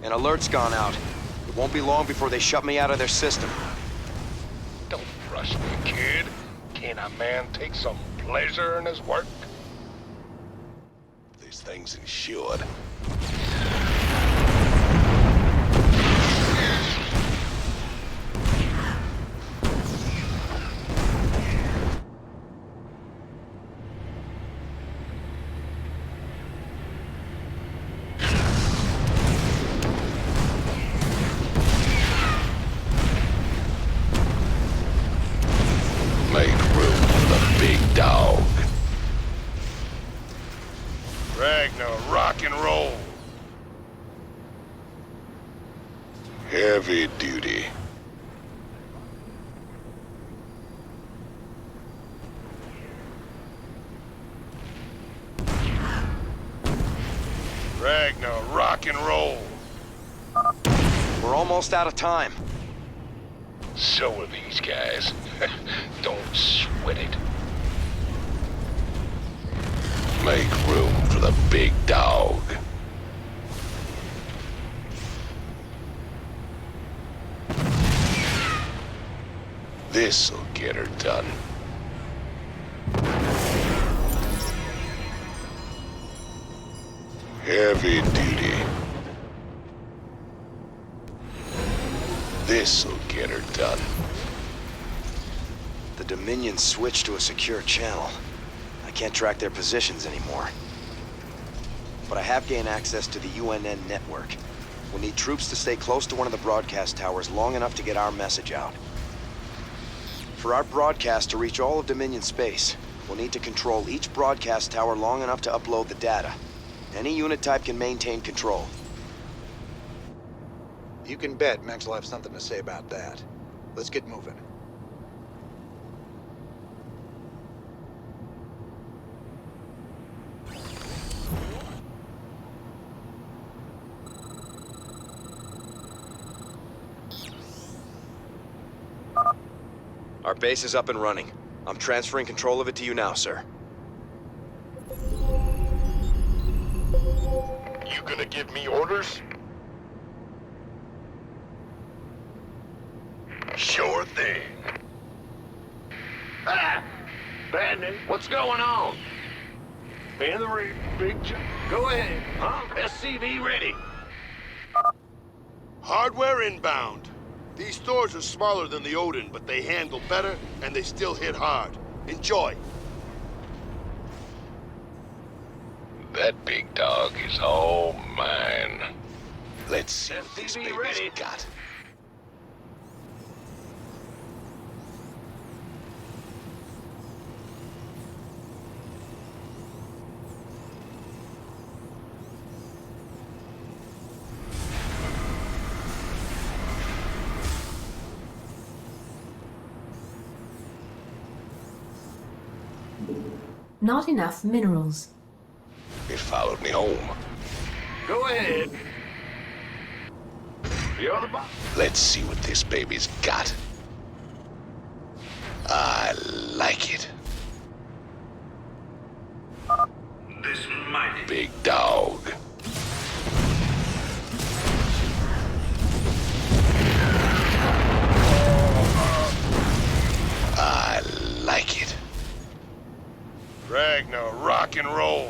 An alert's gone out. It won't be long before they shut me out of their system. Don't rush me, kid. Can a man take some pleasure in his work? This thing's insured. Make room for the big dog. Ragnar, rock and roll. Heavy duty. Ragnar, rock and roll. We're almost out of time. So are these guys. Don't sweat it. Make room for the big dog. This'll get her done. Heavy duty. This'll get her done. The Dominion switched to a secure channel. I can't track their positions anymore. But I have gained access to the UNN network. We'll need troops to stay close to one of the broadcast towers long enough to get our message out. For our broadcast to reach all of Dominion space, we'll need to control each broadcast tower long enough to upload the data. Any unit type can maintain control. You can bet Max will have something to say about that. Let's get moving. Our base is up and running. I'm transferring control of it to you now, sir. You gonna give me orders? Sure thing. Ah! Bandit, what's going on? In the rear, go ahead. Huh? SCV ready. Hardware inbound. These stores are smaller than the Odin, but they handle better and they still hit hard. Enjoy. That big dog is all mine. Let's see what this baby's ready. got. Not enough minerals. It followed me home. Go ahead. The other box. Let's see what this baby's got. I like it. This mighty Big dog. I like it. Ragnar, rock and roll.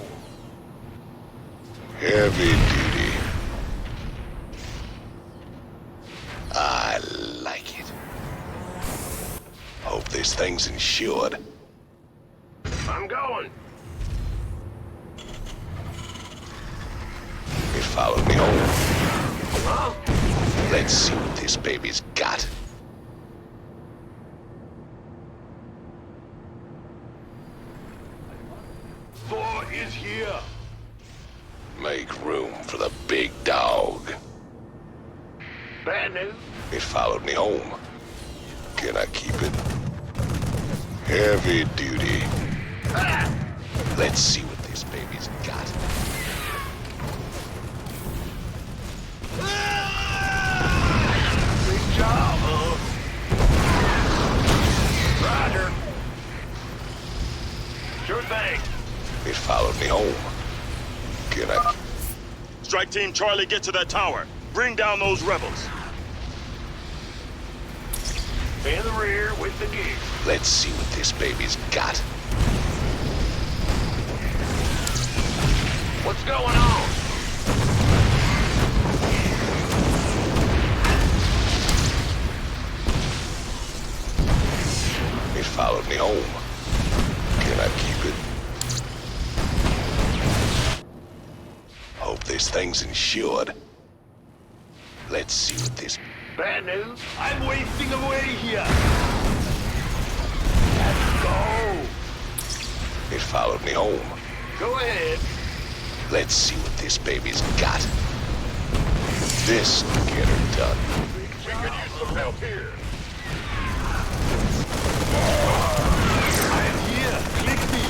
this thing's insured. I'm going. They followed me home. Let's see what this baby's got. Thor is here. Make room for the big dog. Bad news. They followed me home. Can I keep it? Heavy duty. Let's see what this baby's got. Big job, huh? Roger. Sure thing. They followed me home. Can I? Strike Team Charlie, get to that tower. Bring down those rebels. In the rear with the gear. Let's see what this baby's got. What's going on? They followed me home. Can I keep it? Hope this thing's insured. Let's see what this... Bad news. I'm wasting away here. Let's go. They followed me home. Go ahead. Let's see what this baby's got. This will get her done. We could use some help here. I'm here. Click me.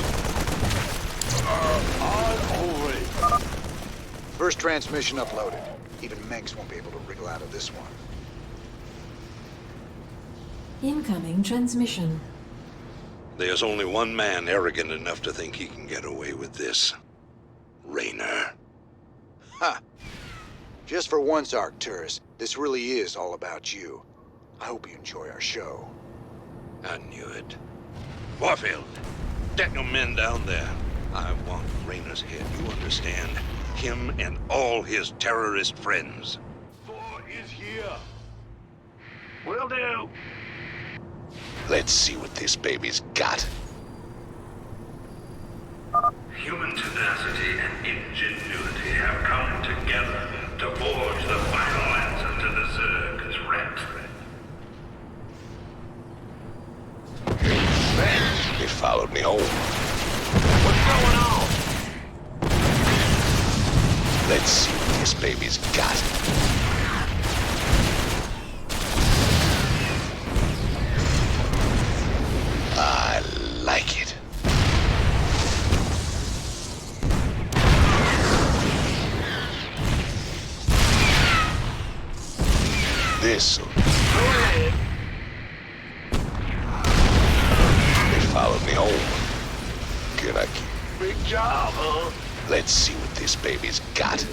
All over it. First transmission uploaded. Even Mengs won't be able to wriggle out of this one. Incoming transmission. There's only one man arrogant enough to think he can get away with this. Raynor. Ha! Just for once, Arcturus, this really is all about you. I hope you enjoy our show. I knew it. Warfield, get your men down there. I want Raynor's head, you understand? Him and all his terrorist friends. Thor is here. Will do. Let's see what this baby's got. Human tenacity and ingenuity have come together to forge the final answer to the Zerg threat. They followed me home. What's going on? Let's see what this baby's got. I like it. This'll... Go ahead. They followed me home. Can I keep... Big job, huh? Let's see what this baby's got.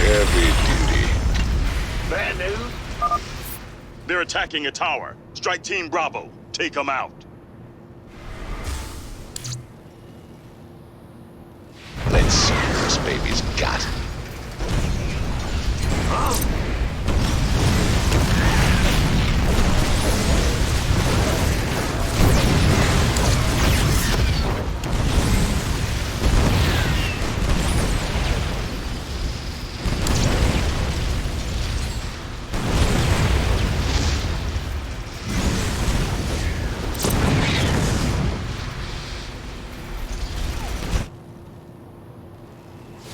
Heavy duty. Bad news. They're attacking a tower. Strike Team Bravo. Take them out. Let's see what this baby's got.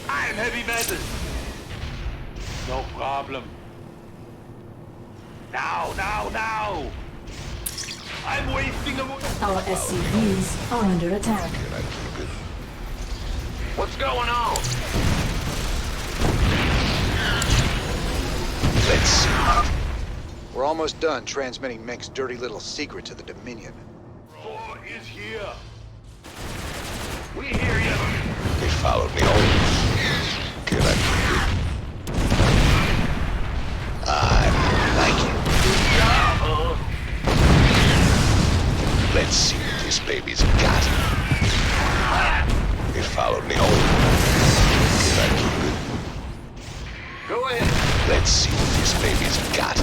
I'm heavy metal. No problem. Now. I'm wasting away. Our SCVs are under attack. Can I keep it? What's going on? Let's see. We're almost done transmitting Menk's dirty little secret to the Dominion. Thor is here. We hear you. They followed me home. Can I keep it? I like it. Good job, huh? Let's see what this baby's got. They followed me home. Can I keep it? Go ahead. Let's see what this baby's got.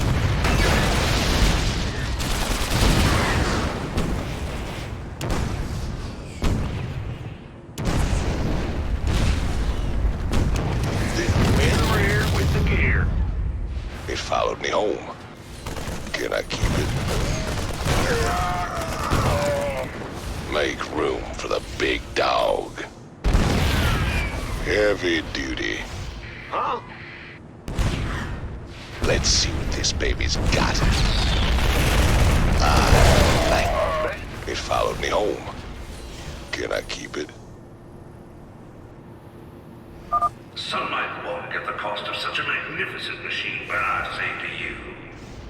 In the rear with the gear. It followed me home. Can I keep it? Make room for the big dog. Heavy duty. Huh? Let's see what this baby's got. It followed me home. Can I keep it? Some might balk at the cost of such a magnificent machine, but I say to you,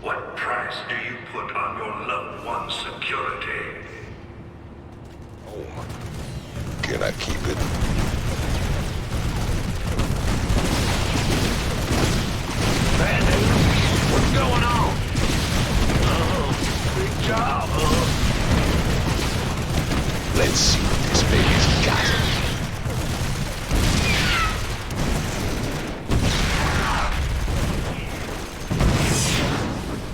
what price do you put on your loved one's security? Home. Can I keep it? What's going on? Big job, Let's see what this baby's got.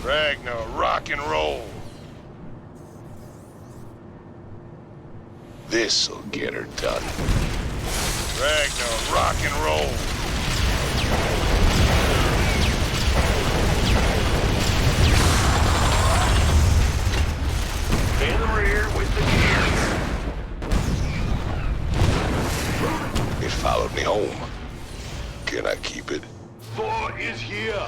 Ragnar, rock and roll. This'll get her done. Ragnar, rock and roll. In the rear with the gear. It followed me home. Can I keep it? Thor is here.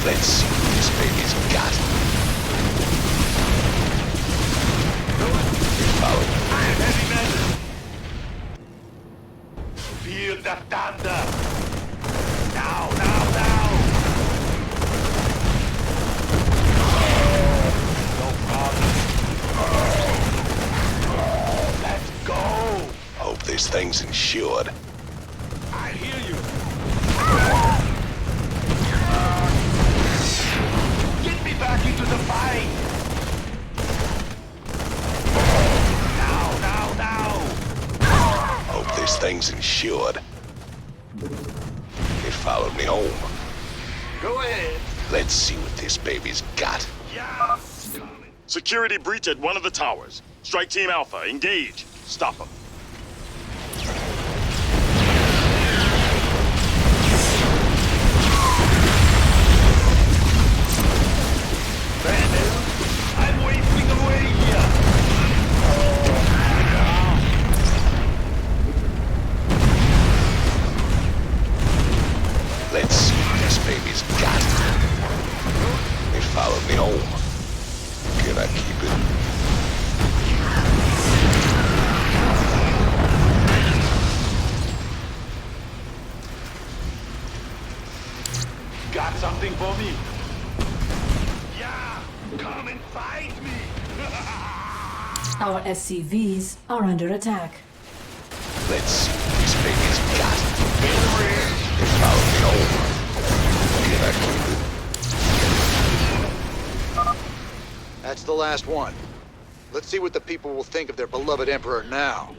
Let's see what this baby's got. It followed me. I am heavy metal. Feel the thunder. Now, now, now. No problem. Let's go. Hope this thing's insured. I hear you. Get me back into the fight. Now, now, now. Hope this thing's insured. It followed me home. Go ahead. Let's see what this baby's got. Yeah. Security breach at one of the towers. Strike Team Alpha, engage. Stop them. I'm wasting away here. Let's see what this baby's got. It followed me home. Can I keep it? Got something for me? Yeah, come and fight me. Our SCVs are under attack. Let's see what this baby's got. In the rear. It followed me home. Can I keep it? That's the last one. Let's see what the people will think of their beloved Emperor now.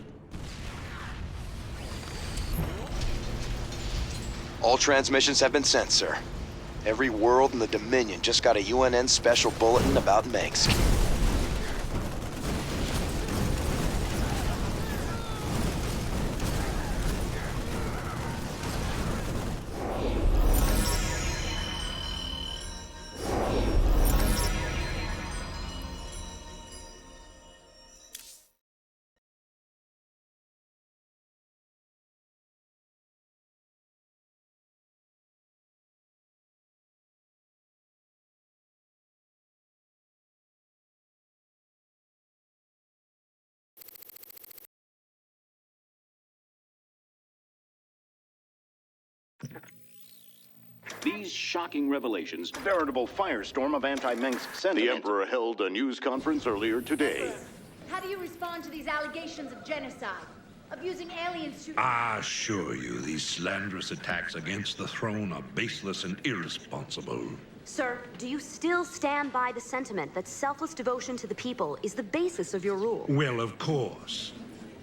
All transmissions have been sent, sir. Every world in the Dominion just got a UNN special bulletin about Mengsk. These shocking revelations, veritable firestorm of anti-Mengsk sentiment. The Emperor held a news conference earlier today. How do you respond to these allegations of genocide? Of using aliens to... I assure you, these slanderous attacks against the throne are baseless and irresponsible. Sir, do you still stand by the sentiment that selfless devotion to the people is the basis of your rule? Well, of course.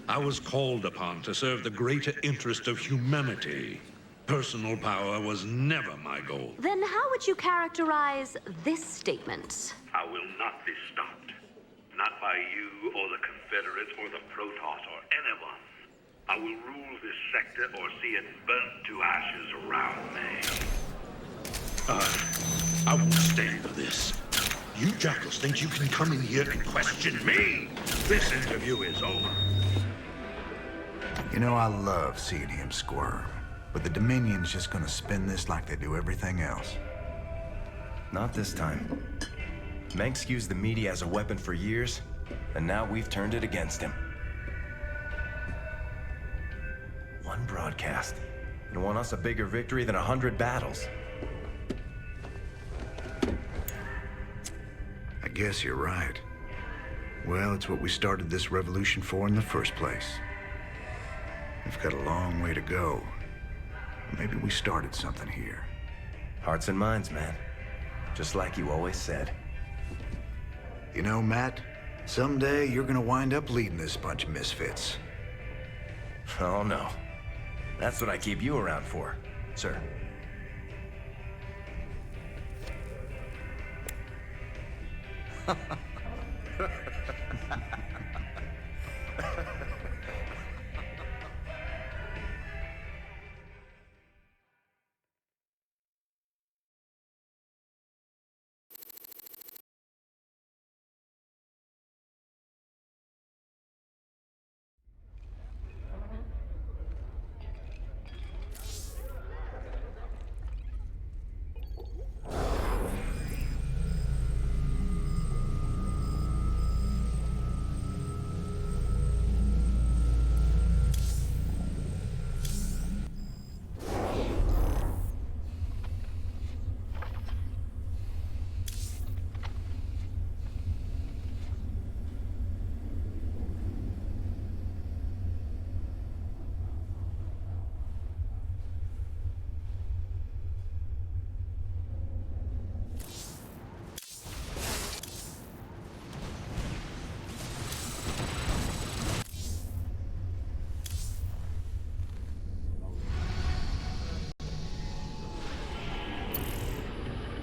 I was called upon to serve the greater interest of humanity. Personal power was never my goal. Then how would you characterize this statement? I will not be stopped. Not by you or the Confederates or the Protoss or anyone. I will rule this sector or see it burnt to ashes around me. I won't stand for this. You jackals think you can come in here and question me? This interview is over. You know, I love seeing him squirm, but the Dominion's just gonna spin this like they do everything else. Not this time. Mengsk used the media as a weapon for years, and now we've turned it against him. One broadcast. You want us a bigger victory than 100 battles. I guess you're right. Well, it's what we started this revolution for in the first place. We've got a long way to go. Maybe we started something here. Hearts and minds, man. Just like you always said. You know, Matt, someday you're gonna wind up leading this bunch of misfits. Oh, no. That's what I keep you around for, sir.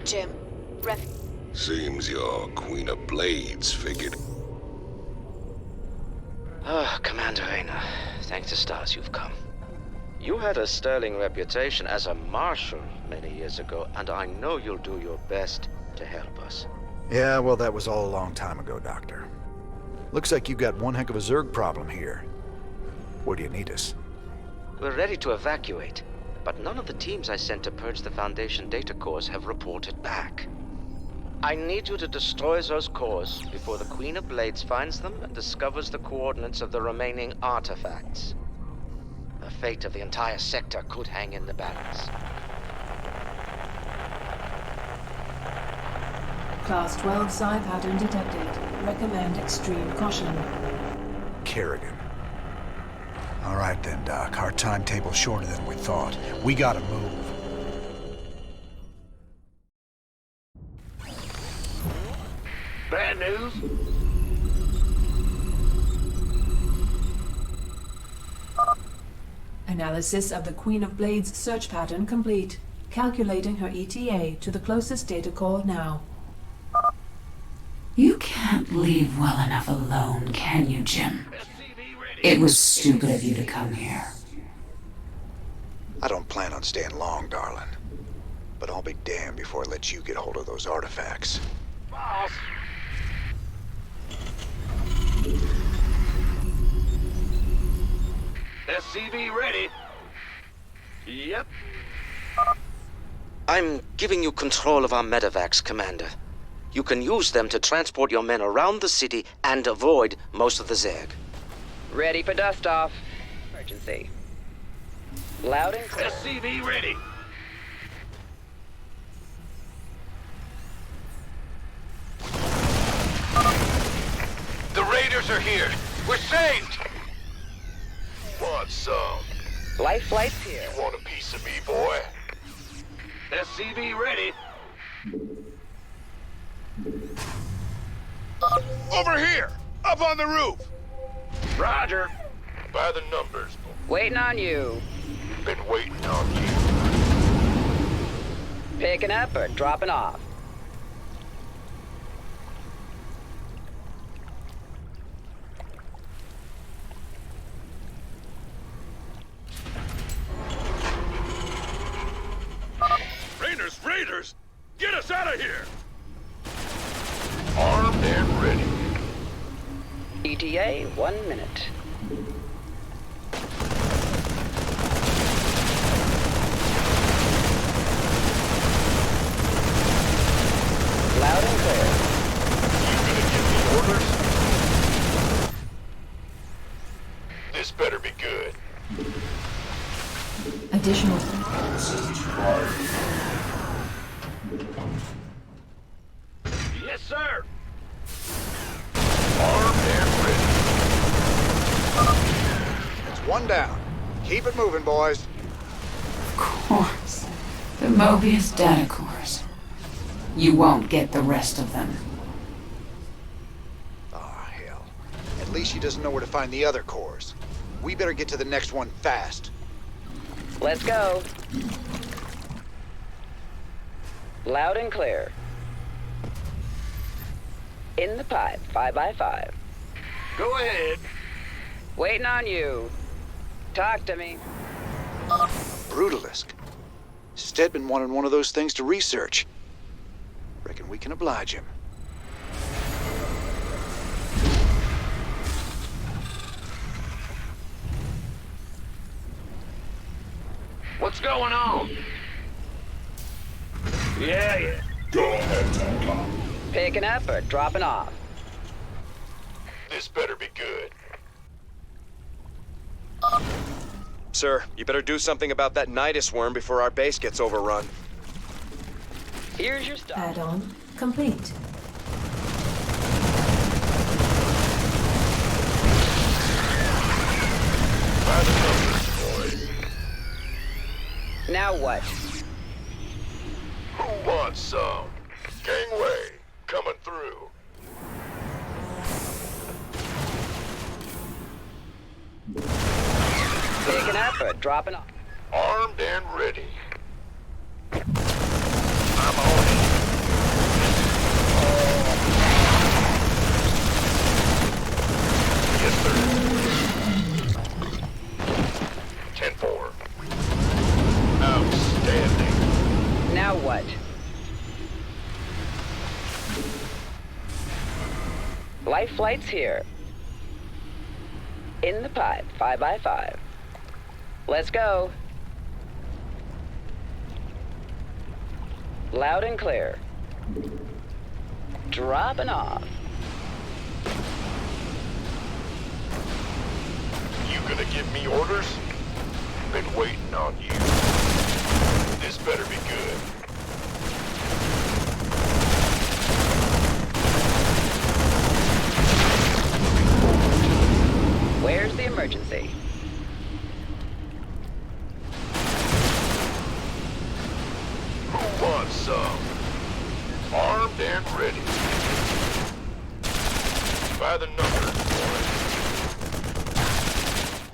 Jim, Seems your Queen of Blades figured. Commander Rayner, thank the stars you've come. You had a sterling reputation as a marshal many years ago, and I know you'll do your best to help us. Yeah, well, that was all a long time ago, Doctor. Looks like you got one heck of a Zerg problem here. Where do you need us? We're ready to evacuate, but none of the teams I sent to purge the Foundation data cores have reported back. I need you to destroy those cores before the Queen of Blades finds them and discovers the coordinates of the remaining artifacts. The fate of the entire sector could hang in the balance. Class 12 psi pattern detected. Recommend extreme caution. Kerrigan. All right then, Doc. Our timetable's shorter than we thought. We gotta move. Bad news? Analysis of the Queen of Blades search pattern complete. Calculating her ETA to the closest data core now. You can't leave well enough alone, can you, Jim? It was stupid of you to come here. I don't plan on staying long, darling. But I'll be damned before I let you get hold of those artifacts. Boss! SCV ready. Yep. I'm giving you control of our medevacs, Commander. You can use them to transport your men around the city and avoid most of the Zerg. Ready for dust-off. Emergency. Loud and clear. SCV ready. The Raiders are here. We're saved. Want some? Life flight's here. You want a piece of me, boy? SCV ready. Over here! Up on the roof! Roger. By the numbers. Waiting on you. Been waiting on you. Picking up or dropping off? Raiders! Get us out of here! Armed and ready. ETA, 1 minute. Loud and clear. You gonna give me orders? This better be good. Additional systems required. Yes, sir. Armed and ready. It's one down. Keep it moving, boys. Of course. The Mobius data cores. You won't get the rest of them. Oh, hell. At least she doesn't know where to find the other cores. We better get to the next one fast. Let's go. Loud and clear. In the pipe, 5x5. Go ahead. Waiting on you. Talk to me. Brutalisk. Stedman wanted one of those things to research. Reckon we can oblige him. What's going on? Yeah. Go ahead, Tom. Picking up or dropping off? This better be good. Sir, you better do something about that Nidus worm before our base gets overrun. Here's your stuff. add-on complete. By the numbers, boys. Now what? Who wants some? Gangway, coming through. Picking up or dropping off? Armed and ready. I'm on it. Yes, sir. 10-4. Outstanding. Now what? Life flight's here. In the pipe, 5x5. Let's go. Loud and clear. Dropping off. You gonna give me orders? Been waiting on you. This better be good. Where's the emergency? Who wants some? Armed and ready. By the numbers, boy.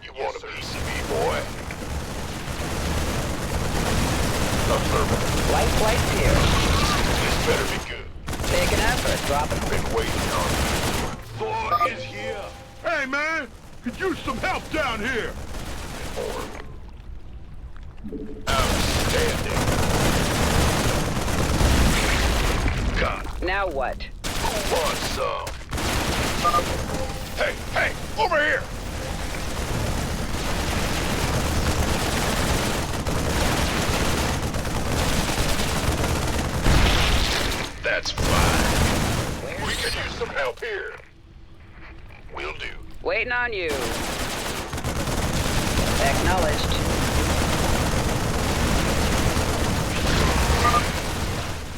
You want a piece of me, boy? Affirmative. Life flight's here. This better be good. Picking up or dropping? Been waiting on you. Thor is here. Hey, man! Could use some help down here. Outstanding. God. Now what? Who wants some? Hey, over here! That's fine. We could use some help here. Will do. Waiting on you. Acknowledged.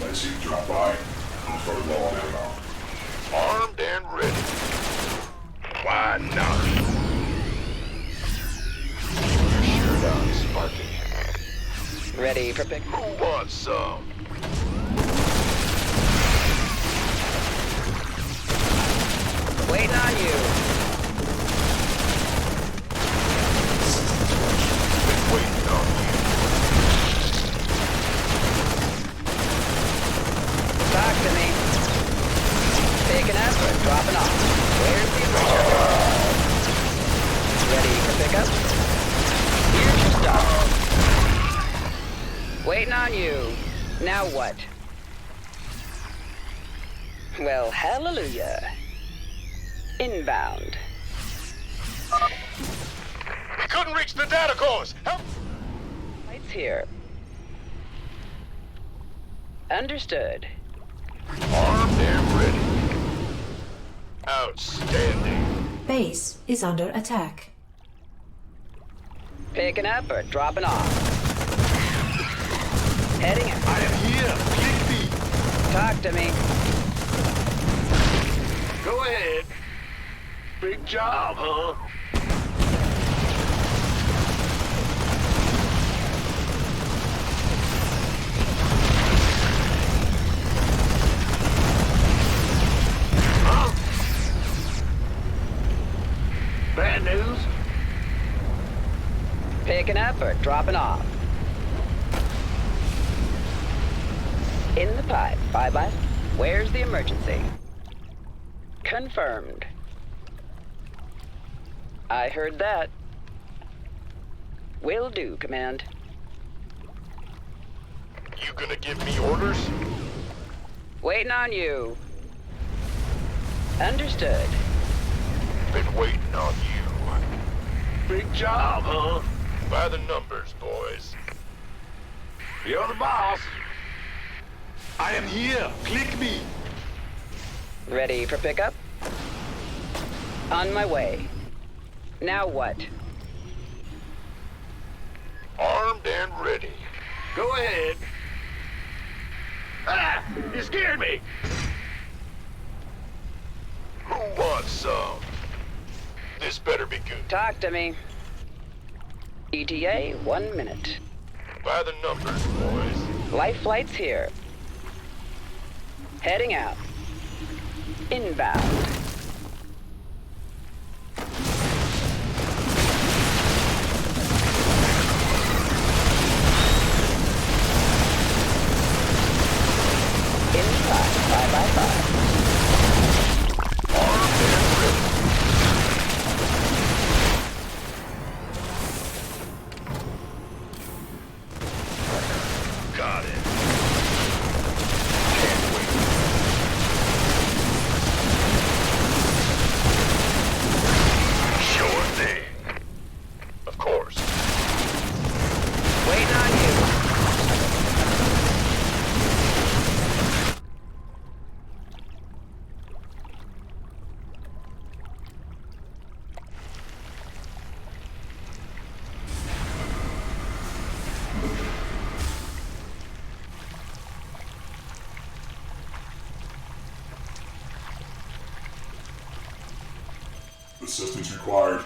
Let's see you drop by. I'm for low on ammo. Armed and ready. Why not? Sure does, Sparky. Ready for pick. Who wants some? Picking up or dropping off? Where's the emergency? Ready for pickup? Here's your stuff. Waiting on you. Now what? Well, hallelujah. Inbound. We couldn't reach the data cores. Help! Lights here. Understood. Armed and ready. Outstanding. Base is under attack. Picking up or dropping off? Heading out. I am here. Click me. Talk to me. Go ahead. Big job, huh? Bad news? Picking up or dropping off? In the pipe. 5 left. Where's the emergency? Confirmed. I heard that. Will do, Command. You gonna give me orders? Waiting on you. Understood. Been waiting on you. Big job, huh? By the numbers, boys. You're the boss. I am here. Click me. Ready for pickup? On my way. Now what? Armed and ready. Go ahead. Ah! You scared me. Who wants some? This better be good. Talk to me. ETA, 1 minute. By the numbers, boys. Life flight's here. Heading out. Inbound. Inside, 5x5. Armed and ready. Got it. Can't wait. Sure thing. Of course. Waiting on you. Assistance required.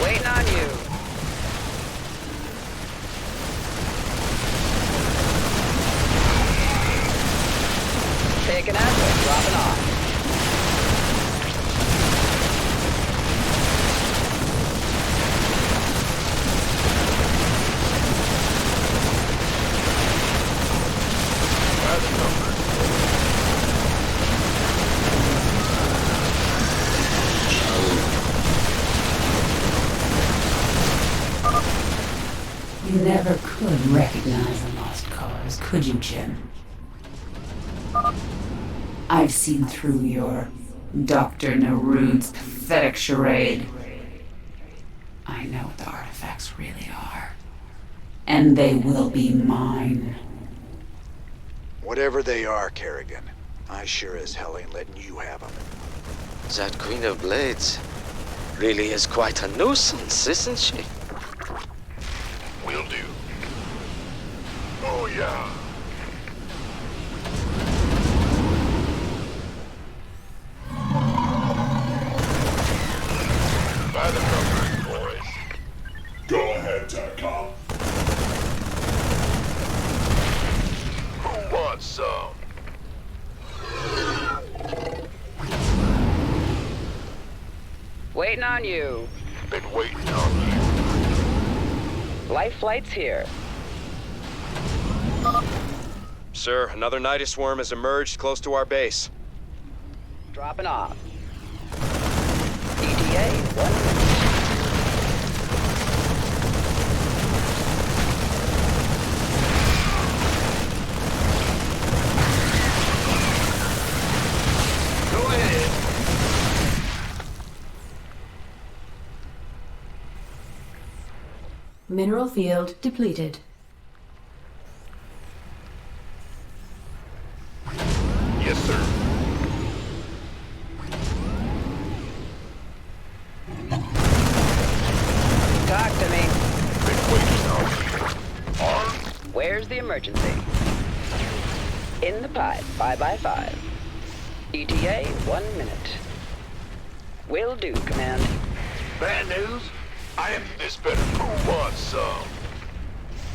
Waiting on you. Picking up or dropping off? By the numbers. You never could recognize a lost cause, could you, Jim? I've seen through your Dr. Nerude's pathetic charade. I know what the artifacts really are. And they will be mine. Whatever they are, Kerrigan, I sure as hell ain't letting you have them. That Queen of Blades really is quite a nuisance, isn't she? Will do. Oh, yeah. Waiting on you. Been waiting on you. Life flight's here. Sir, another Nidus swarm has emerged close to our base. Dropping off. ETA, 1 minute. Go ahead. Mineral field depleted. Yes, sir. Talk to me. Been waiting on you. Armed? Where's the emergency? In the pipe, 5x5. ETA, 1 minute. Will do, Command. Bad news? I am this better. Who wants some?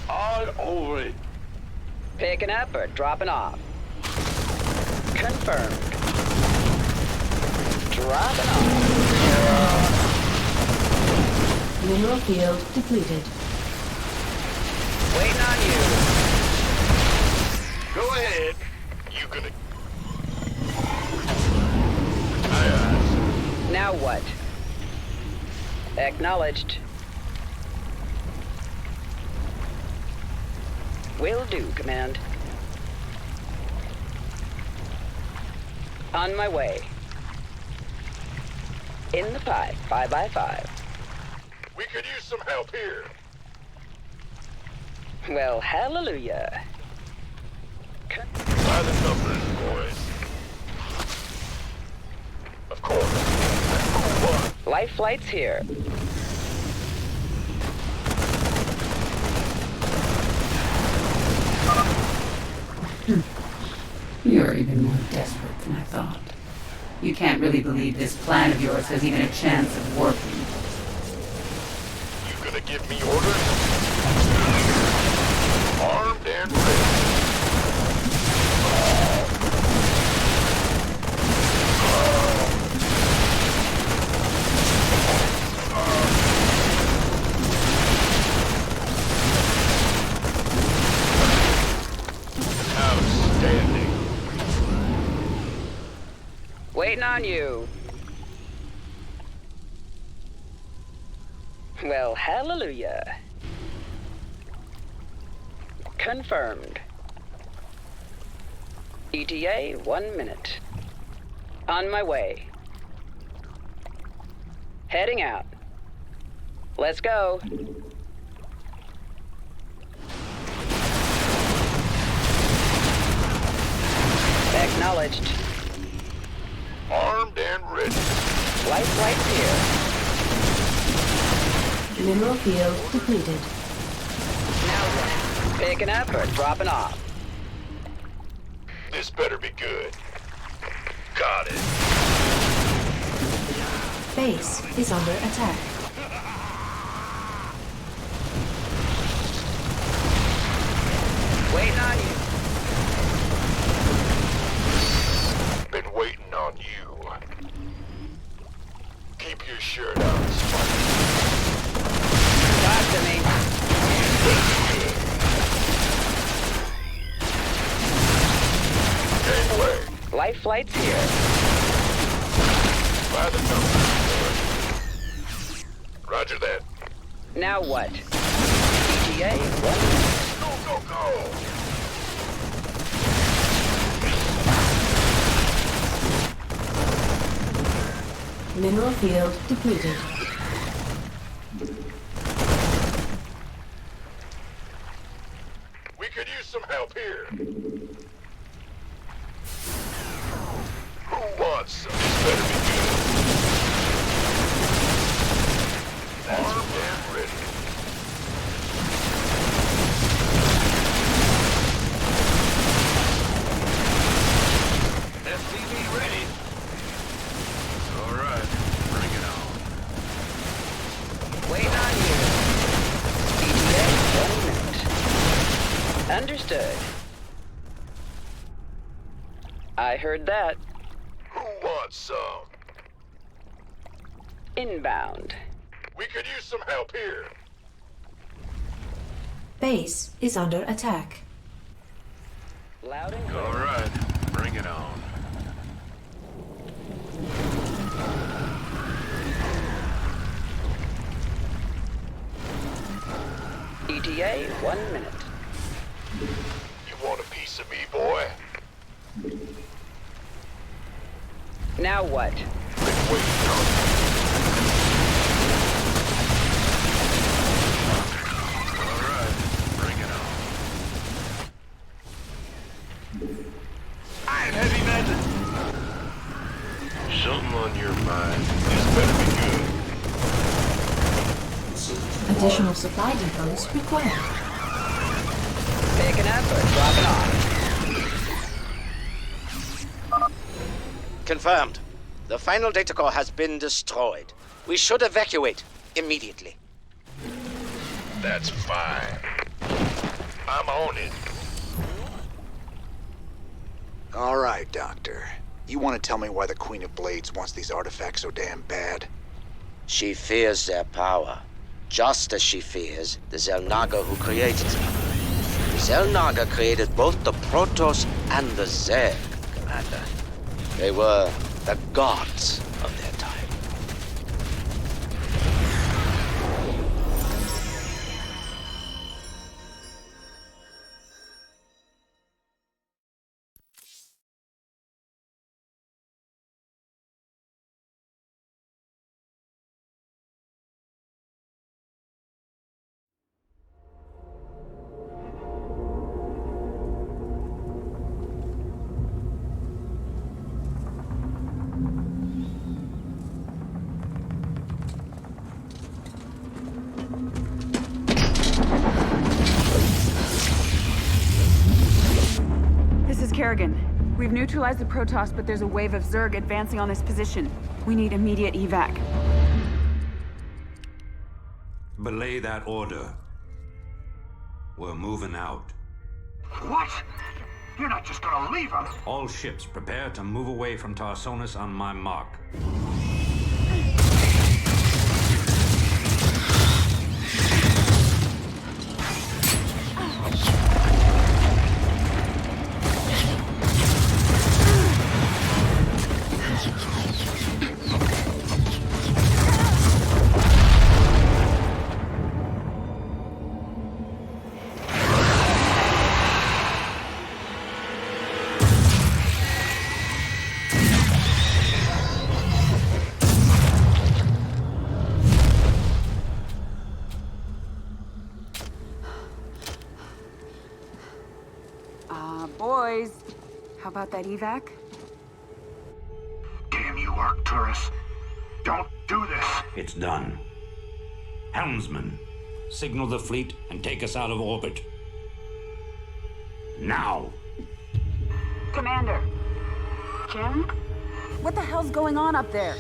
All over it. Picking up or dropping off? Confirmed. Dropping off. Mineral field depleted. Waiting on you. Go ahead. You gonna... Now what? Acknowledged. Will do, Command. On my way. In the pipe, 5x5. We could use some help here. Well, hallelujah. By the numbers, boys. Of course. Life flight's here. You're even more desperate than I thought. You can't really believe this plan of yours has even a chance of working. You gonna give me orders? Armed and ready. Outstanding. Waiting on you. Well, hallelujah. Confirmed. ETA, 1 minute. On my way. Heading out. Let's go. Acknowledged. Armed and ready. Life flight's here. Mineral field depleted. Now what? Picking up or dropping off? This better be good. Got it. Base is under attack. Waiting on you. Been waiting on you. Keep your shirt on, Spike. Talk to me. Gateway. Life flight's here. By the numbers. Roger that. Now what? ETA, 1 minute. Go, go, go! Mineral field depleted. We could use some help here. Who wants some? This better be good. Armed and ready. SCV ready. All right, bring it on. Waiting on you. ETA, 1 minute. Understood. I heard that. Who wants some? Inbound. We could use some help here. Base is under attack. Loud and clear. All right, bring it on. ETA, 1 minute. You want a piece of me, boy? Now what? Been waiting on you. All right, bring it on. I'm heavy metal. Something on your mind. This better be good. Additional supply depots required. Taking up or dropping off? Confirmed. The final data core has been destroyed. We should evacuate immediately. That's fine. I'm on it. All right, Doctor. You want to tell me why the Queen of Blades wants these artifacts so damn bad? She fears their power, just as she fears the Xel'Naga who created them. The Xel'Naga created both the Protoss and the Zerg, Commander. They were the gods of their time. This is Kerrigan. We've neutralized the Protoss, but there's a wave of Zerg advancing on this position. We need immediate evac. Belay that order. We're moving out. What? You're not just gonna leave us? All ships prepare to move away from Tarsonis on my mark. Boys, how about that evac? Damn you, Arcturus. Don't do this. It's done. Helmsman, signal the fleet and take us out of orbit. Now! Commander. Kim? What the hell's going on up there?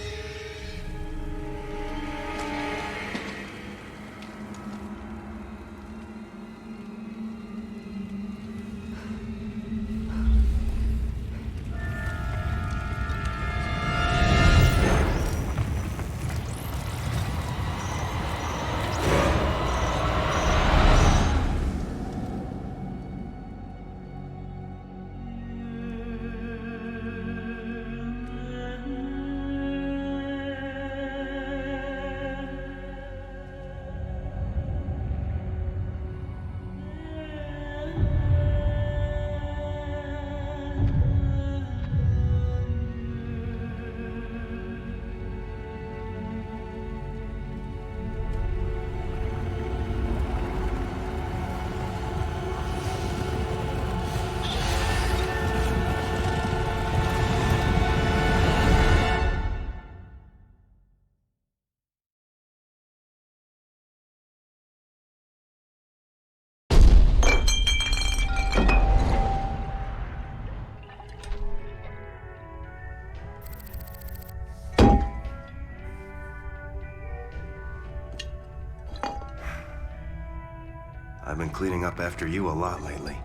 I've been cleaning up after you a lot lately.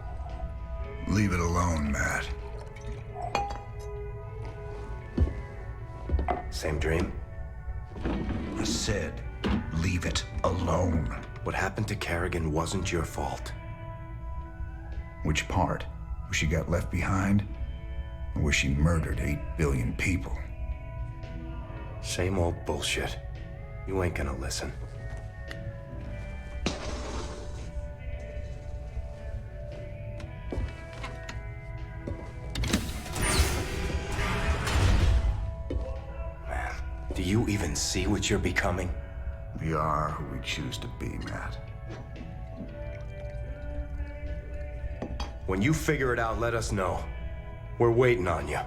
Leave it alone, Matt. Same dream? I said, leave it alone. What happened to Kerrigan wasn't your fault. Which part? Where she got left behind? Or where she murdered 8 billion people? Same old bullshit. You ain't gonna listen. Man, do you even see what you're becoming? We are who we choose to be, Matt. When you figure it out, let us know. We're waiting on you.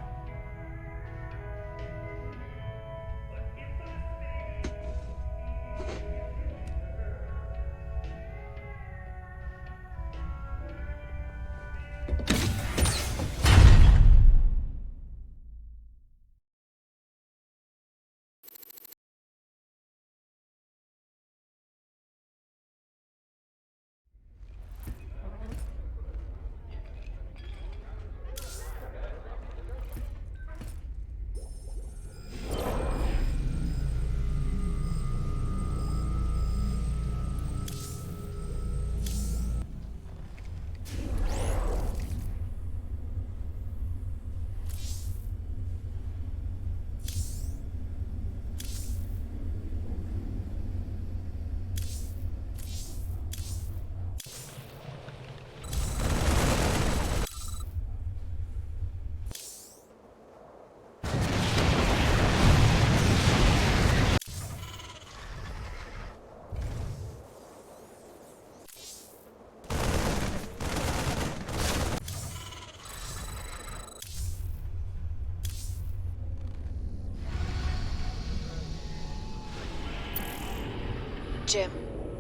Jim,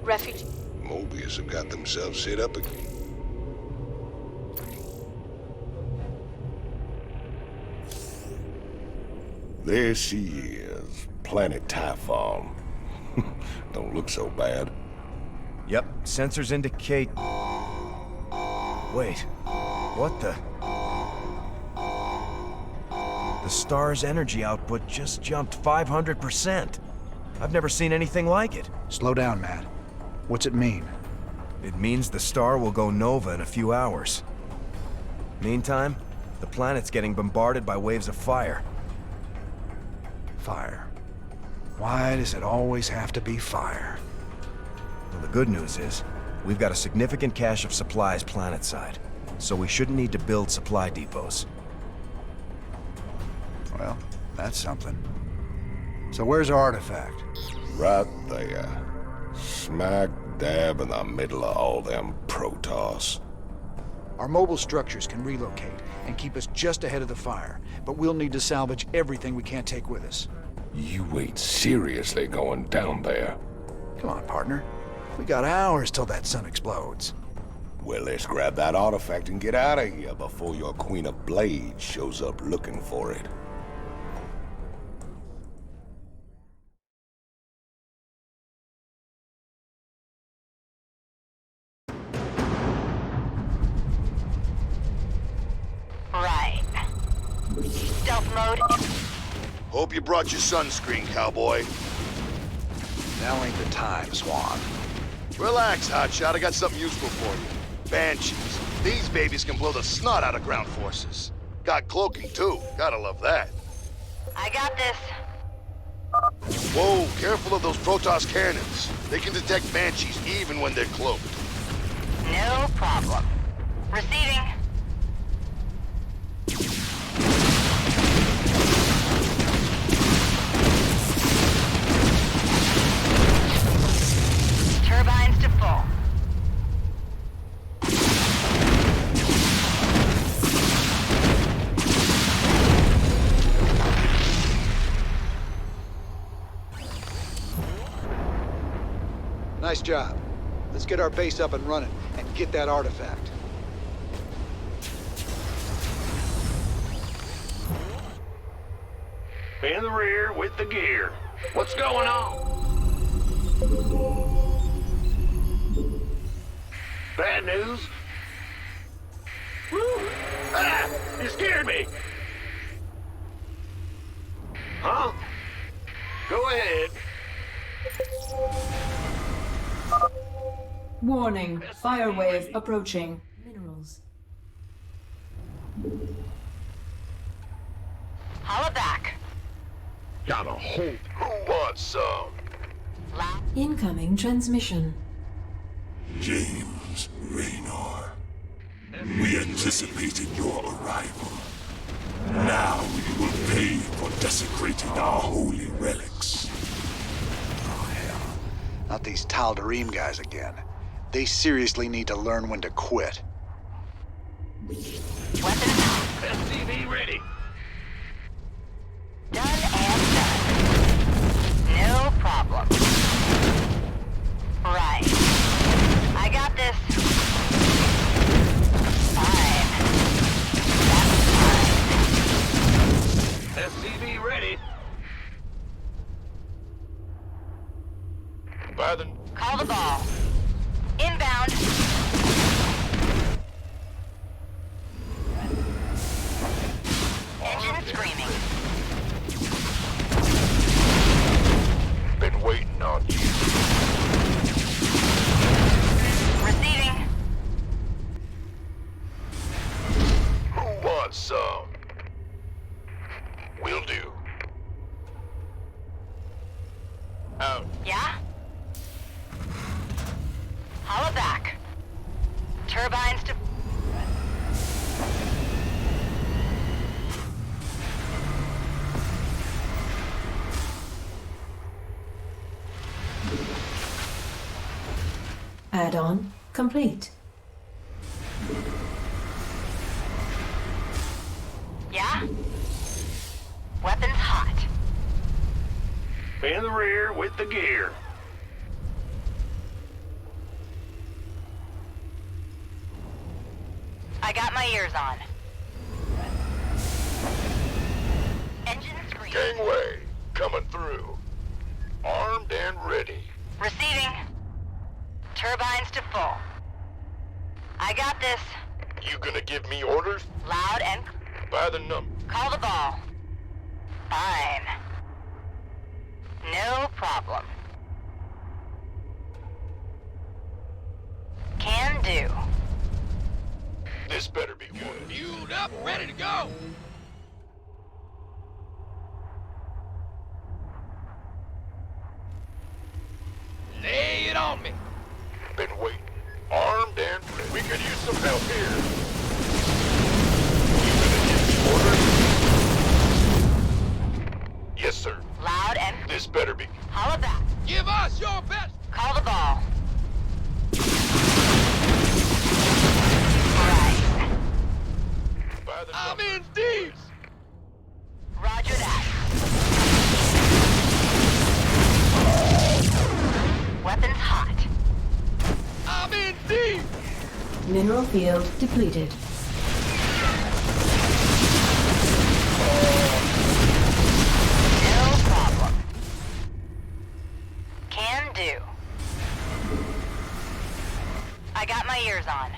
refugee. Mobius have got themselves set up again. There she is, Planet Typhon. Don't look so bad. Yep, sensors indicate... Wait, what the... The star's energy output just jumped 500%. I've never seen anything like it. Slow down, Matt. What's it mean? It means the star will go nova in a few hours. Meantime, the planet's getting bombarded by waves of fire. Fire. Why does it always have to be fire? Well, the good news is, we've got a significant cache of supplies planetside, so we shouldn't need to build supply depots. Well, that's something. So where's our artifact? Right there. Smack dab in the middle of all them Protoss. Our mobile structures can relocate and keep us just ahead of the fire, but we'll need to salvage everything we can't take with us. You ain't seriously going down there. Come on, partner. We got hours till that sun explodes. Well, let's grab that artifact and get out of here before your Queen of Blades shows up looking for it. Right. Stealth mode. Hope you brought your sunscreen, cowboy. Now ain't the time, Swan. Relax, hotshot. I got something useful for you. Banshees. These babies can blow the snot out of ground forces. Got cloaking, too. Gotta love that. I got this. Whoa, careful of those Protoss cannons. They can detect Banshees even when they're cloaked. No problem. Receiving. Turbines to full. Nice job. Let's get our base up and running and get that artifact. In the rear with the gear. What's going on? Bad news? Woo! Ah! You scared me! Huh? Go ahead. Warning, fire wave approaching. Minerals. Holla back. Gotta hold. Who wants some? Incoming transmission. James Raynor, we anticipated your arrival. Now you will pay for desecrating our holy relics. Oh, hell. Not these Tal'Darim guys again. They seriously need to learn when to quit. SCV ready. Done and done. No problem. Right. I got this. Fine. That's fine. SCV ready. By the... Call the ball. Inbound. Engine screaming. Been waiting on you. Receiving. Who wants some? Will do. Out. Yeah? Holla back. Turbines to... Add-on complete. Yeah? Weapons hot. In the rear with the gear. I got my ears on. Engine screaming. Gangway, coming through. Armed and ready. Receiving. Turbines to full. I got this. You gonna give me orders? Loud and... By the number. Call the ball. Fine. No problem. Can do. This better be good. Fueled up, ready to go! Lay it on me! Been waiting. Armed and ready. We could use some help here. You gonna give me orders? Yes, sir. Loud and... This better be... Holla back. Give us your best! Call the ball. Right. By the I'm number. in deep! Roger that. Weapons hot. I'm in deep! Mineral field depleted. No problem. Can do. I got my ears on.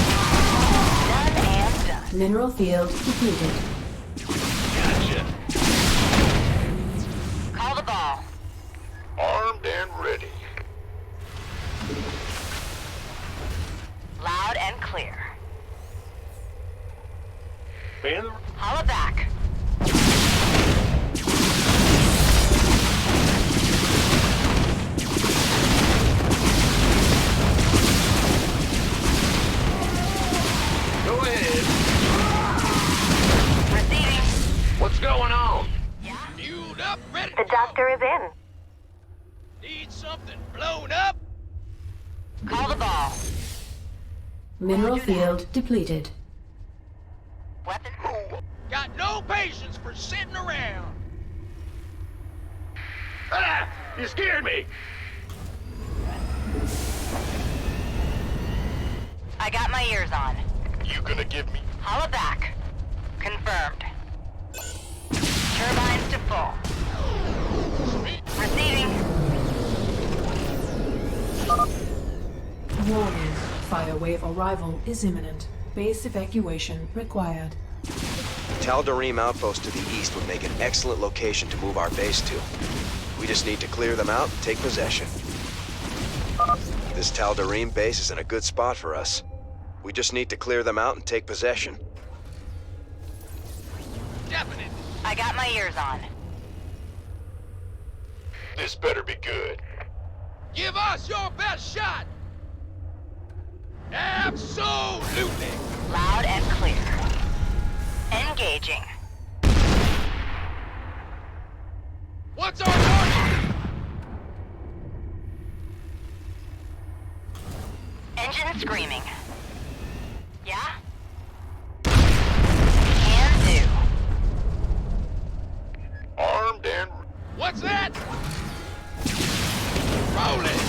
Done and done. Mineral field depleted. Gotcha. Call the ball. Armed and ready. Loud and clear. In the... Holla back. Go ahead. Receiving. What's going on? Yeah? Fueled up, ready The to doctor is in. go! Need something blown up? Call the ball. Mineral field depleted. Weapon. Got no patience for sitting around. Ah! You scared me! I got my ears on. You gonna give me... Holla back. Confirmed. Turbines to full. Receiving. Warning. Fire wave arrival is imminent. Base evacuation required. Tal'Darim outpost to the east would make an excellent location to move our base to. We just need to clear them out and take possession. This Tal'Darim base is in a good spot for us. We just need to clear them out and take possession. Definite. I got my ears on. This better be good. Give us your best shot! Absolutely! Loud and clear. Engaging. What's our target? Engine screaming. Yeah? Can do. Armed and... What's that? Rolling!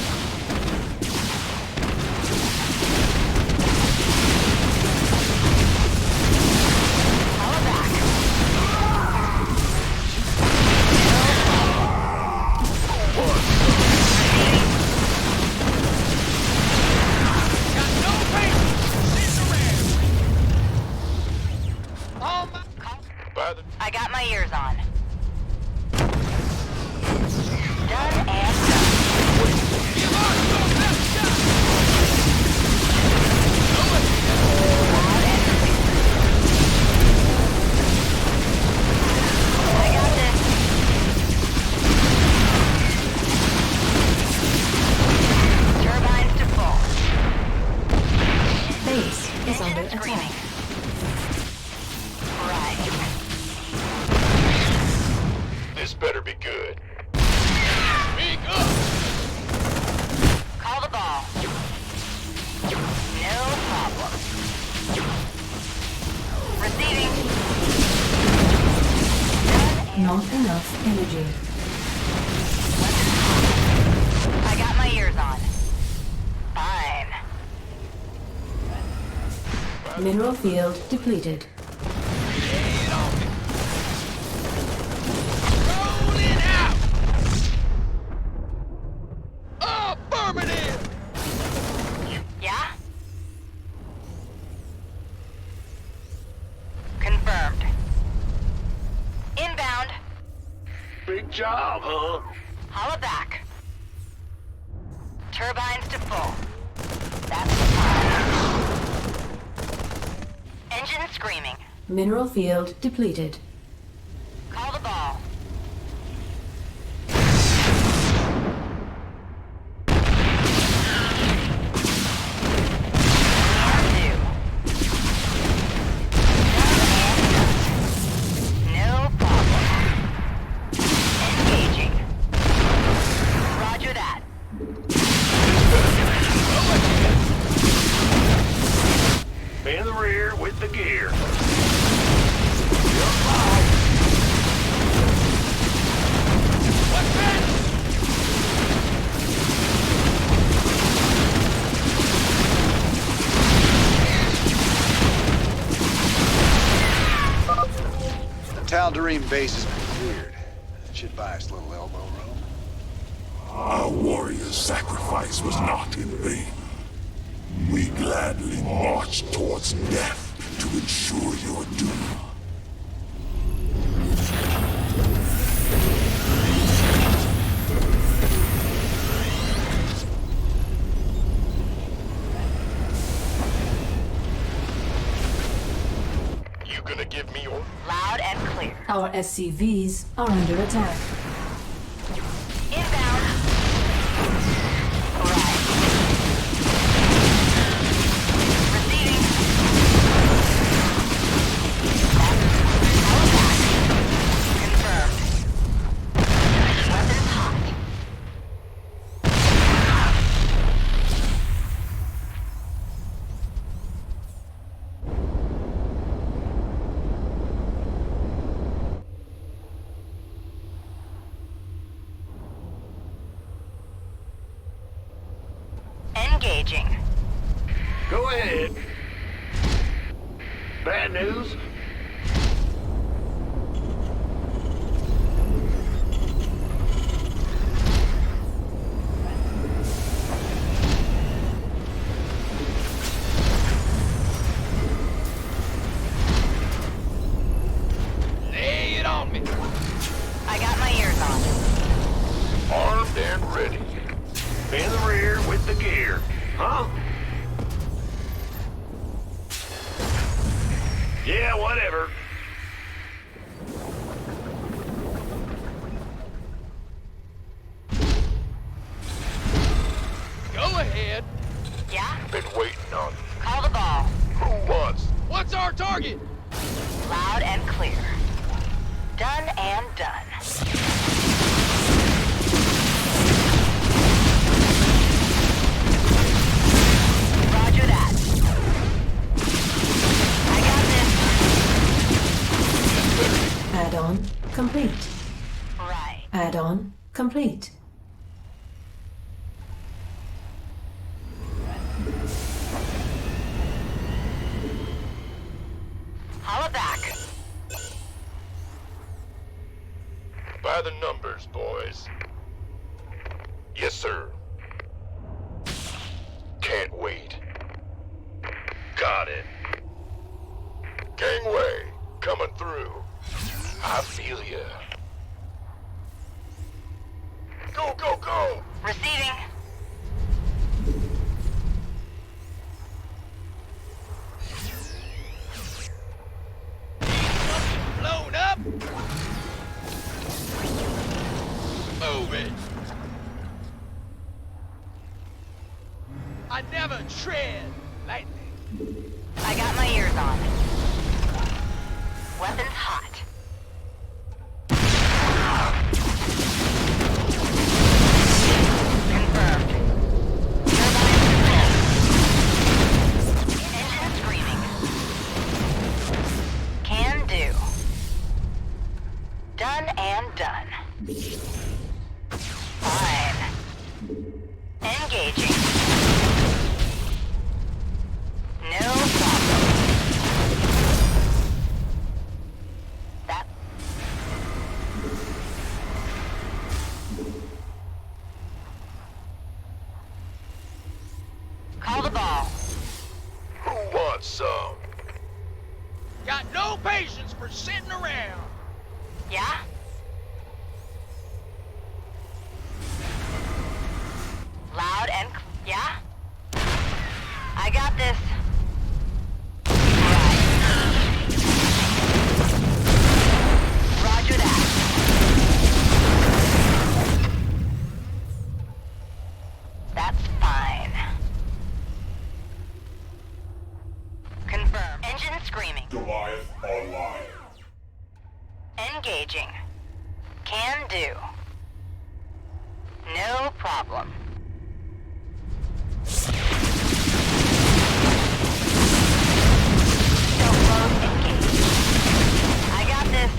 I got my ears on. Done and done. Give us your best shot! Loud and clear. I got this. Turbines to full. Base is under Engine attack. screaming. Right. This better be good. Speak up! Call the ball. No problem. Receiving. Not enough energy. I got my ears on. Fine. Mineral field depleted. Rolling out! Affirmative! Yeah? Confirmed. Inbound. Big job, huh? Holla back. Turbines to full. That's the plan. Engine screaming. Mineral field depleted. Call the ball. No problem. Engaging. Roger that. In the rear with the gear. What's that? The Tal'Darim base has been cleared. That should buy us a little elbow room. Our warrior's sacrifice was not in vain. We gladly march towards death to ensure your doom. You gonna give me your... Loud and clear. Our SCVs are under attack. Inbound. Right. Receiving. Confirmed. Weapons hot. Engaging. Go ahead. Bad news? Yeah, whatever. Go ahead. Yeah? Been waiting on you. Call the ball. Who wants? What's our target? Loud and clear. Done and done. Roger that. I got this. Add-on complete. Right. Add-on complete. Holla back. By the numbers, boys. Yes, sir. Can't wait. Got it. Gangway, coming through. I feel ya. Go, go, go! Receiving. Blown up. Move it. I never tread lightning. I got my ears on. Weapons hot. Confirmed. Engine screaming. Can do. Done and done. Fine. Engaging. No problem. That. Call the ball. Who wants some? Got no patience for sitting around. Yeah? Loud and yeah? I got this. Right. Roger that. That's fine. Confirm. Engine screaming. Goliath online. Engaging. Can do. No problem. I got this.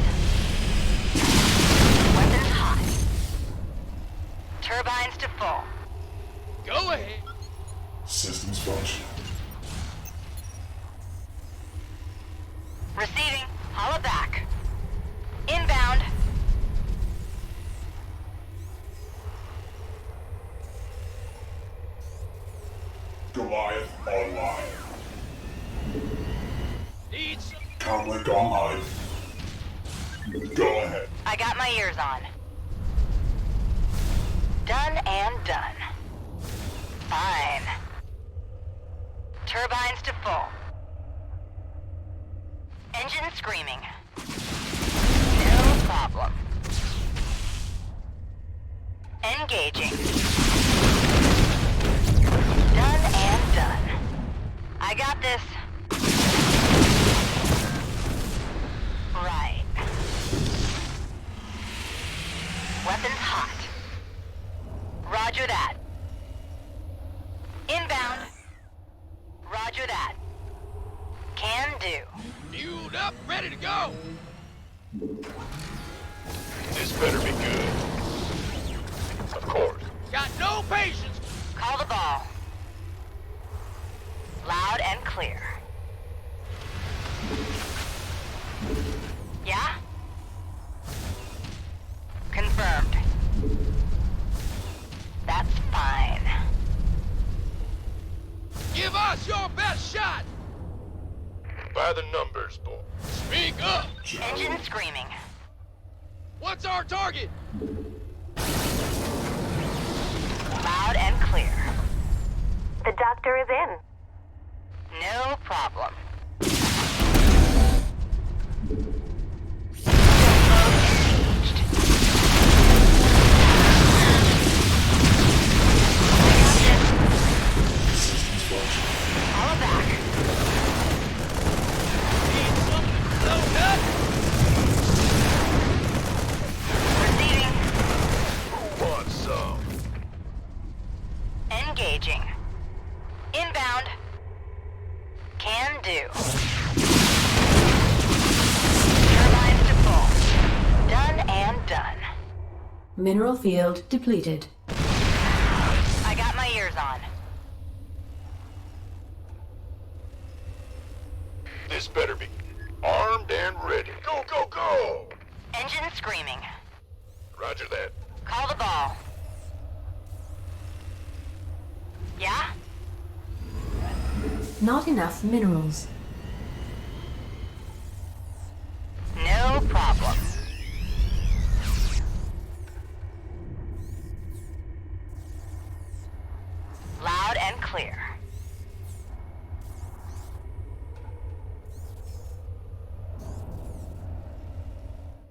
Weapons hot. Turbines to full. Go ahead. Systems function. Receiving. Holla back. Inbound. Goliath online. Need some. Comlink online. Go ahead. I got my ears on. Done and done. Fine. Turbines to full. Engine screaming. No problem. Engaging. Done and done. I got this. Right. Weapons hot. Roger that. Inbound. Roger that. Can do. Fueled up, ready to go. This better be good. Of course. Got no patience. Call the ball. Loud and clear. Yeah? Confirmed. That's fine. Give us your best shot. By the numbers, boy. Speak up. Engine screaming. What's our target? Loud and clear. The doctor is in. No problem. Can do. Turbines to full. Done and done. Mineral field depleted. I got my ears on. This better be armed and ready. Go, go, go! Engine screaming. Roger that. Call the ball. Yeah? Not enough minerals. No problem. Loud and clear.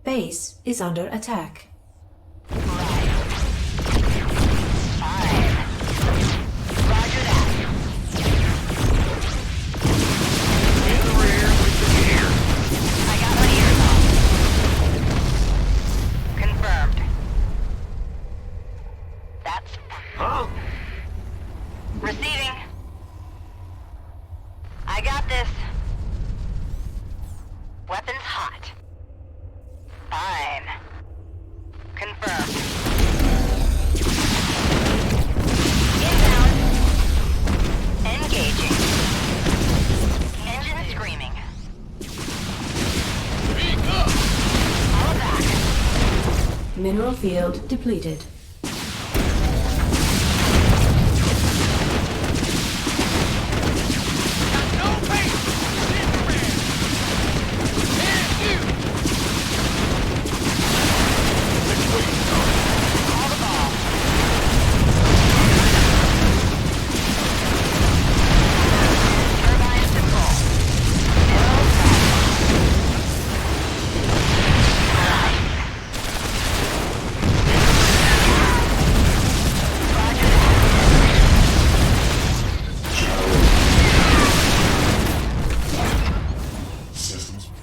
Base is under attack. Receiving. I got this. Weapons hot. Fine. Confirmed. Inbound. Engaging. Engine screaming. Speak up! All back. Mineral field depleted.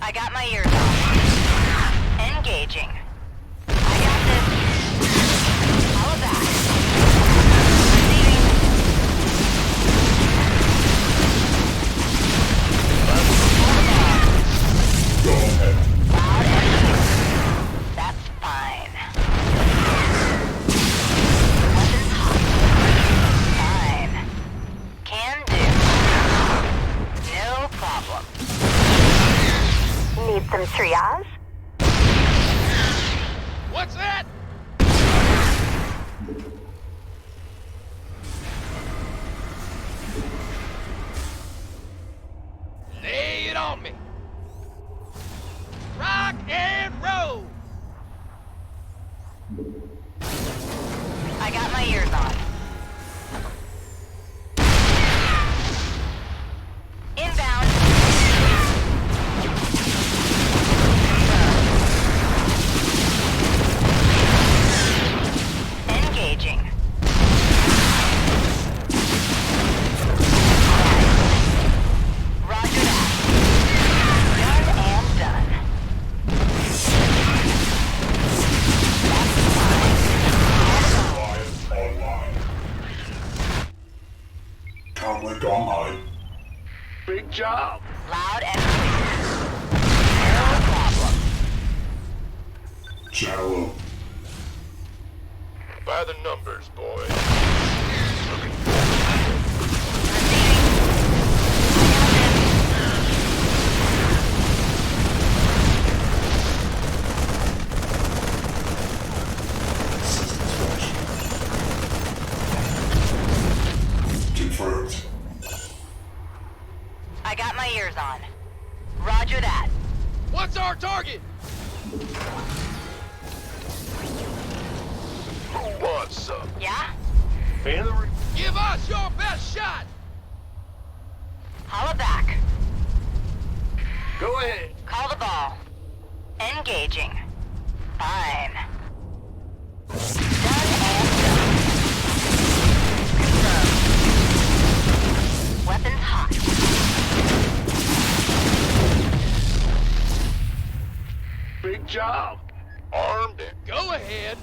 I got my ears on. Engaging. I got this. All of that. Receiving. Go ahead. Loud and clear. That's fine. Weapons hot. Fine. Can do. No problem. Need some triage? What's that? Lay it on me. Rock and roll. I got my ears on. Inbound. Engaging. Roger that. Done and done. Comlink online. Big job. Loud and clear. No problem. Channel. By the numbers, boys. Confirmed. I got my ears on. Roger that. What's our target? Who wants some? Yeah? Give us your best shot! Holla back. Go ahead. Call the ball. Engaging. Fine. Done and done. Confirmed. Weapons hot. Big job. Armed and... Go ahead.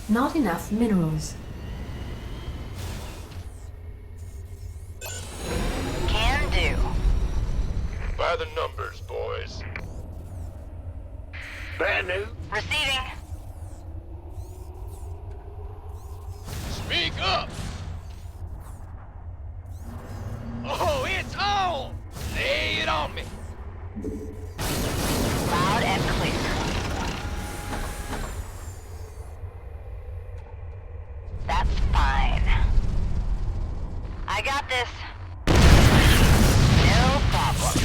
Not enough minerals. By the numbers, boys. Bad news. Receiving. Speak up! Oh, it's on! Lay it on me! Loud and clear. That's fine. I got this. No problem.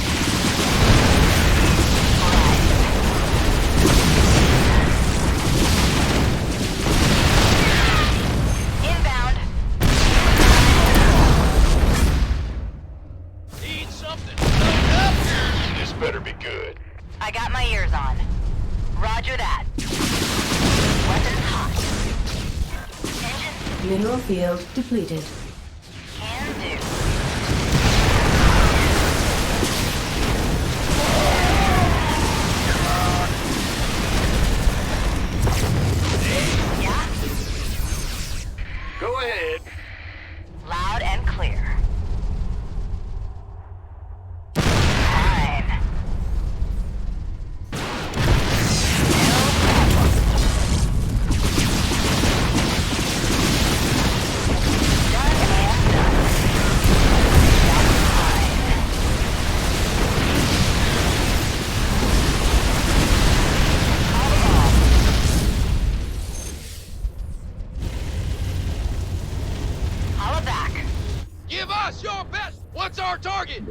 Inbound. Need something loaded up? This better be good. I got my ears on. Roger that. Weapons hot. Engine Mineral field depleted. can do. Yeah? Go ahead. Loud and clear. Fine. Holla back. Give us your best! What's our target?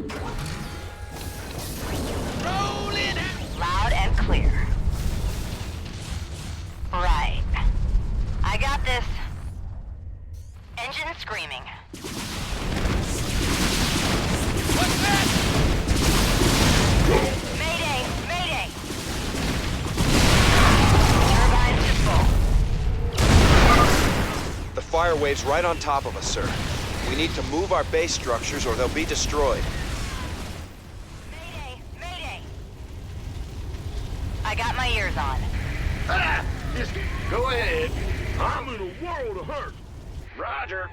Rolling out! Loud and clear. Right. I got this. Engine screaming. What's that? Mayday! Mayday! Turbines to full. The fire wave's right on top of us, sir. We need to move our base structures or they'll be destroyed. Mayday! Mayday! I got my ears on. Ah, just go ahead. I'm in a world of hurt. Roger.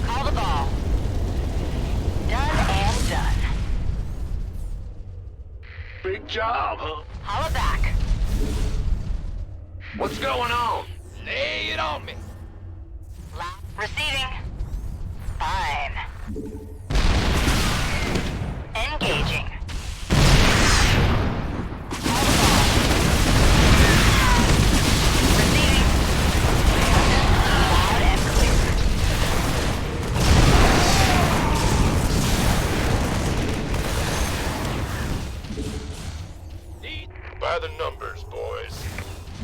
Call the ball. Done and done. Big job, huh? Holla back. What's going on? Lay it on me! Receiving. Fine. Engaging. Call the ball. Receiving. Loud and clear. By the numbers, boys.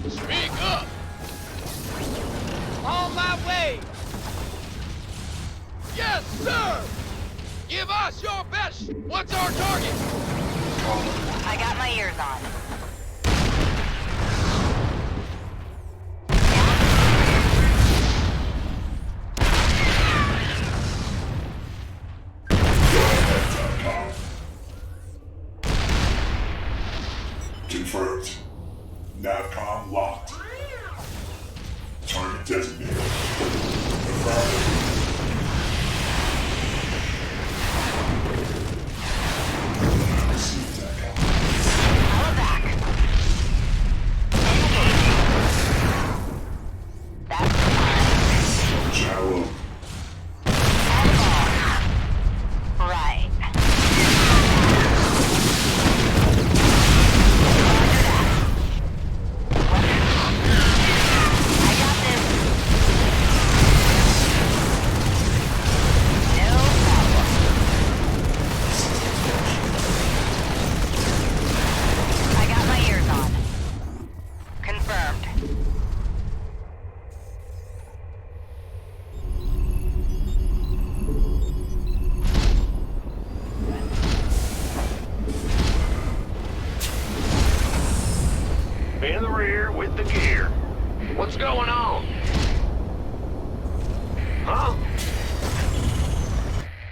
Speak up! On my way! Yes, sir! Give us your best! What's our target? I got my ears on. Confirmed. Navcom locked. Target designated. Affirmative. Received that. Holla back.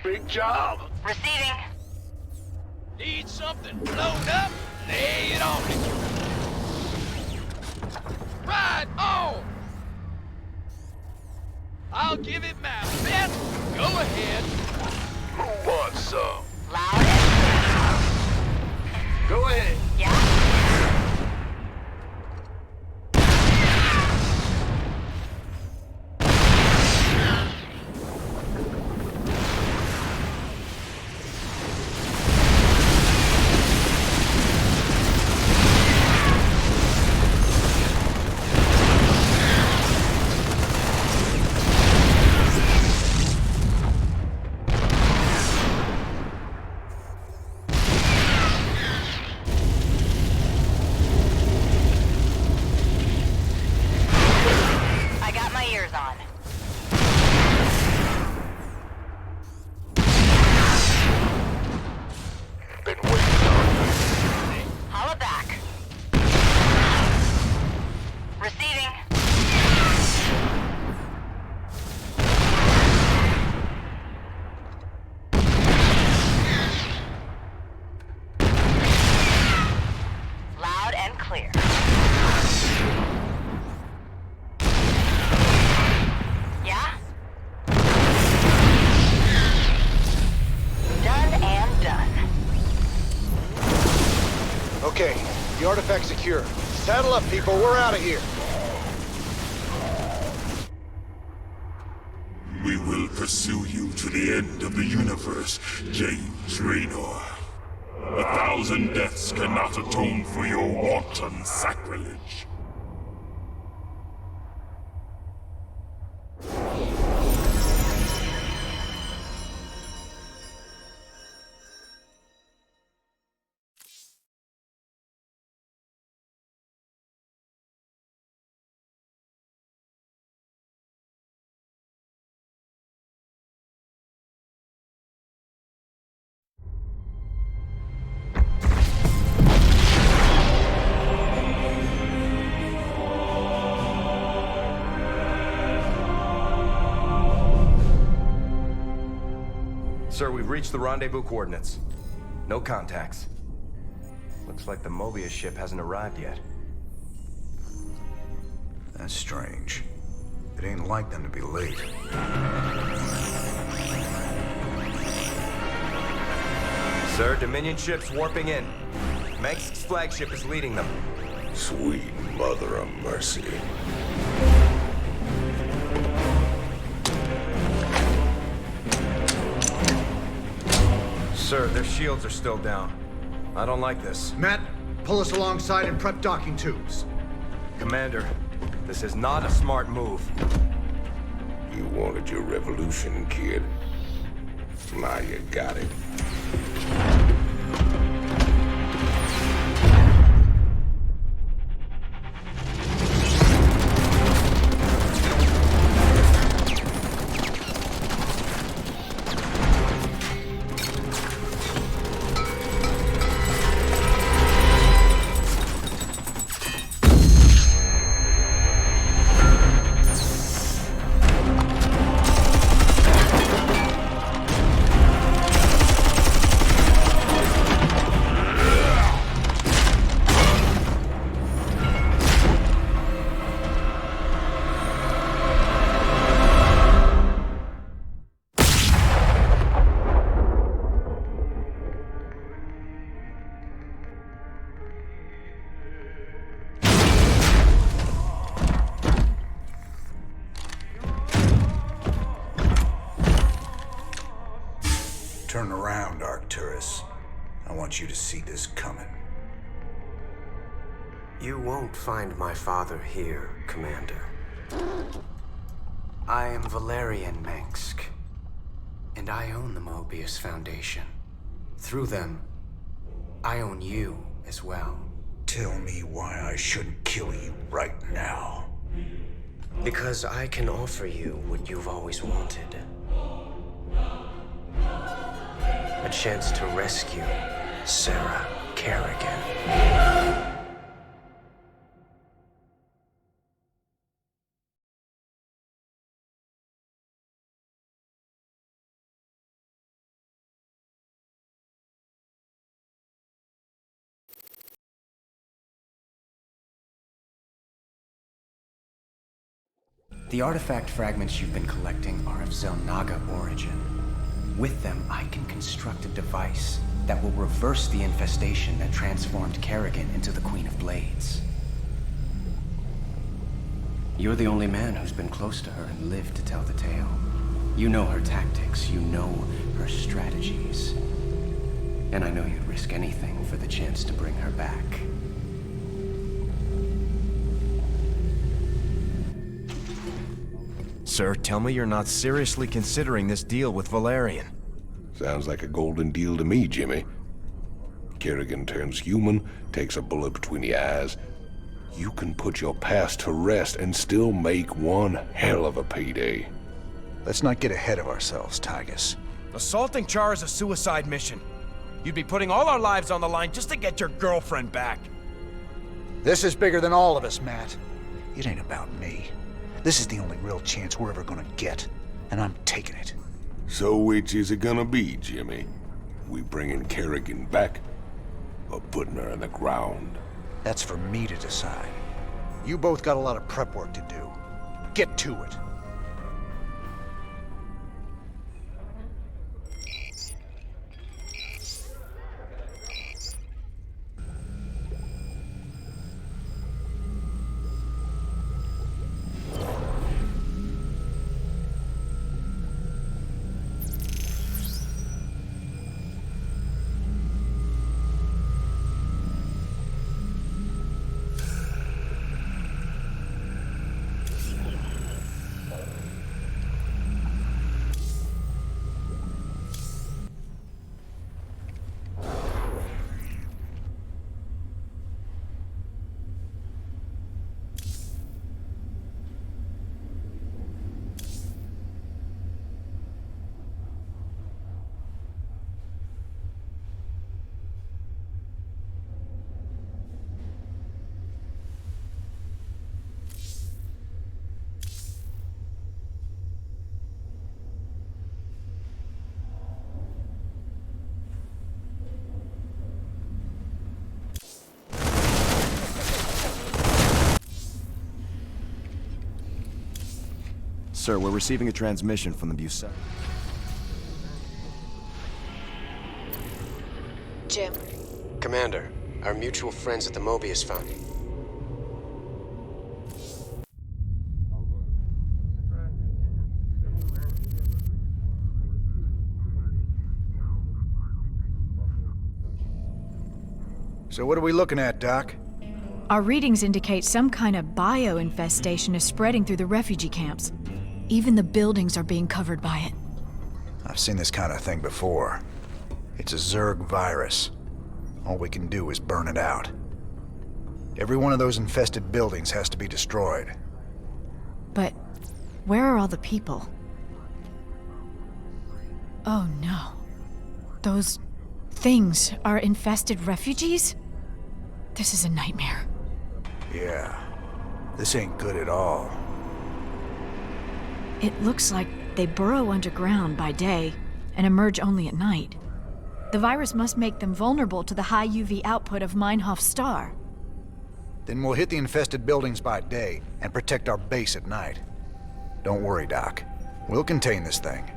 Big job. Receiving. Need something blown up? Lay it on me. Right on! I'll give it my best. Go ahead. Who wants some? Loud. Go ahead. Yeah. Okay, the artifact's secure. Saddle up, people. We're out of here. We will pursue you to the end of the universe, James Raynor. 1,000 deaths cannot atone for your wanton sacrilege. Sir, we've reached the rendezvous coordinates. No contacts. Looks like the Mobius ship hasn't arrived yet. That's strange. It ain't like them to be late. Sir, Dominion ships warping in. Mengsk's flagship is leading them. Sweet mother of mercy. Sir, their shields are still down. I don't like this. Matt, pull us alongside and prep docking tubes. Commander, this is not a smart move. You wanted your revolution, kid. Now you got it. Turn around, Arcturus. I want you to see this coming. You won't find my father here, Commander. I am Valerian Mengsk, and I own the Mobius Foundation. Through them, I own you as well. Tell me why I shouldn't kill you right now. Because I can offer you what you've always wanted. A chance to rescue Sarah Kerrigan. The artifact fragments you've been collecting are of Zelnaga origin. With them, I can construct a device that will reverse the infestation that transformed Kerrigan into the Queen of Blades. You're the only man who's been close to her and lived to tell the tale. You know her tactics, you know her strategies. And I know you'd risk anything for the chance to bring her back. Sir, tell me you're not seriously considering this deal with Valerian. Sounds like a golden deal to me, Jimmy. Kerrigan turns human, takes a bullet between the eyes. You can put your past to rest and still make one hell of a payday. Let's not get ahead of ourselves, Tygus. Assaulting Char is a suicide mission. You'd be putting all our lives on the line just to get your girlfriend back. This is bigger than all of us, Matt. It ain't about me. This is the only real chance we're ever gonna get, and I'm taking it. So which is it gonna be, Jimmy? We bringing Kerrigan back, or putting her in the ground? That's for me to decide. You both got a lot of prep work to do. Get to it. Sir, we're receiving a transmission from the Bucet. Jim, Commander, our mutual friends at the Mobius Foundry. So what are we looking at, Doc? Our readings indicate some kind of bio-infestation is spreading through the refugee camps. Even the buildings are being covered by it. I've seen this kind of thing before. It's a Zerg virus. All we can do is burn it out. Every one of those infested buildings has to be destroyed. But where are all the people? Oh no. Those things are infested refugees? This is a nightmare. Yeah. This ain't good at all. It looks like they burrow underground by day and emerge only at night. The virus must make them vulnerable to the high UV output of Meinhof's star. Then we'll hit the infested buildings by day and protect our base at night. Don't worry, Doc. We'll contain this thing.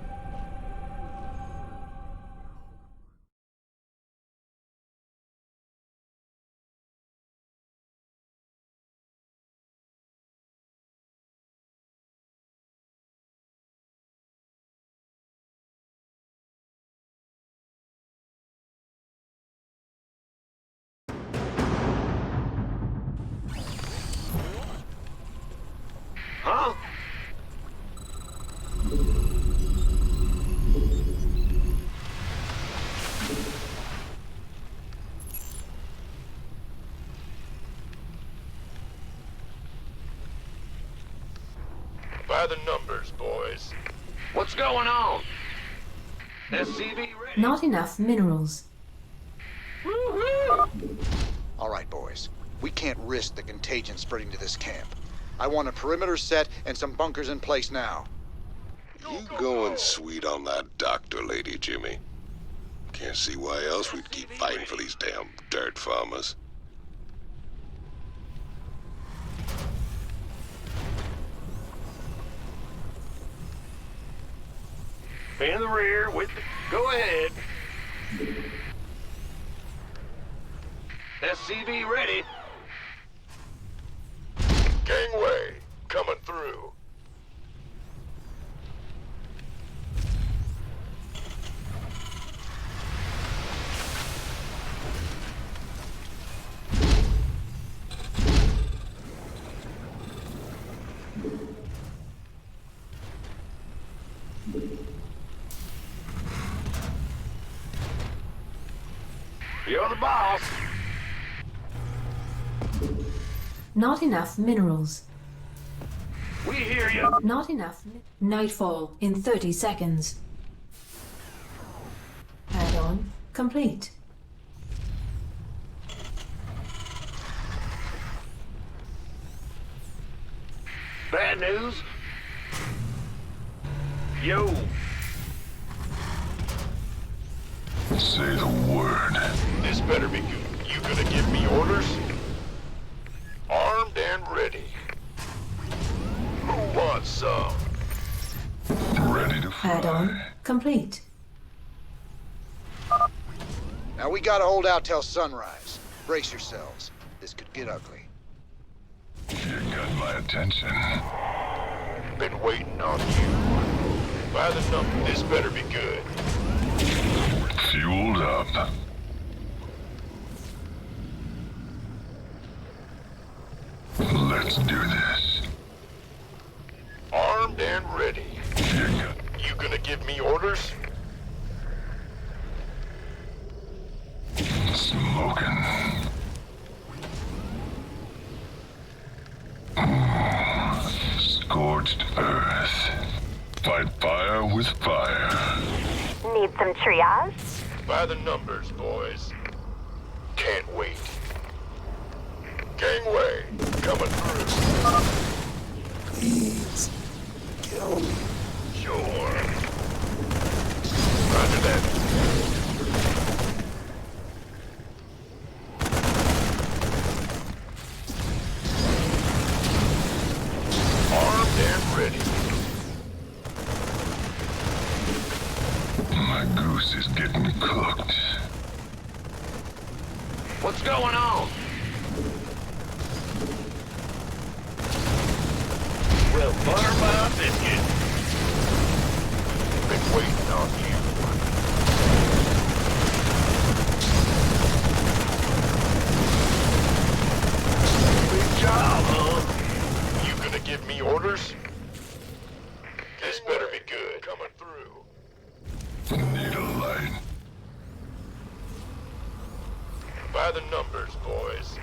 Huh? By the numbers, boys. What's going on? SCV ready? Not enough minerals. All right, boys. We can't risk the contagion spreading to this camp. I want a perimeter set and some bunkers in place now. You going sweet on that doctor lady, Jimmy. Can't see why else we'd keep fighting for these damn dirt farmers. In the rear with the... Go ahead. SCV ready. Gangway, coming through. You're the boss. Not enough minerals. We hear you. Not enough. Nightfall in 30 seconds. Add-on complete. Bad news? Yo. Say the word. This better be good. You gonna give me orders? Armed and ready. Who wants some? Ready to fly. Add-on complete. Now we gotta hold out till sunrise. Brace yourselves. This could get ugly. You got my attention. Been waiting on you. By the number, this better be good. Fueled up. Let's do this. Armed and ready. You gonna give me orders? Smoking. Scorched earth. Fight fire with fire. Need some triage? By the numbers, boys. Can't wait. Gangway, coming through. Please, kill me. Sure. Roger that. Armed and ready. My goose is getting cooked. What's going on? Well, butter my biscuit. Been waiting on you. Big job, huh? You gonna give me orders? This better be good. Coming through. Need a light. By the numbers, boys.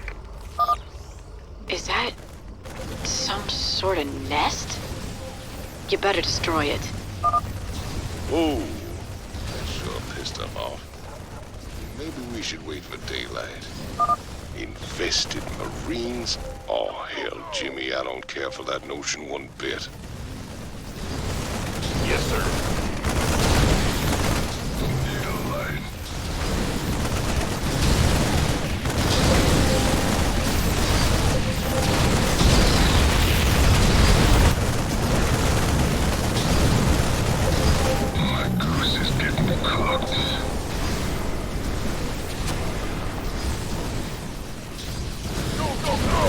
Is that some sort of nest? You better destroy it. Whoa. That sure pissed them off. Maybe we should wait for daylight. Infested Marines? Oh, hell, Jimmy, I don't care for that notion one bit. Yes, sir. Need a light. My goose is getting cooked. Go, go, go!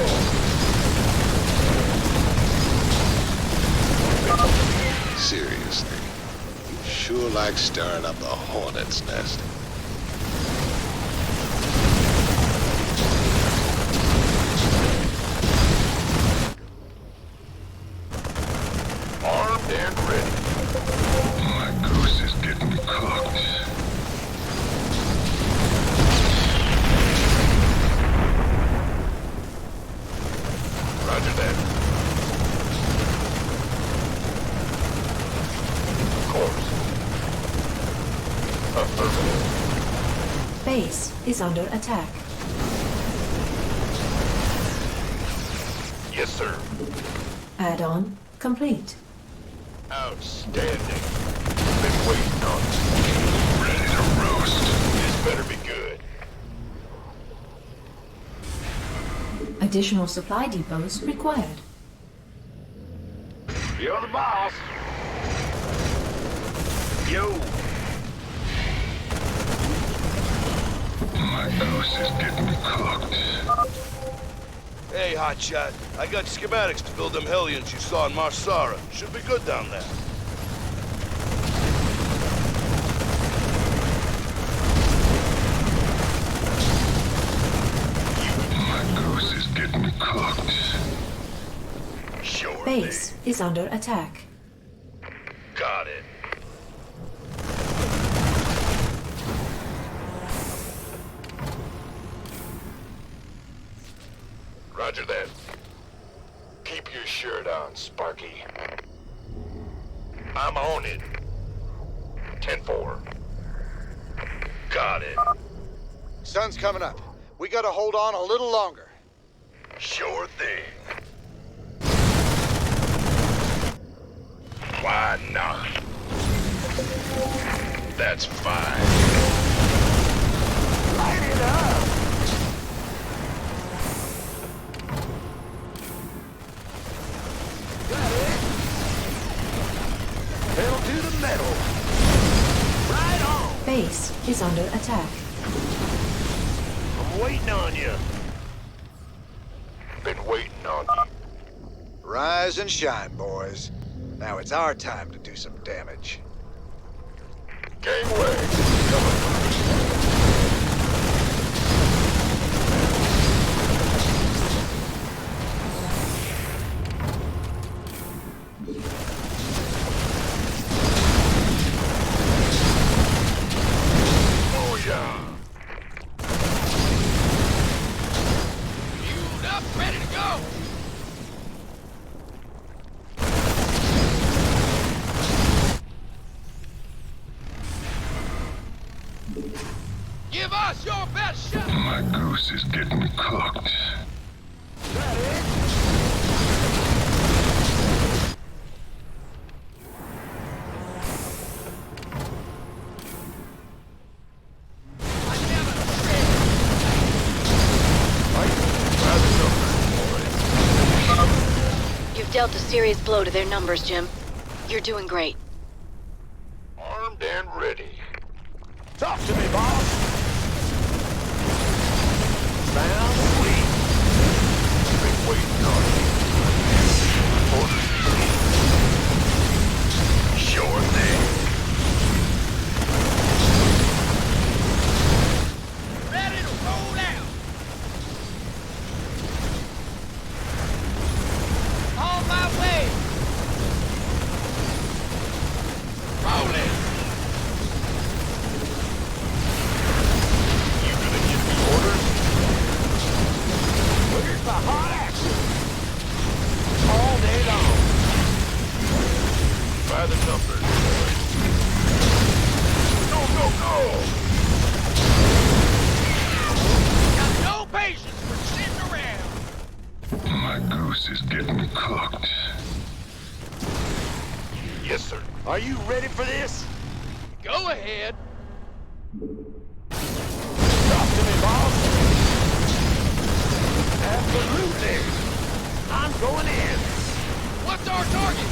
Seriously, you sure like stirring up the hornet's nest. Armed and ready. My goose is getting cooked. Roger that. Of course. Affirmative. Base is under attack. Yes, sir. Add-on complete. Outstanding. Been waiting on you. Ready to roast. This better be good. Additional supply depots required. You're the boss. Yo! My goose is getting cooked. Hey, Hotshot. I got schematics to build them Hellions you saw in Marsara. Should be good down there. My goose is getting cooked. Sure Base is under attack. Got it. Roger that. Keep your shirt on, Sparky. I'm on it. 10-4. Got it. Sun's coming up. We gotta hold on a little longer. Sure thing. Why not? That's fine. Light it up! Pedal to the metal. Right on! Base is under attack. I'm waiting on you. Been waiting on you. Rise and shine, boys. Now it's our time to do some damage. Gangway, coming. Oh yeah. Fueled up, ready to go. Give us your best shot. My goose is getting cooked. You've dealt a serious blow to their numbers, Jim. You're doing great. Armed and ready. Talk to me, boss. Sound sweet. Been waiting on you. Orders. Sure thing. Ready to roll out. On my way. Rolling. You gonna give me orders? Where's the hot action? All day long. By the numbers. Go, go, go! Got no patience for sitting around. My goose is getting cooked. Yes, sir. Are you ready for this? Go ahead. Talk to me, boss. Absolutely. I'm going in. What's our target?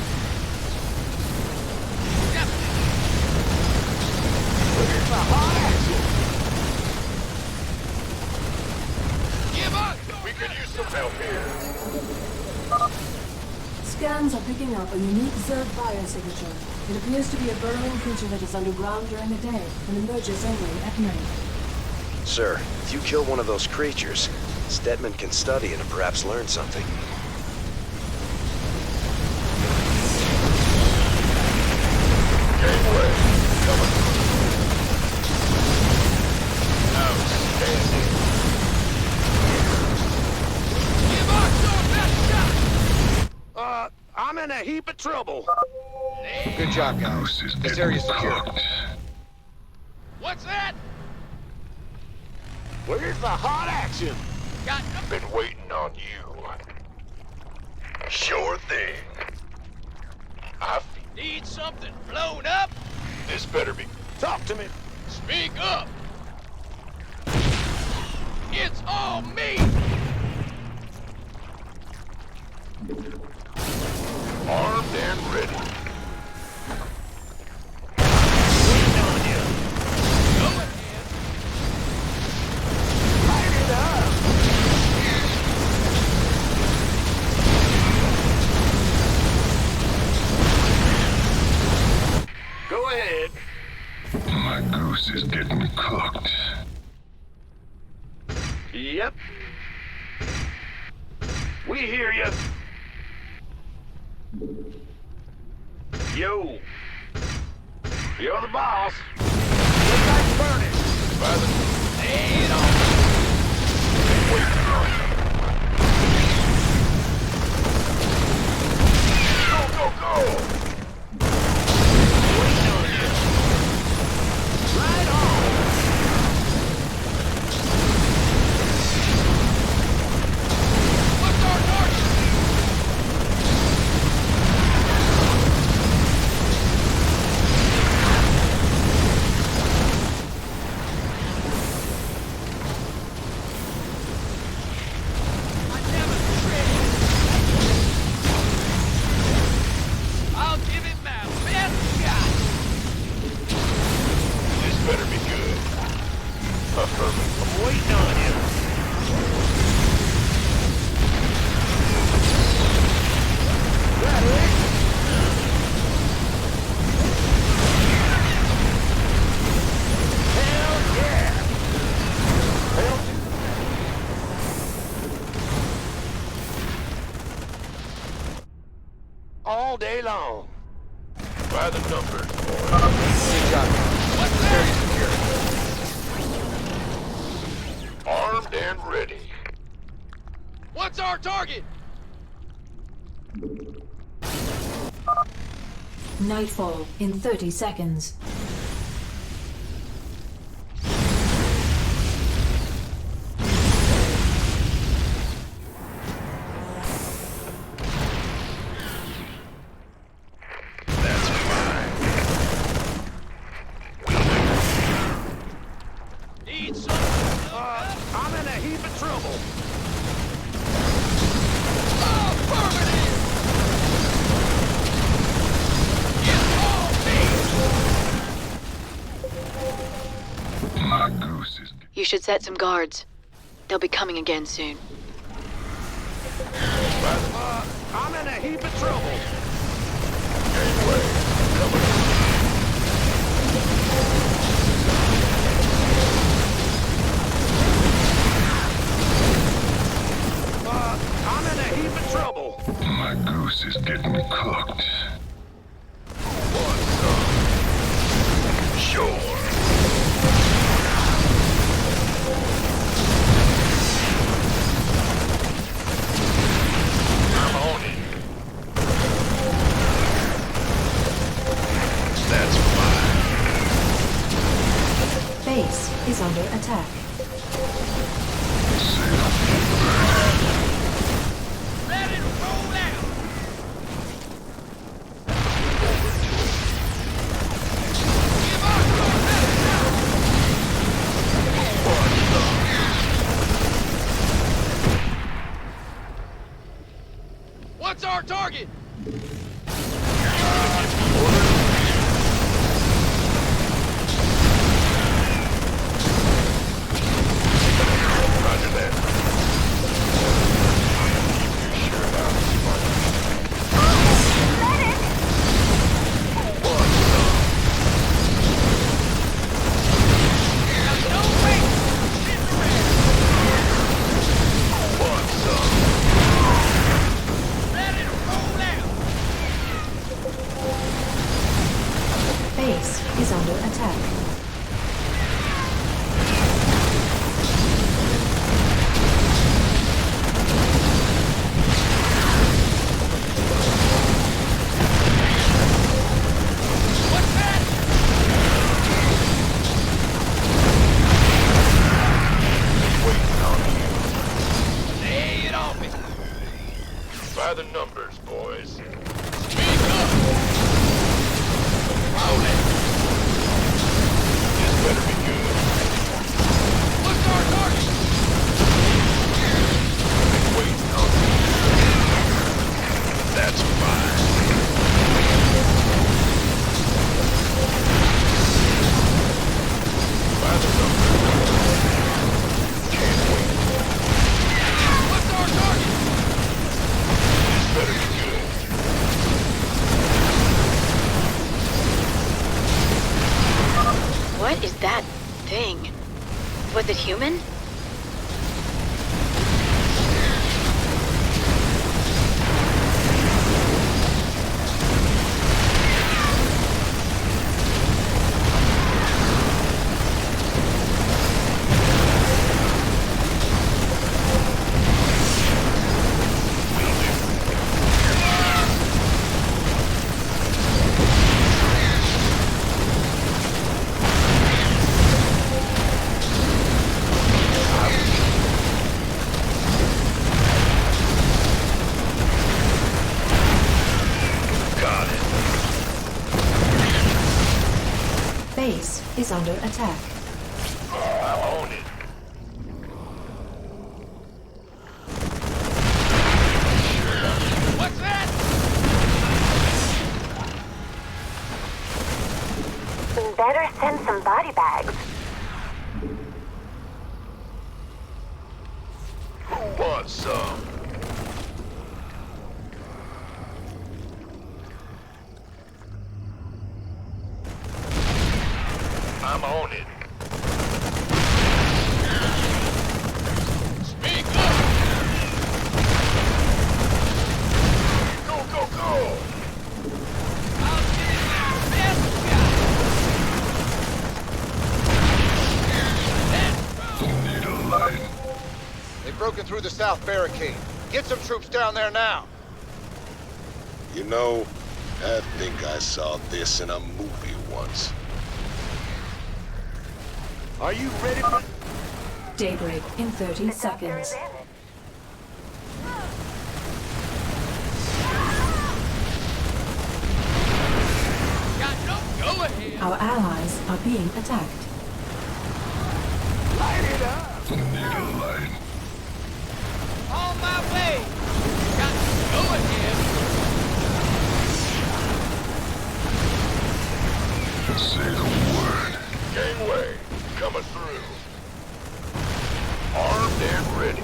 Yep. Where's the hot action? Give us. We could use some help here. Scans are picking up a unique Zerg biosignature. It appears to be a burrowing creature that is underground during the day and emerges only at night. Sir, if you kill one of those creatures, Stedman can study it and perhaps learn something. Gangway, coming. Outstanding. Give us your best shot. I'm in a heap of trouble. Good job, guys. This area's secure. What's that? Where's the hot action? Got Been waiting on you. Sure thing. need something blown up? This better be. Talk to me. Speak up. It's all me. Armed and ready. ahead. My goose is getting cooked. Yep. We hear you. Yo. You're the boss. Look like burning. By the... Hey, wait on you. Go, go, go! Wait on you. Right on! What's our target? I'll give it my best shot. This better be good. I'm waiting on you. That it? Hell yeah! Hell all day long. By the numbers, boy. Good job. What's that? Armed and ready. What's our target? Nightfall in 30 seconds. That's fine. Need some. I'm in a heap of trouble. Affirmative! It's all me! My goose is... You should set some guards. They'll be coming again soon. I'm in a heap of trouble. I'm in a heap of trouble. My goose is getting cooked. What's up? Sure. I'm on it. That's fine. Base is under attack. Ready to roll out! Give us your best shot! What's our target? Roger that. Base is under attack. Lay it on me! By the numbers, boys. Speak up! Roll it! What is that thing? Was it human? Base is under attack. I own it. What's that? Better send some body bags. Who wants some? I'm on it. Speak up! Go, go, go! I'll get my best shot! Need a light. They've broken through the south barricade. Get some troops down there now. You know, I think I saw this in a movie once. Are you ready for... Daybreak in 30 seconds. Got no go-ahead! Our allies are being attacked. Light it up! Need a light. On my way! Got no go-ahead! Say the word. Gangway, coming through. Armed and ready.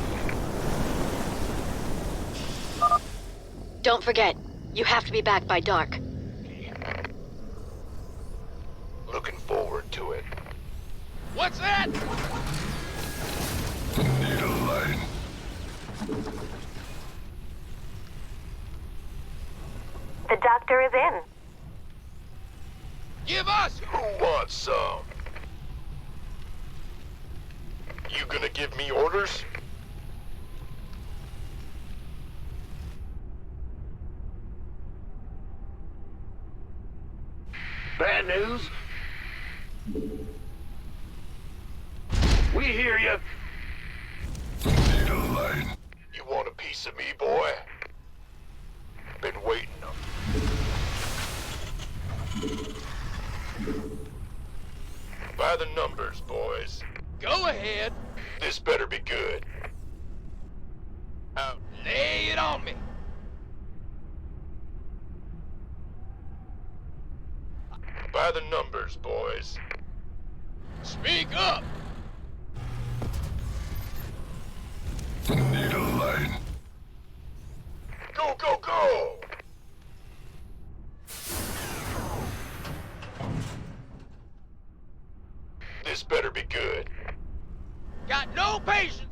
Don't forget, you have to be back by dark. Looking forward to it. What's that? Need a light. The doctor is in. Give us! Who wants some? You gonna give me orders? Bad news? We hear you. Need a light. You want a piece of me, boy? Been waiting. By the numbers, boys. Go ahead! This better be good. Lay it on me! By the numbers, boys. Speak up! Need a light. Go, go, go! This better be good. Got no patience!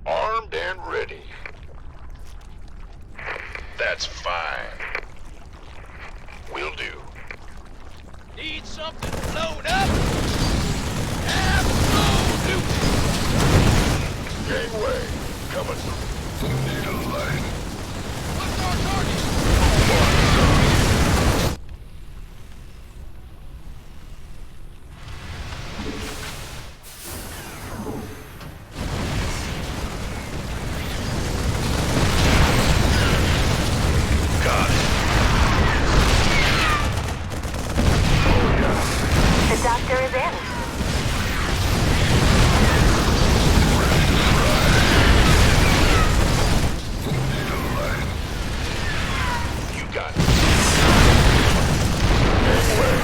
Armed and ready. That's fine. Will do. Need something blown up? Absolutely! Gangway, coming through. Need a light. What's our target? Got it. The doctor is in. Need a light. You got it. Gangway.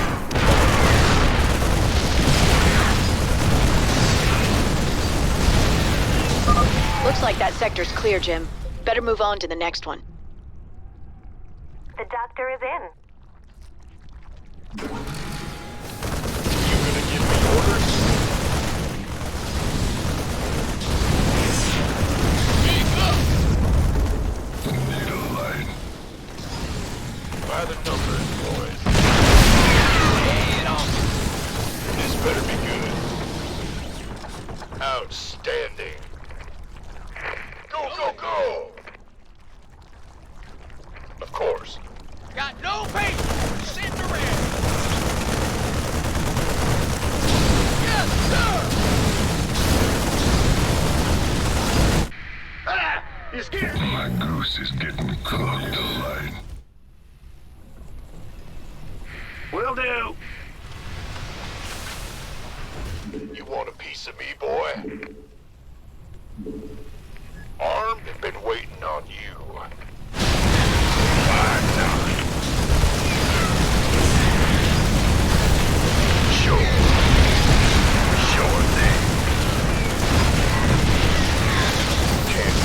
Looks like that sector's clear, Jim. Better move on to the next one. The doctor is in. You gonna give me orders? scared me. My goose is getting cooked. Will do. You want a piece of me, boy? Armed and been waiting on you. Sure thing. Can't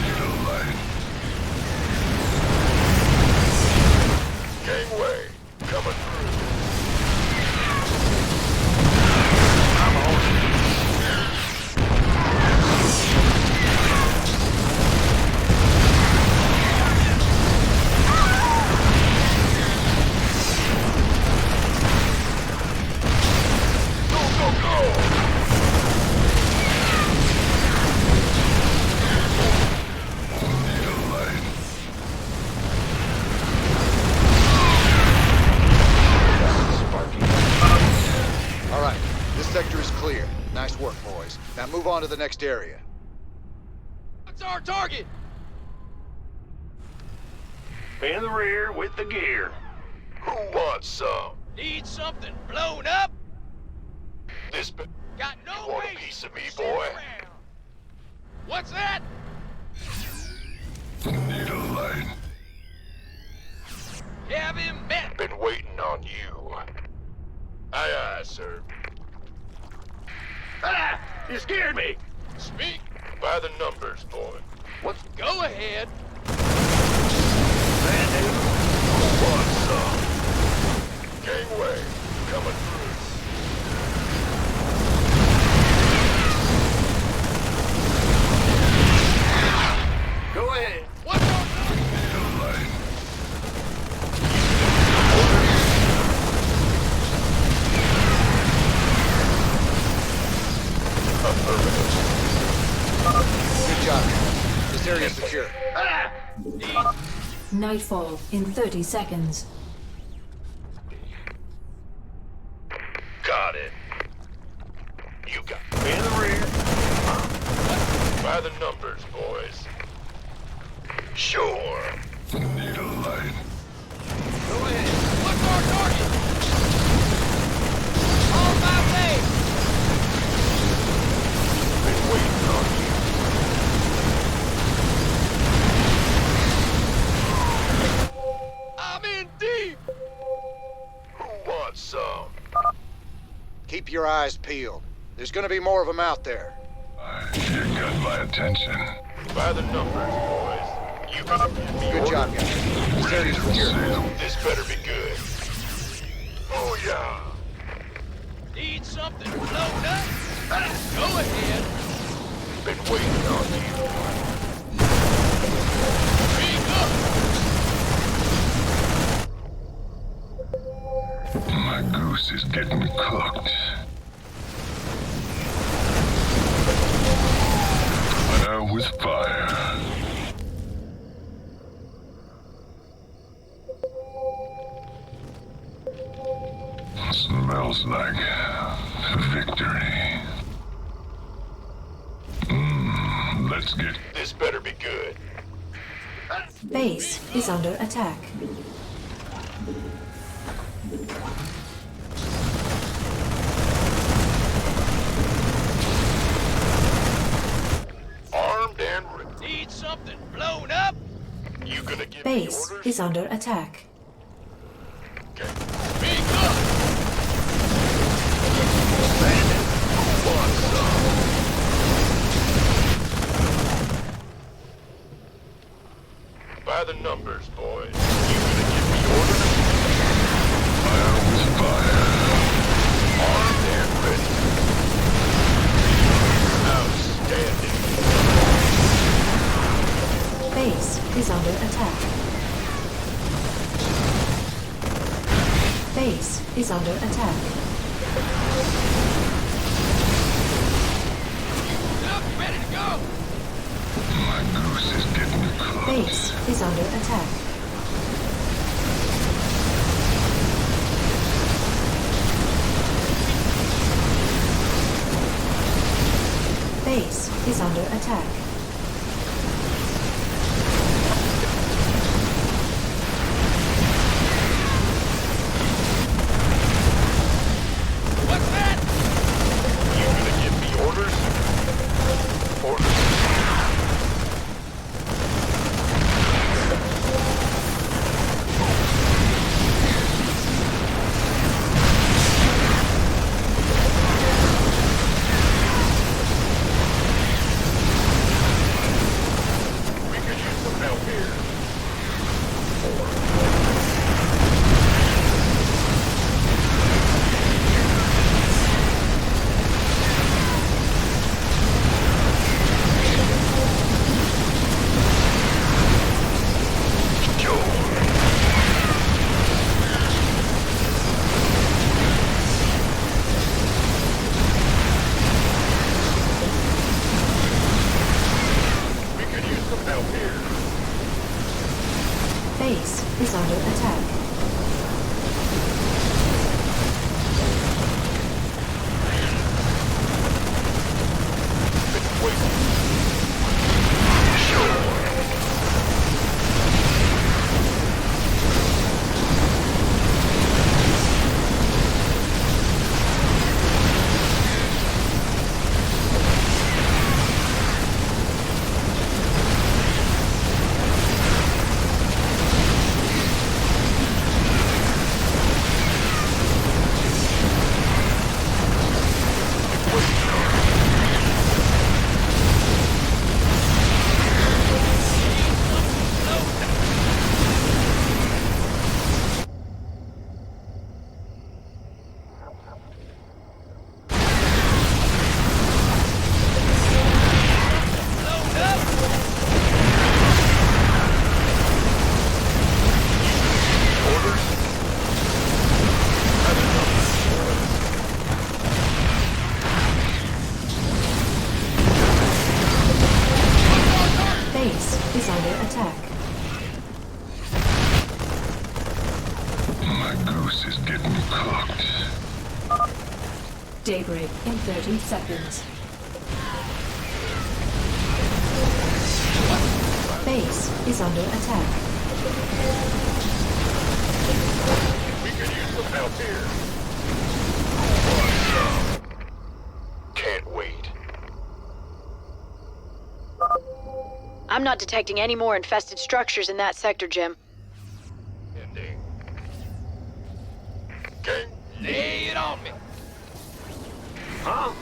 need a light. Gangway, coming through. I'm on it. Sector is clear. Nice work, boys. Now move on to the next area. What's our target? In the rear with the gear. Who wants some? Need something blown up? This got no you want weight. A piece of me, boy? What's that? Need a light. Have him met. Been waiting on you. Aye, aye, sir. Ah! You scared me! Speak. By the numbers, boy. What's... Go ahead. Bandit, who wants some? Gangway, coming through. Go ahead. What's our... Need a light. Good job. This area is secure. Nightfall in 30 seconds. Got it. You got me in the rear. By the numbers, boys. Sure. Need a light. Go ahead. What's our target? On my way. Been waiting on you. I'm in deep. Who wants some? Keep your eyes peeled. There's gonna be more of them out there. You got my attention. By the numbers, boys. You gonna give me Good job, guys. This area's secure. This better be good. Oh, yeah. Need something blown up? Go ahead. Been waiting on you. Speak up. My goose is getting cooked. Fire with fire. Smells like victory. Let's get... This better be good. Base is under attack. Armed and ready. Need something blown up? You gonna give Base me orders? is under attack. Okay. Speak up. Bandit, who wants some? By the numbers, boys. You gonna give me orders? Fire with fire. Armed and ready. Outstanding. Base is under attack. Base is under attack. Up, ready to go. My goose is getting cooked. Base is under attack. Base is under attack. What's that? You gonna give me orders? Orders. We could use some help here. We could use some help here. Base is under attack. Base is under attack. My goose is getting cooked. Daybreak in 30 seconds. Base is under attack. We could use some help here. Can't wait. I'm not detecting any more infested structures in that sector, Jim. Ending. Gang. Lay it on me. Huh?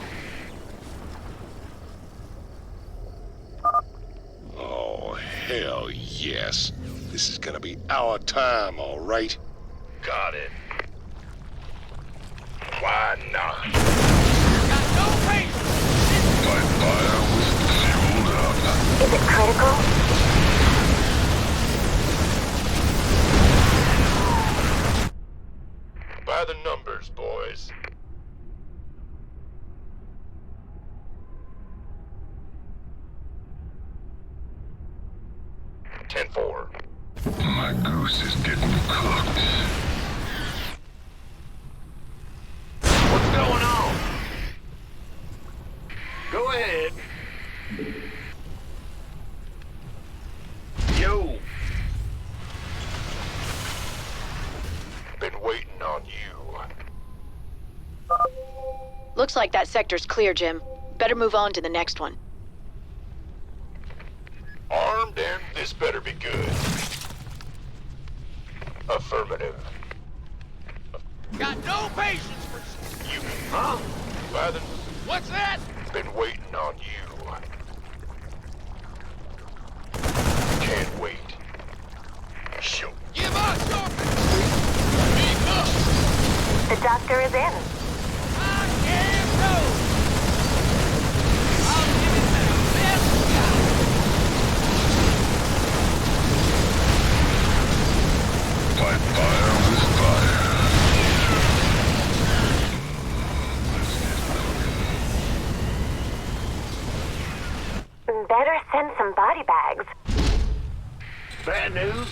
Oh, hell yes. This is gonna be our time, all right? Got it. Why not? Got no patience. My fire was fueled up. Is it critical? By the numbers, boys. Ten-4. My goose is getting cooked. What's going on? Go ahead. Yo. Been waiting on you. Looks like that sector's clear, Jim. Better move on to the next one. Armed and this better be good. Affirmative. Got no patience for You, huh? By the... What's that? Been waiting on you. Can't wait. Shoot. Give us your Speak up. The doctor is in. I can't go. I'll give it my best shot. My fire was fire. Better send some body bags. Bad news?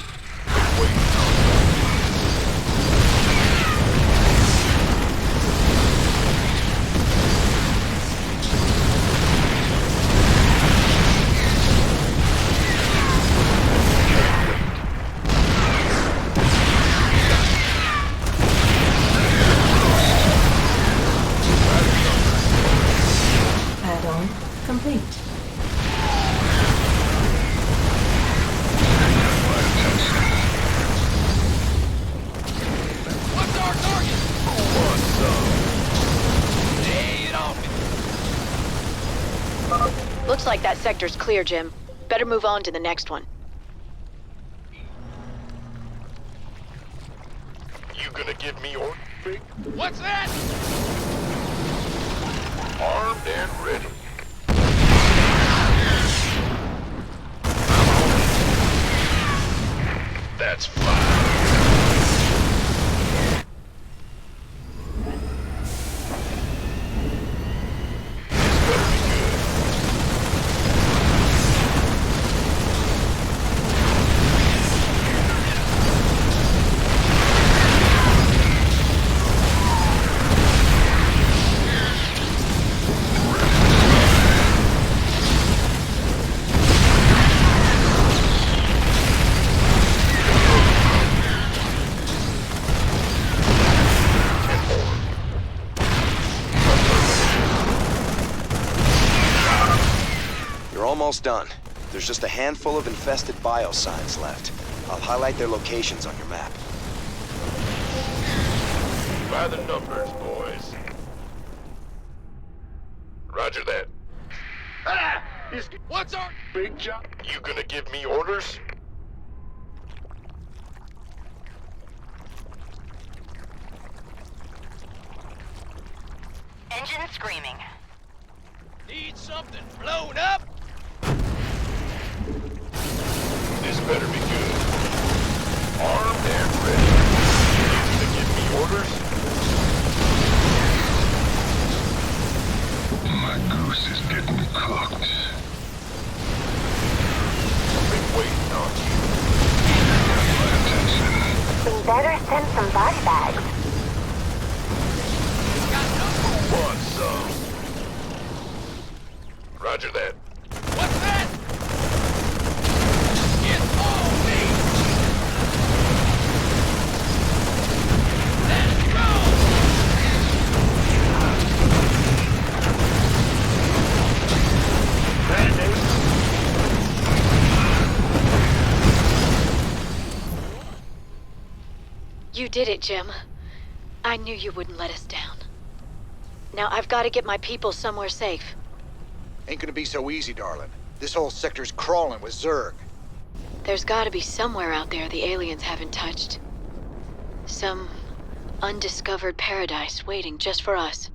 Looks like that sector's clear, Jim. Better move on to the next one. You gonna give me orders? What's that? Armed and ready. That's fine. Almost done. There's just a handful of infested biosigns left. I'll highlight their locations on your map. By the numbers, boys. Roger that. Ah! What's our big job? You gonna give me orders? Engine screaming. Need something blown up? This better be good. Armed and ready. You gonna give me orders? My goose is getting cooked. Been waiting on you. Got my attention. We better send some body bags. Want some? Roger that. What's that? It's all me! Let's go! You did it, Jim. I knew you wouldn't let us down. Now I've got to get my people somewhere safe. Ain't gonna be so easy, darling. This whole sector's crawling with Zerg. There's got to be somewhere out there the aliens haven't touched. Some undiscovered paradise waiting just for us.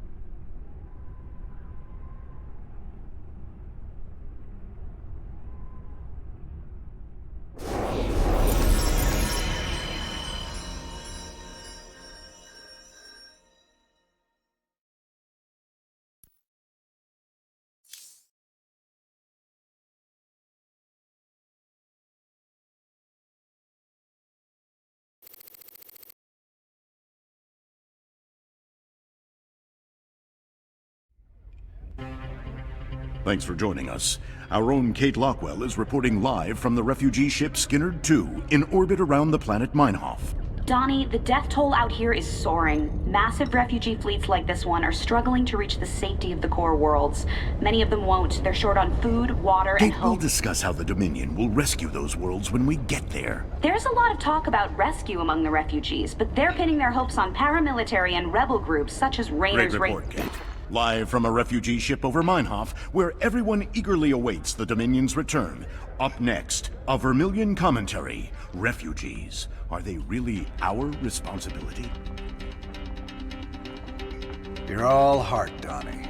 Thanks for joining us. Our own Kate Lockwell is reporting live from the refugee ship Skinnerd 2 in orbit around the planet Meinhof. Donnie, the death toll out here is soaring. Massive refugee fleets like this one are struggling to reach the safety of the core worlds. Many of them won't. They're short on food, water, and Kate hope. will discuss how the Dominion will rescue those worlds when we get there. There's a lot of talk about rescue among the refugees, but they're pinning their hopes on paramilitary and rebel groups such as Rainer's... Great report, Kate. Live from a refugee ship over Meinhof, where everyone eagerly awaits the Dominion's return. Up next, a Vermilion commentary. Refugees. Are they really our responsibility? You're all heart, Donnie.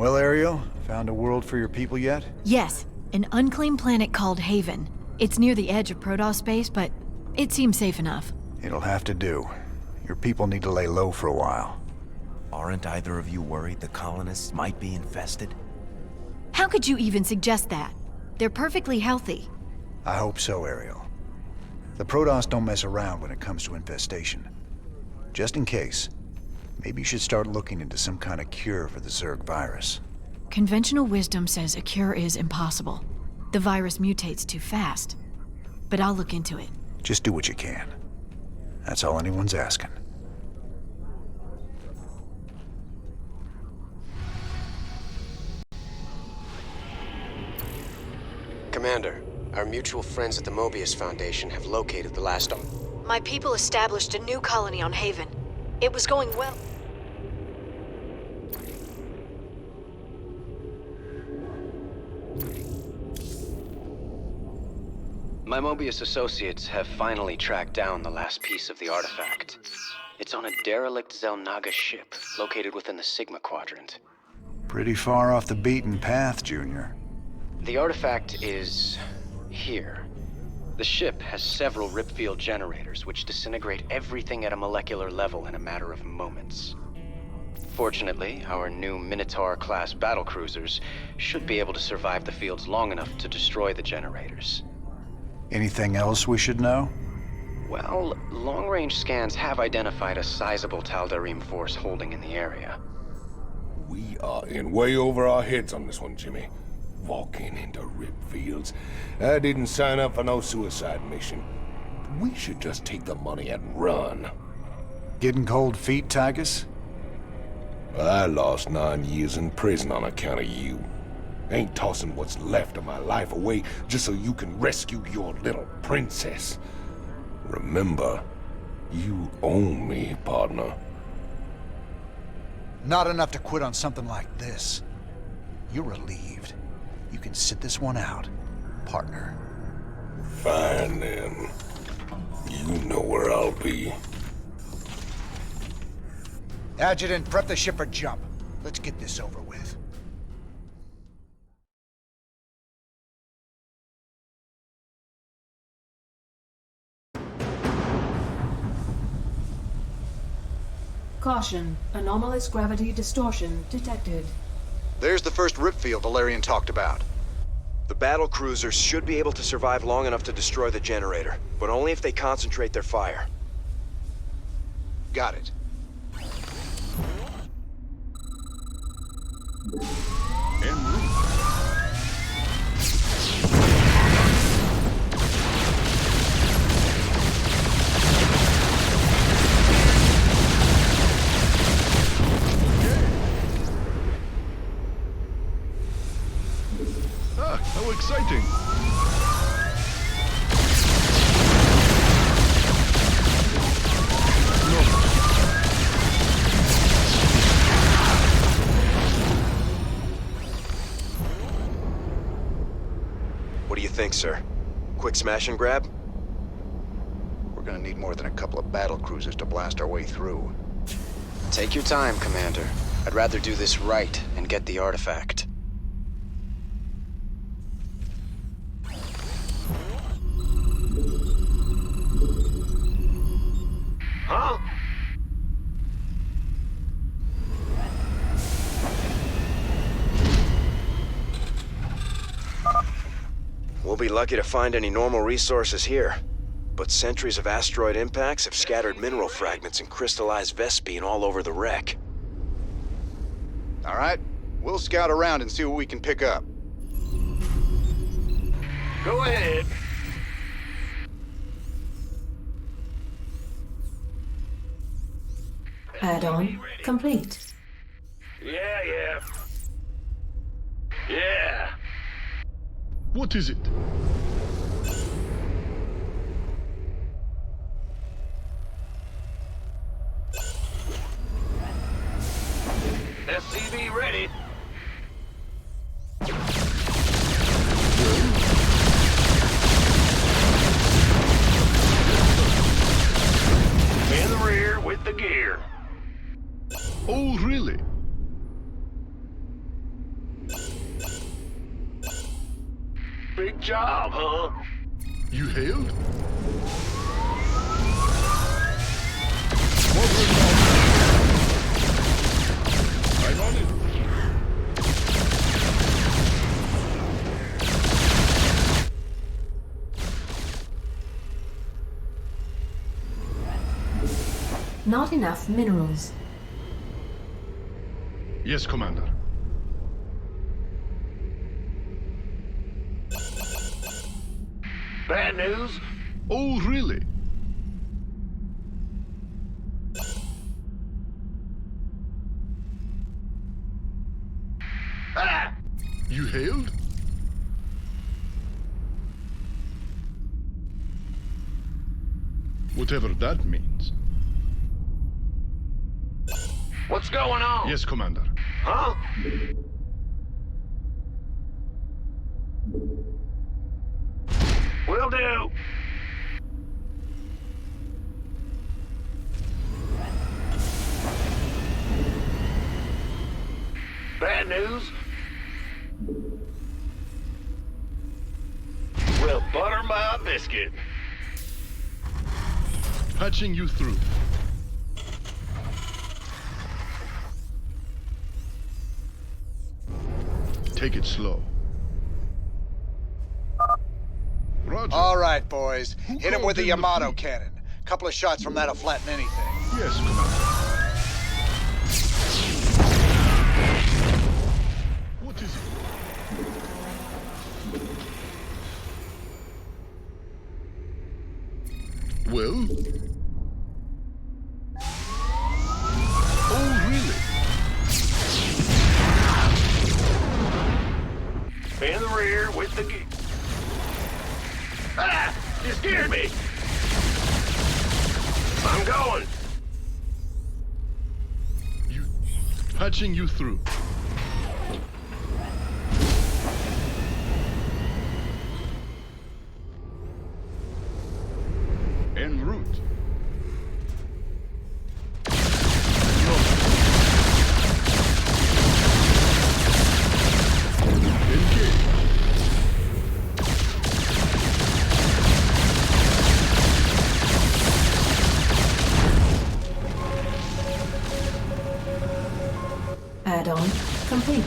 Well, Ariel, found a world for your people yet? Yes. An unclaimed planet called Haven. It's near the edge of Protoss space, but it seems safe enough. It'll have to do. Your people need to lay low for a while. Aren't either of you worried the colonists might be infested? How could you even suggest that? They're perfectly healthy. I hope so, Ariel. The Protoss don't mess around when it comes to infestation. Just in case, maybe you should start looking into some kind of cure for the Zerg virus. Conventional wisdom says a cure is impossible. The virus mutates too fast. But I'll look into it. Just do what you can. That's all anyone's asking. Commander, our mutual friends at the Mobius Foundation have located the last... My people established a new colony on Haven. It was going well. My Mobius associates have finally tracked down the last piece of the artifact. It's on a derelict Zelnaga ship located within the Sigma Quadrant. Pretty far off the beaten path, Junior. The artifact is here. The ship has several ripfield generators which disintegrate everything at a molecular level in a matter of moments. Fortunately, our new Minotaur-class battlecruisers should be able to survive the fields long enough to destroy the generators. Anything else we should know? Well, long-range scans have identified a sizable Tal'Darim force holding in the area. We are in way over our heads on this one, Jimmy. Walking into rip fields. I didn't sign up for no suicide mission. We should just take the money and run. Getting cold feet, Tygus? I lost 9 years in prison on account of you. Ain't tossing what's left of my life away just so you can rescue your little princess. Remember, you own me, partner. Not enough to quit on something like this. You're relieved. You can sit this one out, partner. Fine, then. You know where I'll be. Adjutant, prep the ship for jump. Let's get this over with. Caution. Anomalous gravity distortion detected. There's the first ripfield Valerian talked about. The battle cruisers should be able to survive long enough to destroy the generator, but only if they concentrate their fire. Got it. How exciting! What do you think, sir? Quick smash and grab? We're gonna need more than a couple of battle cruisers to blast our way through. Take your time, Commander. I'd rather do this right and get the artifact. Huh? We'll be lucky to find any normal resources here. But centuries of asteroid impacts have scattered mineral fragments and crystallized Vespene all over the wreck. All right, we'll scout around and see what we can pick up. Go ahead. Add-on complete. Yeah. What is it? SCV ready. In the rear with the gear. Oh, really? Big job, huh? You hailed? I'm on it. Not enough minerals. Yes, Commander. Bad news? Oh, really? Ah! You hailed? Whatever that means. What's going on? Yes, Commander. Huh? Will do. Bad news? Well, butter my biscuit. Patching you through. Take it slow. Roger. All right, boys. Hit him with the called in the Yamato fleet? cannon. Couple of shots from that'll flatten anything. Yes, Commander. What is it? Well? Oh, really? In the rear with the geek. Ah! You scared me! I'm going! Patching you through. En route. Engage. Add-on complete.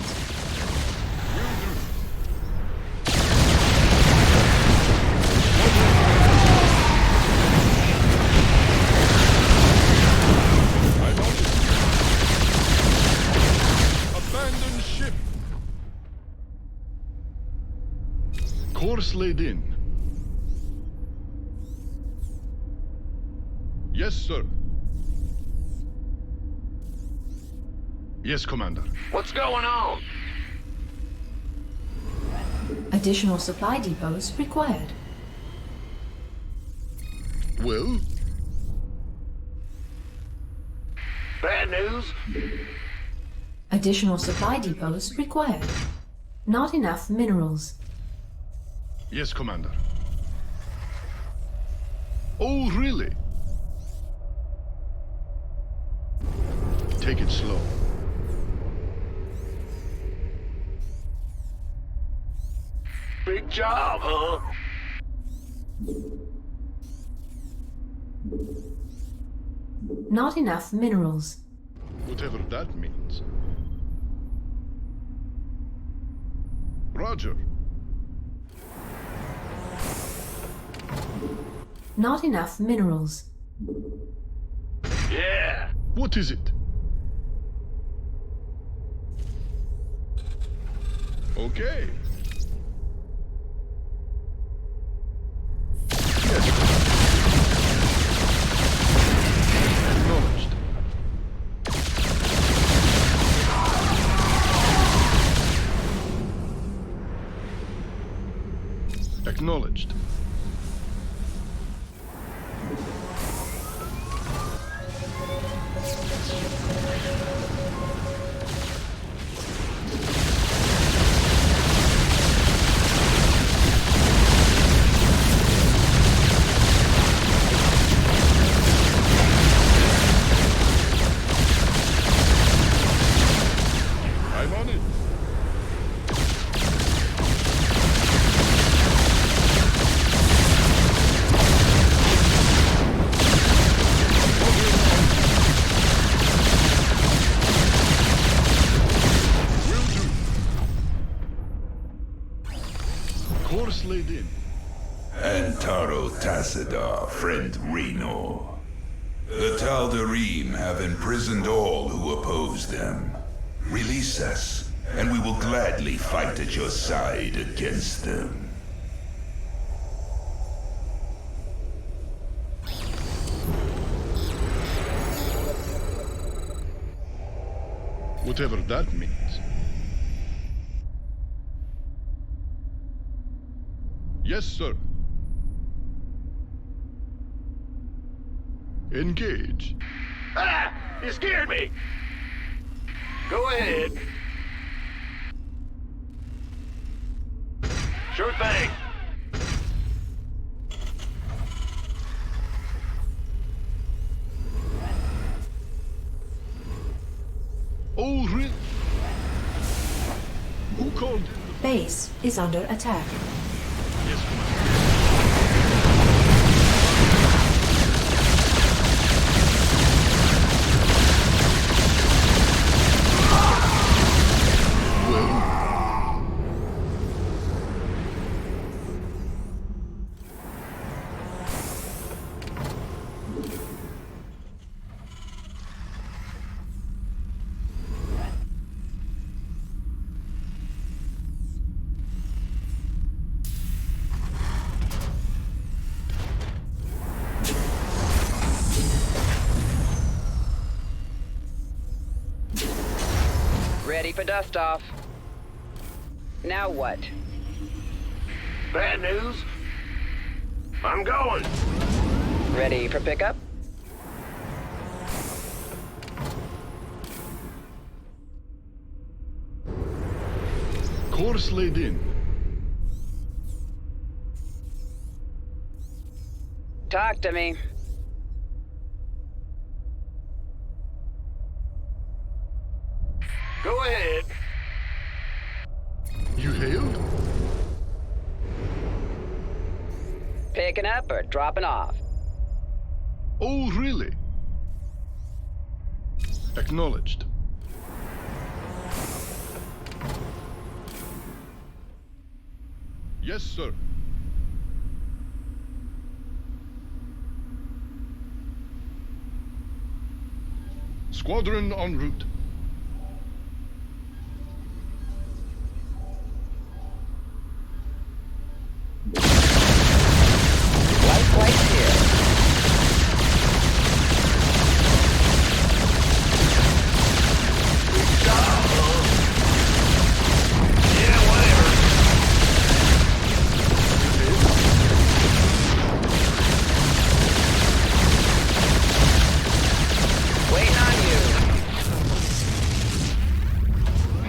Abandon ship. Course laid in. Yes, sir. Yes, Commander. What's going on? Additional supply depots required. Well? Bad news? Additional supply depots required. Not enough minerals. Yes, Commander. Oh, really? Take it slow. Big job, huh? Not enough minerals. Whatever that means. Roger. Not enough minerals. Yeah. What is it? Okay. Yes. Acknowledged. Acknowledged. I'm on it. Course laid in. Antaro Tassadar, friend Reno. The Tal'Darim have imprisoned all who oppose them. Release us, and we will gladly fight at your side against them. Whatever that means. Yes, sir. Engage. Ah! You scared me! Go ahead. Sure thing. Oh, really? Who called? Base is under attack. Yes, Ready for dust off. Now what? Bad news? I'm going. Ready for pickup? Course laid in. Talk to me. Go ahead. You hailed? Picking up or dropping off? Oh, really? Acknowledged. Yes, sir. Squadron en route.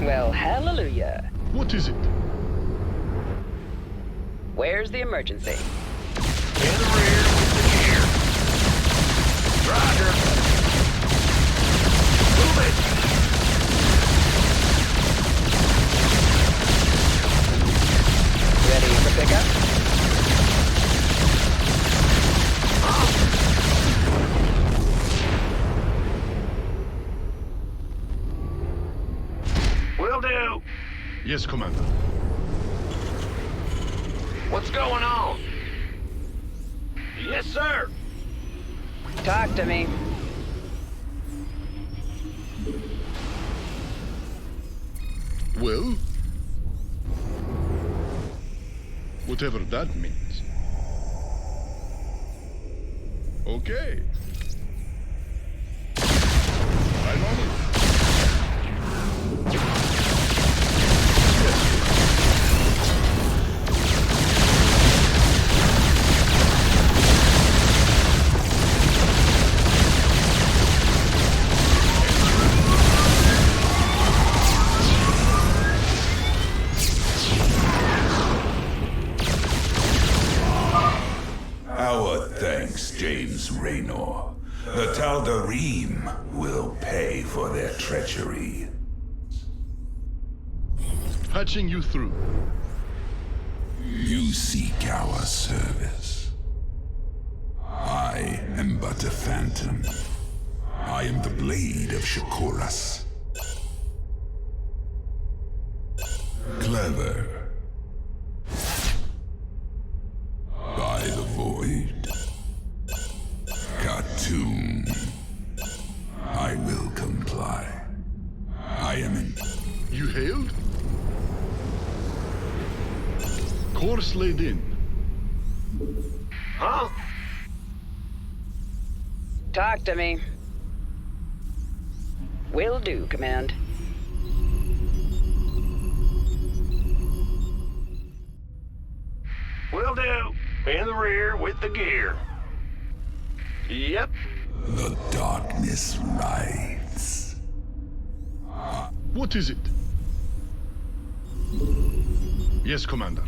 Well, hallelujah. What is it? Where's the emergency? In the rear with the gear. Roger. Move it. Ready for pickup? Will do. Yes, Commander. What's going on? Yes, sir. Talk to me. Well? Whatever that means. Okay. I'm on it. Our thanks, James Raynor. The Tal'Darim will pay for their treachery. Patching you through. You seek our service. I am but a phantom. I am the blade of Shakuras. Clever. I am in. You hailed? Course laid in. Huh? Talk to me. Will do, Command. Will do. In the rear with the gear. Yep. The darkness rides. What is it? Yes, Commander.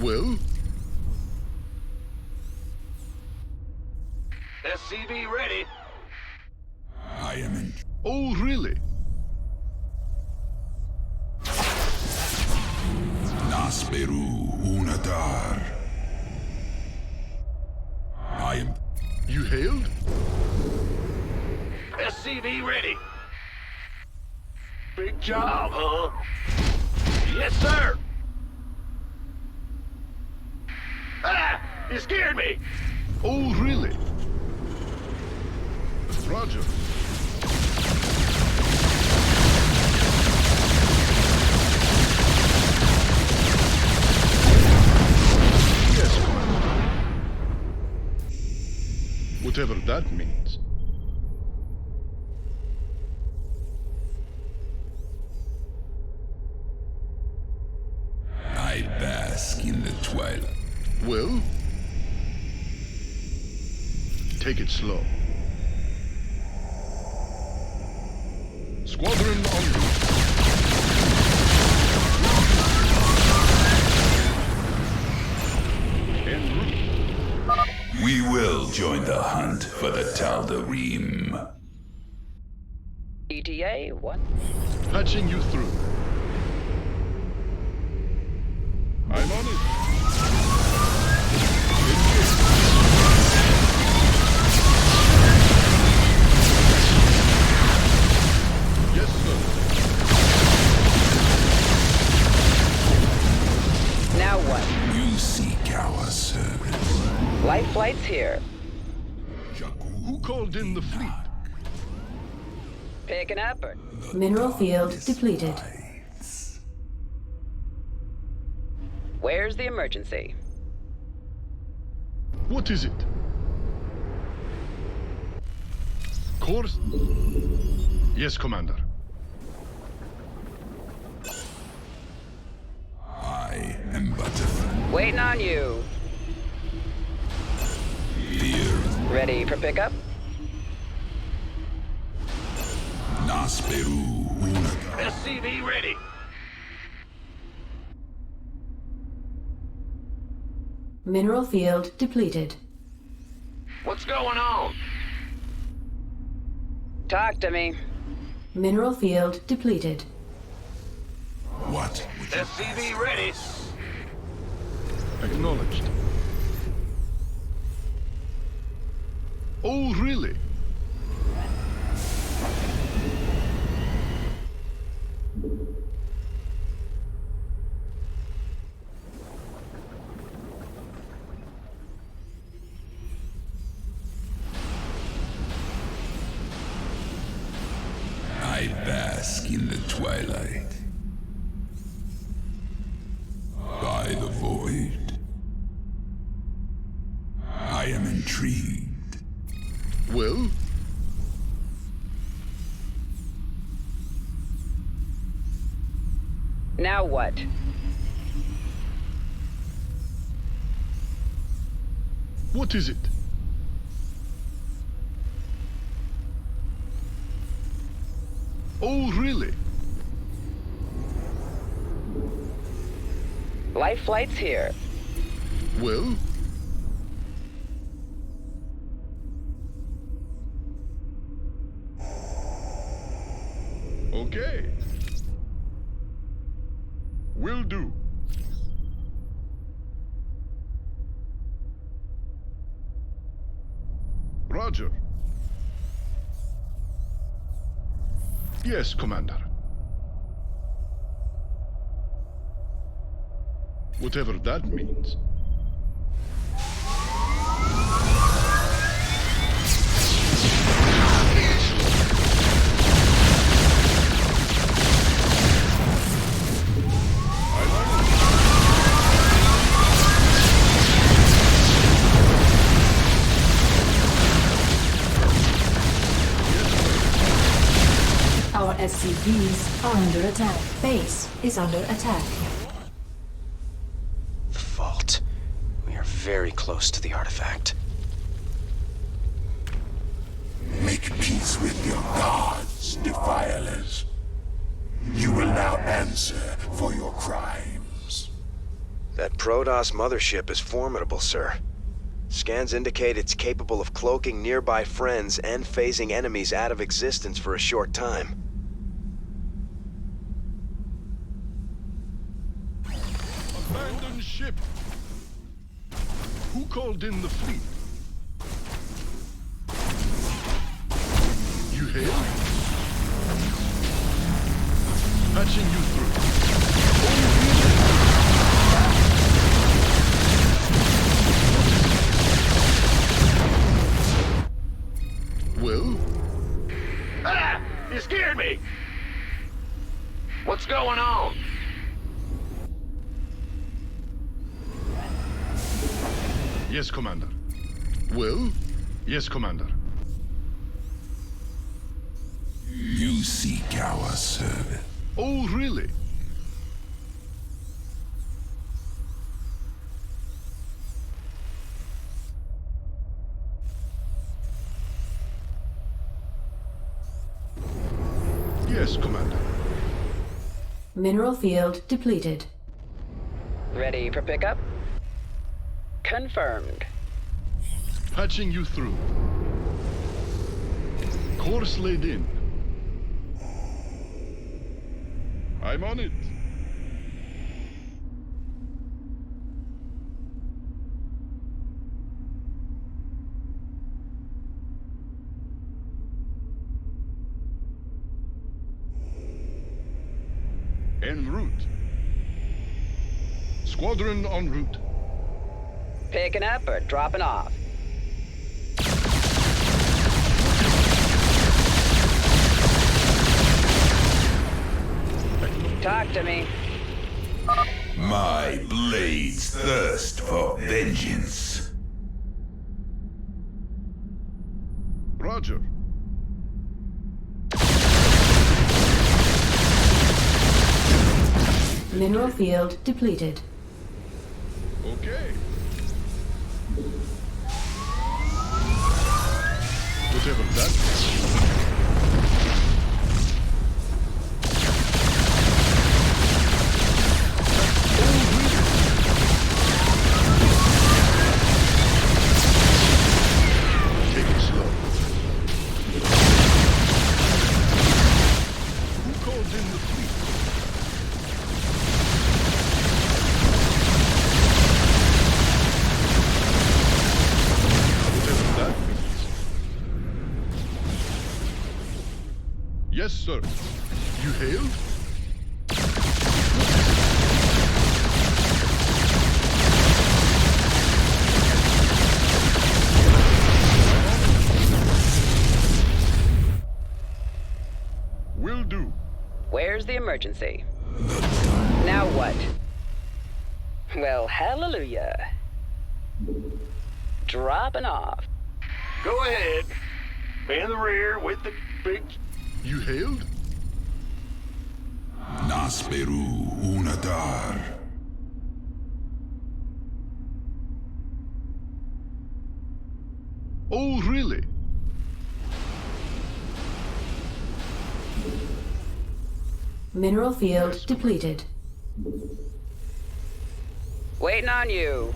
Well? SCV ready. I am in. Oh, really? Nasperu Unatar. I am. You hailed? SCV ready. Big job, huh? Yes, sir. Ah! You scared me. Oh, really? Roger. Yes, Commander. Whatever that means. I bask in the twilight. Well? Take it slow. Squadron en route. En route. We will join the hunt for the Tal'Darim. ETA, what? Patching you through. I'm on it. Yes, sir. Now what? You seek our service. Life flight's here. Who called in the fleet? Picking up or? Mineral field depleted. Where's the emergency? What is it? Course? Yes, Commander. I am Butterfly. Waiting on you. Fear. Ready for pickup? Nasperu Unatar. SCV ready. Mineral field depleted. What's going on? Talk to me. Mineral field depleted. What? SCV ready. Acknowledged. Oh, really? I bask in the twilight. By the void. I am intrigued. Well? Now what? What is it? Oh, really? Life flight's here. Well? Okay. Will do. Roger. Yes, Commander. Whatever that means. Our SCVs are under attack. Base is under attack. The vault. We are very close to the artifact. Make peace with your gods, defilers. You will now answer for your crimes. That Protoss mothership is formidable, sir. Scans indicate it's capable of cloaking nearby friends and phasing enemies out of existence for a short time. Abandoned ship. Who called in the fleet? You hail? Patching you through. Well? Ah! You scared me! What's going on? Yes, Commander. Well? Yes, Commander. You seek our service. Oh, really? Yes, Commander. Mineral field depleted. Ready for pickup? Confirmed. Patching you through. Course laid in. I'm on it. En route. Squadron en route. Picking up or dropping off? Talk to me. My blades thirst for vengeance. Roger. Mineral field depleted. Okay. Whatever that means. Take it slow. Who called in the fleet? Whatever that means. Yes, sir. You hailed? Will do. Where's the emergency? Now what? Well, hallelujah. Dropping off. Go ahead. In the rear with the big... You hailed? Nasperu Unadar. Oh, really? Mineral field depleted. Waiting on you.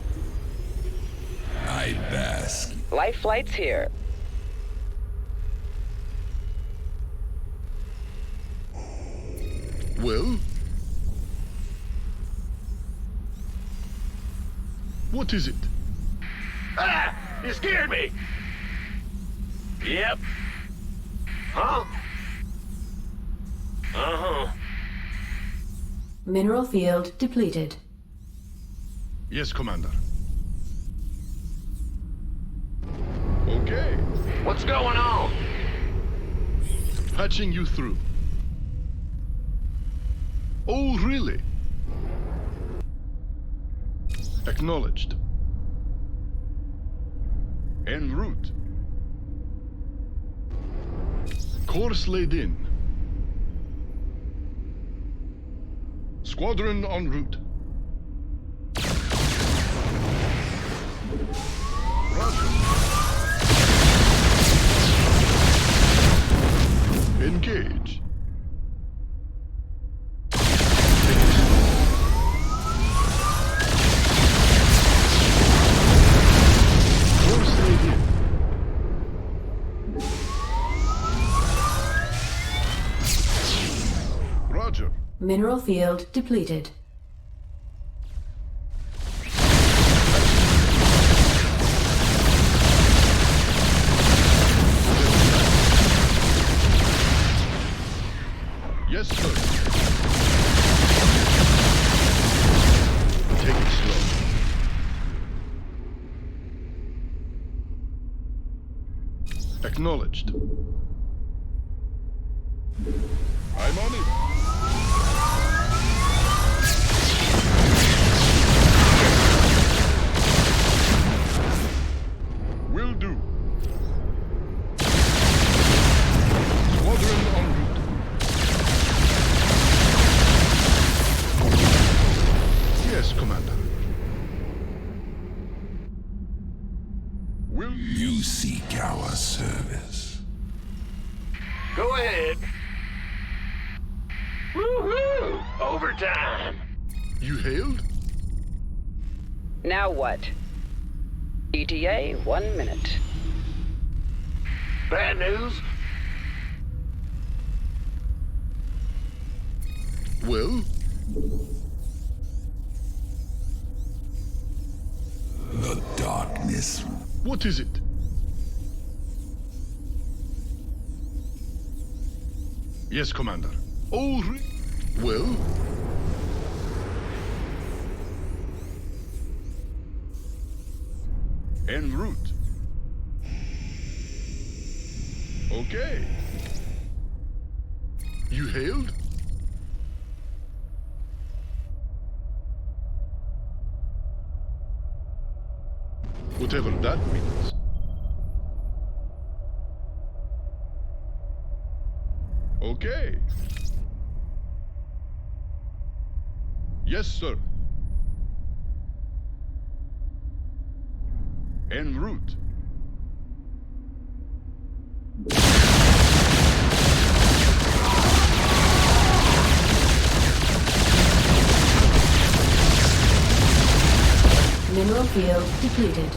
I bask. Life flight's here. Well? What is it? Ah! You scared me! Yep. Huh? Uh-huh. Mineral field depleted. Yes, Commander. Okay. What's going on? Patching you through. Oh, really? Acknowledged. En route. Course laid in. Squadron en route. Roger. Engage. Course laid in. Roger. Mineral field depleted. Yes, sir. Take it slow. Acknowledged. I'm on it. Will do. Squadron en route. Yes, Commander. Will you seek our service? Go ahead. Woohoo! Overtime! You hailed? Now what? ETA 1 minute. Bad news? Well? The darkness. What is it? Yes, Commander. Oh, well? En route. Okay. You hailed? Whatever that means. Okay. Yes, sir. En route. Mineral field depleted.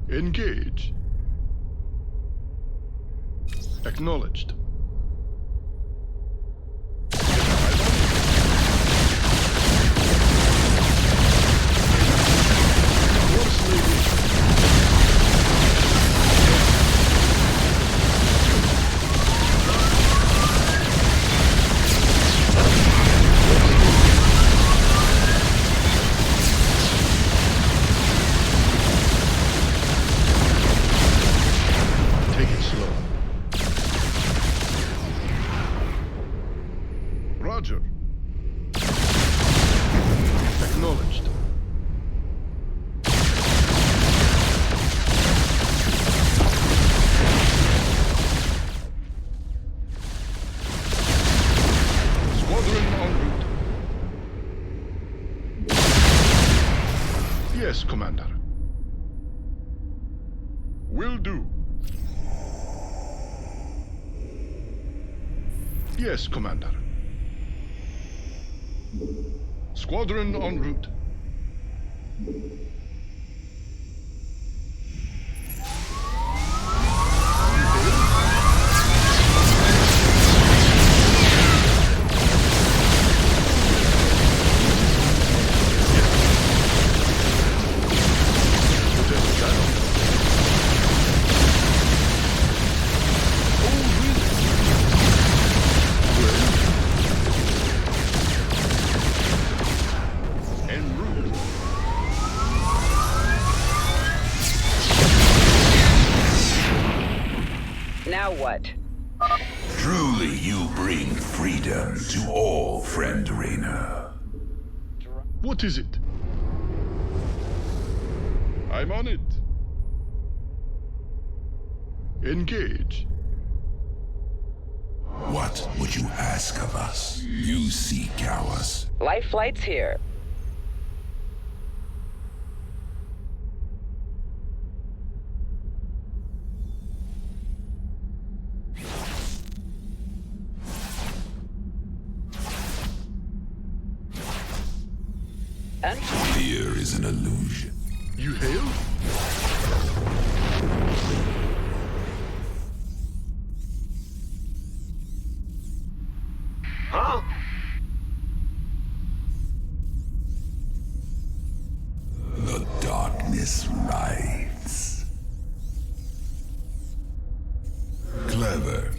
Engage. Acknowledged. Take it slow. Roger. Acknowledged. Squadron en route. Yes, Commander. Will do. Yes, Commander. Squadron en route. freedom to all, friend Raynor. What is it? I'm on it. Engage. What would you ask of us, you sea cowards? Life flight's here. Fear is an illusion. You hail? Huh? The darkness rides. Clever.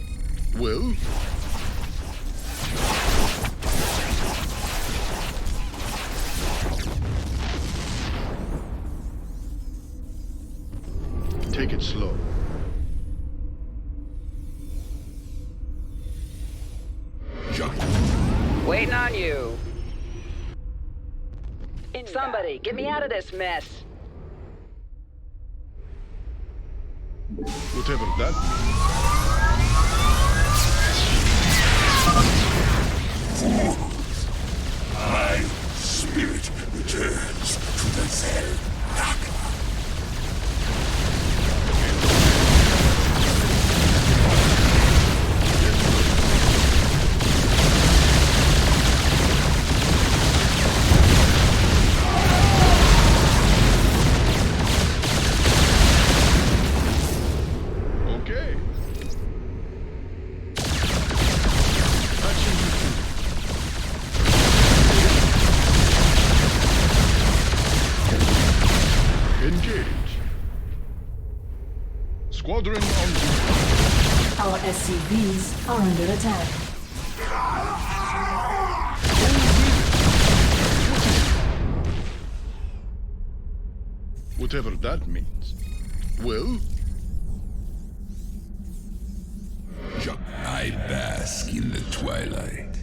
Well? Take it slow. Waiting on you. Somebody, get me out of this mess. Whatever that My spirit returns to the Zell. Okay. Engage. Squadron on duty. Our SCVs are under attack. Whatever that means. Well? I bask in the twilight.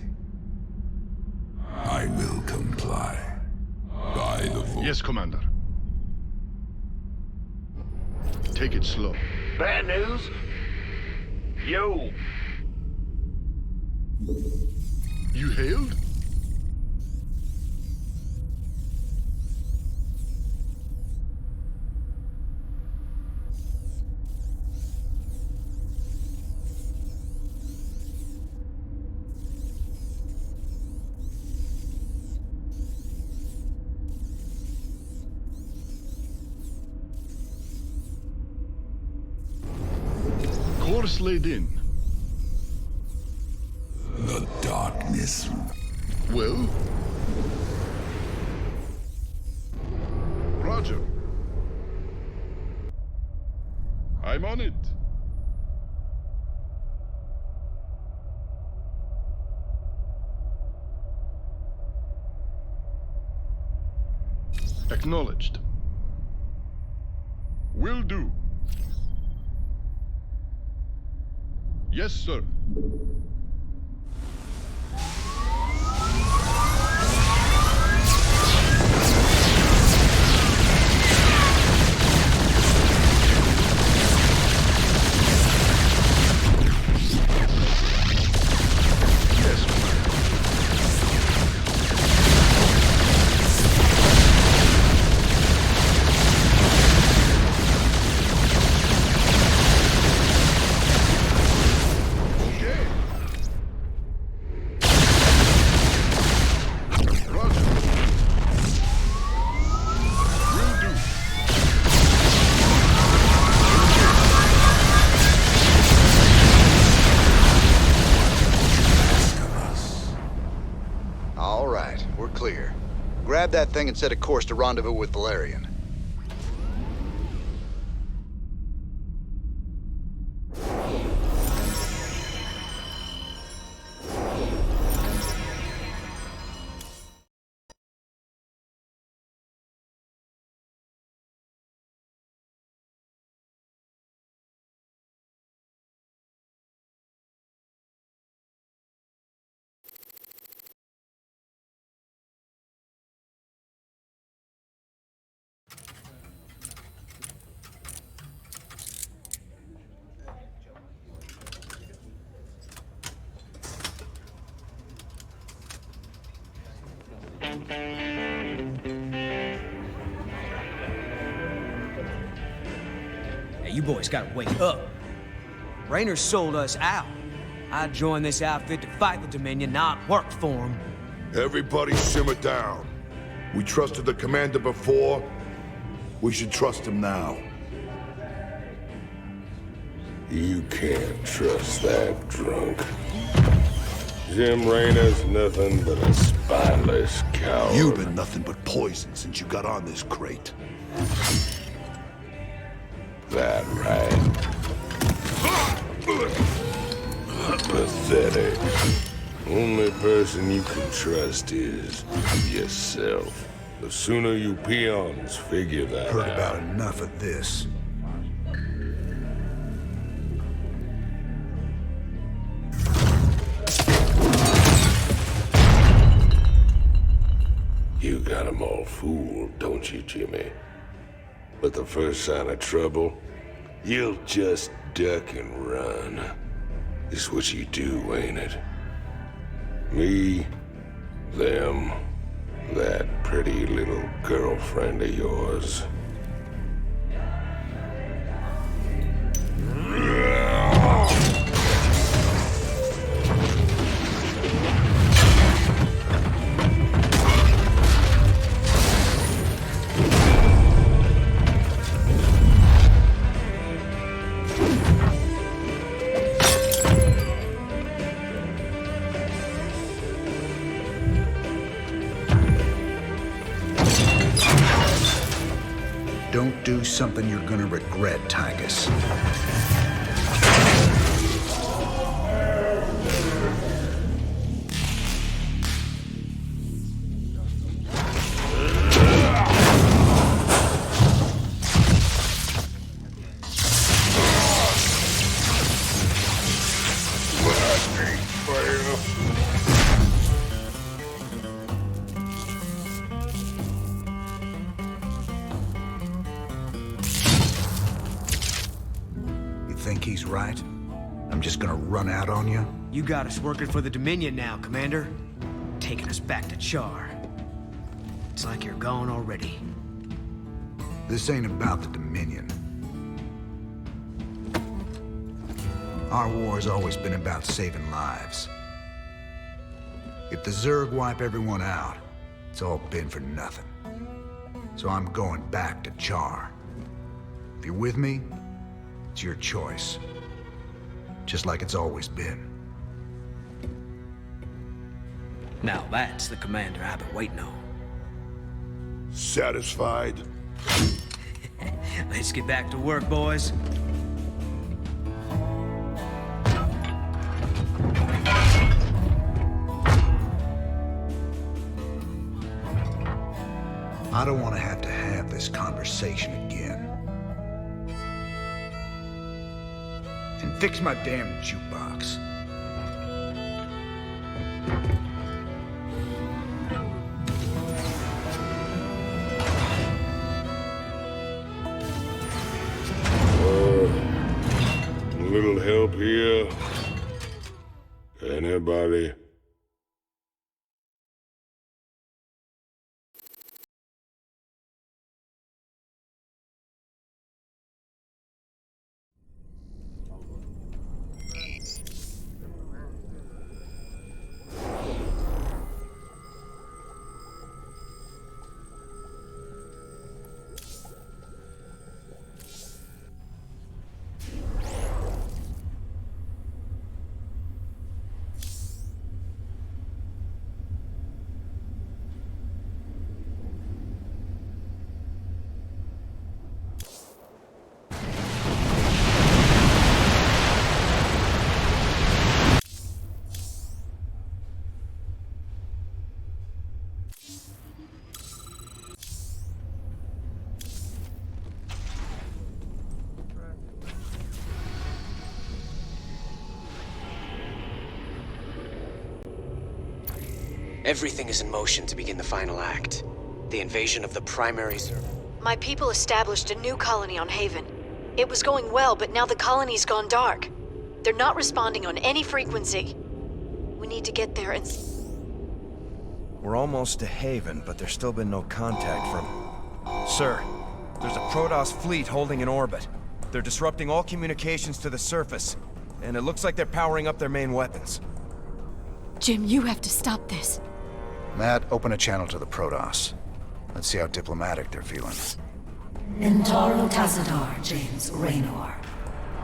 I will comply. By the vote. Yes, Commander. Take it slow. Bad news? Yo. You hailed? Course laid in. The darkness. Well? Roger. I'm on it. Acknowledged. Will do. Yes, sir. All right, we're clear. Grab that thing and set a course to rendezvous with Valerian. Hey, you boys gotta wake up. Raynor sold us out. I joined this outfit to fight the Dominion, not work for him. Everybody simmer down. We trusted the commander before. We should trust him now. You can't trust that drunk. Jim Raynor's nothing but a spineless coward. You've been nothing but poison since you got on this crate. That right? Pathetic. Only person you can trust is yourself. The sooner you peons figure that out. Heard about enough of this. You got 'em all fooled, don't you, Jimmy? But the first sign of trouble, you'll just duck and run. It's what you do, ain't it? Me, them, that pretty little girlfriend of yours. Don't do something you're gonna regret, Tigus. Think he's right? I'm just gonna run out on you? You got us working for the Dominion now, Commander. Taking us back to Char. It's like you're gone already. This ain't about the Dominion. Our war's always been about saving lives. If the Zerg wipe everyone out, it's all been for nothing. So I'm going back to Char. If you're with me, it's your choice. Just like it's always been. Now that's the commander I've been waiting on. Satisfied? Let's get back to work, boys. I don't want to have this conversation again. And fix my damn jukebox. A little help here? Anybody? Everything is in motion to begin the final act. The invasion of the primary server. My people established a new colony on Haven. It was going well, but now the colony's gone dark. They're not responding on any frequency. We need to get there and... We're almost to Haven, but there's still been no contact from... Sir, there's a Protoss fleet holding in orbit. They're disrupting all communications to the surface, and it looks like they're powering up their main weapons. Jim, you have to stop this. Matt, open a channel to the Protoss. Let's see how diplomatic they're feeling. Intaro Tassadar, James Raynor.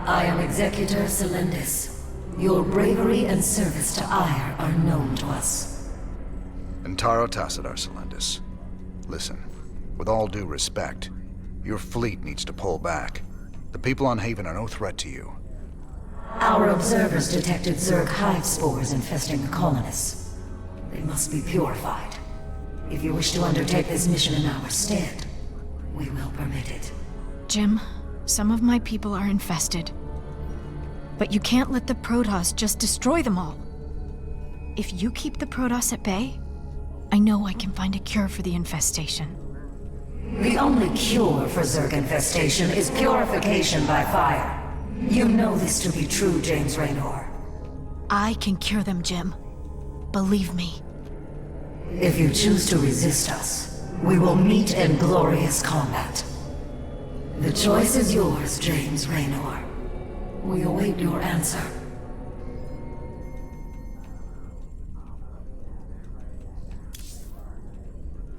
I am Executor Celendis. Your bravery and service to Ire are known to us. Intaro Tassadar, Celendis. Listen, with all due respect, your fleet needs to pull back. The people on Haven are no threat to you. Our observers detected Zerg hive spores infesting the colonists. They must be purified. If you wish to undertake this mission in our stead, we will permit it. Jim, some of my people are infested. But you can't let the Protoss just destroy them all. If you keep the Protoss at bay, I know I can find a cure for the infestation. The only cure for Zerg infestation is purification by fire. You know this to be true, James Raynor. I can cure them, Jim. Believe me. If you choose to resist us, we will meet in glorious combat. The choice is yours, James Raynor. We await your answer.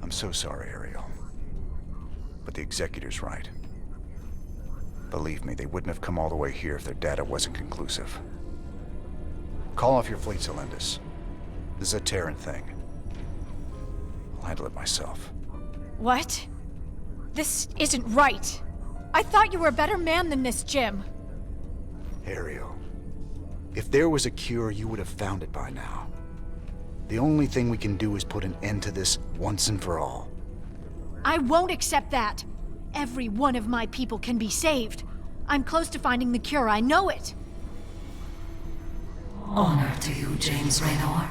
I'm so sorry, Ariel. But the Executor's right. Believe me, they wouldn't have come all the way here if their data wasn't conclusive. Call off your fleet, Celendis. This is a Terran thing. I'll handle it myself. What? This isn't right. I thought you were a better man than this, Jim. Ariel, if there was a cure, you would have found it by now. The only thing we can do is put an end to this once and for all. I won't accept that. Every one of my people can be saved. I'm close to finding the cure, I know it. Honor to you, James Raynor.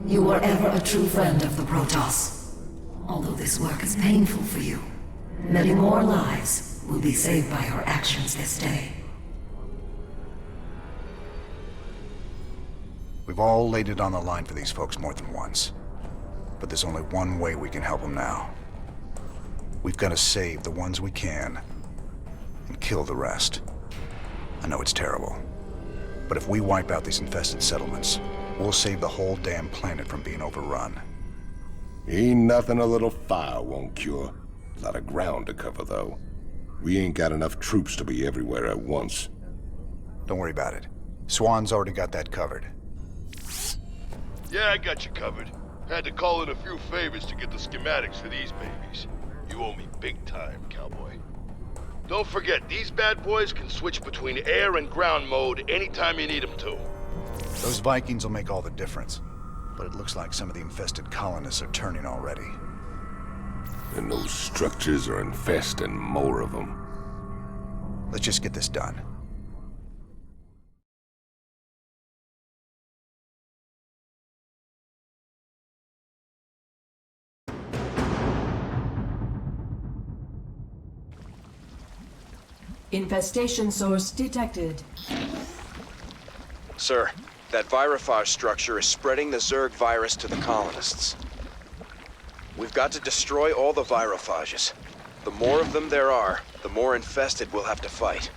You were ever a true friend of the Protoss. Although this work is painful for you, many more lives will be saved by your actions this day. We've all laid it on the line for these folks more than once. But there's only one way we can help them now. We've got to save the ones we can, and kill the rest. I know it's terrible, but if we wipe out these infested settlements, we'll save the whole damn planet from being overrun. Ain't nothing a little fire won't cure. A lot of ground to cover, though. We ain't got enough troops to be everywhere at once. Don't worry about it. Swan's already got that covered. Yeah, I got you covered. Had to call in a few favors to get the schematics for these babies. You owe me big time, cowboy. Don't forget, these bad boys can switch between air and ground mode anytime you need them to. Those Vikings will make all the difference. But it looks like some of the infested colonists are turning already. And those structures are infesting more of them. Let's just get this done. Infestation source detected. Sir, that virophage structure is spreading the Zerg virus to the colonists. We've got to destroy all the virophages. The more of them there are, the more infested we'll have to fight.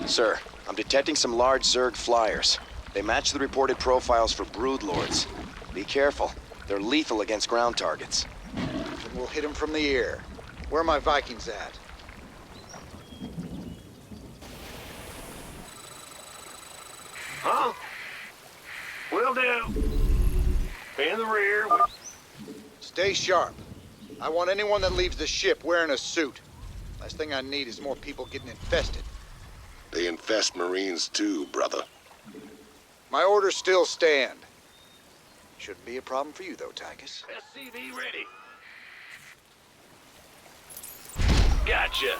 Sir, I'm detecting some large Zerg flyers. They match the reported profiles for broodlords. Be careful. They're lethal against ground targets. Then we'll hit them from the air. Where are my Vikings at? Huh? Will do. In the rear. Stay sharp. I want anyone that leaves the ship wearing a suit. Last thing I need is more people getting infested. They infest Marines too, brother. My orders still stand. Shouldn't be a problem for you though, Tychus. SCV ready. Gotcha.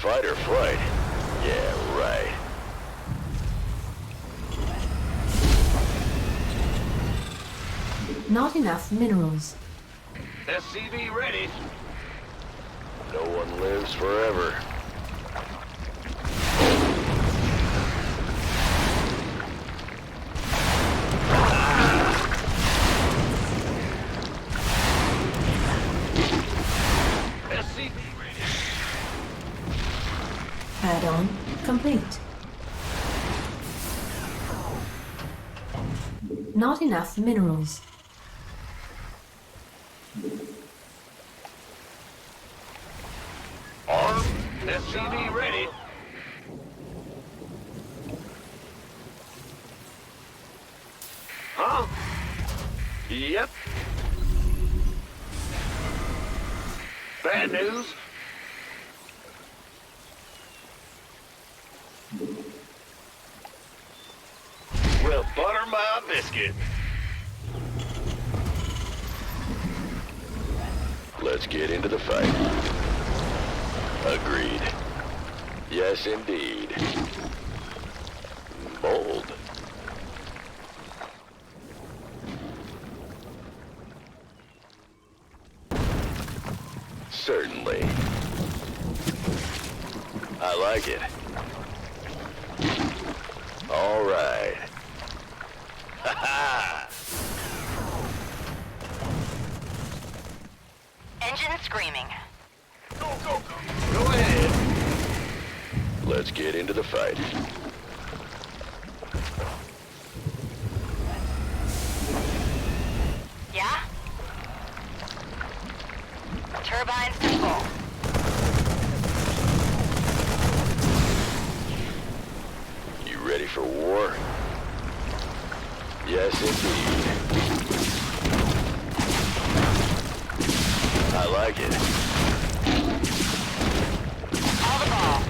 Fight or flight? Yeah, right. Not enough minerals. SCV ready. No one lives forever. Not enough minerals. Armed, SCV ready. Huh? Yep. Bad news. Well, butter my biscuit. Let's get into the fight. Agreed. Yes, indeed. Bold. Certainly. I like it. All right. Ha ha! Engine screaming. Go, go, go! Go ahead! Let's get into the fight. Yeah? Turbines to full. You ready for war? Yes, indeed. I like it. All the ball.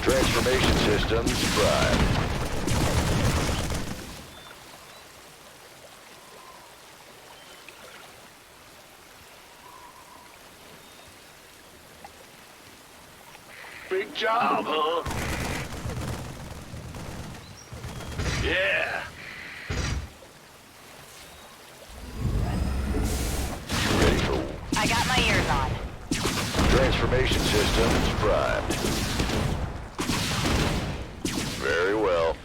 Transformation systems prime. Big job, huh? Yeah. You ready for I got my ears on. transformation systems primed? Very well.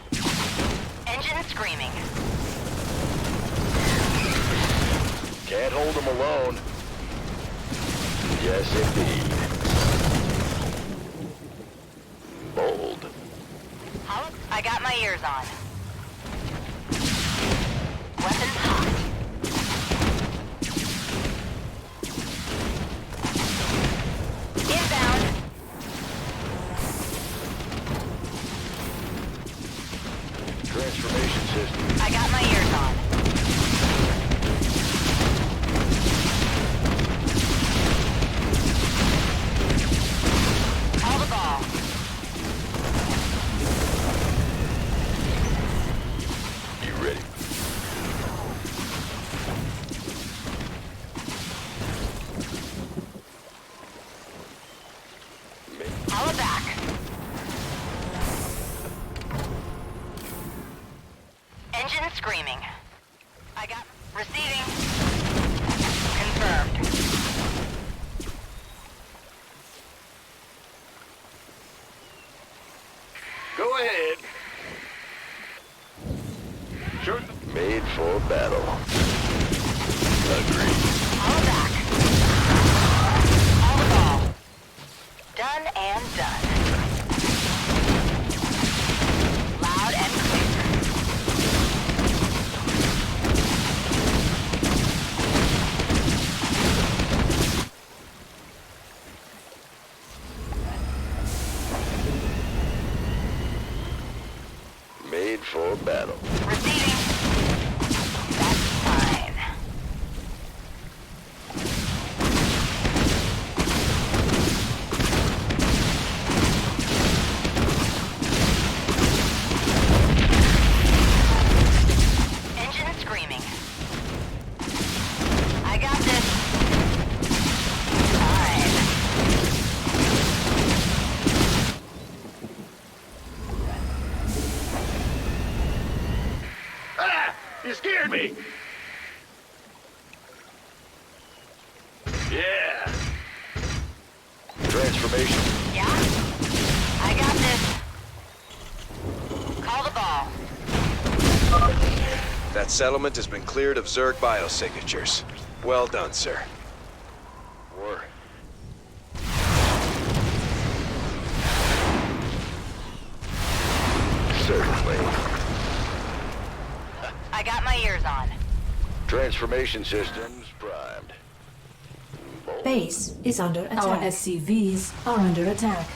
Engine screaming. Can't hold them alone. Yes, indeed. Bold. I got my ears on. Weapons hot. Inbound. Transformation system. I got my ears on. Call the ball. You ready? Holla back. Engine screaming. I got receiving. Confirmed. Go ahead. Sure. Made for battle. Agreed. Holla back. Call the ball. Done and done. Loud and clear. Made for battle. Receiving. That's fine. Engine screaming. I got this. Fine. Ah! You scared me! Yeah! Transformation. Yeah? I got this. Call the ball. That settlement has been cleared of Zerg biosignatures. Well done, sir. War. Certainly. I got my ears on. Transformation systems primed. Base is under attack. Our SCVs are under attack.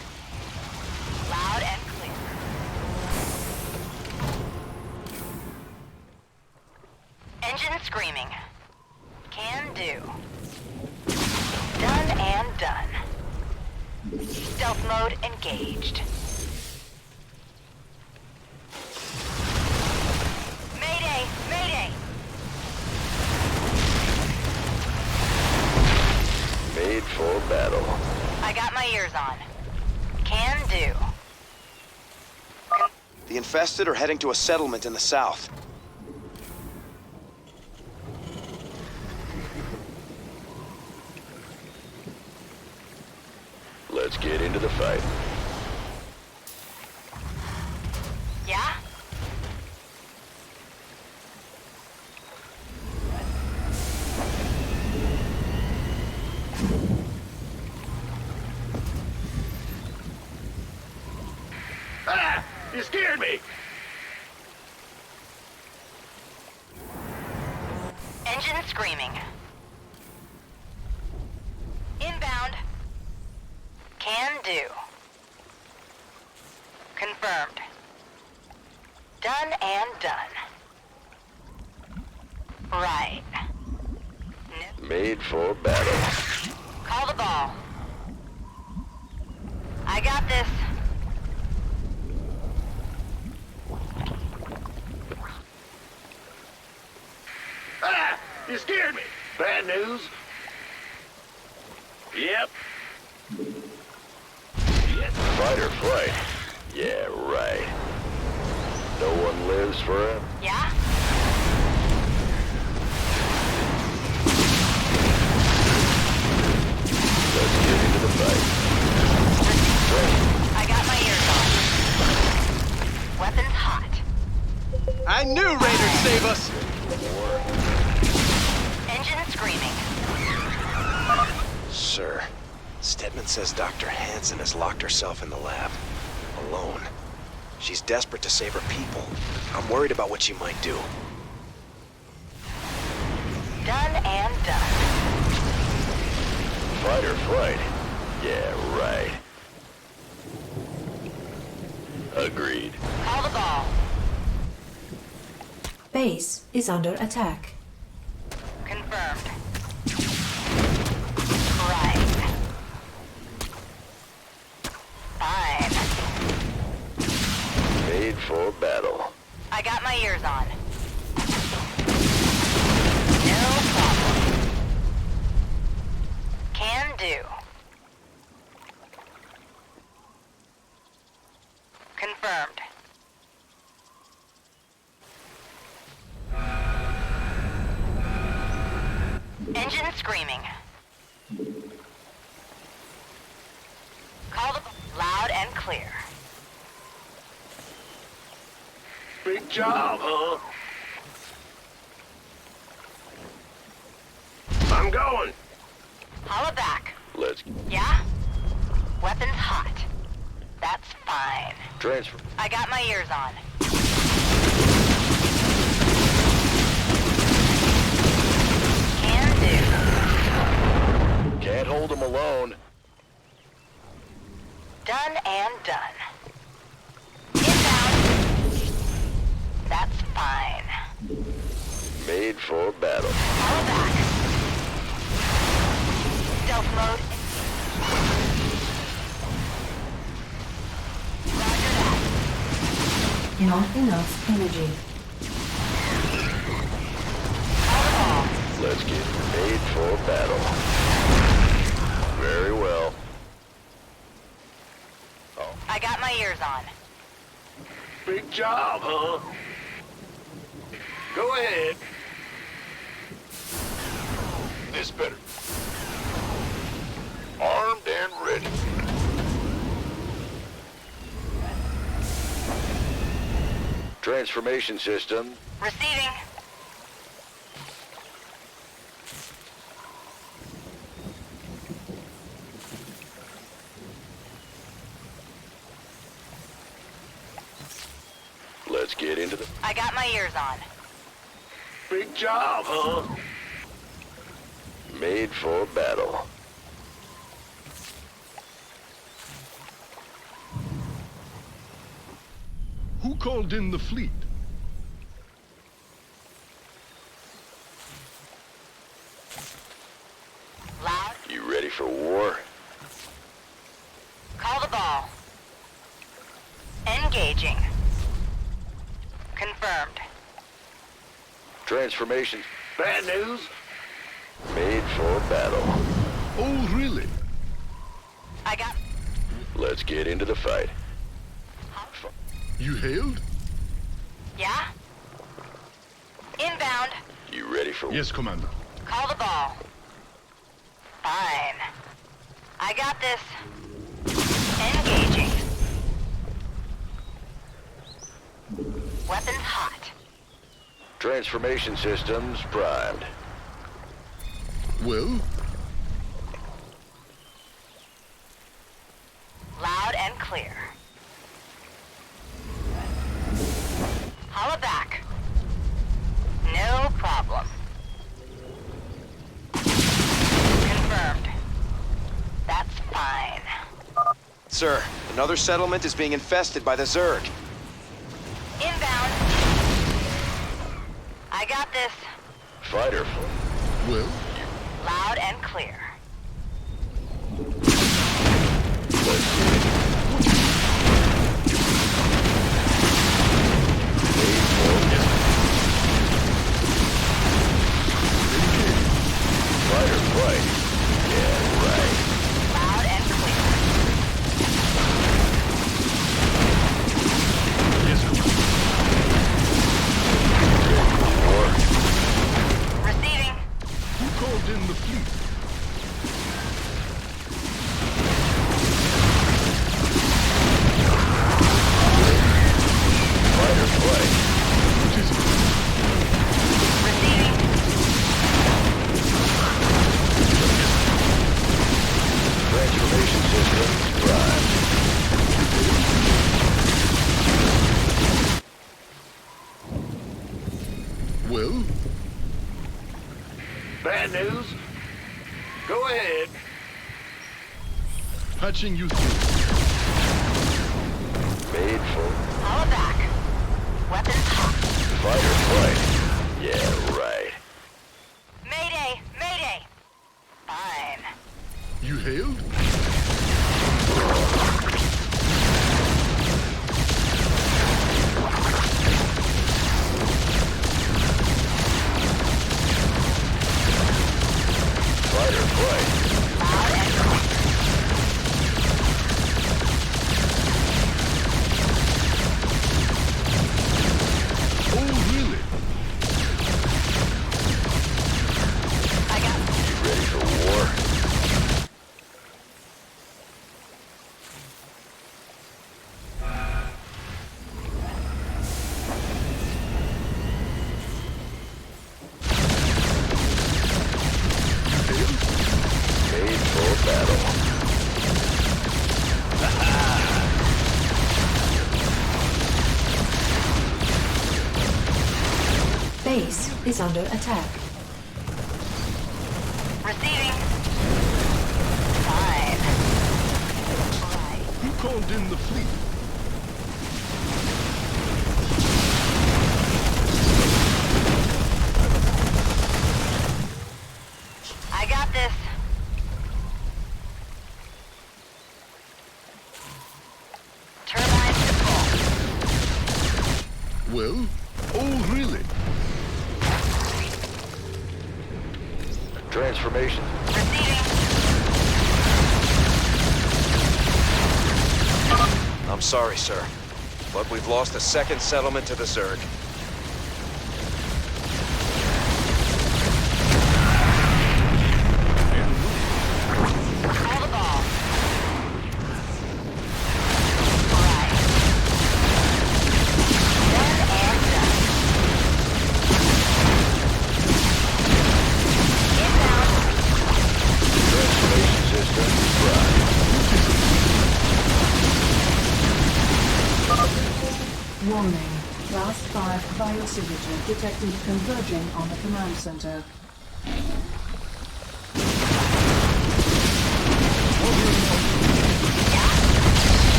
Loud and clear. Engine screaming. Can do. Done and done. Stealth mode engaged. Mayday! Mayday! Made for battle. I got my ears on. Can do. The infested are heading to a settlement in the south. Let's get into the fight. Yeah? Ah! You scared me! Engine screaming. Inbound. Can do. Confirmed. Done and done. Right. Made for battle. Call the ball. I got this. Ah! You scared me! Bad news? Yep. Fight or flight? Yeah, right. No one lives forever. Yeah? Let's get into the fight. I got my ears on. Weapons hot. I knew Raiders save us! Engine screaming. Sir, Stedman says Dr. Hansen has locked herself in the lab. Alone. She's desperate to save her people. I'm worried about what she might do. Done and done. Fight or flight? Yeah, right. Agreed. Call the ball. Base is under attack. Confirmed. Right. Fine. Made for battle. I got my ears on. No problem. Can do. Confirmed. Engine screaming. Call the loud and clear. Big job, huh? I'm going. Holla back. Let's Yeah? Weapons hot. That's fine. transfer. I got my ears on. Can do. Can't hold them alone. Done and done. Inbound. That's fine. Made for battle. Holla back. Stealth mode. Roger that. Not enough energy. Let's get made for battle. Very well. I got my ears on. Big job, huh? Go ahead. This better. Armed and ready. Transformation system. Receiving. Let's get into the... I got my ears on. Big job, huh? Made for battle. Who called in the fleet? Loud. You ready for war? Call the ball. Engaging. Confirmed. Transformation. Bad news? Made for battle. Oh, really? I got... Let's get into the fight. You hailed? Yeah? Inbound. You ready for... Yes, Commander. Call the ball. Fine. I got this. Engaging. Weapons hot. Transformation systems primed. Well? Loud and clear. Holla back. No problem. Confirmed. That's fine. Sir, another settlement is being infested by the Zerg. Inbound. I got this. Fighter. Well? Loud and clear. Fighter fight. Yeah, right. Loud and clear. Yes, Commander. War. Receiving. Who called in the fleet? Fighter fight. What is it? Receiving. Transformation systems primed. Well? Bad news? Go ahead. Patching you through. Made for... Holla back. Weapons hot. Fighter fight. Yeah, right. Mayday! Mayday! Fine. You hailed? Fighter fight. Loud and clear. Oh, really? I got... You ready for war? Made for battle. Base is under attack. Receiving. Fine. Right. Who called in the fleet? I got this. Turbines to full. Well? Oh, really? Transformation. Receiving. I'm sorry, sir, but we've lost a second settlement to the Zerg. Call the ball. Right. Done and done. Inbound. Transformation system primed. Warning. Class 5 biosignature detected converging on the command center.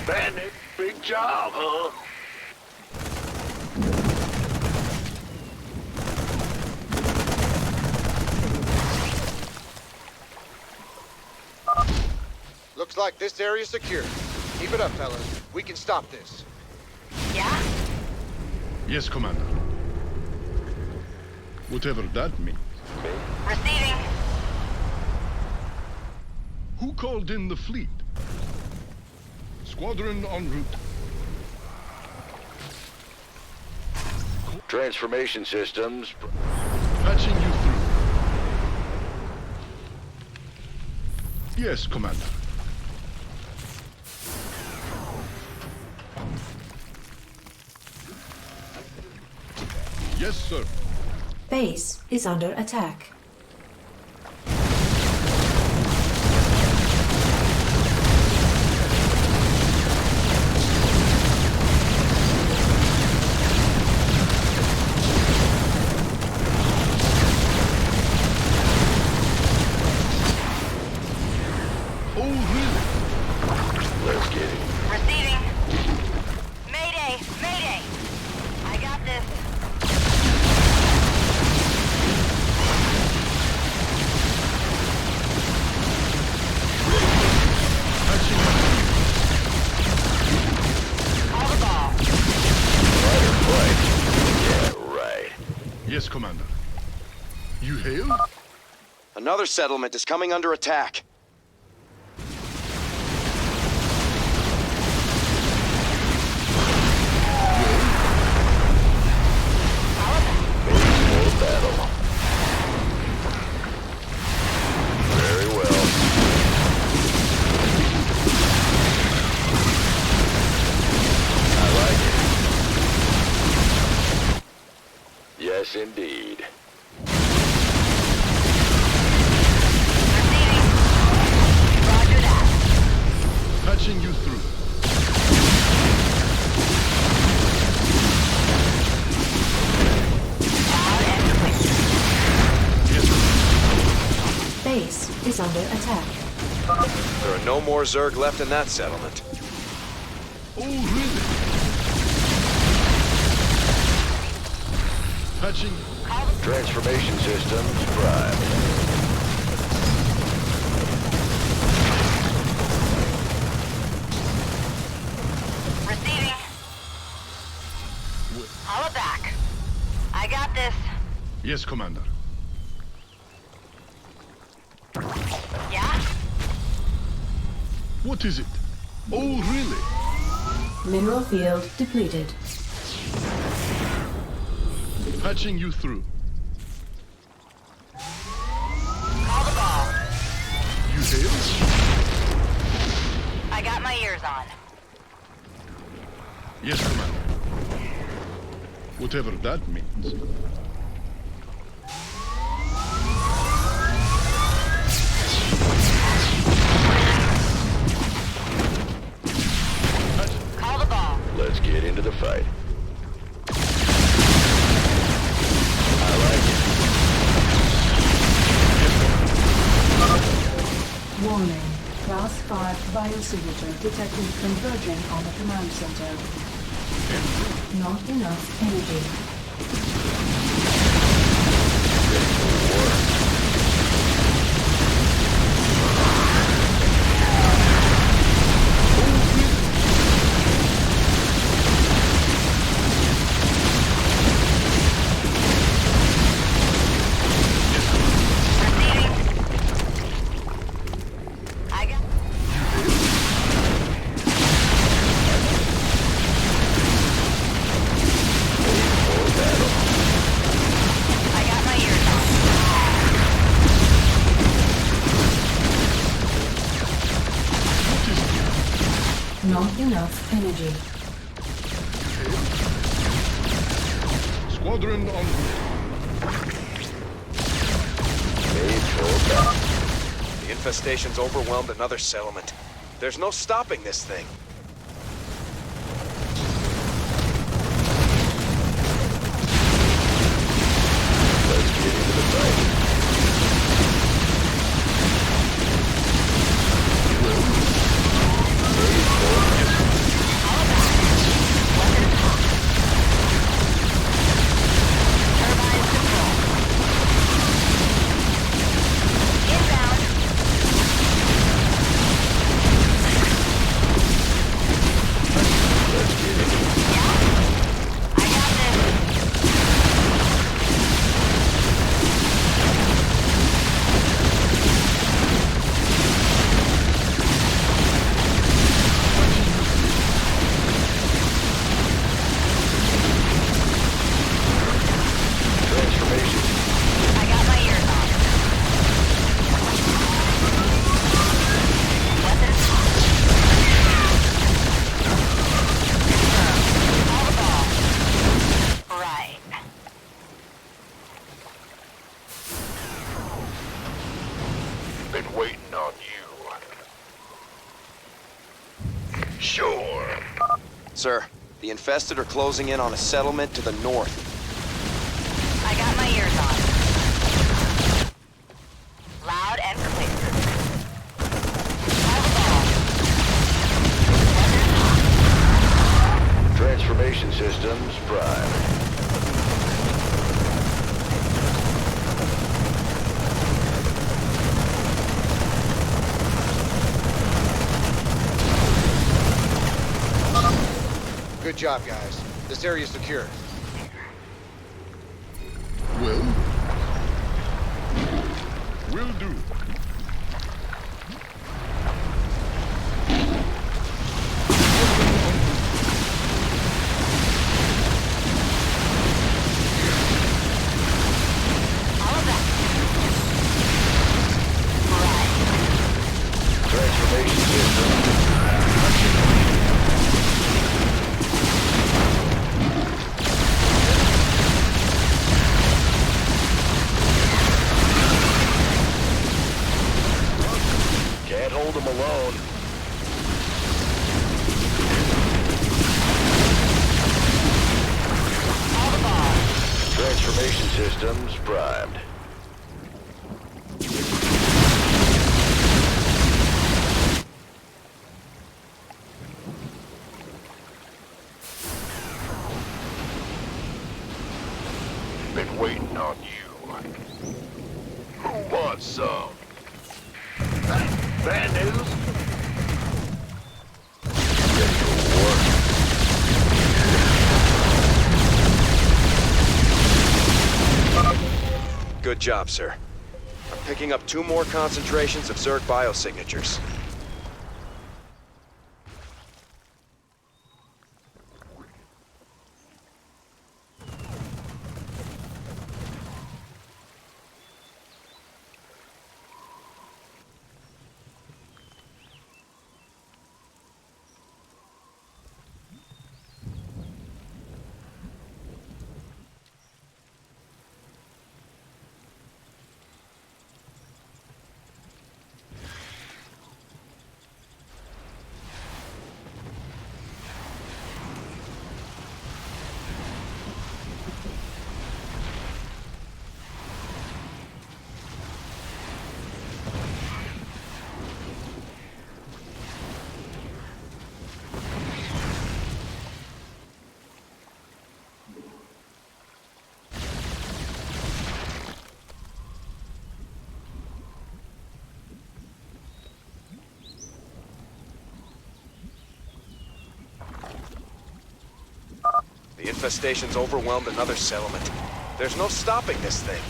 Bandit, big job, huh? Looks like this area's secure. Keep it up, fellas. We can stop this. Yeah? Yes, Commander. Whatever that means. Receiving. Who called in the fleet? Squadron en route. Transformation systems. Patching you through. Yes, Commander. Yes, sir. Base is under attack. Yes, Commander. You hailed? Another settlement is coming under attack. Yes, indeed. Roger that. Patching you through. Base is under attack. There are no more Zerg left in that settlement. Oh, really? Patching. Transformation systems prime. Receiving. Holla back. I got this. Yes, Commander. Yeah? What is it? Oh, really? Mineral field depleted. Patching you through. Call the ball. You hailed? I got my ears on. Yes, Commander. Whatever that means. Call the ball. Let's get into the fight. Warning. Class 5 biosignature detected converging on the command center. Not enough energy. Not enough energy. Squadron en route. Made for battle. infestation's overwhelmed another settlement. There's no stopping this thing. Let's get into the fight. Been waiting on you. Sure. Sir, the infested are closing in on a settlement to the north. I got my ears on. Loud and clear. Transformation systems prime. Good job, guys. This area's secure. Well, will do. Transformation system. Can't hold them alone. Transformation systems primed. Been waiting on you. Who wants some? Bad news? Ready for war? Good job, sir. I'm picking up 2 more concentrations of Zerg biosignatures. The infestation's overwhelmed another settlement. There's no stopping this thing.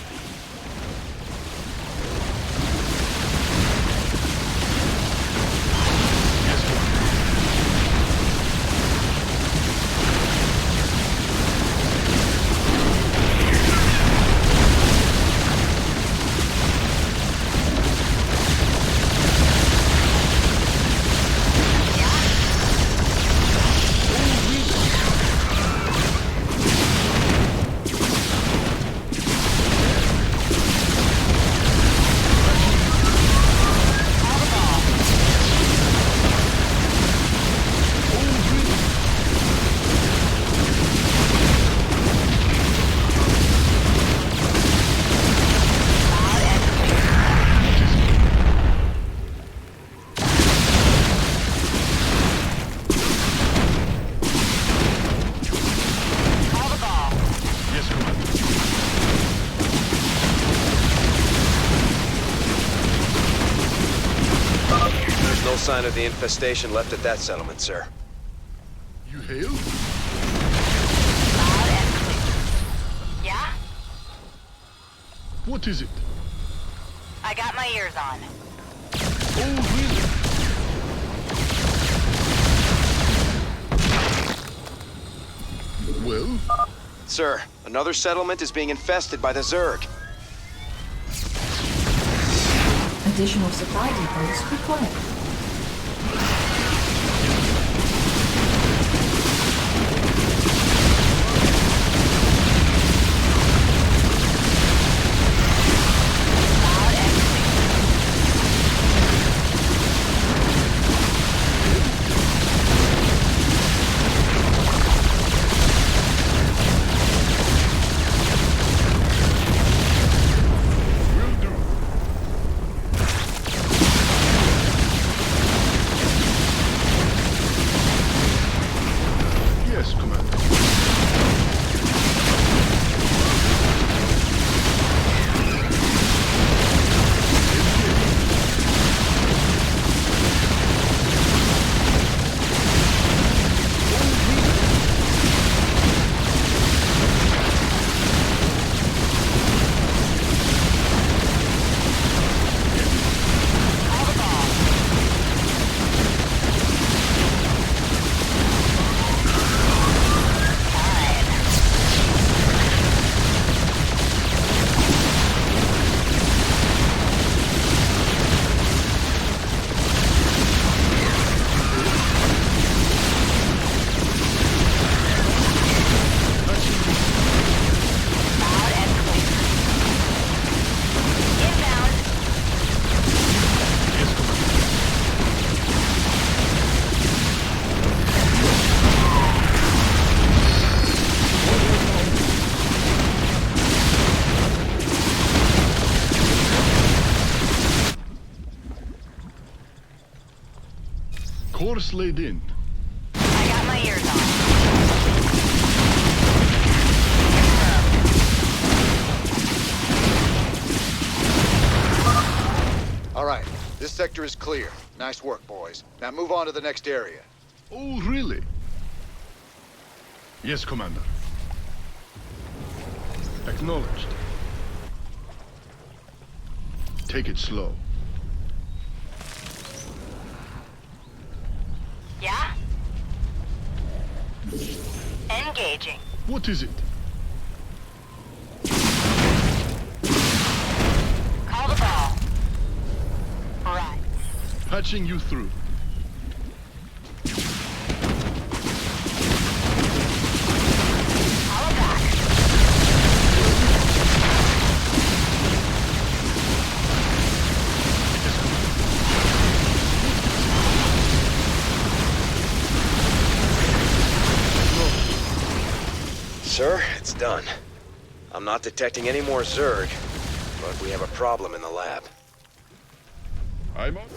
sign of the infestation left at that settlement, sir. You hail? Loud and clear. Yeah? What is it? I got my ears on. Oh, really? Well? Sir, another settlement is being infested by the Zerg. Additional supply depots required. Course laid in. I got my ears on. All right, this sector is clear. Nice work, boys. Now move on to the next area. Oh, really? Yes, Commander. Acknowledged. Take it slow. Yeah? Engaging. What is it? Call the ball. Right. Patching you through. Call it back. Sir, it's done. I'm not detecting any more Zerg, but we have a problem in the lab. I'm on.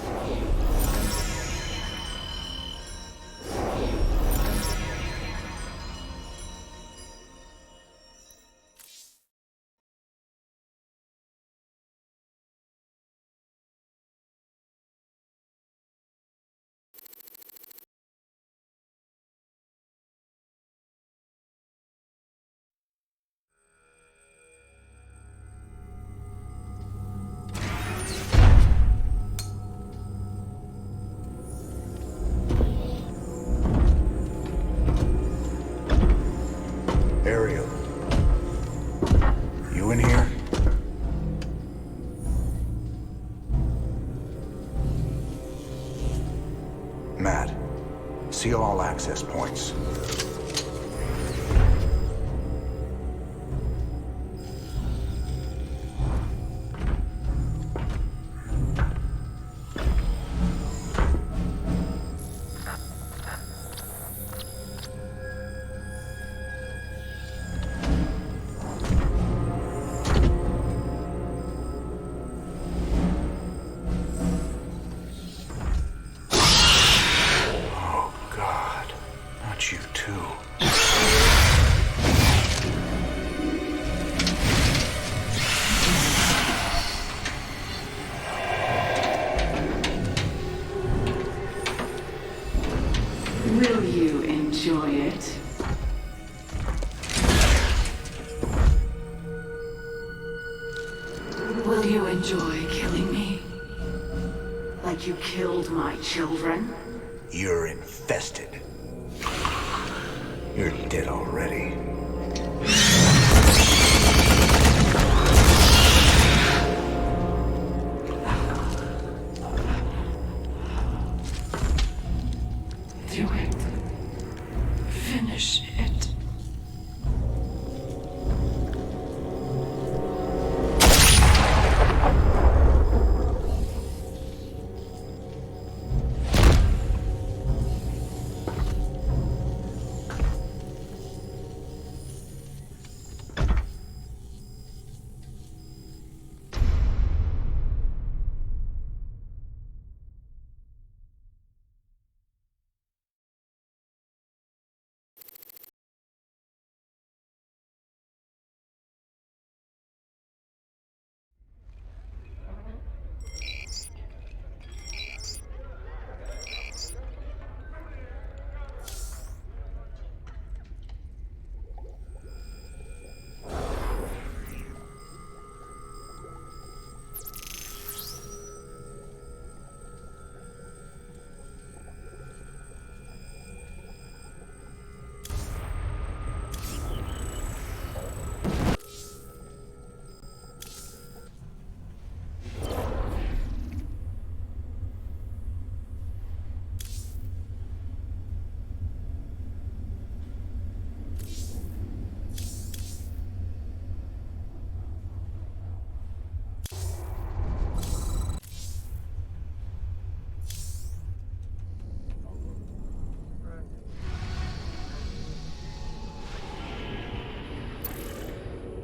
Ariel. You in here? Matt, seal all access points. You too. Will you enjoy it? Will you enjoy killing me? Like you killed my children? You're infested. You're dead already. Do it. Finish it.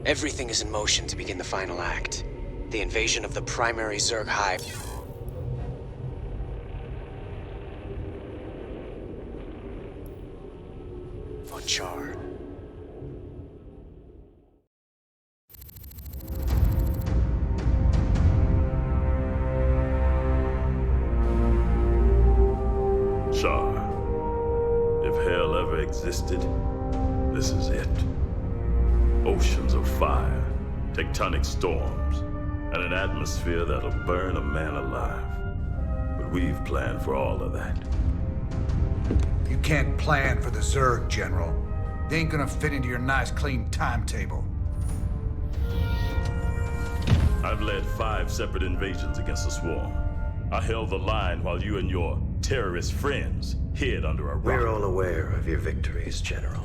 Everything is in motion to begin the final act. The invasion of the primary Zerg hive. On Char. Char. If hell ever existed, this is it. Oceans of fire, tectonic storms, and an atmosphere that'll burn a man alive. But we've planned for all of that. You can't plan for the Zerg, General. They ain't gonna fit into your nice, clean timetable. I've led 5 separate invasions against the Swarm. I held the line while you and your terrorist friends hid under a rock. We're all aware of your victories, General.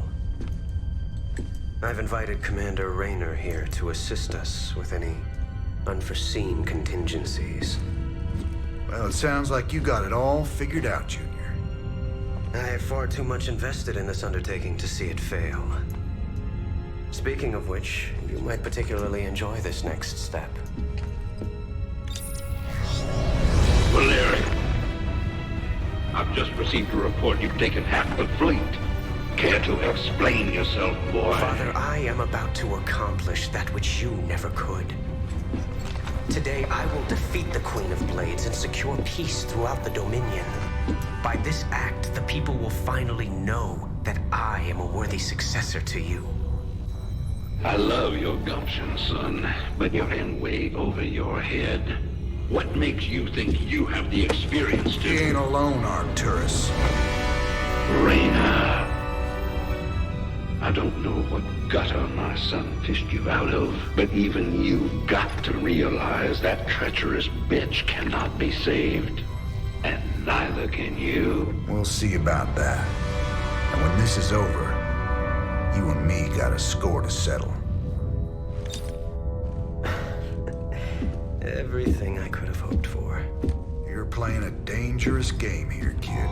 I've invited Commander Raynor here to assist us with any unforeseen contingencies. Well, it sounds like you got it all figured out, Junior. I have far too much invested in this undertaking to see it fail. Speaking of which, you might particularly enjoy this next step. Valerian, I've just received a report you've taken half the fleet. Care to explain yourself, boy? Father, I am about to accomplish that which you never could. Today, I will defeat the Queen of Blades and secure peace throughout the Dominion. By this act, the people will finally know that I am a worthy successor to you. I love your gumption, son, but you're in way over your head. What makes you think you have the experience to... You ain't alone, Arcturus. Raynor. I don't know what gutter my son fished you out of, but even you've got to realize that treacherous bitch cannot be saved. And neither can you. We'll see about that. And when this is over, you and me got a score to settle. Everything I could have hoped for. You're playing a dangerous game here, kid.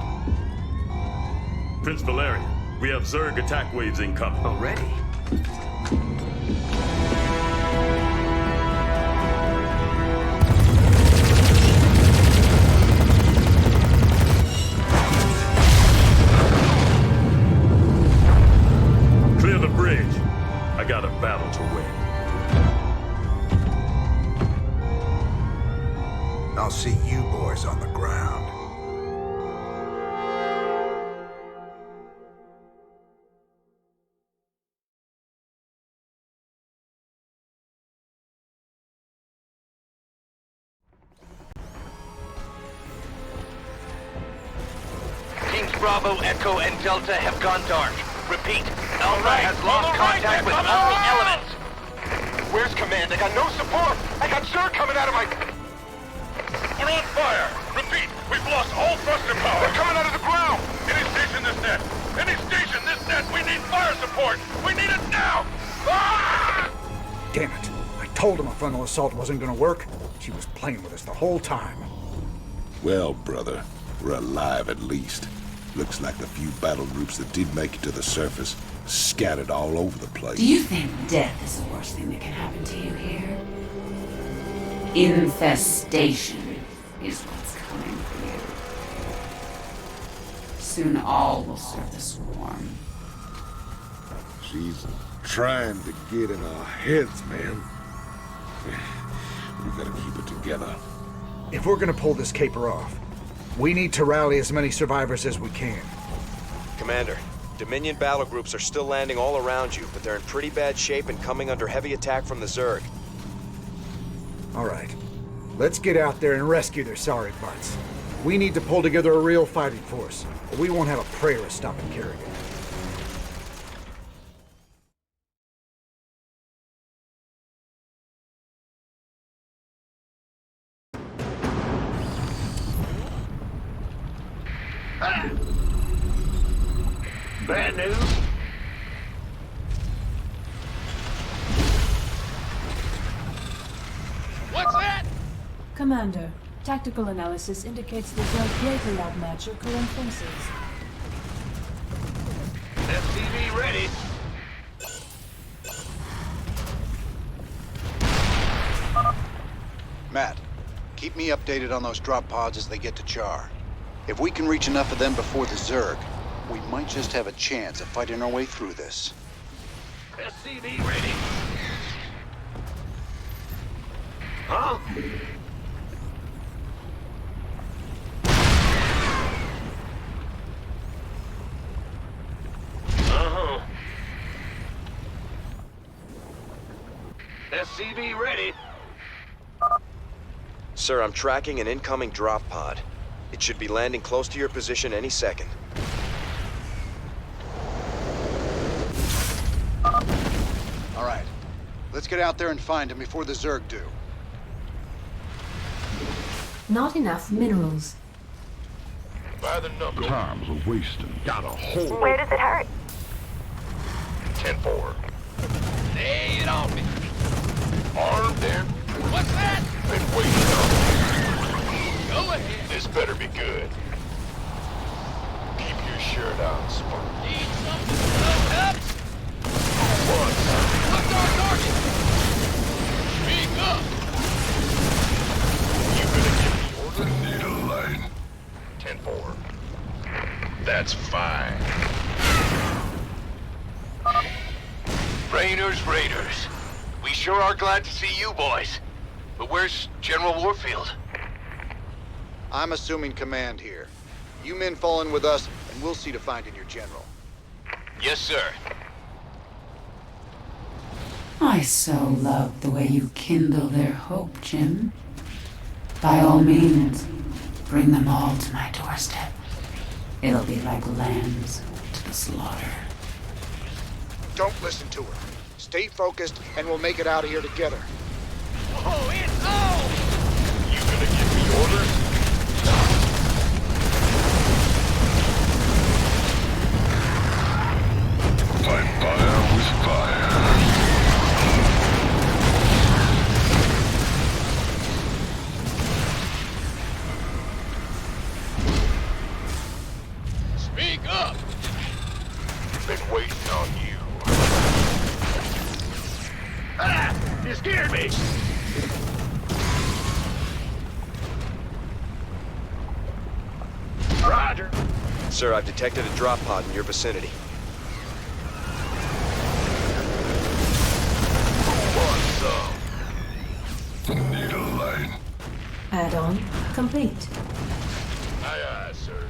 Prince Valerian, we have Zerg attack waves incoming. Already? Clear the bridge. I got a battle to win. I'll see you boys on the ground. Bravo, Echo, and Delta have gone dark. Repeat, Alpha has lost contact with all elements. Where's command? I got no support! I got Zerg coming out of my... We're on fire! Repeat, we've lost all thruster power! They're coming out of the ground! Any station this net! Any station this net! We need fire support! We need it now! Ah! Damn it. I told him a frontal assault wasn't gonna work. She was playing with us the whole time. Well, brother, we're alive at least. Looks like the few battle groups that did make it to the surface scattered all over the place. Do you think death is the worst thing that can happen to you here? Infestation is what's coming for you. Soon all will serve the swarm. She's trying to get in our heads, man. We gotta keep it together. If we're gonna pull this caper off, we need to rally as many survivors as we can. Commander, Dominion battle groups are still landing all around you, but they're in pretty bad shape and coming under heavy attack from the Zerg. All right. Let's get out there and rescue their sorry butts. We need to pull together a real fighting force, or we won't have a prayer of stopping Kerrigan. Bad news? What's that? Commander, tactical analysis indicates the Zerg greatly outmatch your current forces. SCV ready. Matt, keep me updated on those drop pods as they get to Char. If we can reach enough of them before the Zerg, we might just have a chance at fighting our way through this. SCV ready. Huh? Uh-huh. SCV ready. Sir, I'm tracking an incoming drop pod. It should be landing close to your position any second. All right. Let's get out there and find him before the Zerg do. Not enough minerals. By the number. Time's a wasting. Got a hole. Where does it hurt? 10-4. Lay it on me. Armed and... What's that? Been waiting on me. Go ahead. This better be good. Keep your shirt on, Spark. Need something to blow up? What's our target? Speak up. You gonna give me orders? Needle line. 10-4. That's fine. Raiders. We sure are glad to see you boys. But where's General Warfield? I'm assuming command here. You men fall in with us, and we'll see to finding your general. Yes, sir. I so love the way you kindle their hope, Jim. By all means, bring them all to my doorstep. It'll be like lambs to the slaughter. Don't listen to her. Stay focused, and we'll make it out of here together. Whoa, it's on! You gonna give me orders? Fight fire with fire. Speak up! Been waiting on you. Ah! You scared me! Roger. Sir, I've detected a drop pod in your vicinity. Needle line. Add-on complete. Aye, sir.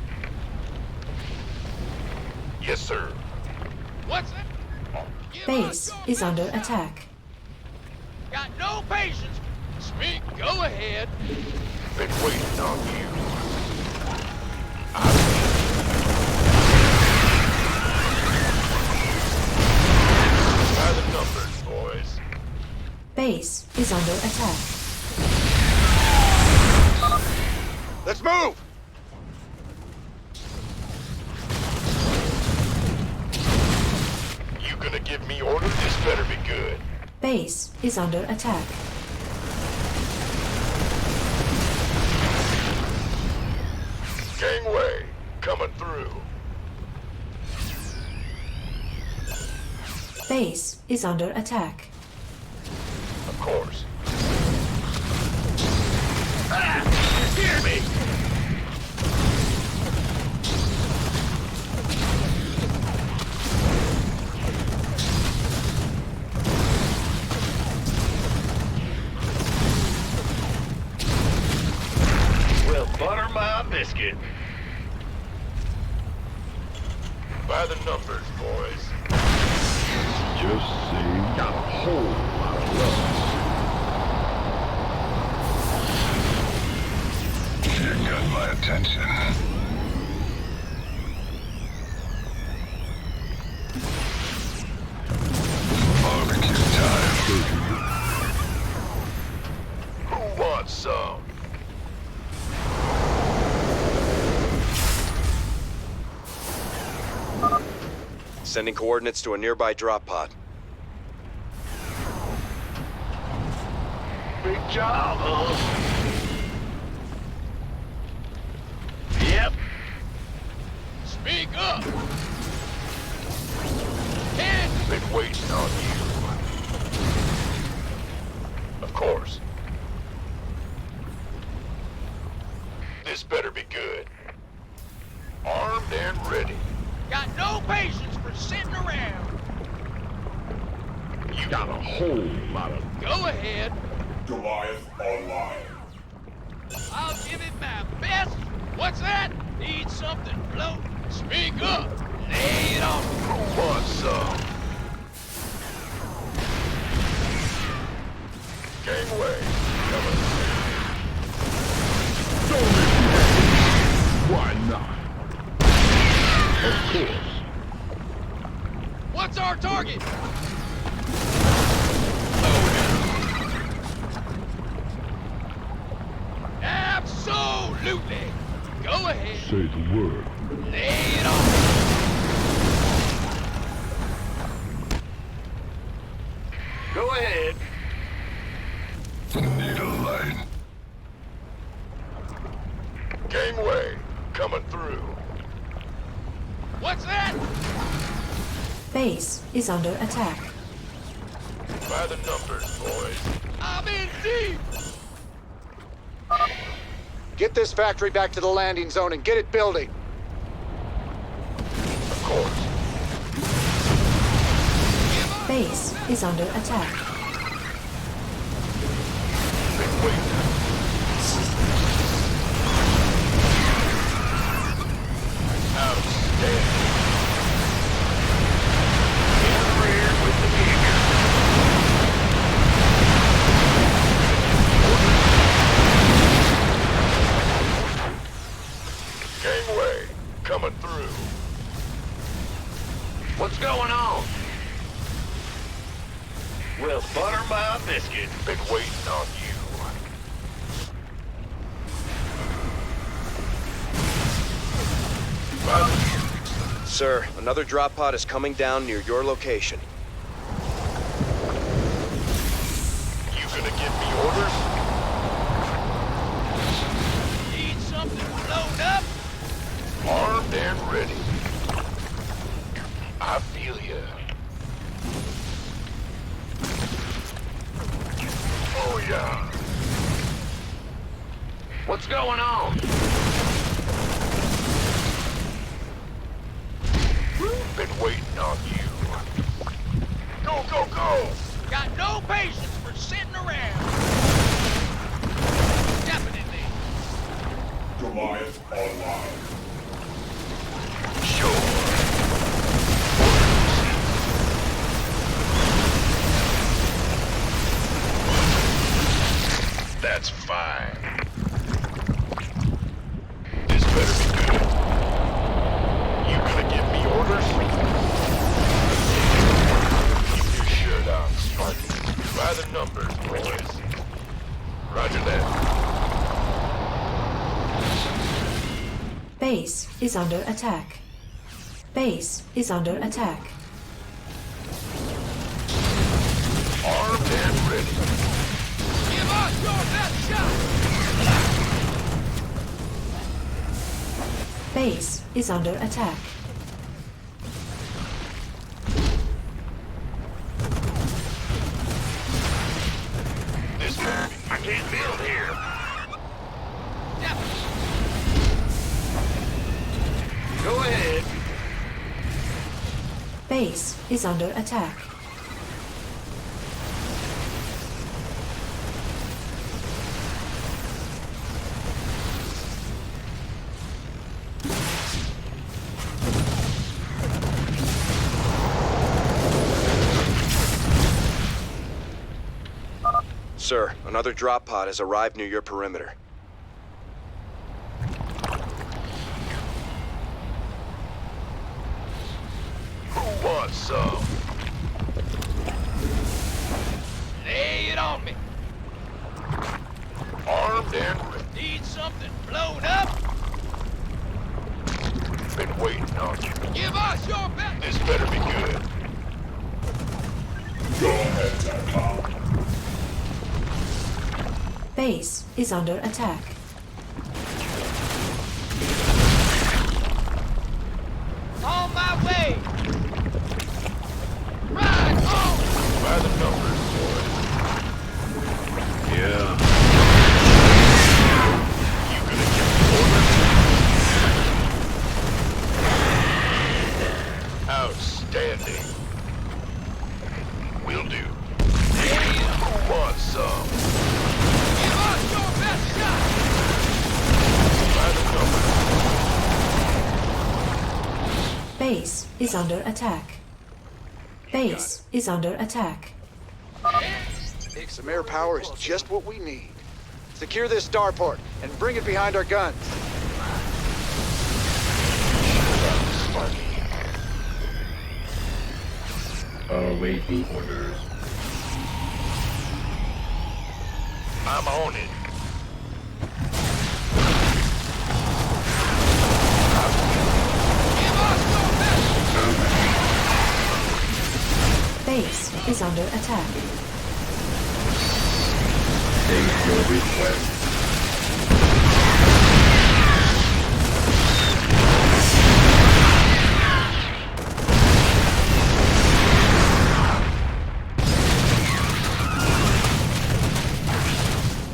Yes, sir. What's that? Base is under attack. Got no patience. Speak. Go ahead. Been waiting on you. Base is under attack. Let's move! You gonna give me orders? This better be good. Base is under attack. Gangway, coming through. Base is under attack. Of course. You hear me? Well, butter my biscuit. By the numbers, boys. Just say you got a whole lot of love. You got my attention. Barbecue time. Who wants some? Sending coordinates to a nearby drop pod. Big job, huh? Yep. Speak up! Kid! Been waiting on you. Of course. This better be good. Armed and ready. Got no patience for sitting around. You got a whole lot of... Go ahead. Goliath online. I'll give it my best. What's that? Need something float? Speak up. Lay it on. Who wants some? Gangway, coming. Why not? Of course. What's our target? Absolutely. Go ahead. Say the word. Lay it on. Go ahead. Need a light. Gangway, coming through. What's that? Base is under attack. By the numbers, boys. I'm in deep. Get this factory back to the landing zone and get it building. Of course. Base is under attack. Been waiting. Outstanding. In the rear with the vehicle. Gangway, coming through. What's going on? Well, butter my biscuit. Been waiting on you. Sir, another drop pod is coming down near your location. You gonna give me orders? Need something blown up? Armed and ready. I feel ya. Oh yeah. What's going on? Been waiting on you. Go, go, go! Got no patience for sitting around. Definitely. Goliath online. Sure. That's fine. This better be good. You gonna give me orders? Keep your shirt on, Sparky. By the numbers, Base is under attack. Base is under attack. Armed and ready. Give us your best shot! Base is under attack. This man, I can't build here. Go ahead. Base is under attack. Sir, another drop pod has arrived near your perimeter. Who wants some? Lay it on me. Armed and ready. Need something blown up? Been waiting on you. Give us your best. This better be good. Go ahead, Tom. Base is under attack. On my way. Right on. By the numbers, boys. Yeah. You gonna get orders? Outstanding. Will do. Who wants some? Give us your best shot. By the numbers. Base is under attack. Base is under attack. Some air power is just what we need. Secure this starport and bring it behind our guns. Awaiting orders. I'm on it. Base is under attack. Take your request.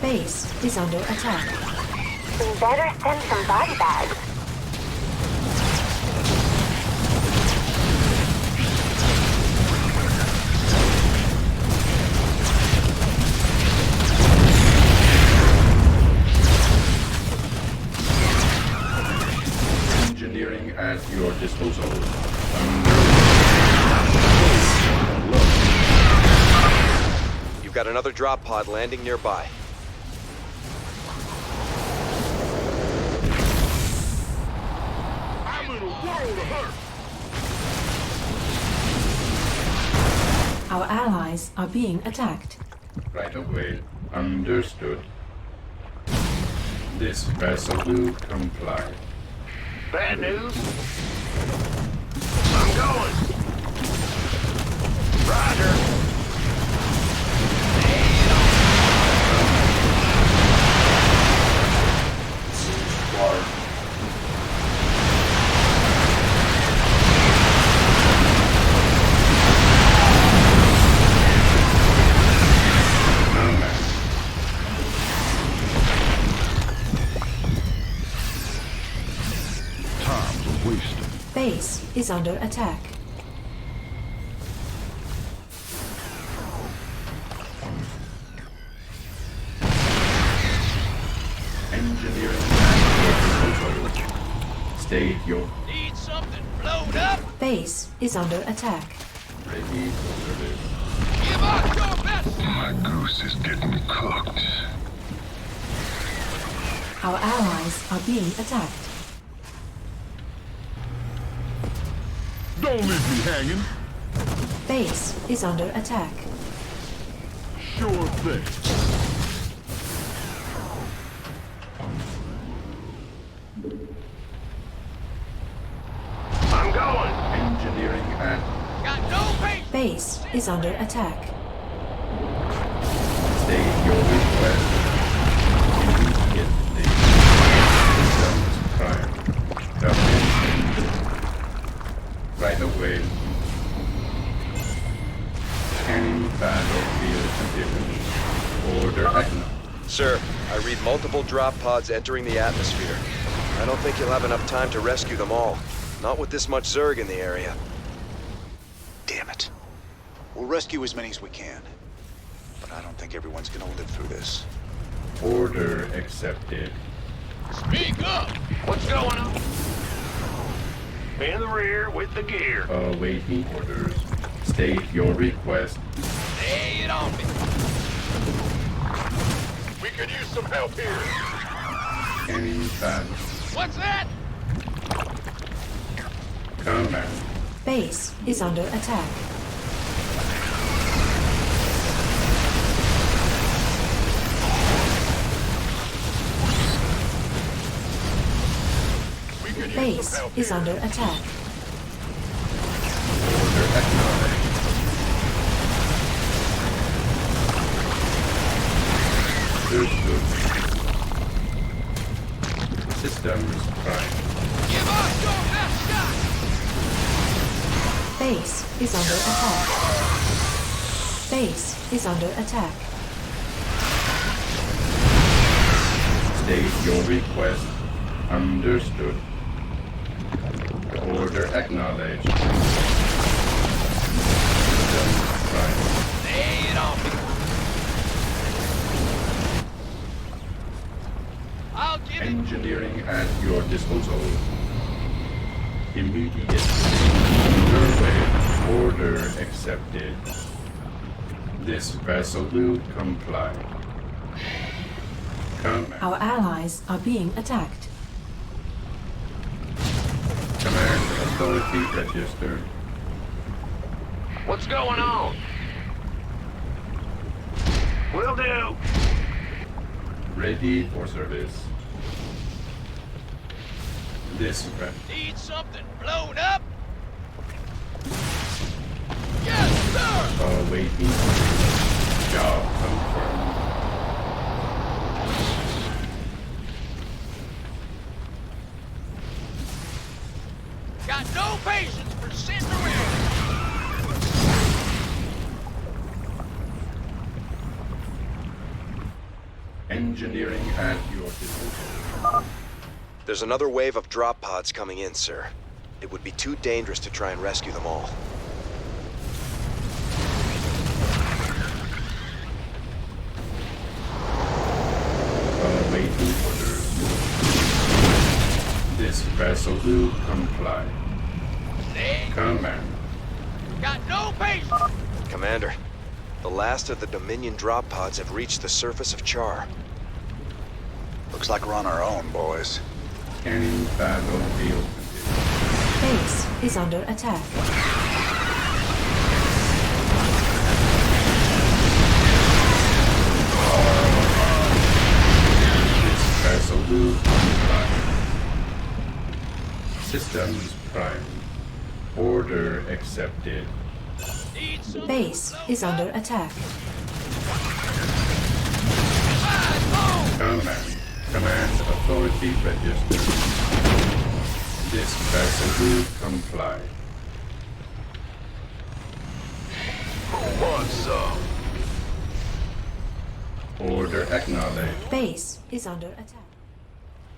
Base is under attack. Better send some body bags. Engineering at your disposal. You've got another drop pod landing nearby. I'm in a world of hurt. Our allies are being attacked. Right away. Understood. This vessel will comply. Bad news? I'm going. Roger. Guard. Time's wasted. Base is under attack. Engineering at your disposal. State your Need something blown up? Base is under attack. ready for service. Give us your best. My goose is getting cooked. Our allies are being attacked. Don't leave me hanging. Base is under attack. Sure thing. Base is under attack. State your request. Immediately. Systems prime. Come in. Right away. Scanning battlefield conditions. Order acknowledged. Sir, I read multiple drop pods entering the atmosphere. I don't think you'll have enough time to rescue them all. Not with this much Zerg in the area. Damn it. We'll rescue as many as we can. But I don't think everyone's gonna live through this. Order accepted. Speak up! What's going on? In the rear with the gear. Awaiting orders. State your request. Lay it on me. We could use some help here. Scanning battle. What's that? Command. Base is under attack. Base is under attack. Order acknowledged. Understood. Systems prime. Give us your best shot! Base is under attack. Base is under attack. State your request. Understood. Order acknowledged. Systems prime. Lay it on me. I'll give it. Engineering at your disposal. Immediate. Underway. Order accepted. This vessel will comply. Command. Our allies are being attacked. Command authority registered. What's going on? Will do. Ready for service. This Need something blown up? Yes, sir! awaiting. Job confirmed. Got no patience for sitting around. Engineering at your disposal. There's another wave of drop pods coming in, sir. It would be too dangerous to try and rescue them all. Awaiting orders. This vessel will comply. Command. Got no patience. Commander, the last of the Dominion drop pods have reached the surface of Char. Looks like we're on our own, boys. Scanning battlefield. Base is under attack. This vessel will comply. Systems prime. Order accepted. Base is under attack. Command. Command authority registered. This vessel will comply. Who wants some? Order acknowledged. Base is under attack.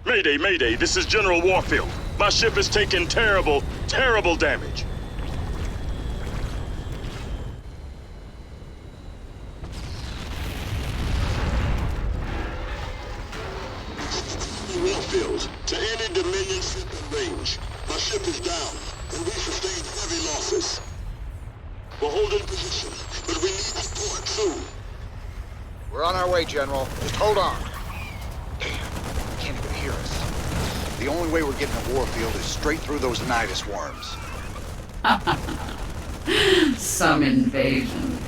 Mayday, Mayday, this is General Warfield. My ship has taken terrible, terrible damage. Warfield, to any Dominion ship in range. My ship is down, and we sustained heavy losses. We're holding position, but we need support soon. We're on our way, General. Just hold on. Damn, can't even hear us. The only way we're getting to Warfield is straight through those Nidus worms. Some invasion.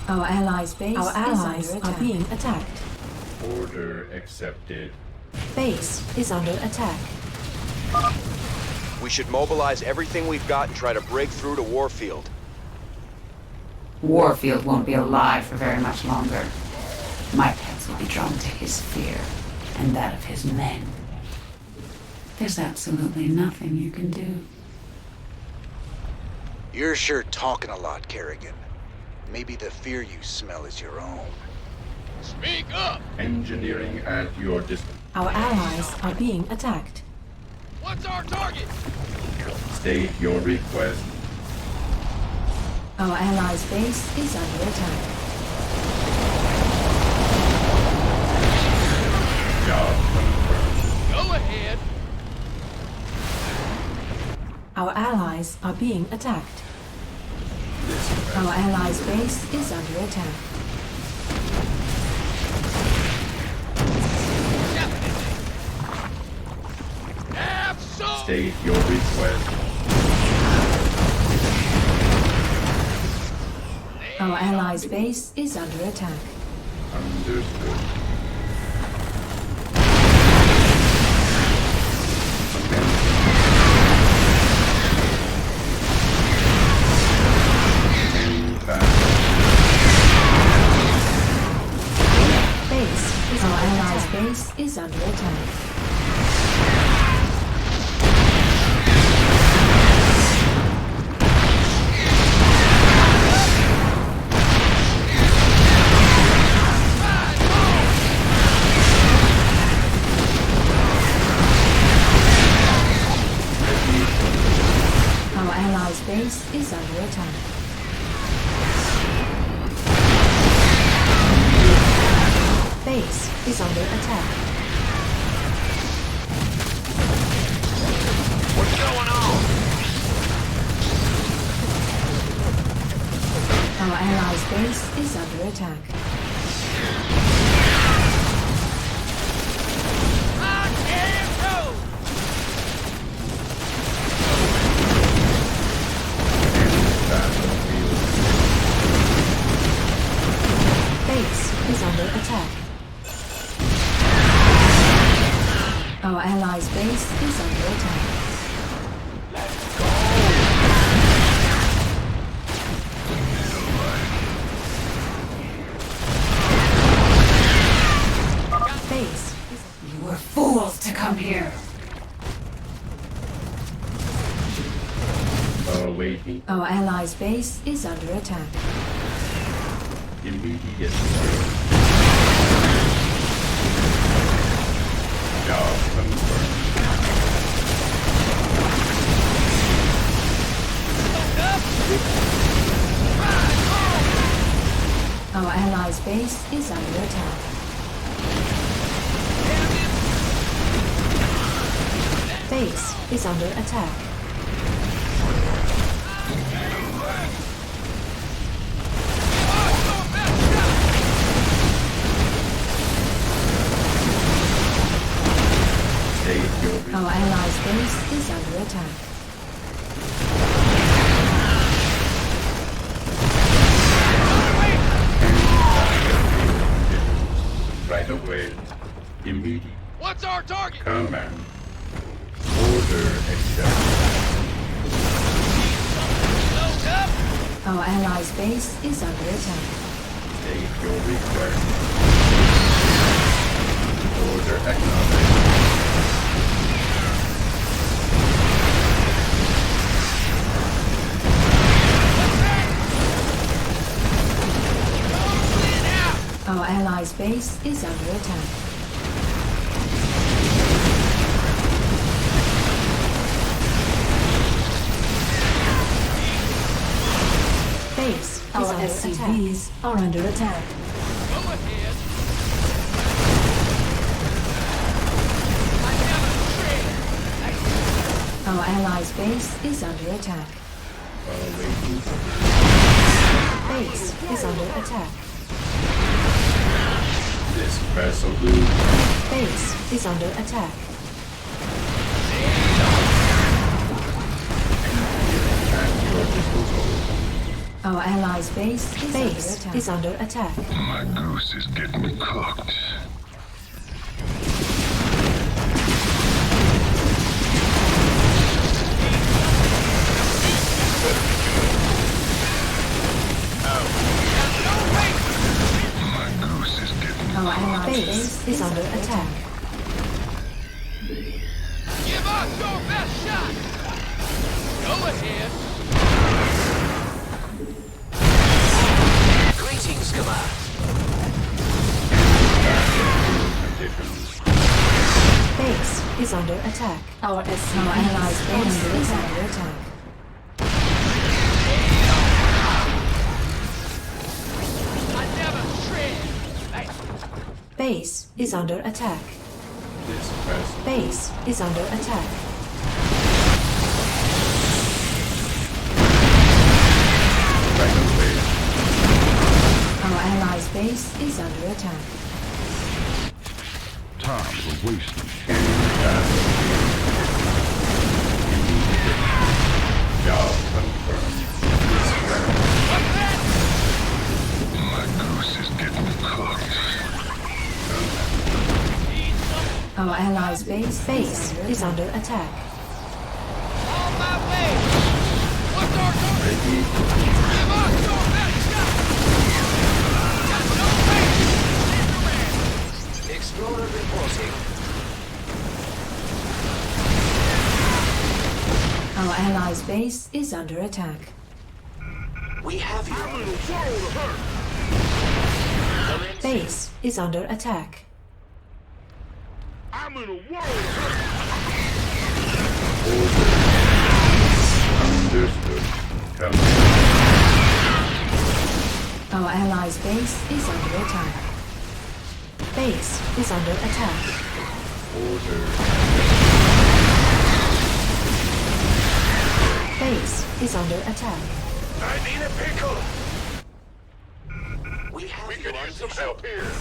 Our allies' base are being attacked. Order accepted. Base is under attack. We should mobilize everything we've got and try to break through to Warfield. Warfield won't be alive for very much longer. My pets will be drawn to his fear, and that of his men. There's absolutely nothing you can do. You're sure talking a lot, Kerrigan. Maybe the fear you smell is your own. Speak up! Engineering at your disposal. Our allies are being attacked. What's our target? State your request. Our allies' base is under attack. Job confirmed. Go ahead. Our allies are being attacked. Our allies' base is under attack. State your request. Our allies' base is under attack. Understood. Our allies' base is under attack. Our allies' base is under attack. Base is under attack. What's going on? Our allies' base is under attack. Base is under attack. Our allies' base is under attack. Let's go! Base. You were fools to come here. Awaiting Our allies' base is under attack. immediate job confirmed. Our allies' base is under attack. Base is under attack. Our allies' base is under attack. Right away. Immediate. What's our target? Command. Order accepted. Load up! Our allies' base is under attack. State your request. Order acknowledged. Our allies' base is under attack. Base is under SCVs attack. Are under attack. Go ahead. Our allies' base is under attack. Base is under attack. This vessel lose. Base is under attack. At your disposal. Our allies' base is under attack. My goose is getting cooked. base is under attack. Give us your best shot! Go ahead! Greetings, Command. Base is under attack. Our allies' base is under attack. I never tread. Base is under attack. Base is under attack. Our allies' base is under attack. Time for wasting. Job confirmed. My goose is getting cooked. Our allies' base is under attack. On my way! What's our target? Give us your best shot! Got no base! Explorer reporting. Our allies' base is under attack. We have you. Base is under attack. I'm in a world Understood. Our allies' base is under attack. Base is under attack. Base is under attack. I need a pickle. We could use some help here.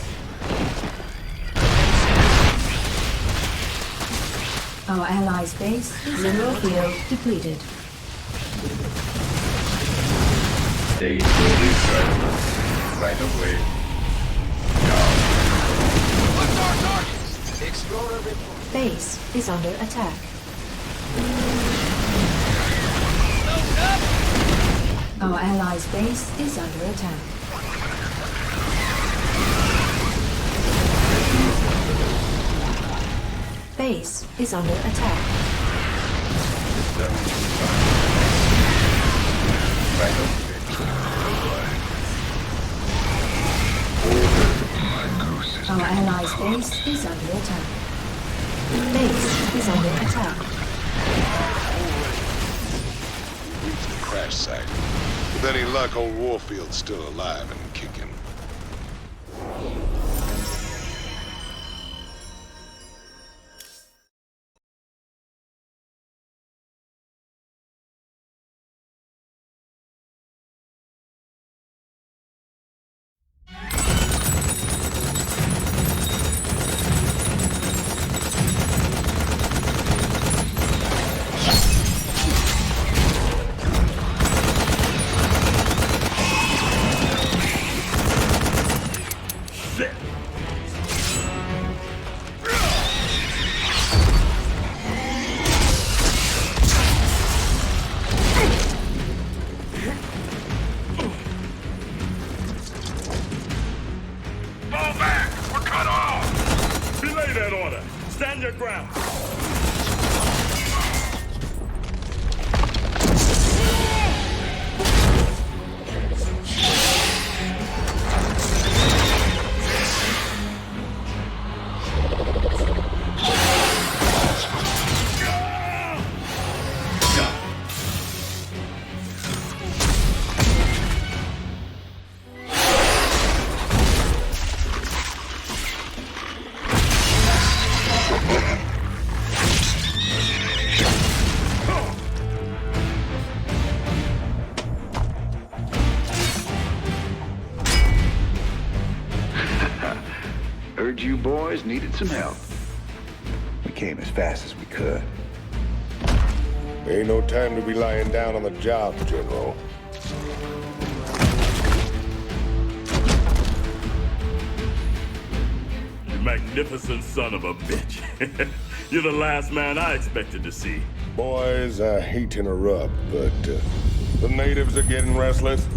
Our allies' base is mineral field depleted. They will be present right away. What's our target? Explorer report. Base is under attack. Load up. Our allies' base is under attack. Base is under attack. Our allies' base is under attack. Base is under attack. Reached the crash site. With any luck, old Warfield's still alive and kicking. Stand your ground. Heard you boys needed some help. We came as fast as we could. Ain't no time to be lying down on the job, General. You magnificent son of a bitch. You're the last man I expected to see. Boys, I hate to interrupt, but the natives are getting restless.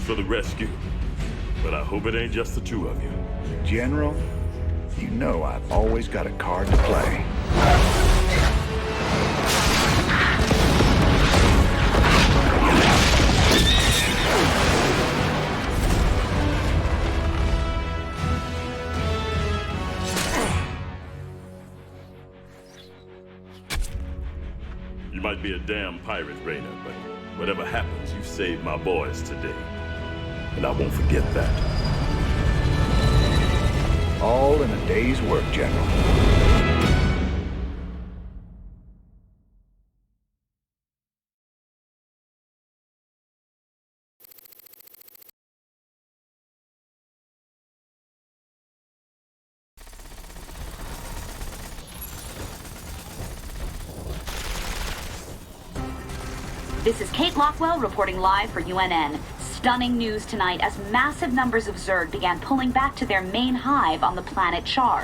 for the rescue. But I hope it ain't just the two of you. General, you know I've always got a card to play. You might be a damn pirate, Raynor, but whatever happens, you saved my boys today. And I won't forget that. All in a day's work, General. This is Kate Lockwell reporting live for UNN. Stunning news tonight as massive numbers of Zerg began pulling back to their main hive on the planet Char.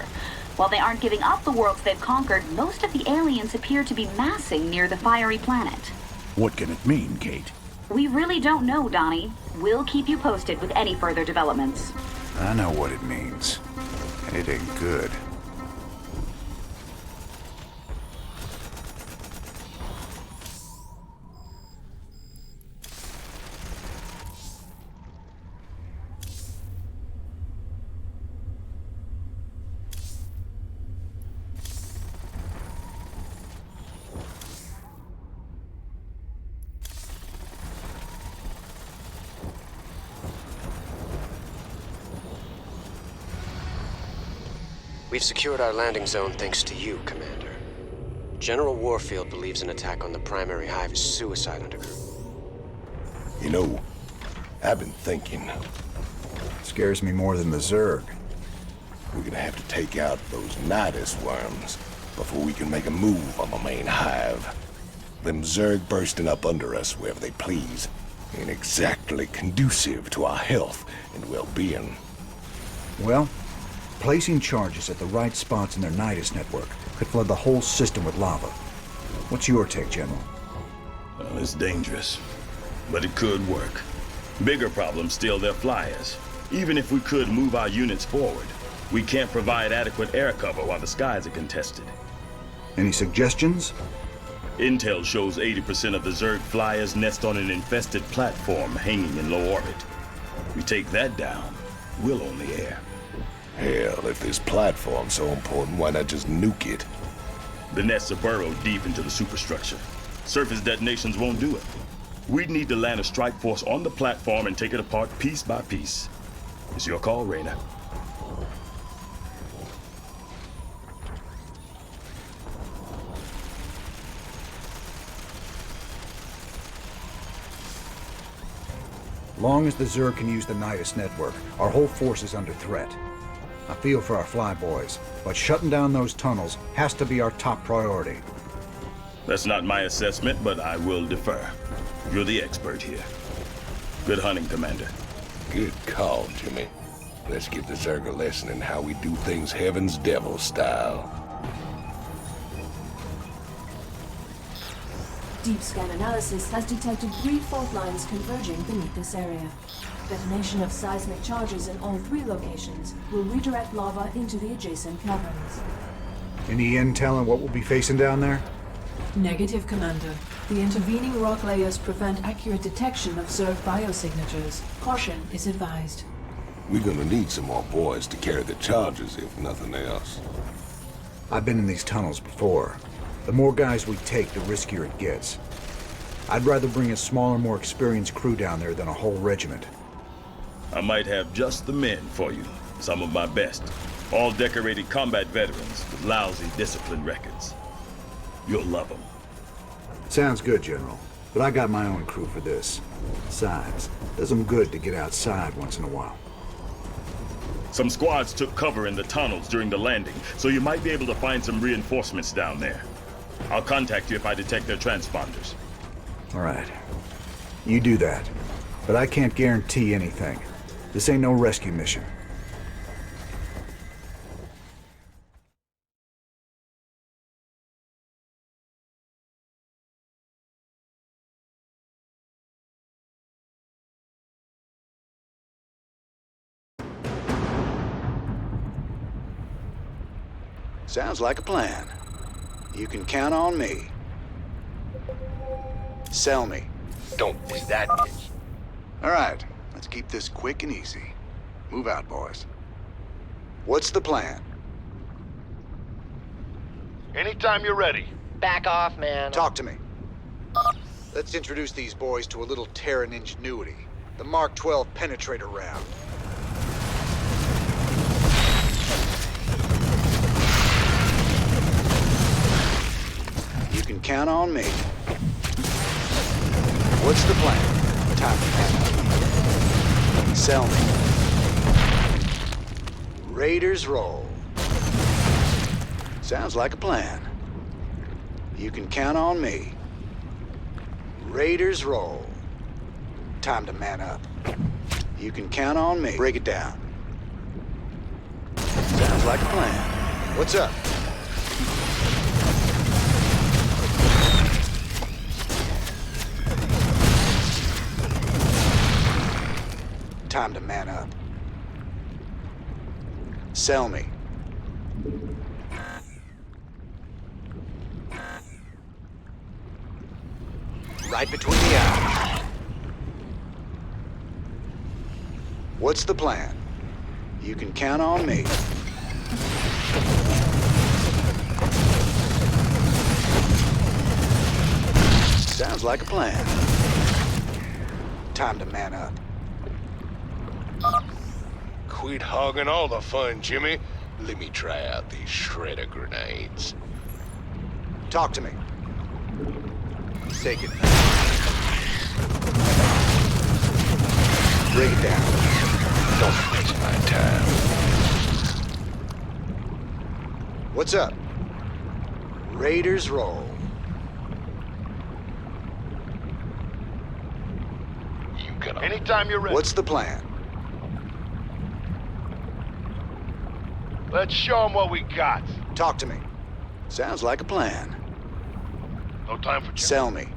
While they aren't giving up the worlds they've conquered, most of the aliens appear to be massing near the fiery planet. What can it mean, Kate? We really don't know, Donnie. We'll keep you posted with any further developments. I know what it means. And it ain't good. We've secured our landing zone thanks to you, Commander. General Warfield believes an attack on the primary hive is suicide under. You know, I've been thinking. Scares me more than the Zerg. We're gonna have to take out those Nidus worms before we can make a move on the main hive. Them Zerg bursting up under us wherever they please ain't exactly conducive to our health and well-being. Well, placing charges at the right spots in their Nidus network could flood the whole system with lava. What's your take, General? Well, it's dangerous, but it could work. Bigger problem still their flyers. Even if we could move our units forward, we can't provide adequate air cover while the skies are contested. Any suggestions? Intel shows 80% of the Zerg flyers nest on an infested platform hanging in low orbit. We take that down, we'll own the air. Hell, if this platform's so important, why not just nuke it? The nests are burrowed deep into the superstructure. Surface detonations won't do it. We'd need to land a strike force on the platform and take it apart piece by piece. It's your call, Raynor. Long as the Zerg can use the Nidus network, our whole force is under threat. I feel for our flyboys, but shutting down those tunnels has to be our top priority. That's not my assessment, but I will defer. You're the expert here. Good hunting, Commander. Good call, Jimmy. Let's give the Zerg a lesson in how we do things Heaven's Devil style. Deep scan analysis has detected 3 fault lines converging beneath this area. Detonation of seismic charges in all 3 locations will redirect lava into the adjacent caverns. Any intel on what we'll be facing down there? Negative, Commander. The intervening rock layers prevent accurate detection of Zerg biosignatures. Caution is advised. We're gonna need some more boys to carry the charges, if nothing else. I've been in these tunnels before. The more guys we take, the riskier it gets. I'd rather bring a smaller, more experienced crew down there than a whole regiment. I might have just the men for you. Some of my best. All decorated combat veterans with lousy discipline records. You'll love them. Sounds good, General. But I got my own crew for this. Besides, does them good to get outside once in a while. Some squads took cover in the tunnels during the landing, so you might be able to find some reinforcements down there. I'll contact you if I detect their transponders. All right. You do that. But I can't guarantee anything. This ain't no rescue mission. Sounds like a plan. You can count on me. Sell me. Don't miss that bitch. All right, let's keep this quick and easy. Move out, boys. What's the plan? Anytime you're ready. Back off, man. Talk to me. Let's introduce these boys to a little Terran ingenuity. The Mark 12 penetrator round. You can count on me. What's the plan? Time to plan. Sell me. Raiders roll. Sounds like a plan. You can count on me. Raiders roll. Time to man up. You can count on me. Break it down. Sounds like a plan. What's up? Time to man up. Sell me. Right between the eyes. What's the plan? You can count on me. Sounds like a plan. Time to man up. Quit hogging all the fun, Jimmy. Let me try out these shredder grenades. Talk to me. Take it. Break it down. Don't waste my time. What's up? Raiders roll. You can. Anytime you're ready. What's the plan? Let's show them what we got. Talk to me. Sounds like a plan. No time for... Sell me.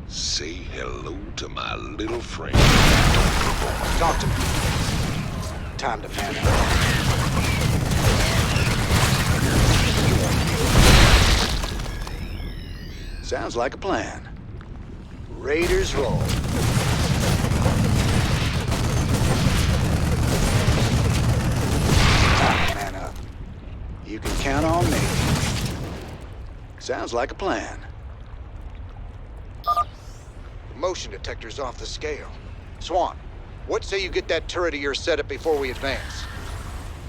Say hello to my little friend. Talk to me. Time to man up. Sounds like a plan. Raiders roll. Time to man up. You can count on me. Sounds like a plan. Motion detector's off the scale. Swan, what say you get that turret of yours set up before we advance?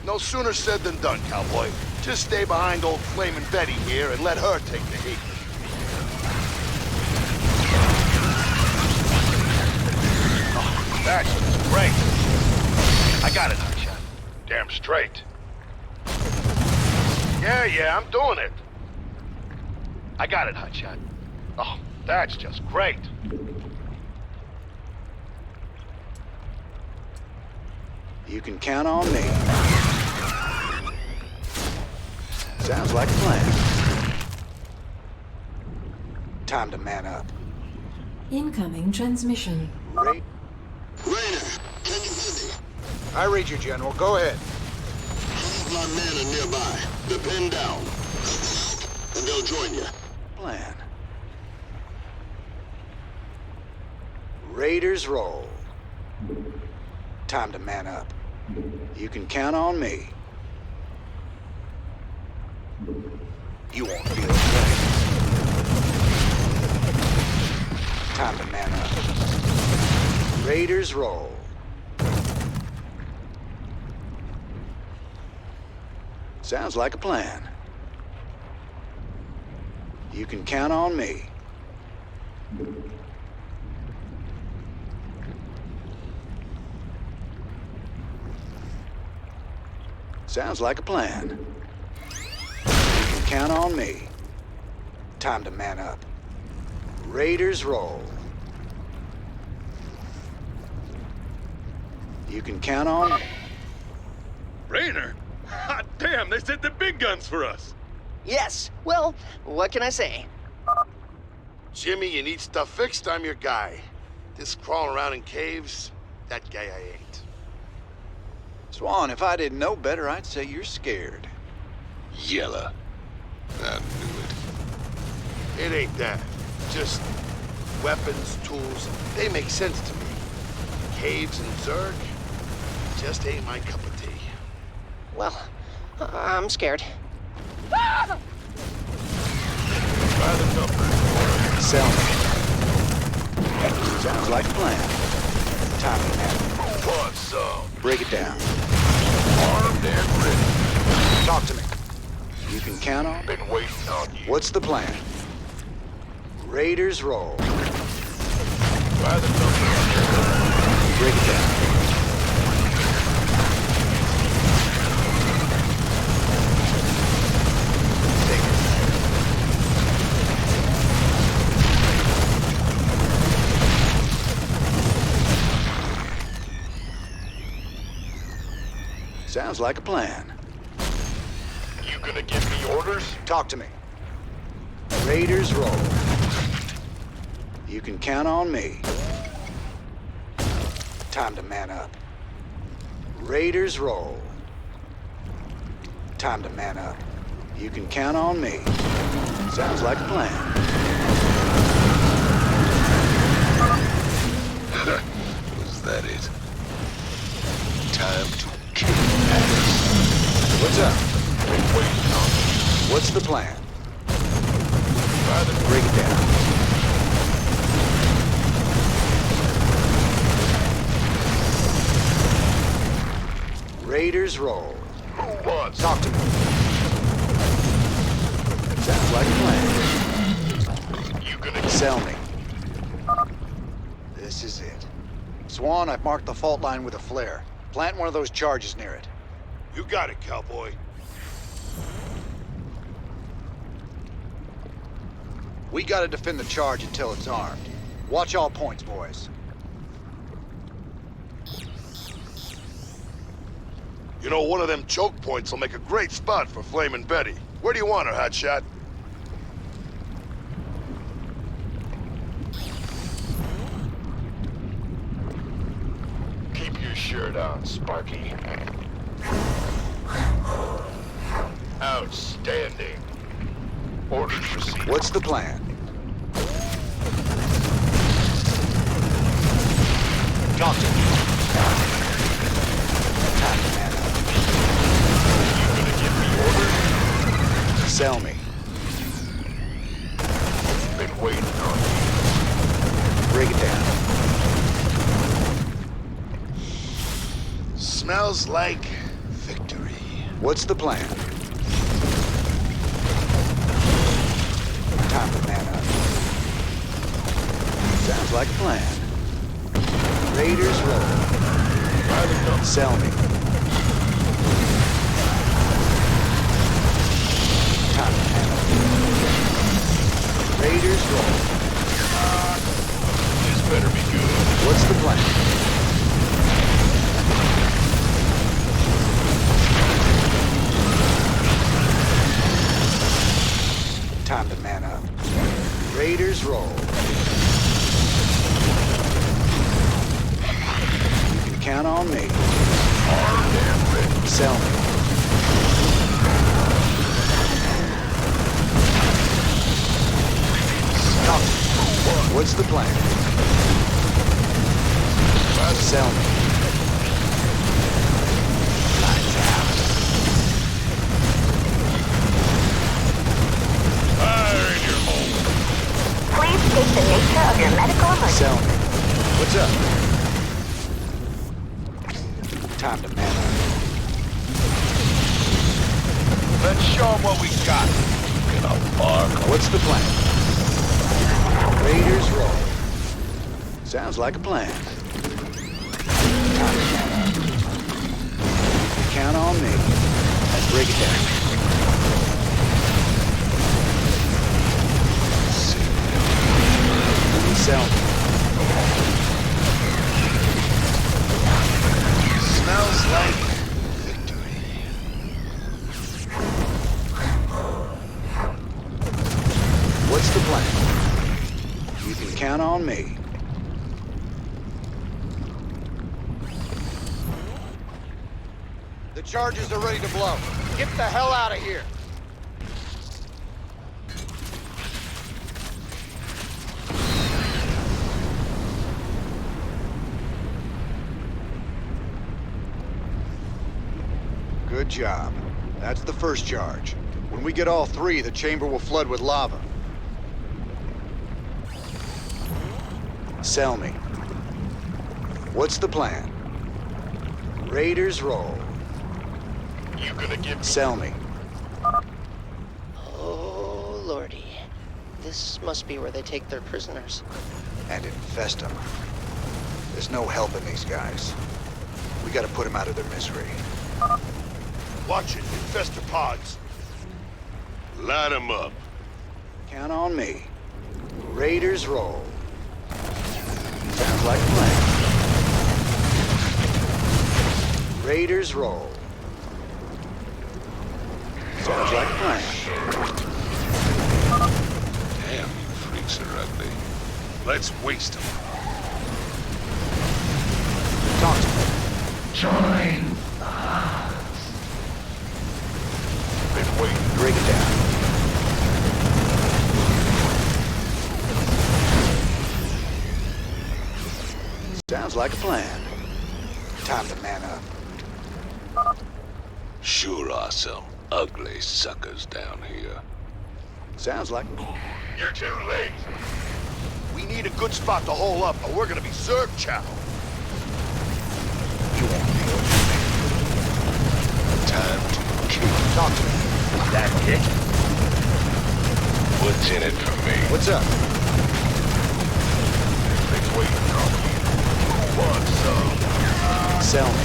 No sooner said than done, cowboy. Just stay behind old Flamin' Betty here and let her take the heat. Oh, that's great. I got it, Hotshot. Damn straight. Yeah, I'm doing it. I got it, Hotshot. Oh, that's just great. You can count on me. Sounds like a plan. Time to man up. Incoming transmission. Rainer, can you hear me? I read you, General. Go ahead. Some of my men are nearby. They're pinned down. And they'll join you. Plan. Raiders roll. Time to man up. You can count on me. You won't feel a thing. Time to man up. Raiders roll. Sounds like a plan. You can count on me. Sounds like a plan. You can count on me. Time to man up. Raiders roll. You can count on me. Rainer? Hot damn, they sent the big guns for us. Yes. Well, what can I say? Jimmy, you need stuff fixed, I'm your guy. This crawling around in caves, that guy I ain't. Swan, if I didn't know better, I'd say you're scared. Yella. I knew It ain't that. Just weapons, tools, they make sense to me. Caves and Zerg just ain't my cup of tea. Well, I'm scared. By the numbers. Sell me. Sounds like a plan. Time to have. Who wants some? Break it down. Armed and ready. Talk to me. You can count on? Been waiting on you. What's the plan? Raiders roll. By the numbers. Break it down. Take it. Sounds like a plan. You gonna give me orders? Talk to me. Raiders roll. You can count on me. Time to man up. Raiders roll. Time to man up. You can count on me. Sounds like a plan. Was that it? Time to kill. What's up? What's the plan? Break it down. Raiders roll. Who wants? Talk to me. Sounds like a plan. You gonna sell me? This is it. Swan, I've marked the fault line with a flare. Plant one of those charges near it. You got it, cowboy. We gotta defend the charge until it's armed. Watch all points, boys. You know, one of them choke points will make a great spot for Flamin' Betty. Where do you want her, hotshot? Keep your shirt on, Sparky. Outstanding. Orders received. What's the plan? Talk to me. Time to man up. You gonna give me orders? Sell me. Been waiting on you. Break it down. Smells like victory. What's the plan? Time to man up. Sounds like a plan. Raiders roll. Sell me. Time to man up. Raiders roll. This better be good. What's the plan? Time to man up. Raiders roll. You can count on me. Armed and ready. Sell me. Stop. What's the plan? Sell me. Lights out. Fire in your hole. Please state the nature of your medical emergency. Sell me. What's up? Time to man up. Let's show them what we got. Gonna bark. What's the plan? Raiders roll. Sounds like a plan. Time to man up. Count on me. Let's break it down. Sell me. Smells like victory. What's the plan? You can count on me. The charges are ready to blow. Get the hell out of here! Good job. That's the first charge. When we get all three, the chamber will flood with lava. Sell me. What's the plan? Raiders roll. You gonna give me... Sell me. Oh, lordy. This must be where they take their prisoners. And infest them. There's no helping these guys. We gotta put them out of their misery. Watch it, infestor pods. Light them up. Count on me. Raiders roll. Sounds like a plan. Raiders roll. Sounds like a plan. Damn, you freaks are ugly. Let's waste them. Talk to me. Join. Been waiting. Break it down. Sounds like a plan. Time to man up. Sure are some ugly suckers down here. Sounds like... You're too late. We need a good spot to hole up, or we're gonna be served chow. You won't be able Time to kill. Talk to me. That it? What's in it for me? What's up? Everything's waiting on me. Who wants some? Sell me.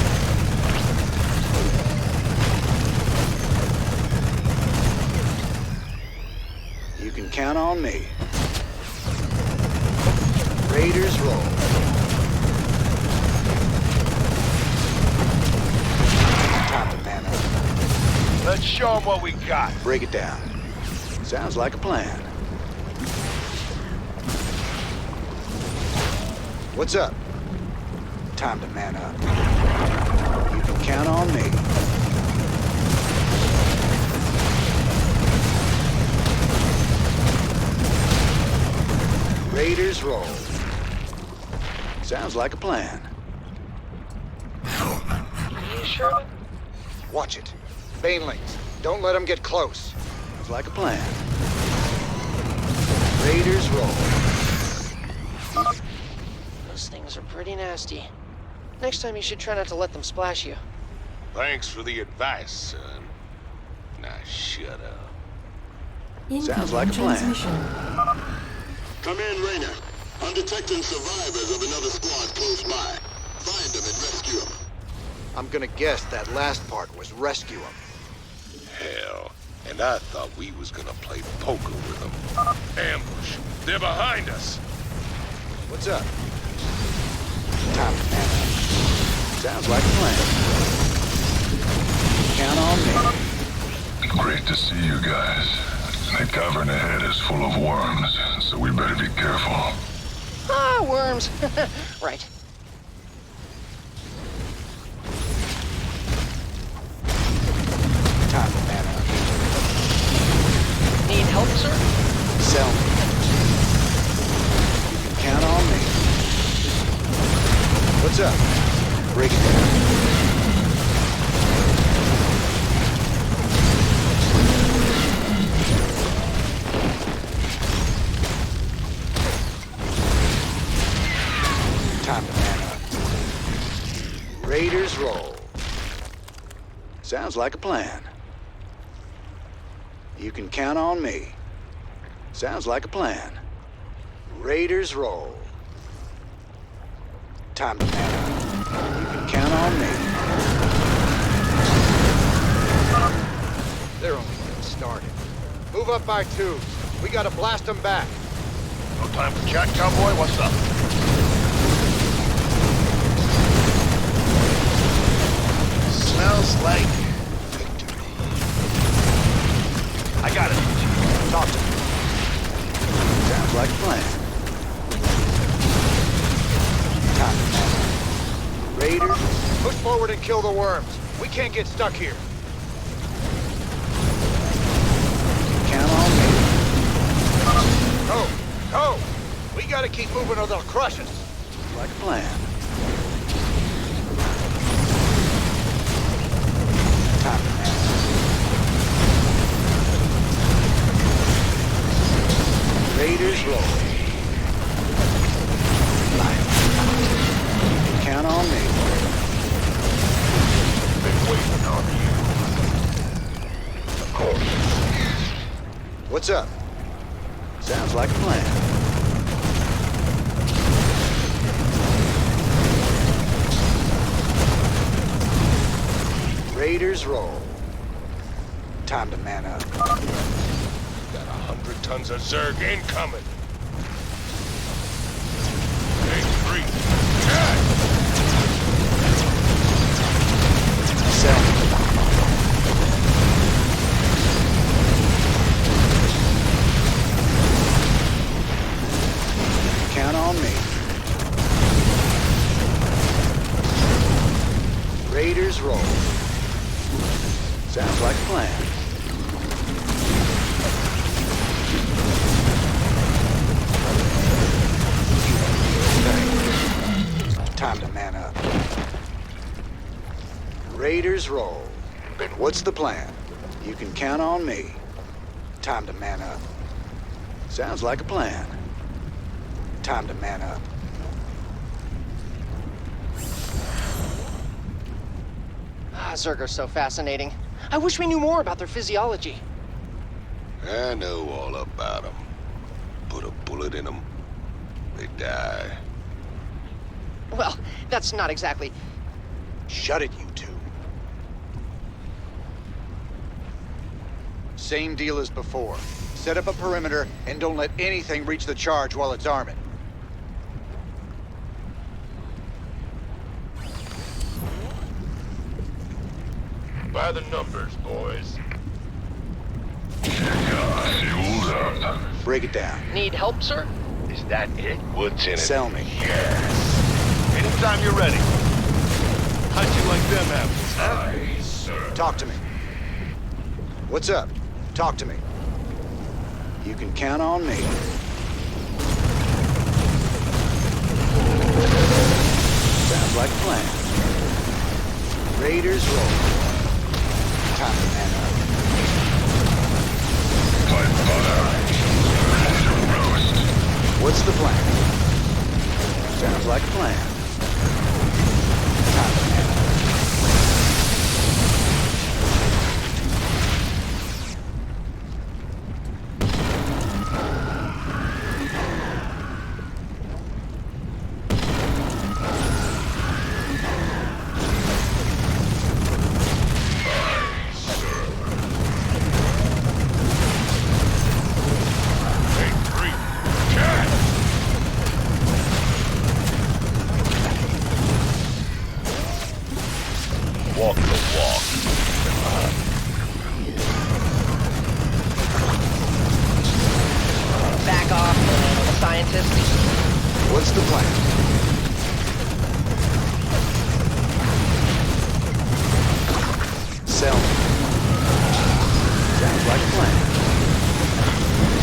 You can count on me. Raiders roll. Time to man up. Let's show them what we got. Break it down. Sounds like a plan. What's up? Time to man up. You can count on me. Raiders roll. Sounds like a plan. Are you sure? Watch it. Banelings. Don't let them get close. Sounds like a plan. Raiders roll. Those things are pretty nasty. Next time you should try not to let them splash you. Thanks for the advice, son. Now shut up. Sounds like a plan. Come in, Rainer. I'm detecting survivors of another squad close by. Find them and rescue them. I'm gonna guess that last part was rescue them. Hell, and I thought we was gonna play poker with them. Ambush. They're behind us. What's up? Time to man up. Sounds like a plan. Count on me. Great to see you guys. The cavern ahead is full of worms, so we better be careful. Ah, worms. Right. Time to man up. Need help, sir? Sell me. You can count on me. What's up? Break it down. Time to man up. Raiders roll. Sounds like a plan. You can count on me. Sounds like a plan. Raiders roll. Time to man up. You can count on me. They're only getting started. Move up by twos. We gotta blast them back. No time for chat, cowboy. What's up? Smells like victory. I got it. Talk to me. Sounds like a plan. Time to man up. Raiders, push forward and kill the worms. We can't get stuck here. Count on me. Go! We gotta keep moving or they'll crush us. Like a plan. Time to man. Raiders roll. Count on me. Been waiting on you. Of course. What's up? Sounds like a plan. Raiders roll. Time to man up. Got 100 tons of Zerg incoming. Big three. Sell. Count on me. Raiders roll. Sounds like a plan. Time to man up. Raiders roll. What's the plan? You can count on me. Time to man up. Sounds like a plan. Time to man up. Zerg are so fascinating. I wish we knew more about their physiology. I know all about them. Put a bullet in them, they die. Well, that's not exactly... Shut it, you two. Same deal as before. Set up a perimeter and don't let anything reach the charge while it's arming. By the numbers, boys. Break it down. Need help, sir? Is that it? What's in it? Sell me. Yes. Anytime you're ready. How'd you like them apples, huh? Talk to me. What's up? Talk to me. You can count on me. Sounds like a plan. Raiders roll. Time to man up. What's the plan? Sounds like a plan. Time to man up. Walk the walk. Back off, scientist. What's the plan? Sell me. Sounds like a plan.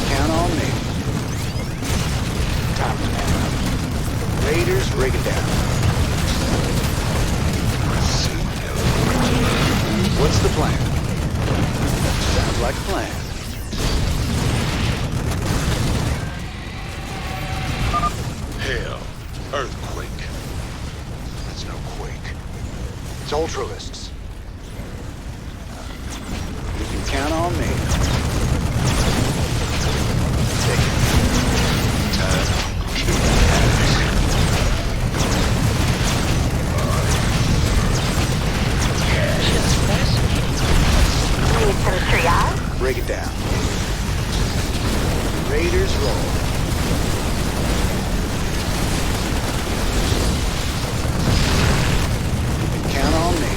Count on me. Time to man up. Raiders, break it down. What's the plan? Sounds like a plan. Hell, earthquake. It's no quake. It's ultralists. You can count on me. Take it. Time. Need some triage? Break it down. Raiders roll. You can count on me.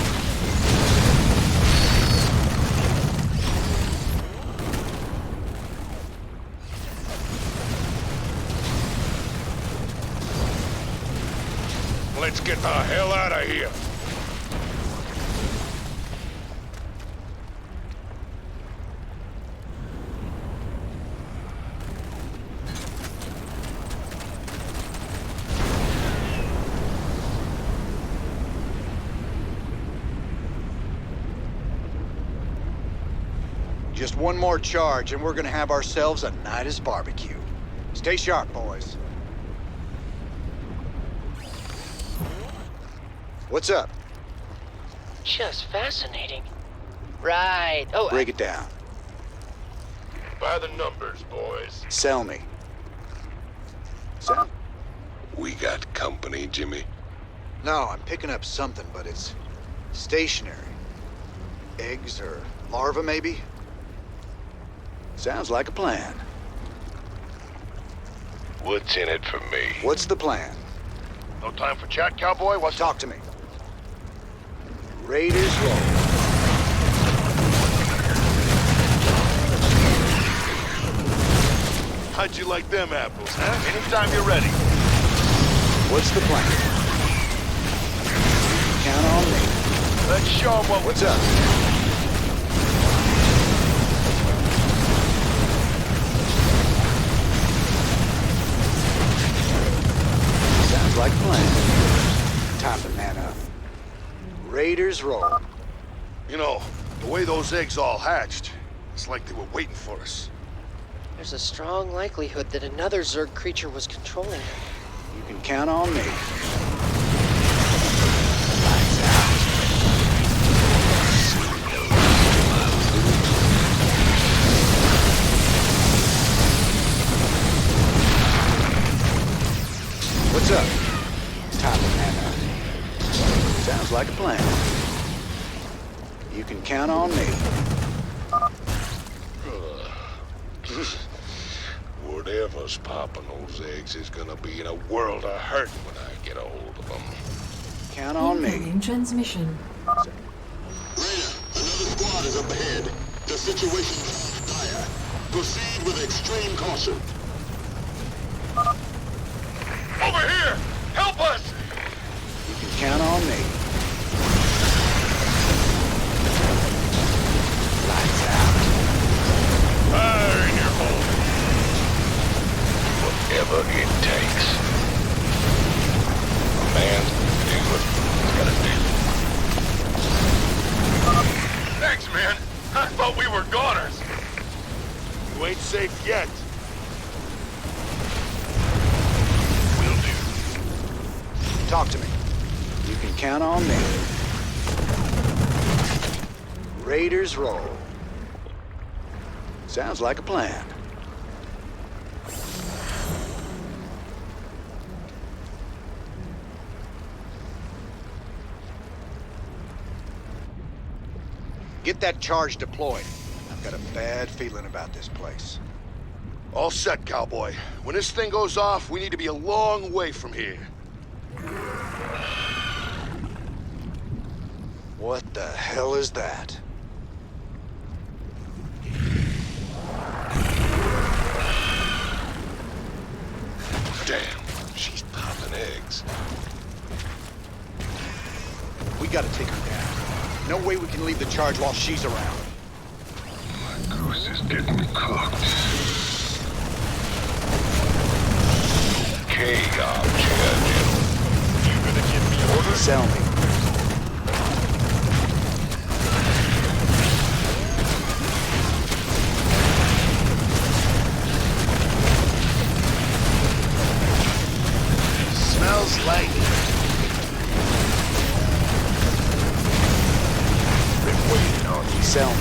Let's get the hell out of here. Just one more charge and we're gonna have ourselves a night as barbecue. Stay sharp, boys. What's up? Just fascinating. Right. Oh, Break it down. By the numbers, boys. Sell me. Sell? We got company, Jimmy. No, I'm picking up something, but it's stationary. Eggs or larvae, maybe? Sounds like a plan. What's in it for me? What's the plan? No time for chat, cowboy? What's Talk to me. Raiders roll. How'd you like them apples, huh? Anytime you're ready. What's the plan? Count on me. Let's show them What's up? Sounds like a plan. Time to man up. Raiders roll. You know, the way those eggs all hatched, it's like they were waiting for us. there's a strong likelihood that another Zerg creature was controlling them. You can count on me. What's up? Time to man up. Sounds like a plan. You can count on me. Whatever's popping those eggs is gonna be in a world of hurt when I get a hold of them. Count on me. Incoming transmission. Reyna, another squad is up ahead. The situation is dire. Proceed with extreme caution. Over here! Help us! You can count on me. Lights out. Fire in your hole. Whatever it takes. A man, do what he's gotta do. Thanks, man. I thought we were goners. You ain't safe yet. Will do. Talk to me. You can count on me. Raiders roll. Sounds like a plan. Get that charge deployed. I've got a bad feeling about this place. All set, cowboy. When this thing goes off, we need to be a long way from here. What the hell is that? Damn, she's popping eggs. We gotta take her down. No way we can leave the charge while she's around. My goose is getting cooked. K-Gob, you gonna give me orders? Sell me. Smells like... Been waiting on you. Sell me.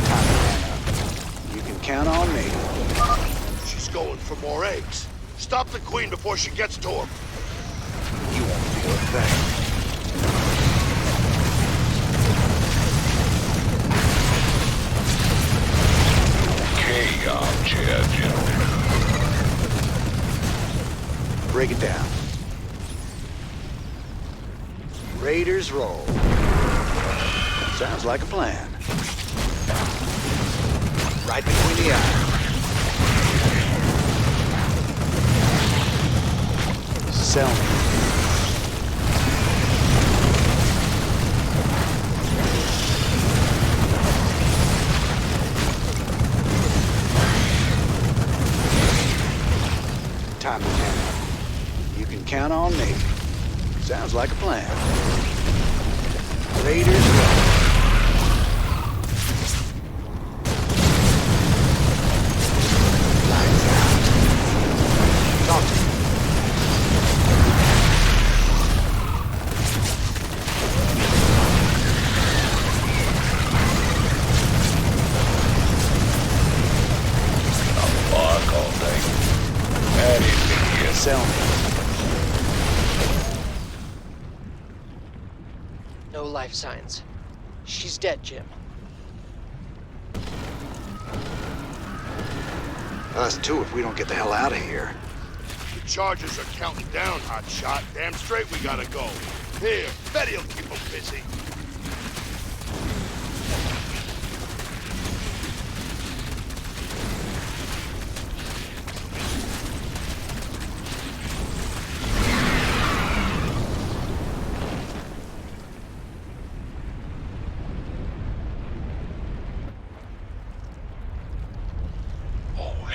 Time to man up. You can count on me. She's going for more eggs. Stop the queen before she gets to him. You won't feel a thing. K-Gob, General. Break it down. Raiders roll. Sounds like a plan. Right between the eyes. Sell me. Time to man up. You can count on me. Sounds like a plan. Raiders roll. sell me. No life signs. She's dead, Jim. Us too if we don't get the hell out of here. The charges are counting down, hotshot. Damn straight we gotta go. Here, Betty'll keep them busy.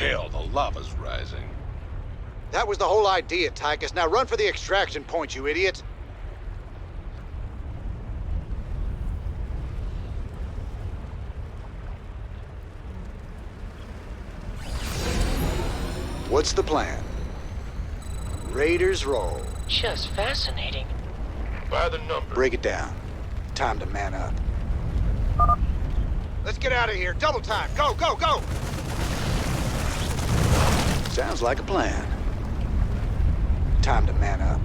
Hell, the lava's rising. That was the whole idea, Tychus. Now run for the extraction point, you idiot. What's the plan? Raiders roll. Just fascinating. By the number. Break it down. Time to man up. Let's get out of here. Double time. Go, go, go! Sounds like a plan. Time to man up.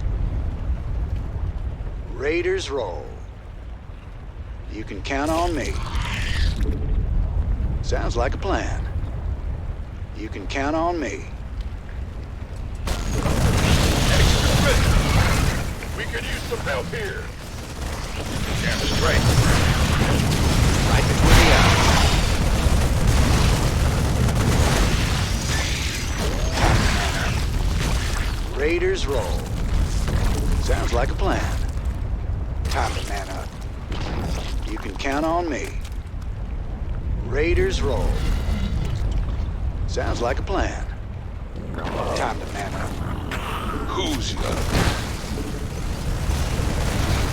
Raiders roll. You can count on me. Sounds like a plan. You can count on me. We could use some help here. Damn straight. Right between the eyes. Raiders roll. Sounds like a plan. Time to man up. You can count on me. Raiders roll. Sounds like a plan. Time to man up. Who's you?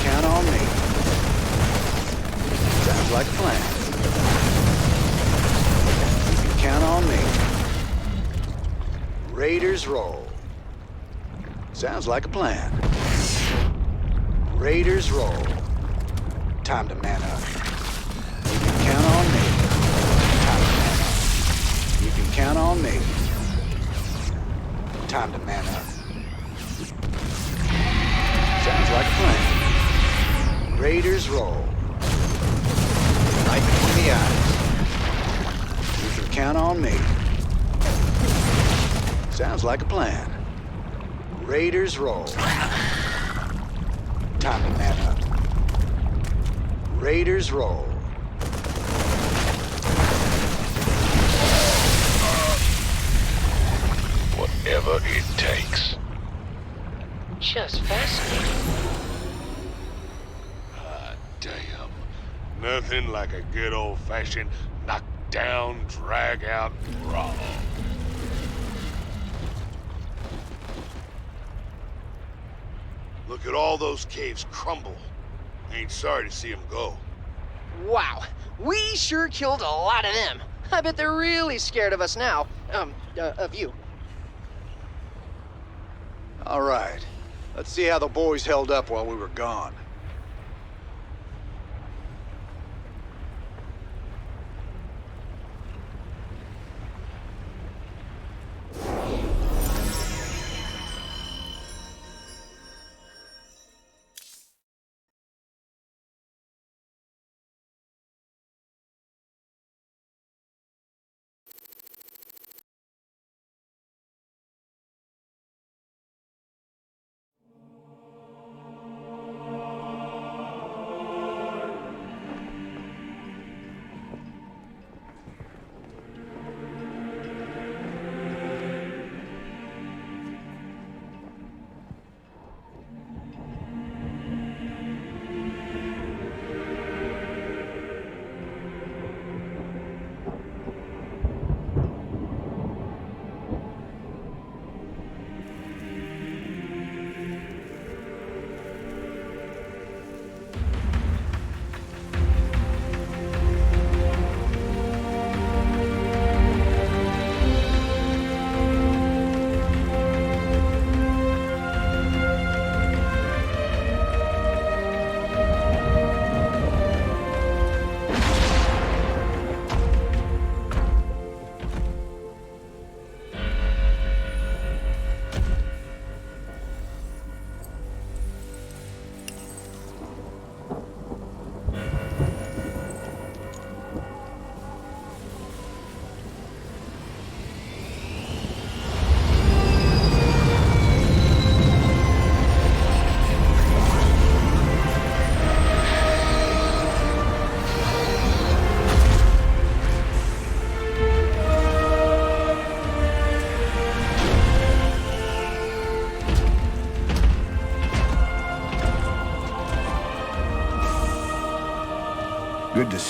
Count on me. Sounds like a plan. You can count on me. Raiders roll. Sounds like a plan. Raiders roll. Time to man up. You can count on me. Time to man up. You can count on me. Time to man up. Sounds like a plan. Raiders roll. Right between the eyes. You can count on me. Sounds like a plan. Raiders roll. Time to man up. Raiders roll. Whatever it takes. Just fascinating. Ah, damn. Nothing like a good old-fashioned knock-down, drag-out brawl. Look at all those caves crumble. Ain't sorry to see them go. Wow, we sure killed a lot of them. I bet they're really scared of us now. Of you. All right. Let's see how the boys held up while we were gone.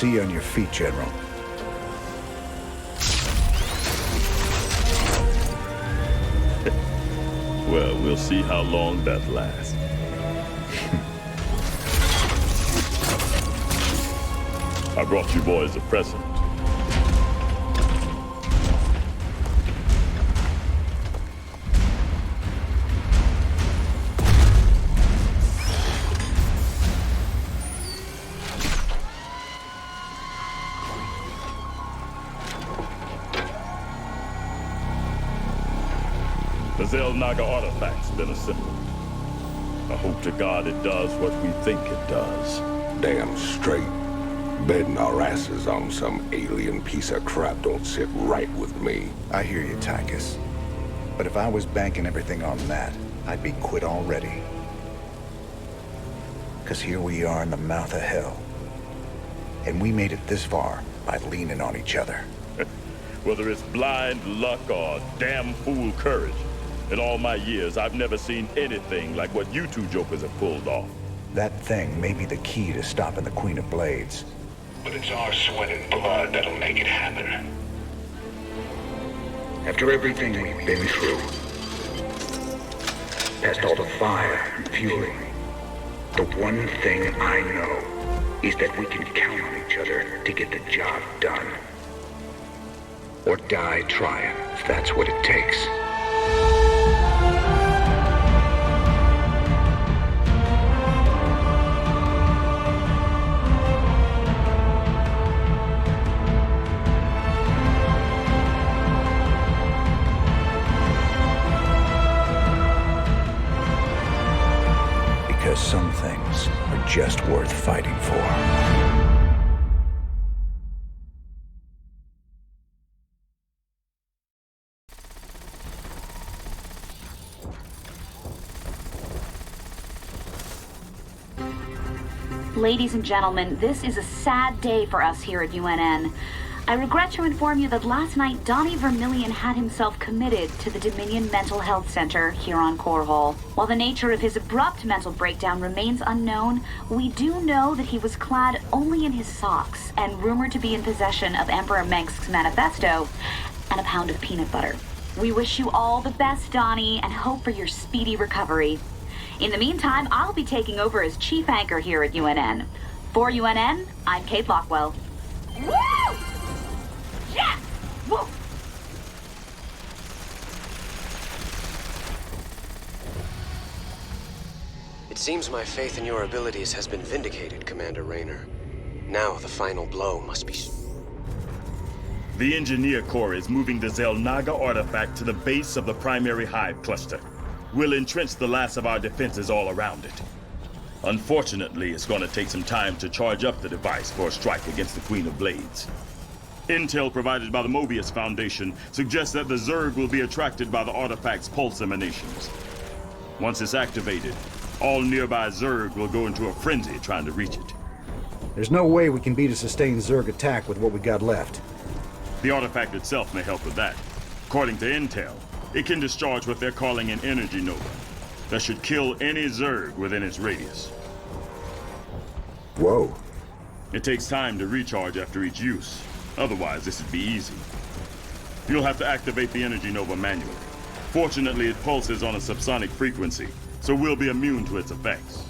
see you on your feet, General. Well, we'll see how long that lasts. I brought you boys a present. The Zelnaga artifact's been assembled. I hope to God it does what we think it does. Damn straight. Betting our asses on some alien piece of crap don't sit right with me. I hear you, Tychus. But if I was banking everything on that, I'd be quit already. 'Cause here we are in the mouth of hell. And we made it this far by leaning on each other. Whether it's blind luck or damn fool courage, in all my years, I've never seen anything like what you two jokers have pulled off. That thing may be the key to stopping the Queen of Blades. But it's our sweat and blood that'll make it happen. After everything we've been through, past all the fire and fury, the one thing I know is that we can count on each other to get the job done. Or die trying, if that's what it takes. Because some things are just worth fighting for. Ladies and gentlemen, this is a sad day for us here at UNN. I regret to inform you that last night Donnie Vermillion had himself committed to the Dominion Mental Health Center here on Core Hall. While the nature of his abrupt mental breakdown remains unknown, we do know that he was clad only in his socks and rumored to be in possession of Emperor Mengsk's manifesto and a pound of peanut butter. We wish you all the best, Donnie, and hope for your speedy recovery. In the meantime, I'll be taking over as chief anchor here at UNN. For UNN, I'm Kate Lockwell. Woo! Yes! Woo! It seems my faith in your abilities has been vindicated, Commander Raynor. Now the final blow must be... The Engineer Corps is moving the Zelnaga artifact to the base of the primary hive cluster. We'll entrench the last of our defenses all around it. Unfortunately, it's going to take some time to charge up the device for a strike against the Queen of Blades. Intel provided by the Mobius Foundation suggests that the Zerg will be attracted by the artifact's pulse emanations. Once it's activated, all nearby Zerg will go into a frenzy trying to reach it. There's no way we can beat a sustained Zerg attack with what we got left. The artifact itself may help with that. According to Intel, it can discharge what they're calling an energy nova that should kill any Zerg within its radius. Whoa. It takes time to recharge after each use. Otherwise, this would be easy. You'll have to activate the energy nova manually. Fortunately, it pulses on a subsonic frequency, so we'll be immune to its effects.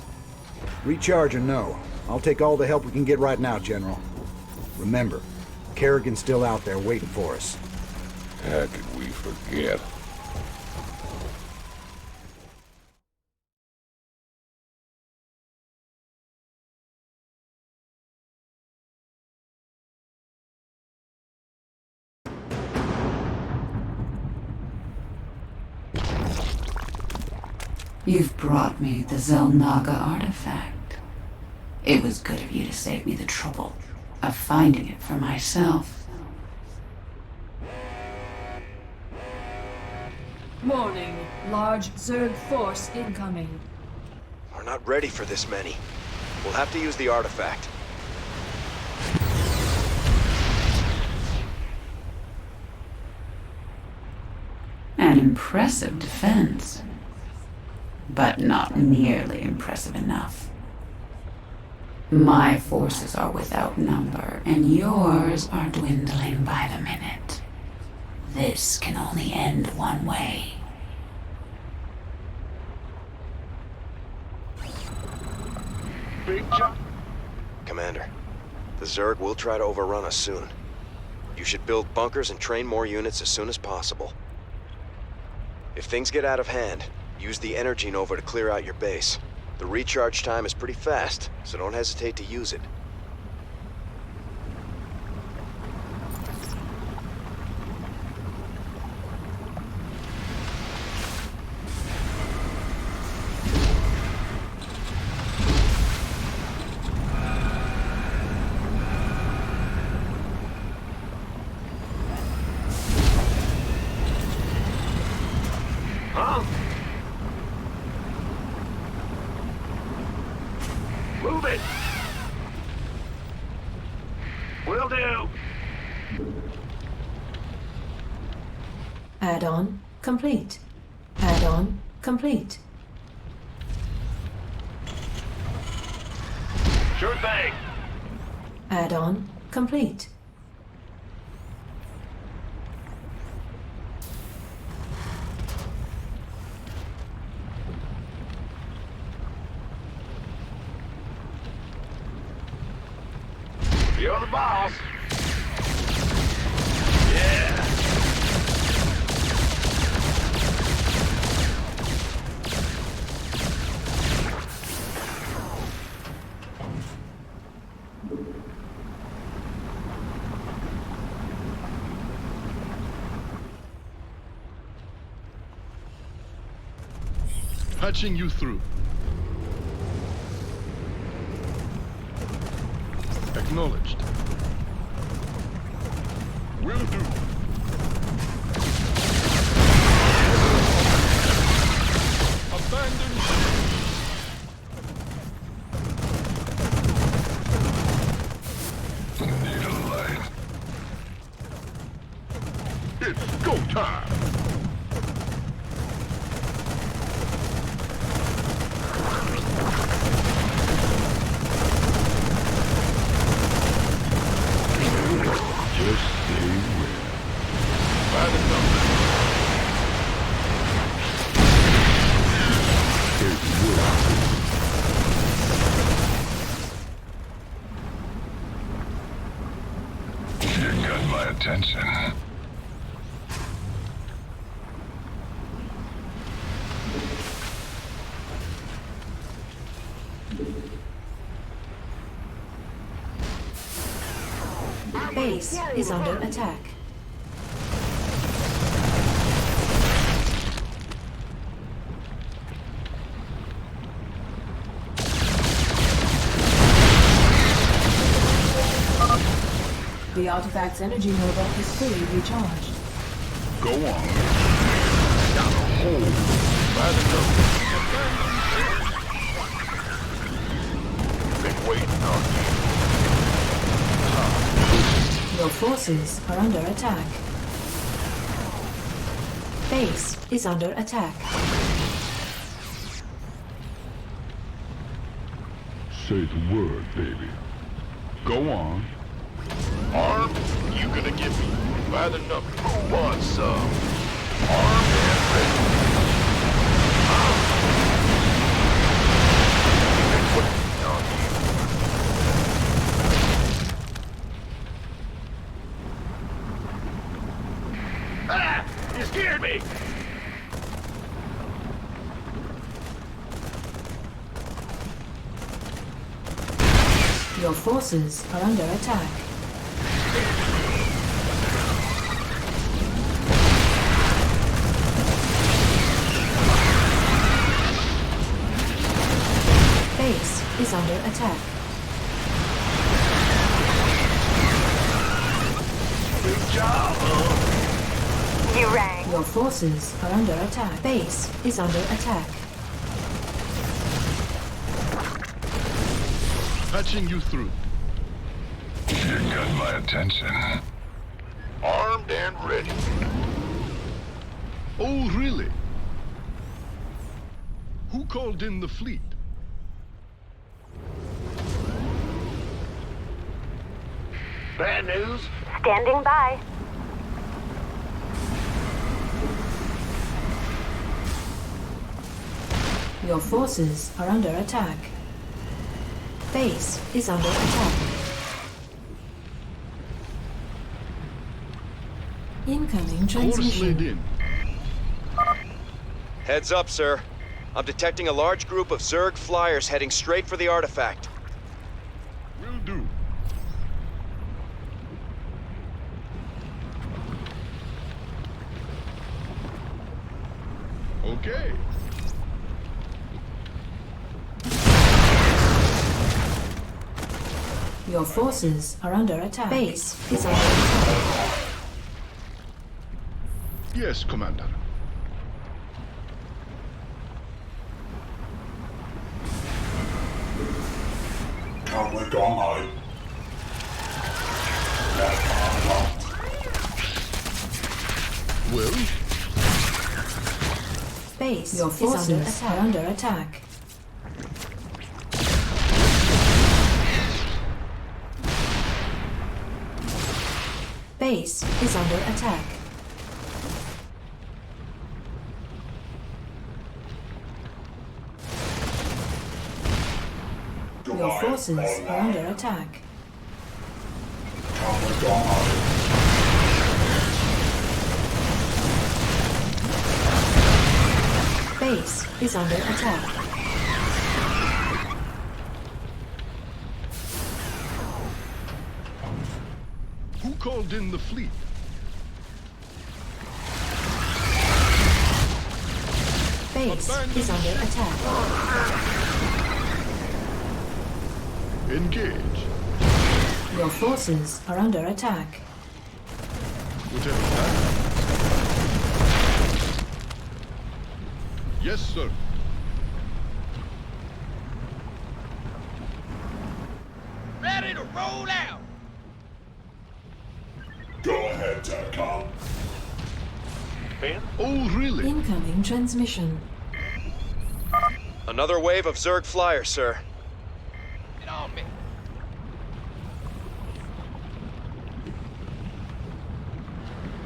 Recharge or no, I'll take all the help we can get right now, General. Remember, Kerrigan's still out there waiting for us. How could we forget? You've brought me the Zelnaga artifact. It was good of you to save me the trouble of finding it for myself. Warning. Large Zerg force incoming. We're not ready for this many. We'll have to use the artifact. An impressive defense. But not nearly impressive enough. My forces are without number, and yours are dwindling by the minute. This can only end one way. Big job. Commander, the Zerg will try to overrun us soon. You should build bunkers and train more units as soon as possible. If things get out of hand, use the energy nova to clear out your base. The recharge time is pretty fast, so don't hesitate to use it. Move it! Will do! Add-on complete. Add-on complete. Sure thing! Add-on complete. You're the boss! Yeah! Patching you through. Acknowledged. Will do. Abandon ship. Need a light. It's go time! Just stay with. By the numbers. It will. You got my attention. Base is under attack. The artifact's energy nova is fully recharged. Go on. Got a hold. By the numbers. Been waiting on you. Your forces are under attack. Base is under attack. Say the word, baby. Go on. Armed? You gonna give me by the number. Who wants some? Armed and ready. Been waiting on you. Ah! You scared me! Your forces are under attack. Base is under attack. Good job, huh? You rang. Your forces are under attack. Base is under attack. Patching you through. You got my attention. Armed and ready. Oh, really? Who called in the fleet? Bad news? Standing by. Your forces are under attack. Base is under attack. Incoming transmission. Heads up, sir. I'm detecting a large group of Zerg flyers heading straight for the artifact. Will do. Okay. Your forces are under attack. Base is under attack. Yes, Commander. Well? Base your forces are under attack. Base is under attack. Your forces are under attack. Base is under attack. Who called in the fleet? Base is under attack. Engage. Your forces are under attack. Whatever happens. Yes, sir. Ready to roll out. Go ahead, TACOM. Oh, really? Incoming transmission. Another wave of Zerg flyers, sir. Get on me.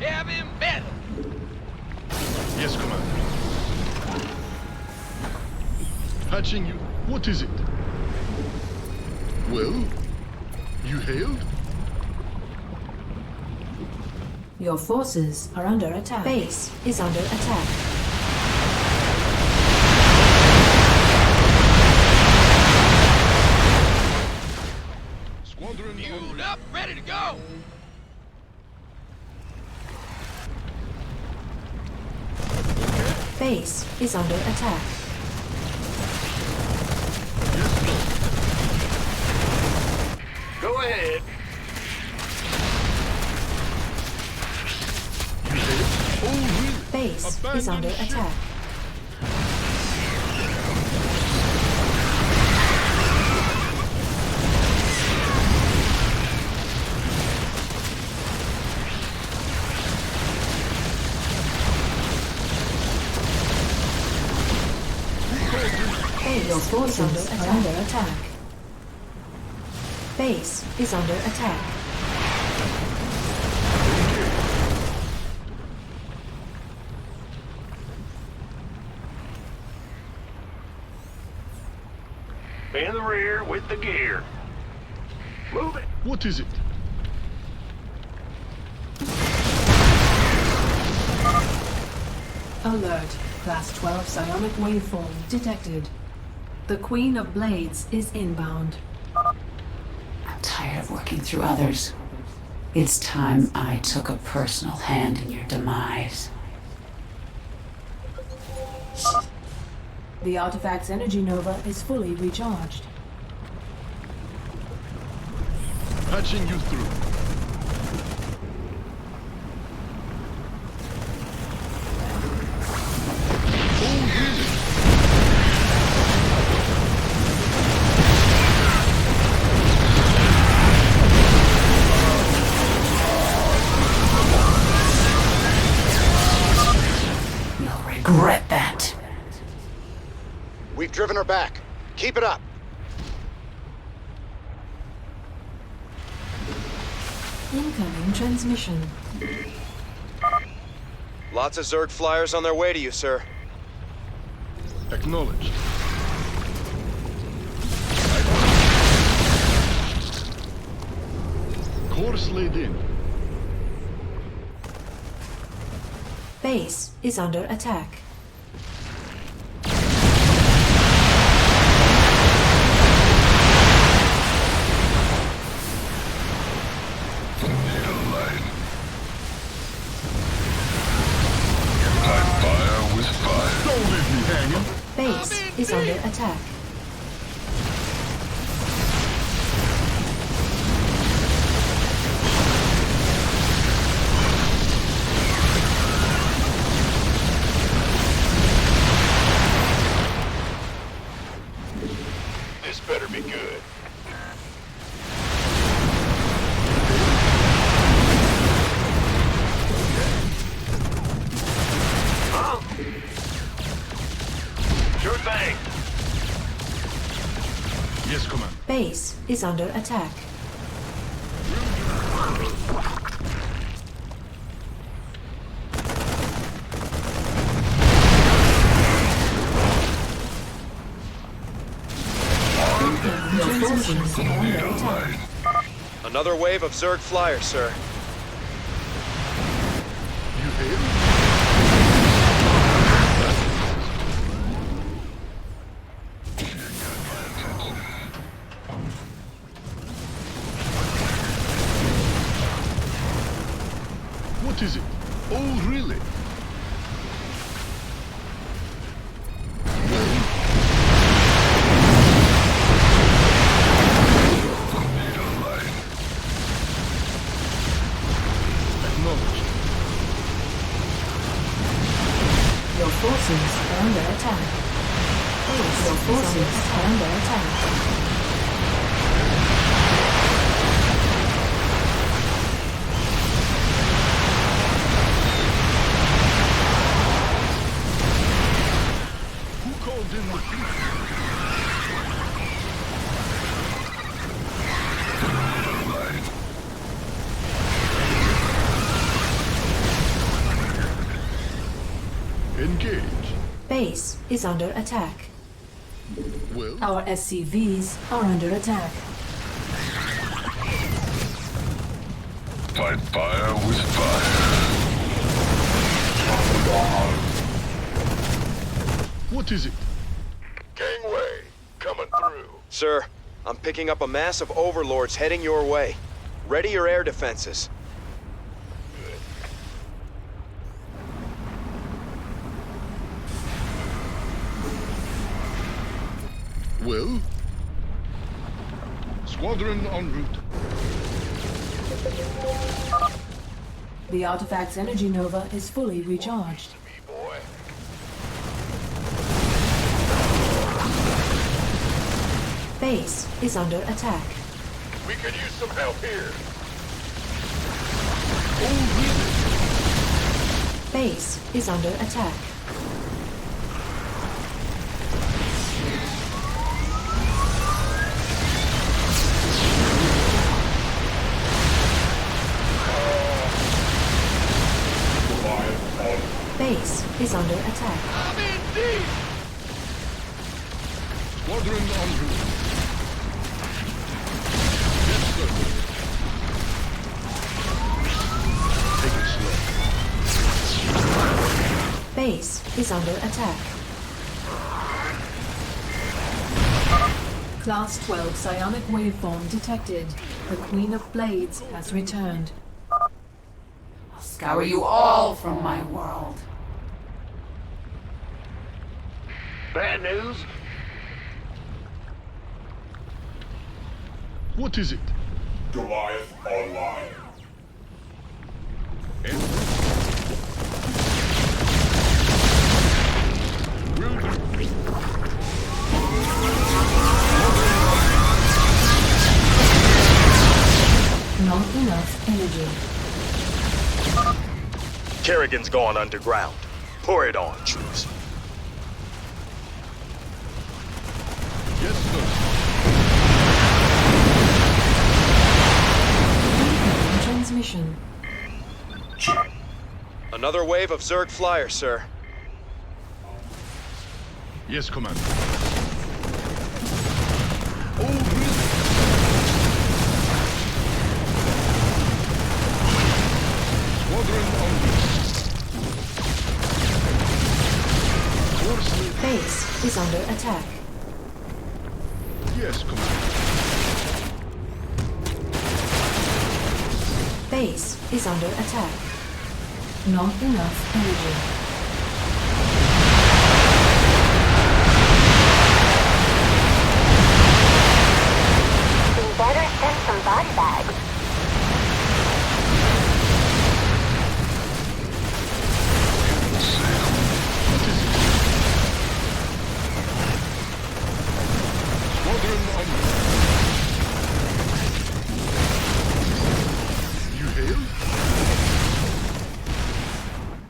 Have him better. Yes, Commander. Hatching you. What is it? Well, you hailed? Your forces are under attack. Base is under attack. Squadron fueled up, ready to go. Base is under attack. Go ahead. Base is under attack. Your forces are under attack. Base is under attack. In the rear with the gear. Move it. What is it? Alert. Class 12 psionic waveform detected. The Queen of Blades is inbound. I'm tired of working through others. It's time I took a personal hand in your demise. The artifact's energy nova is fully recharged. Patching you through. Regret that. We've driven her back. Keep it up. Incoming transmission. Lots of Zerg flyers on their way to you, sir. Acknowledged. Course laid in. Base is under attack. Base is under attack. This better be good. Sure thing. Yes, Command. Base is under attack. Transmissions are under attack. Another wave of Zerg flyers, sir. You hear? What is it? Oh, really? Your forces are under attack. Your forces are under attack. Who called in the Engage. Base is under attack. Well, Our SCVs are under attack. Fight fire with fire. what is it? Gangway, coming through. Sir, I'm picking up a mass of overlords heading your way. Ready your air defenses. Well? Squadron en route. The artifact's energy nova is fully recharged. Base is under attack. We could use some help here. Base is under attack. Base is under attack. I'm in deep. Squadron en route. Base is under attack. Class 12 psionic waveform detected. The Queen of Blades has returned. I'll scour you all from my world. Bad news? What is it? Goliath online. Not enough energy. Kerrigan's gone underground. Pour it on, troops. Yes, sir. Transmission. Another wave of Zerg flyers, sir. Yes, Commander. Base is under attack. Yes, Commander. Base is under attack. Not enough energy. You better send some body bags.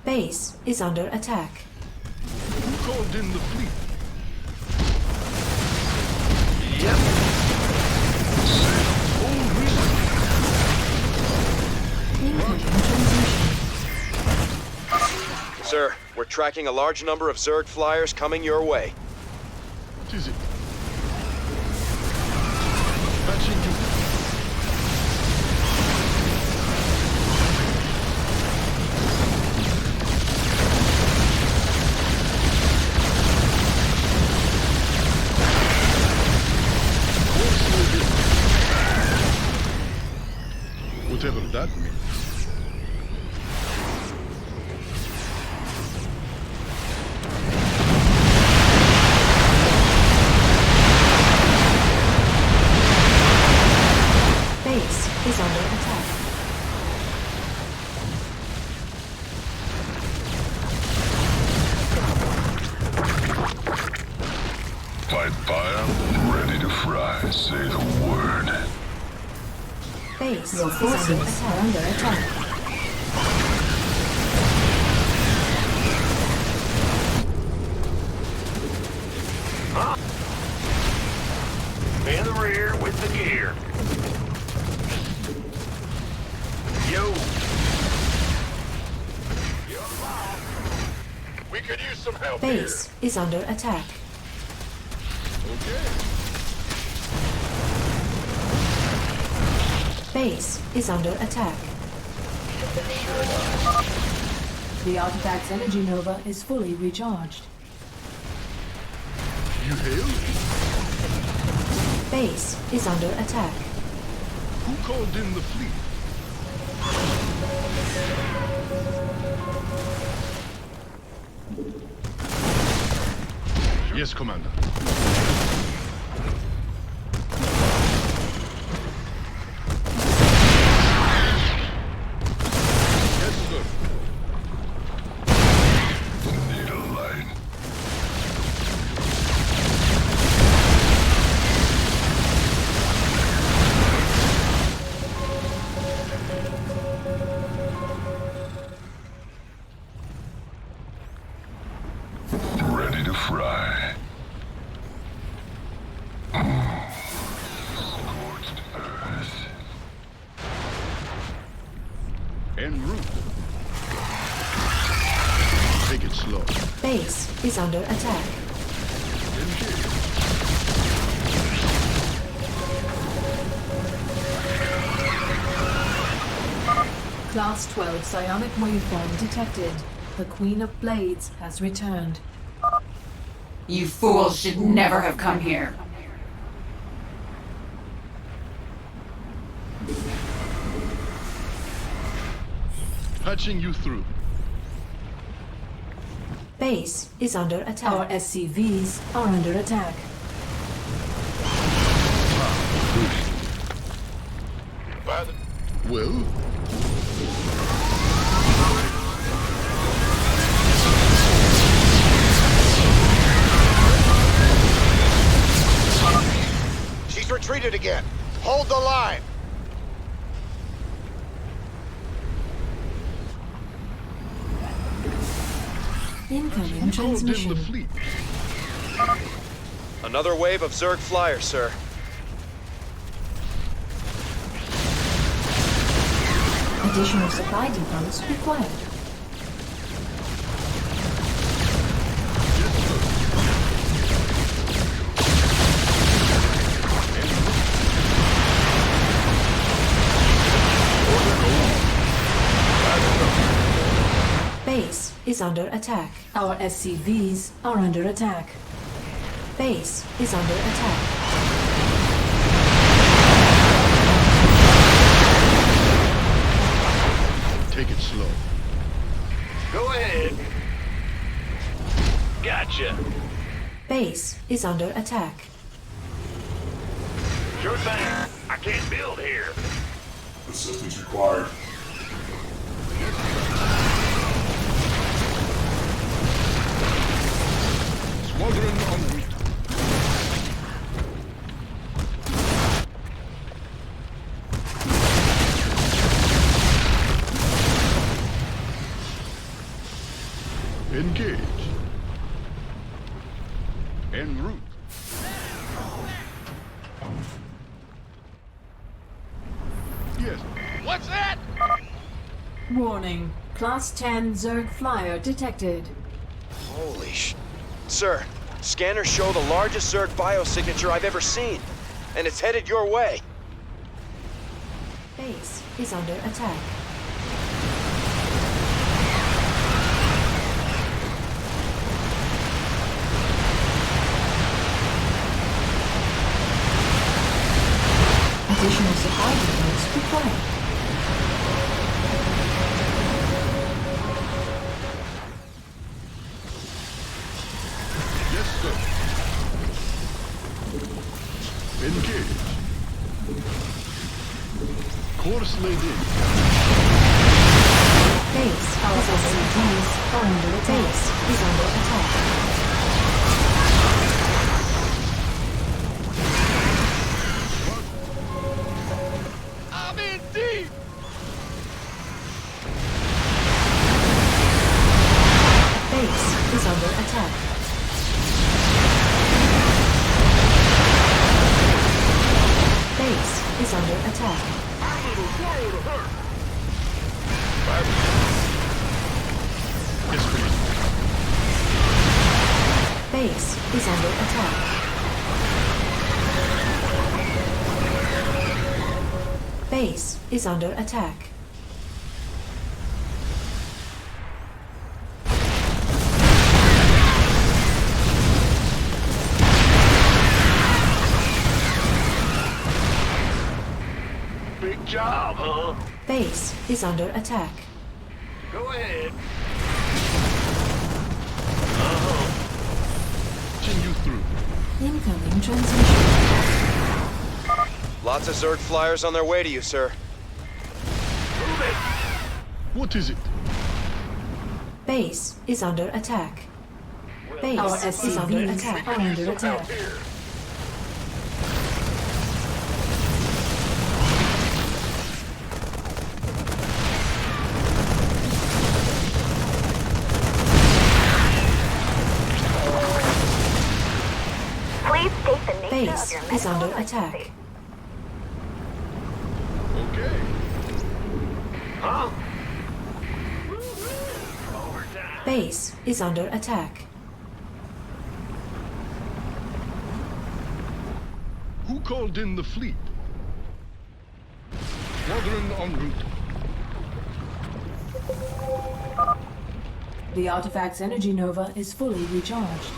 Base is under attack. Who called in the fleet? Yep. Sir, we're tracking a large number of Zerg flyers coming your way. What is it? Patching you. Whatever that means. Base is under attack. By fire, ready to fry. Say the word. Base is under attack. In the rear with the gear. Yo. We could use some help Base is under attack. Okay. Base is under attack. The artifact's energy nova is fully recharged. You hail? Base is under attack. Who called in the fleet? Yes, Commander. ready to fry. Scorched earth. En route. Take it slow. Base is under attack. Class 12 psionic waveform detected. The Queen of Blades has returned. You fools should never have come here. Patching you through. Base is under attack. Our SCVs are under attack. Well? She's retreated again. Hold the line. Incoming transmission. Another wave of Zerg flyers, sir. Additional supply depots required. Base is under attack. Our SCVs are under attack. Base is under attack. Take it slow. Go ahead. Gotcha. Base is under attack. Sure thing. I can't build here. Assistance required. Squadron en route. Engage. En route. Yes. What's that? Warning. Class 10 Zerg flyer detected. Holy sh... Sir, scanners show the largest Zerg biosignature I've ever seen. And it's headed your way. Base is under attack. Additional supply depots required. Yes, sir. Engage. Course laid in. Base of SCVs are under attack. Base is under attack. I'm in deep. Base is under attack. Base is under attack. Yes, please. Base is under attack. Base is under attack. Big job, huh? Base is under attack. Go ahead. Continue through. Incoming transmission. Lots of Zerg flyers on their way to you, sir. Move it. What is it? Base is under attack. Base is under attack. Are under attack. Please state the nature Base of your is medical under emergency. attack. Okay. Huh? Base is under attack. Who called in the fleet? Squadron en route. The artifact's energy nova is fully recharged.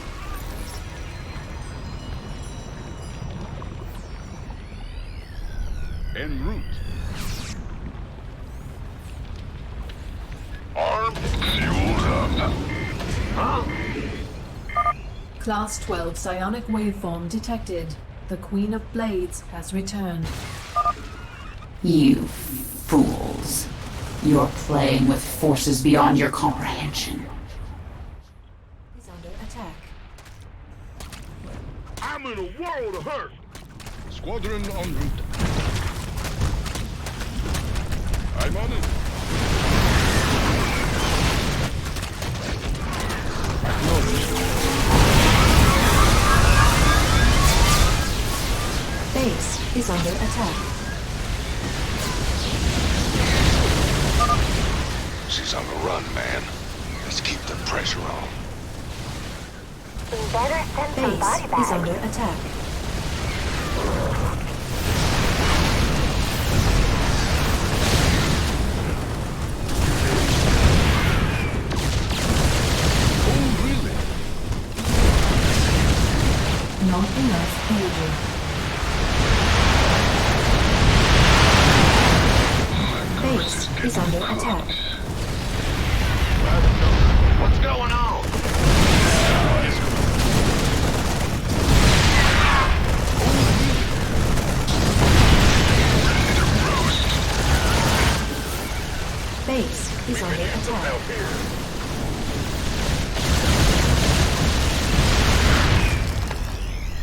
En route. Armed, fueled up. Huh? Class 12 psionic waveform detected. The Queen of Blades has returned. You fools. You're playing with forces beyond your comprehension. Is under attack. I'm in a world of hurt. Squadron en route. I'm on it. Base is under attack. She's on the run, man. Let's keep the pressure on. Better send some body Base bags. is under attack. attack.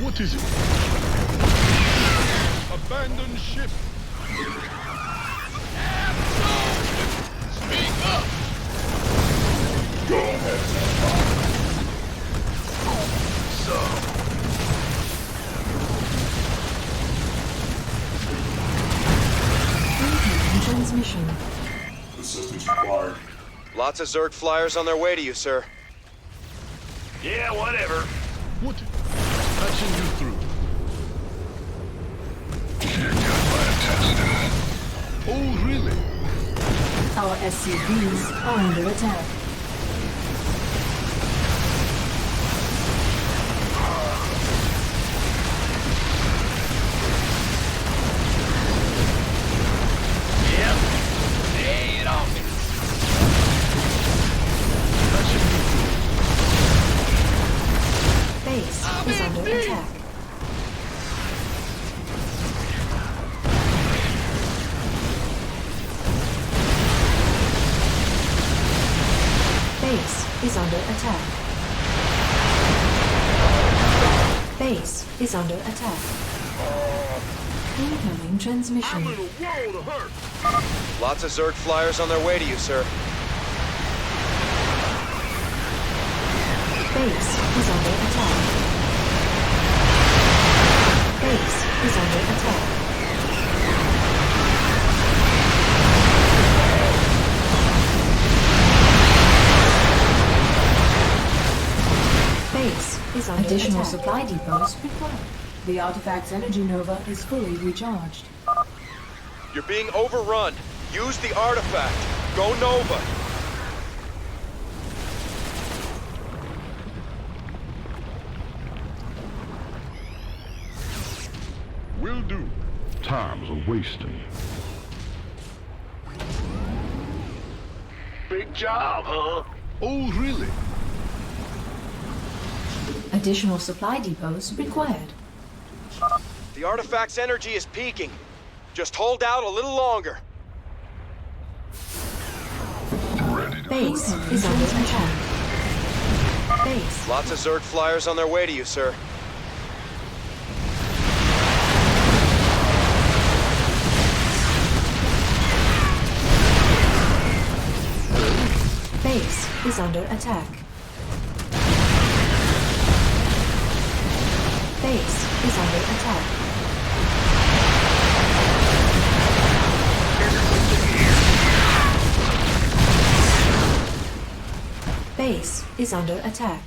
What is it? Abandoned ship. Speak up! Go ahead. Incoming transmission. Assistance required. Lots of Zerg flyers on their way to you, sir. Yeah, whatever. What? Patching you through. Oh, really? Our SCVs are under attack. Yep. Lay it on me. Base is under attack. Base is under attack. Base is under attack. Incoming transmission. I'm in a world of hurt. Lots of Zerg flyers on their way to you, sir. Base is under attack. Base is under attack. Base is under additional attack. Supply depots required. The artifact's energy nova is fully recharged. You're being overrun. Use the artifact. Go Nova. Will do. Time's a wasting. Big job, huh? Oh, really? Additional supply depots required. The artifact's energy is peaking. Just hold out a little longer. Base is under attack. Base. Lots of Zerg flyers on their way to you, sir. Base is under attack. Base is under attack. Base is under attack.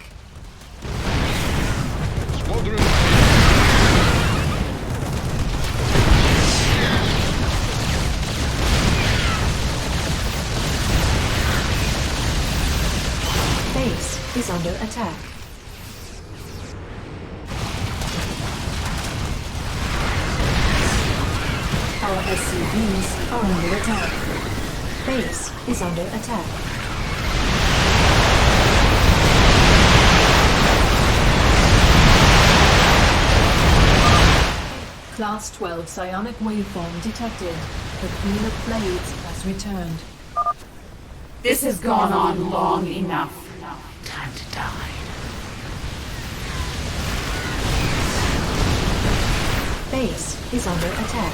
Base is under attack. Our SCVs are under attack. Base is under attack. Class 12 psionic waveform detected. The Queen of Blades has returned. This has gone on long enough. Time to die. Base is under attack.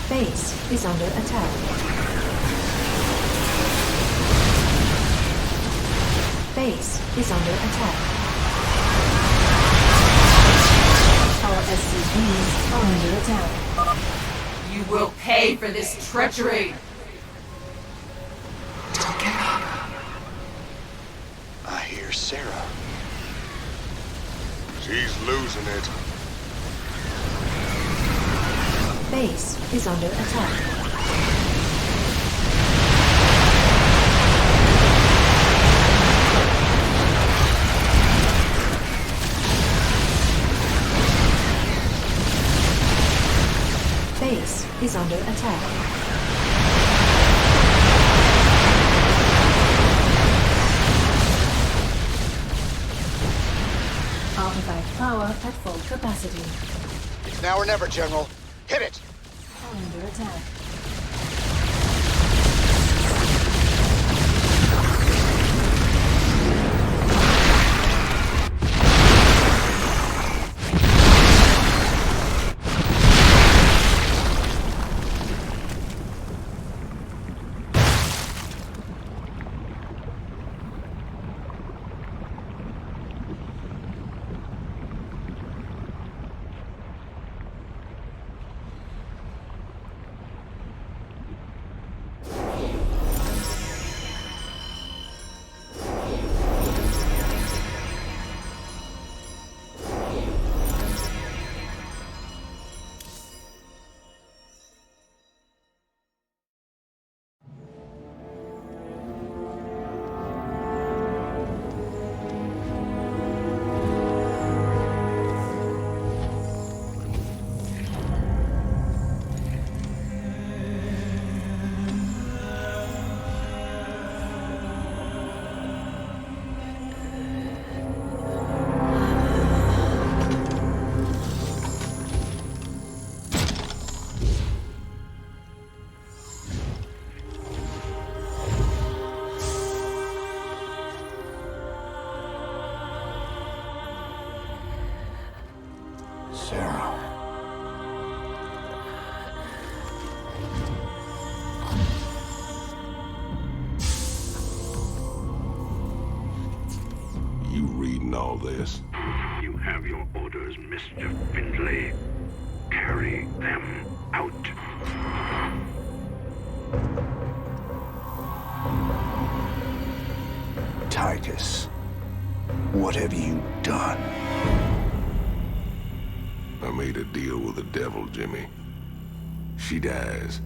Base is under attack. Base is under attack. Our SCVs are under attack. You will pay for this treachery. Don't give up. I hear Sarah. She's losing it. Base is under attack. Base is under attack. artifact power at full capacity. It's now or never, General. Hit it! Under attack. Sarah. You reading all this? You have your orders, Mr. Findlay. Carry them out. Titus, what have you done? I made a deal with the devil, Jimmy. She dies,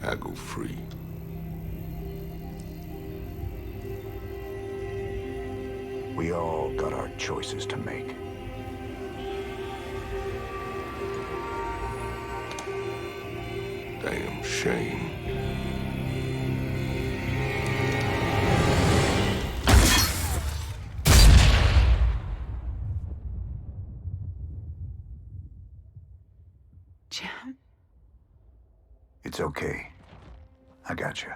I go free. We all got our choices to make. Damn shame. It's okay. I got you.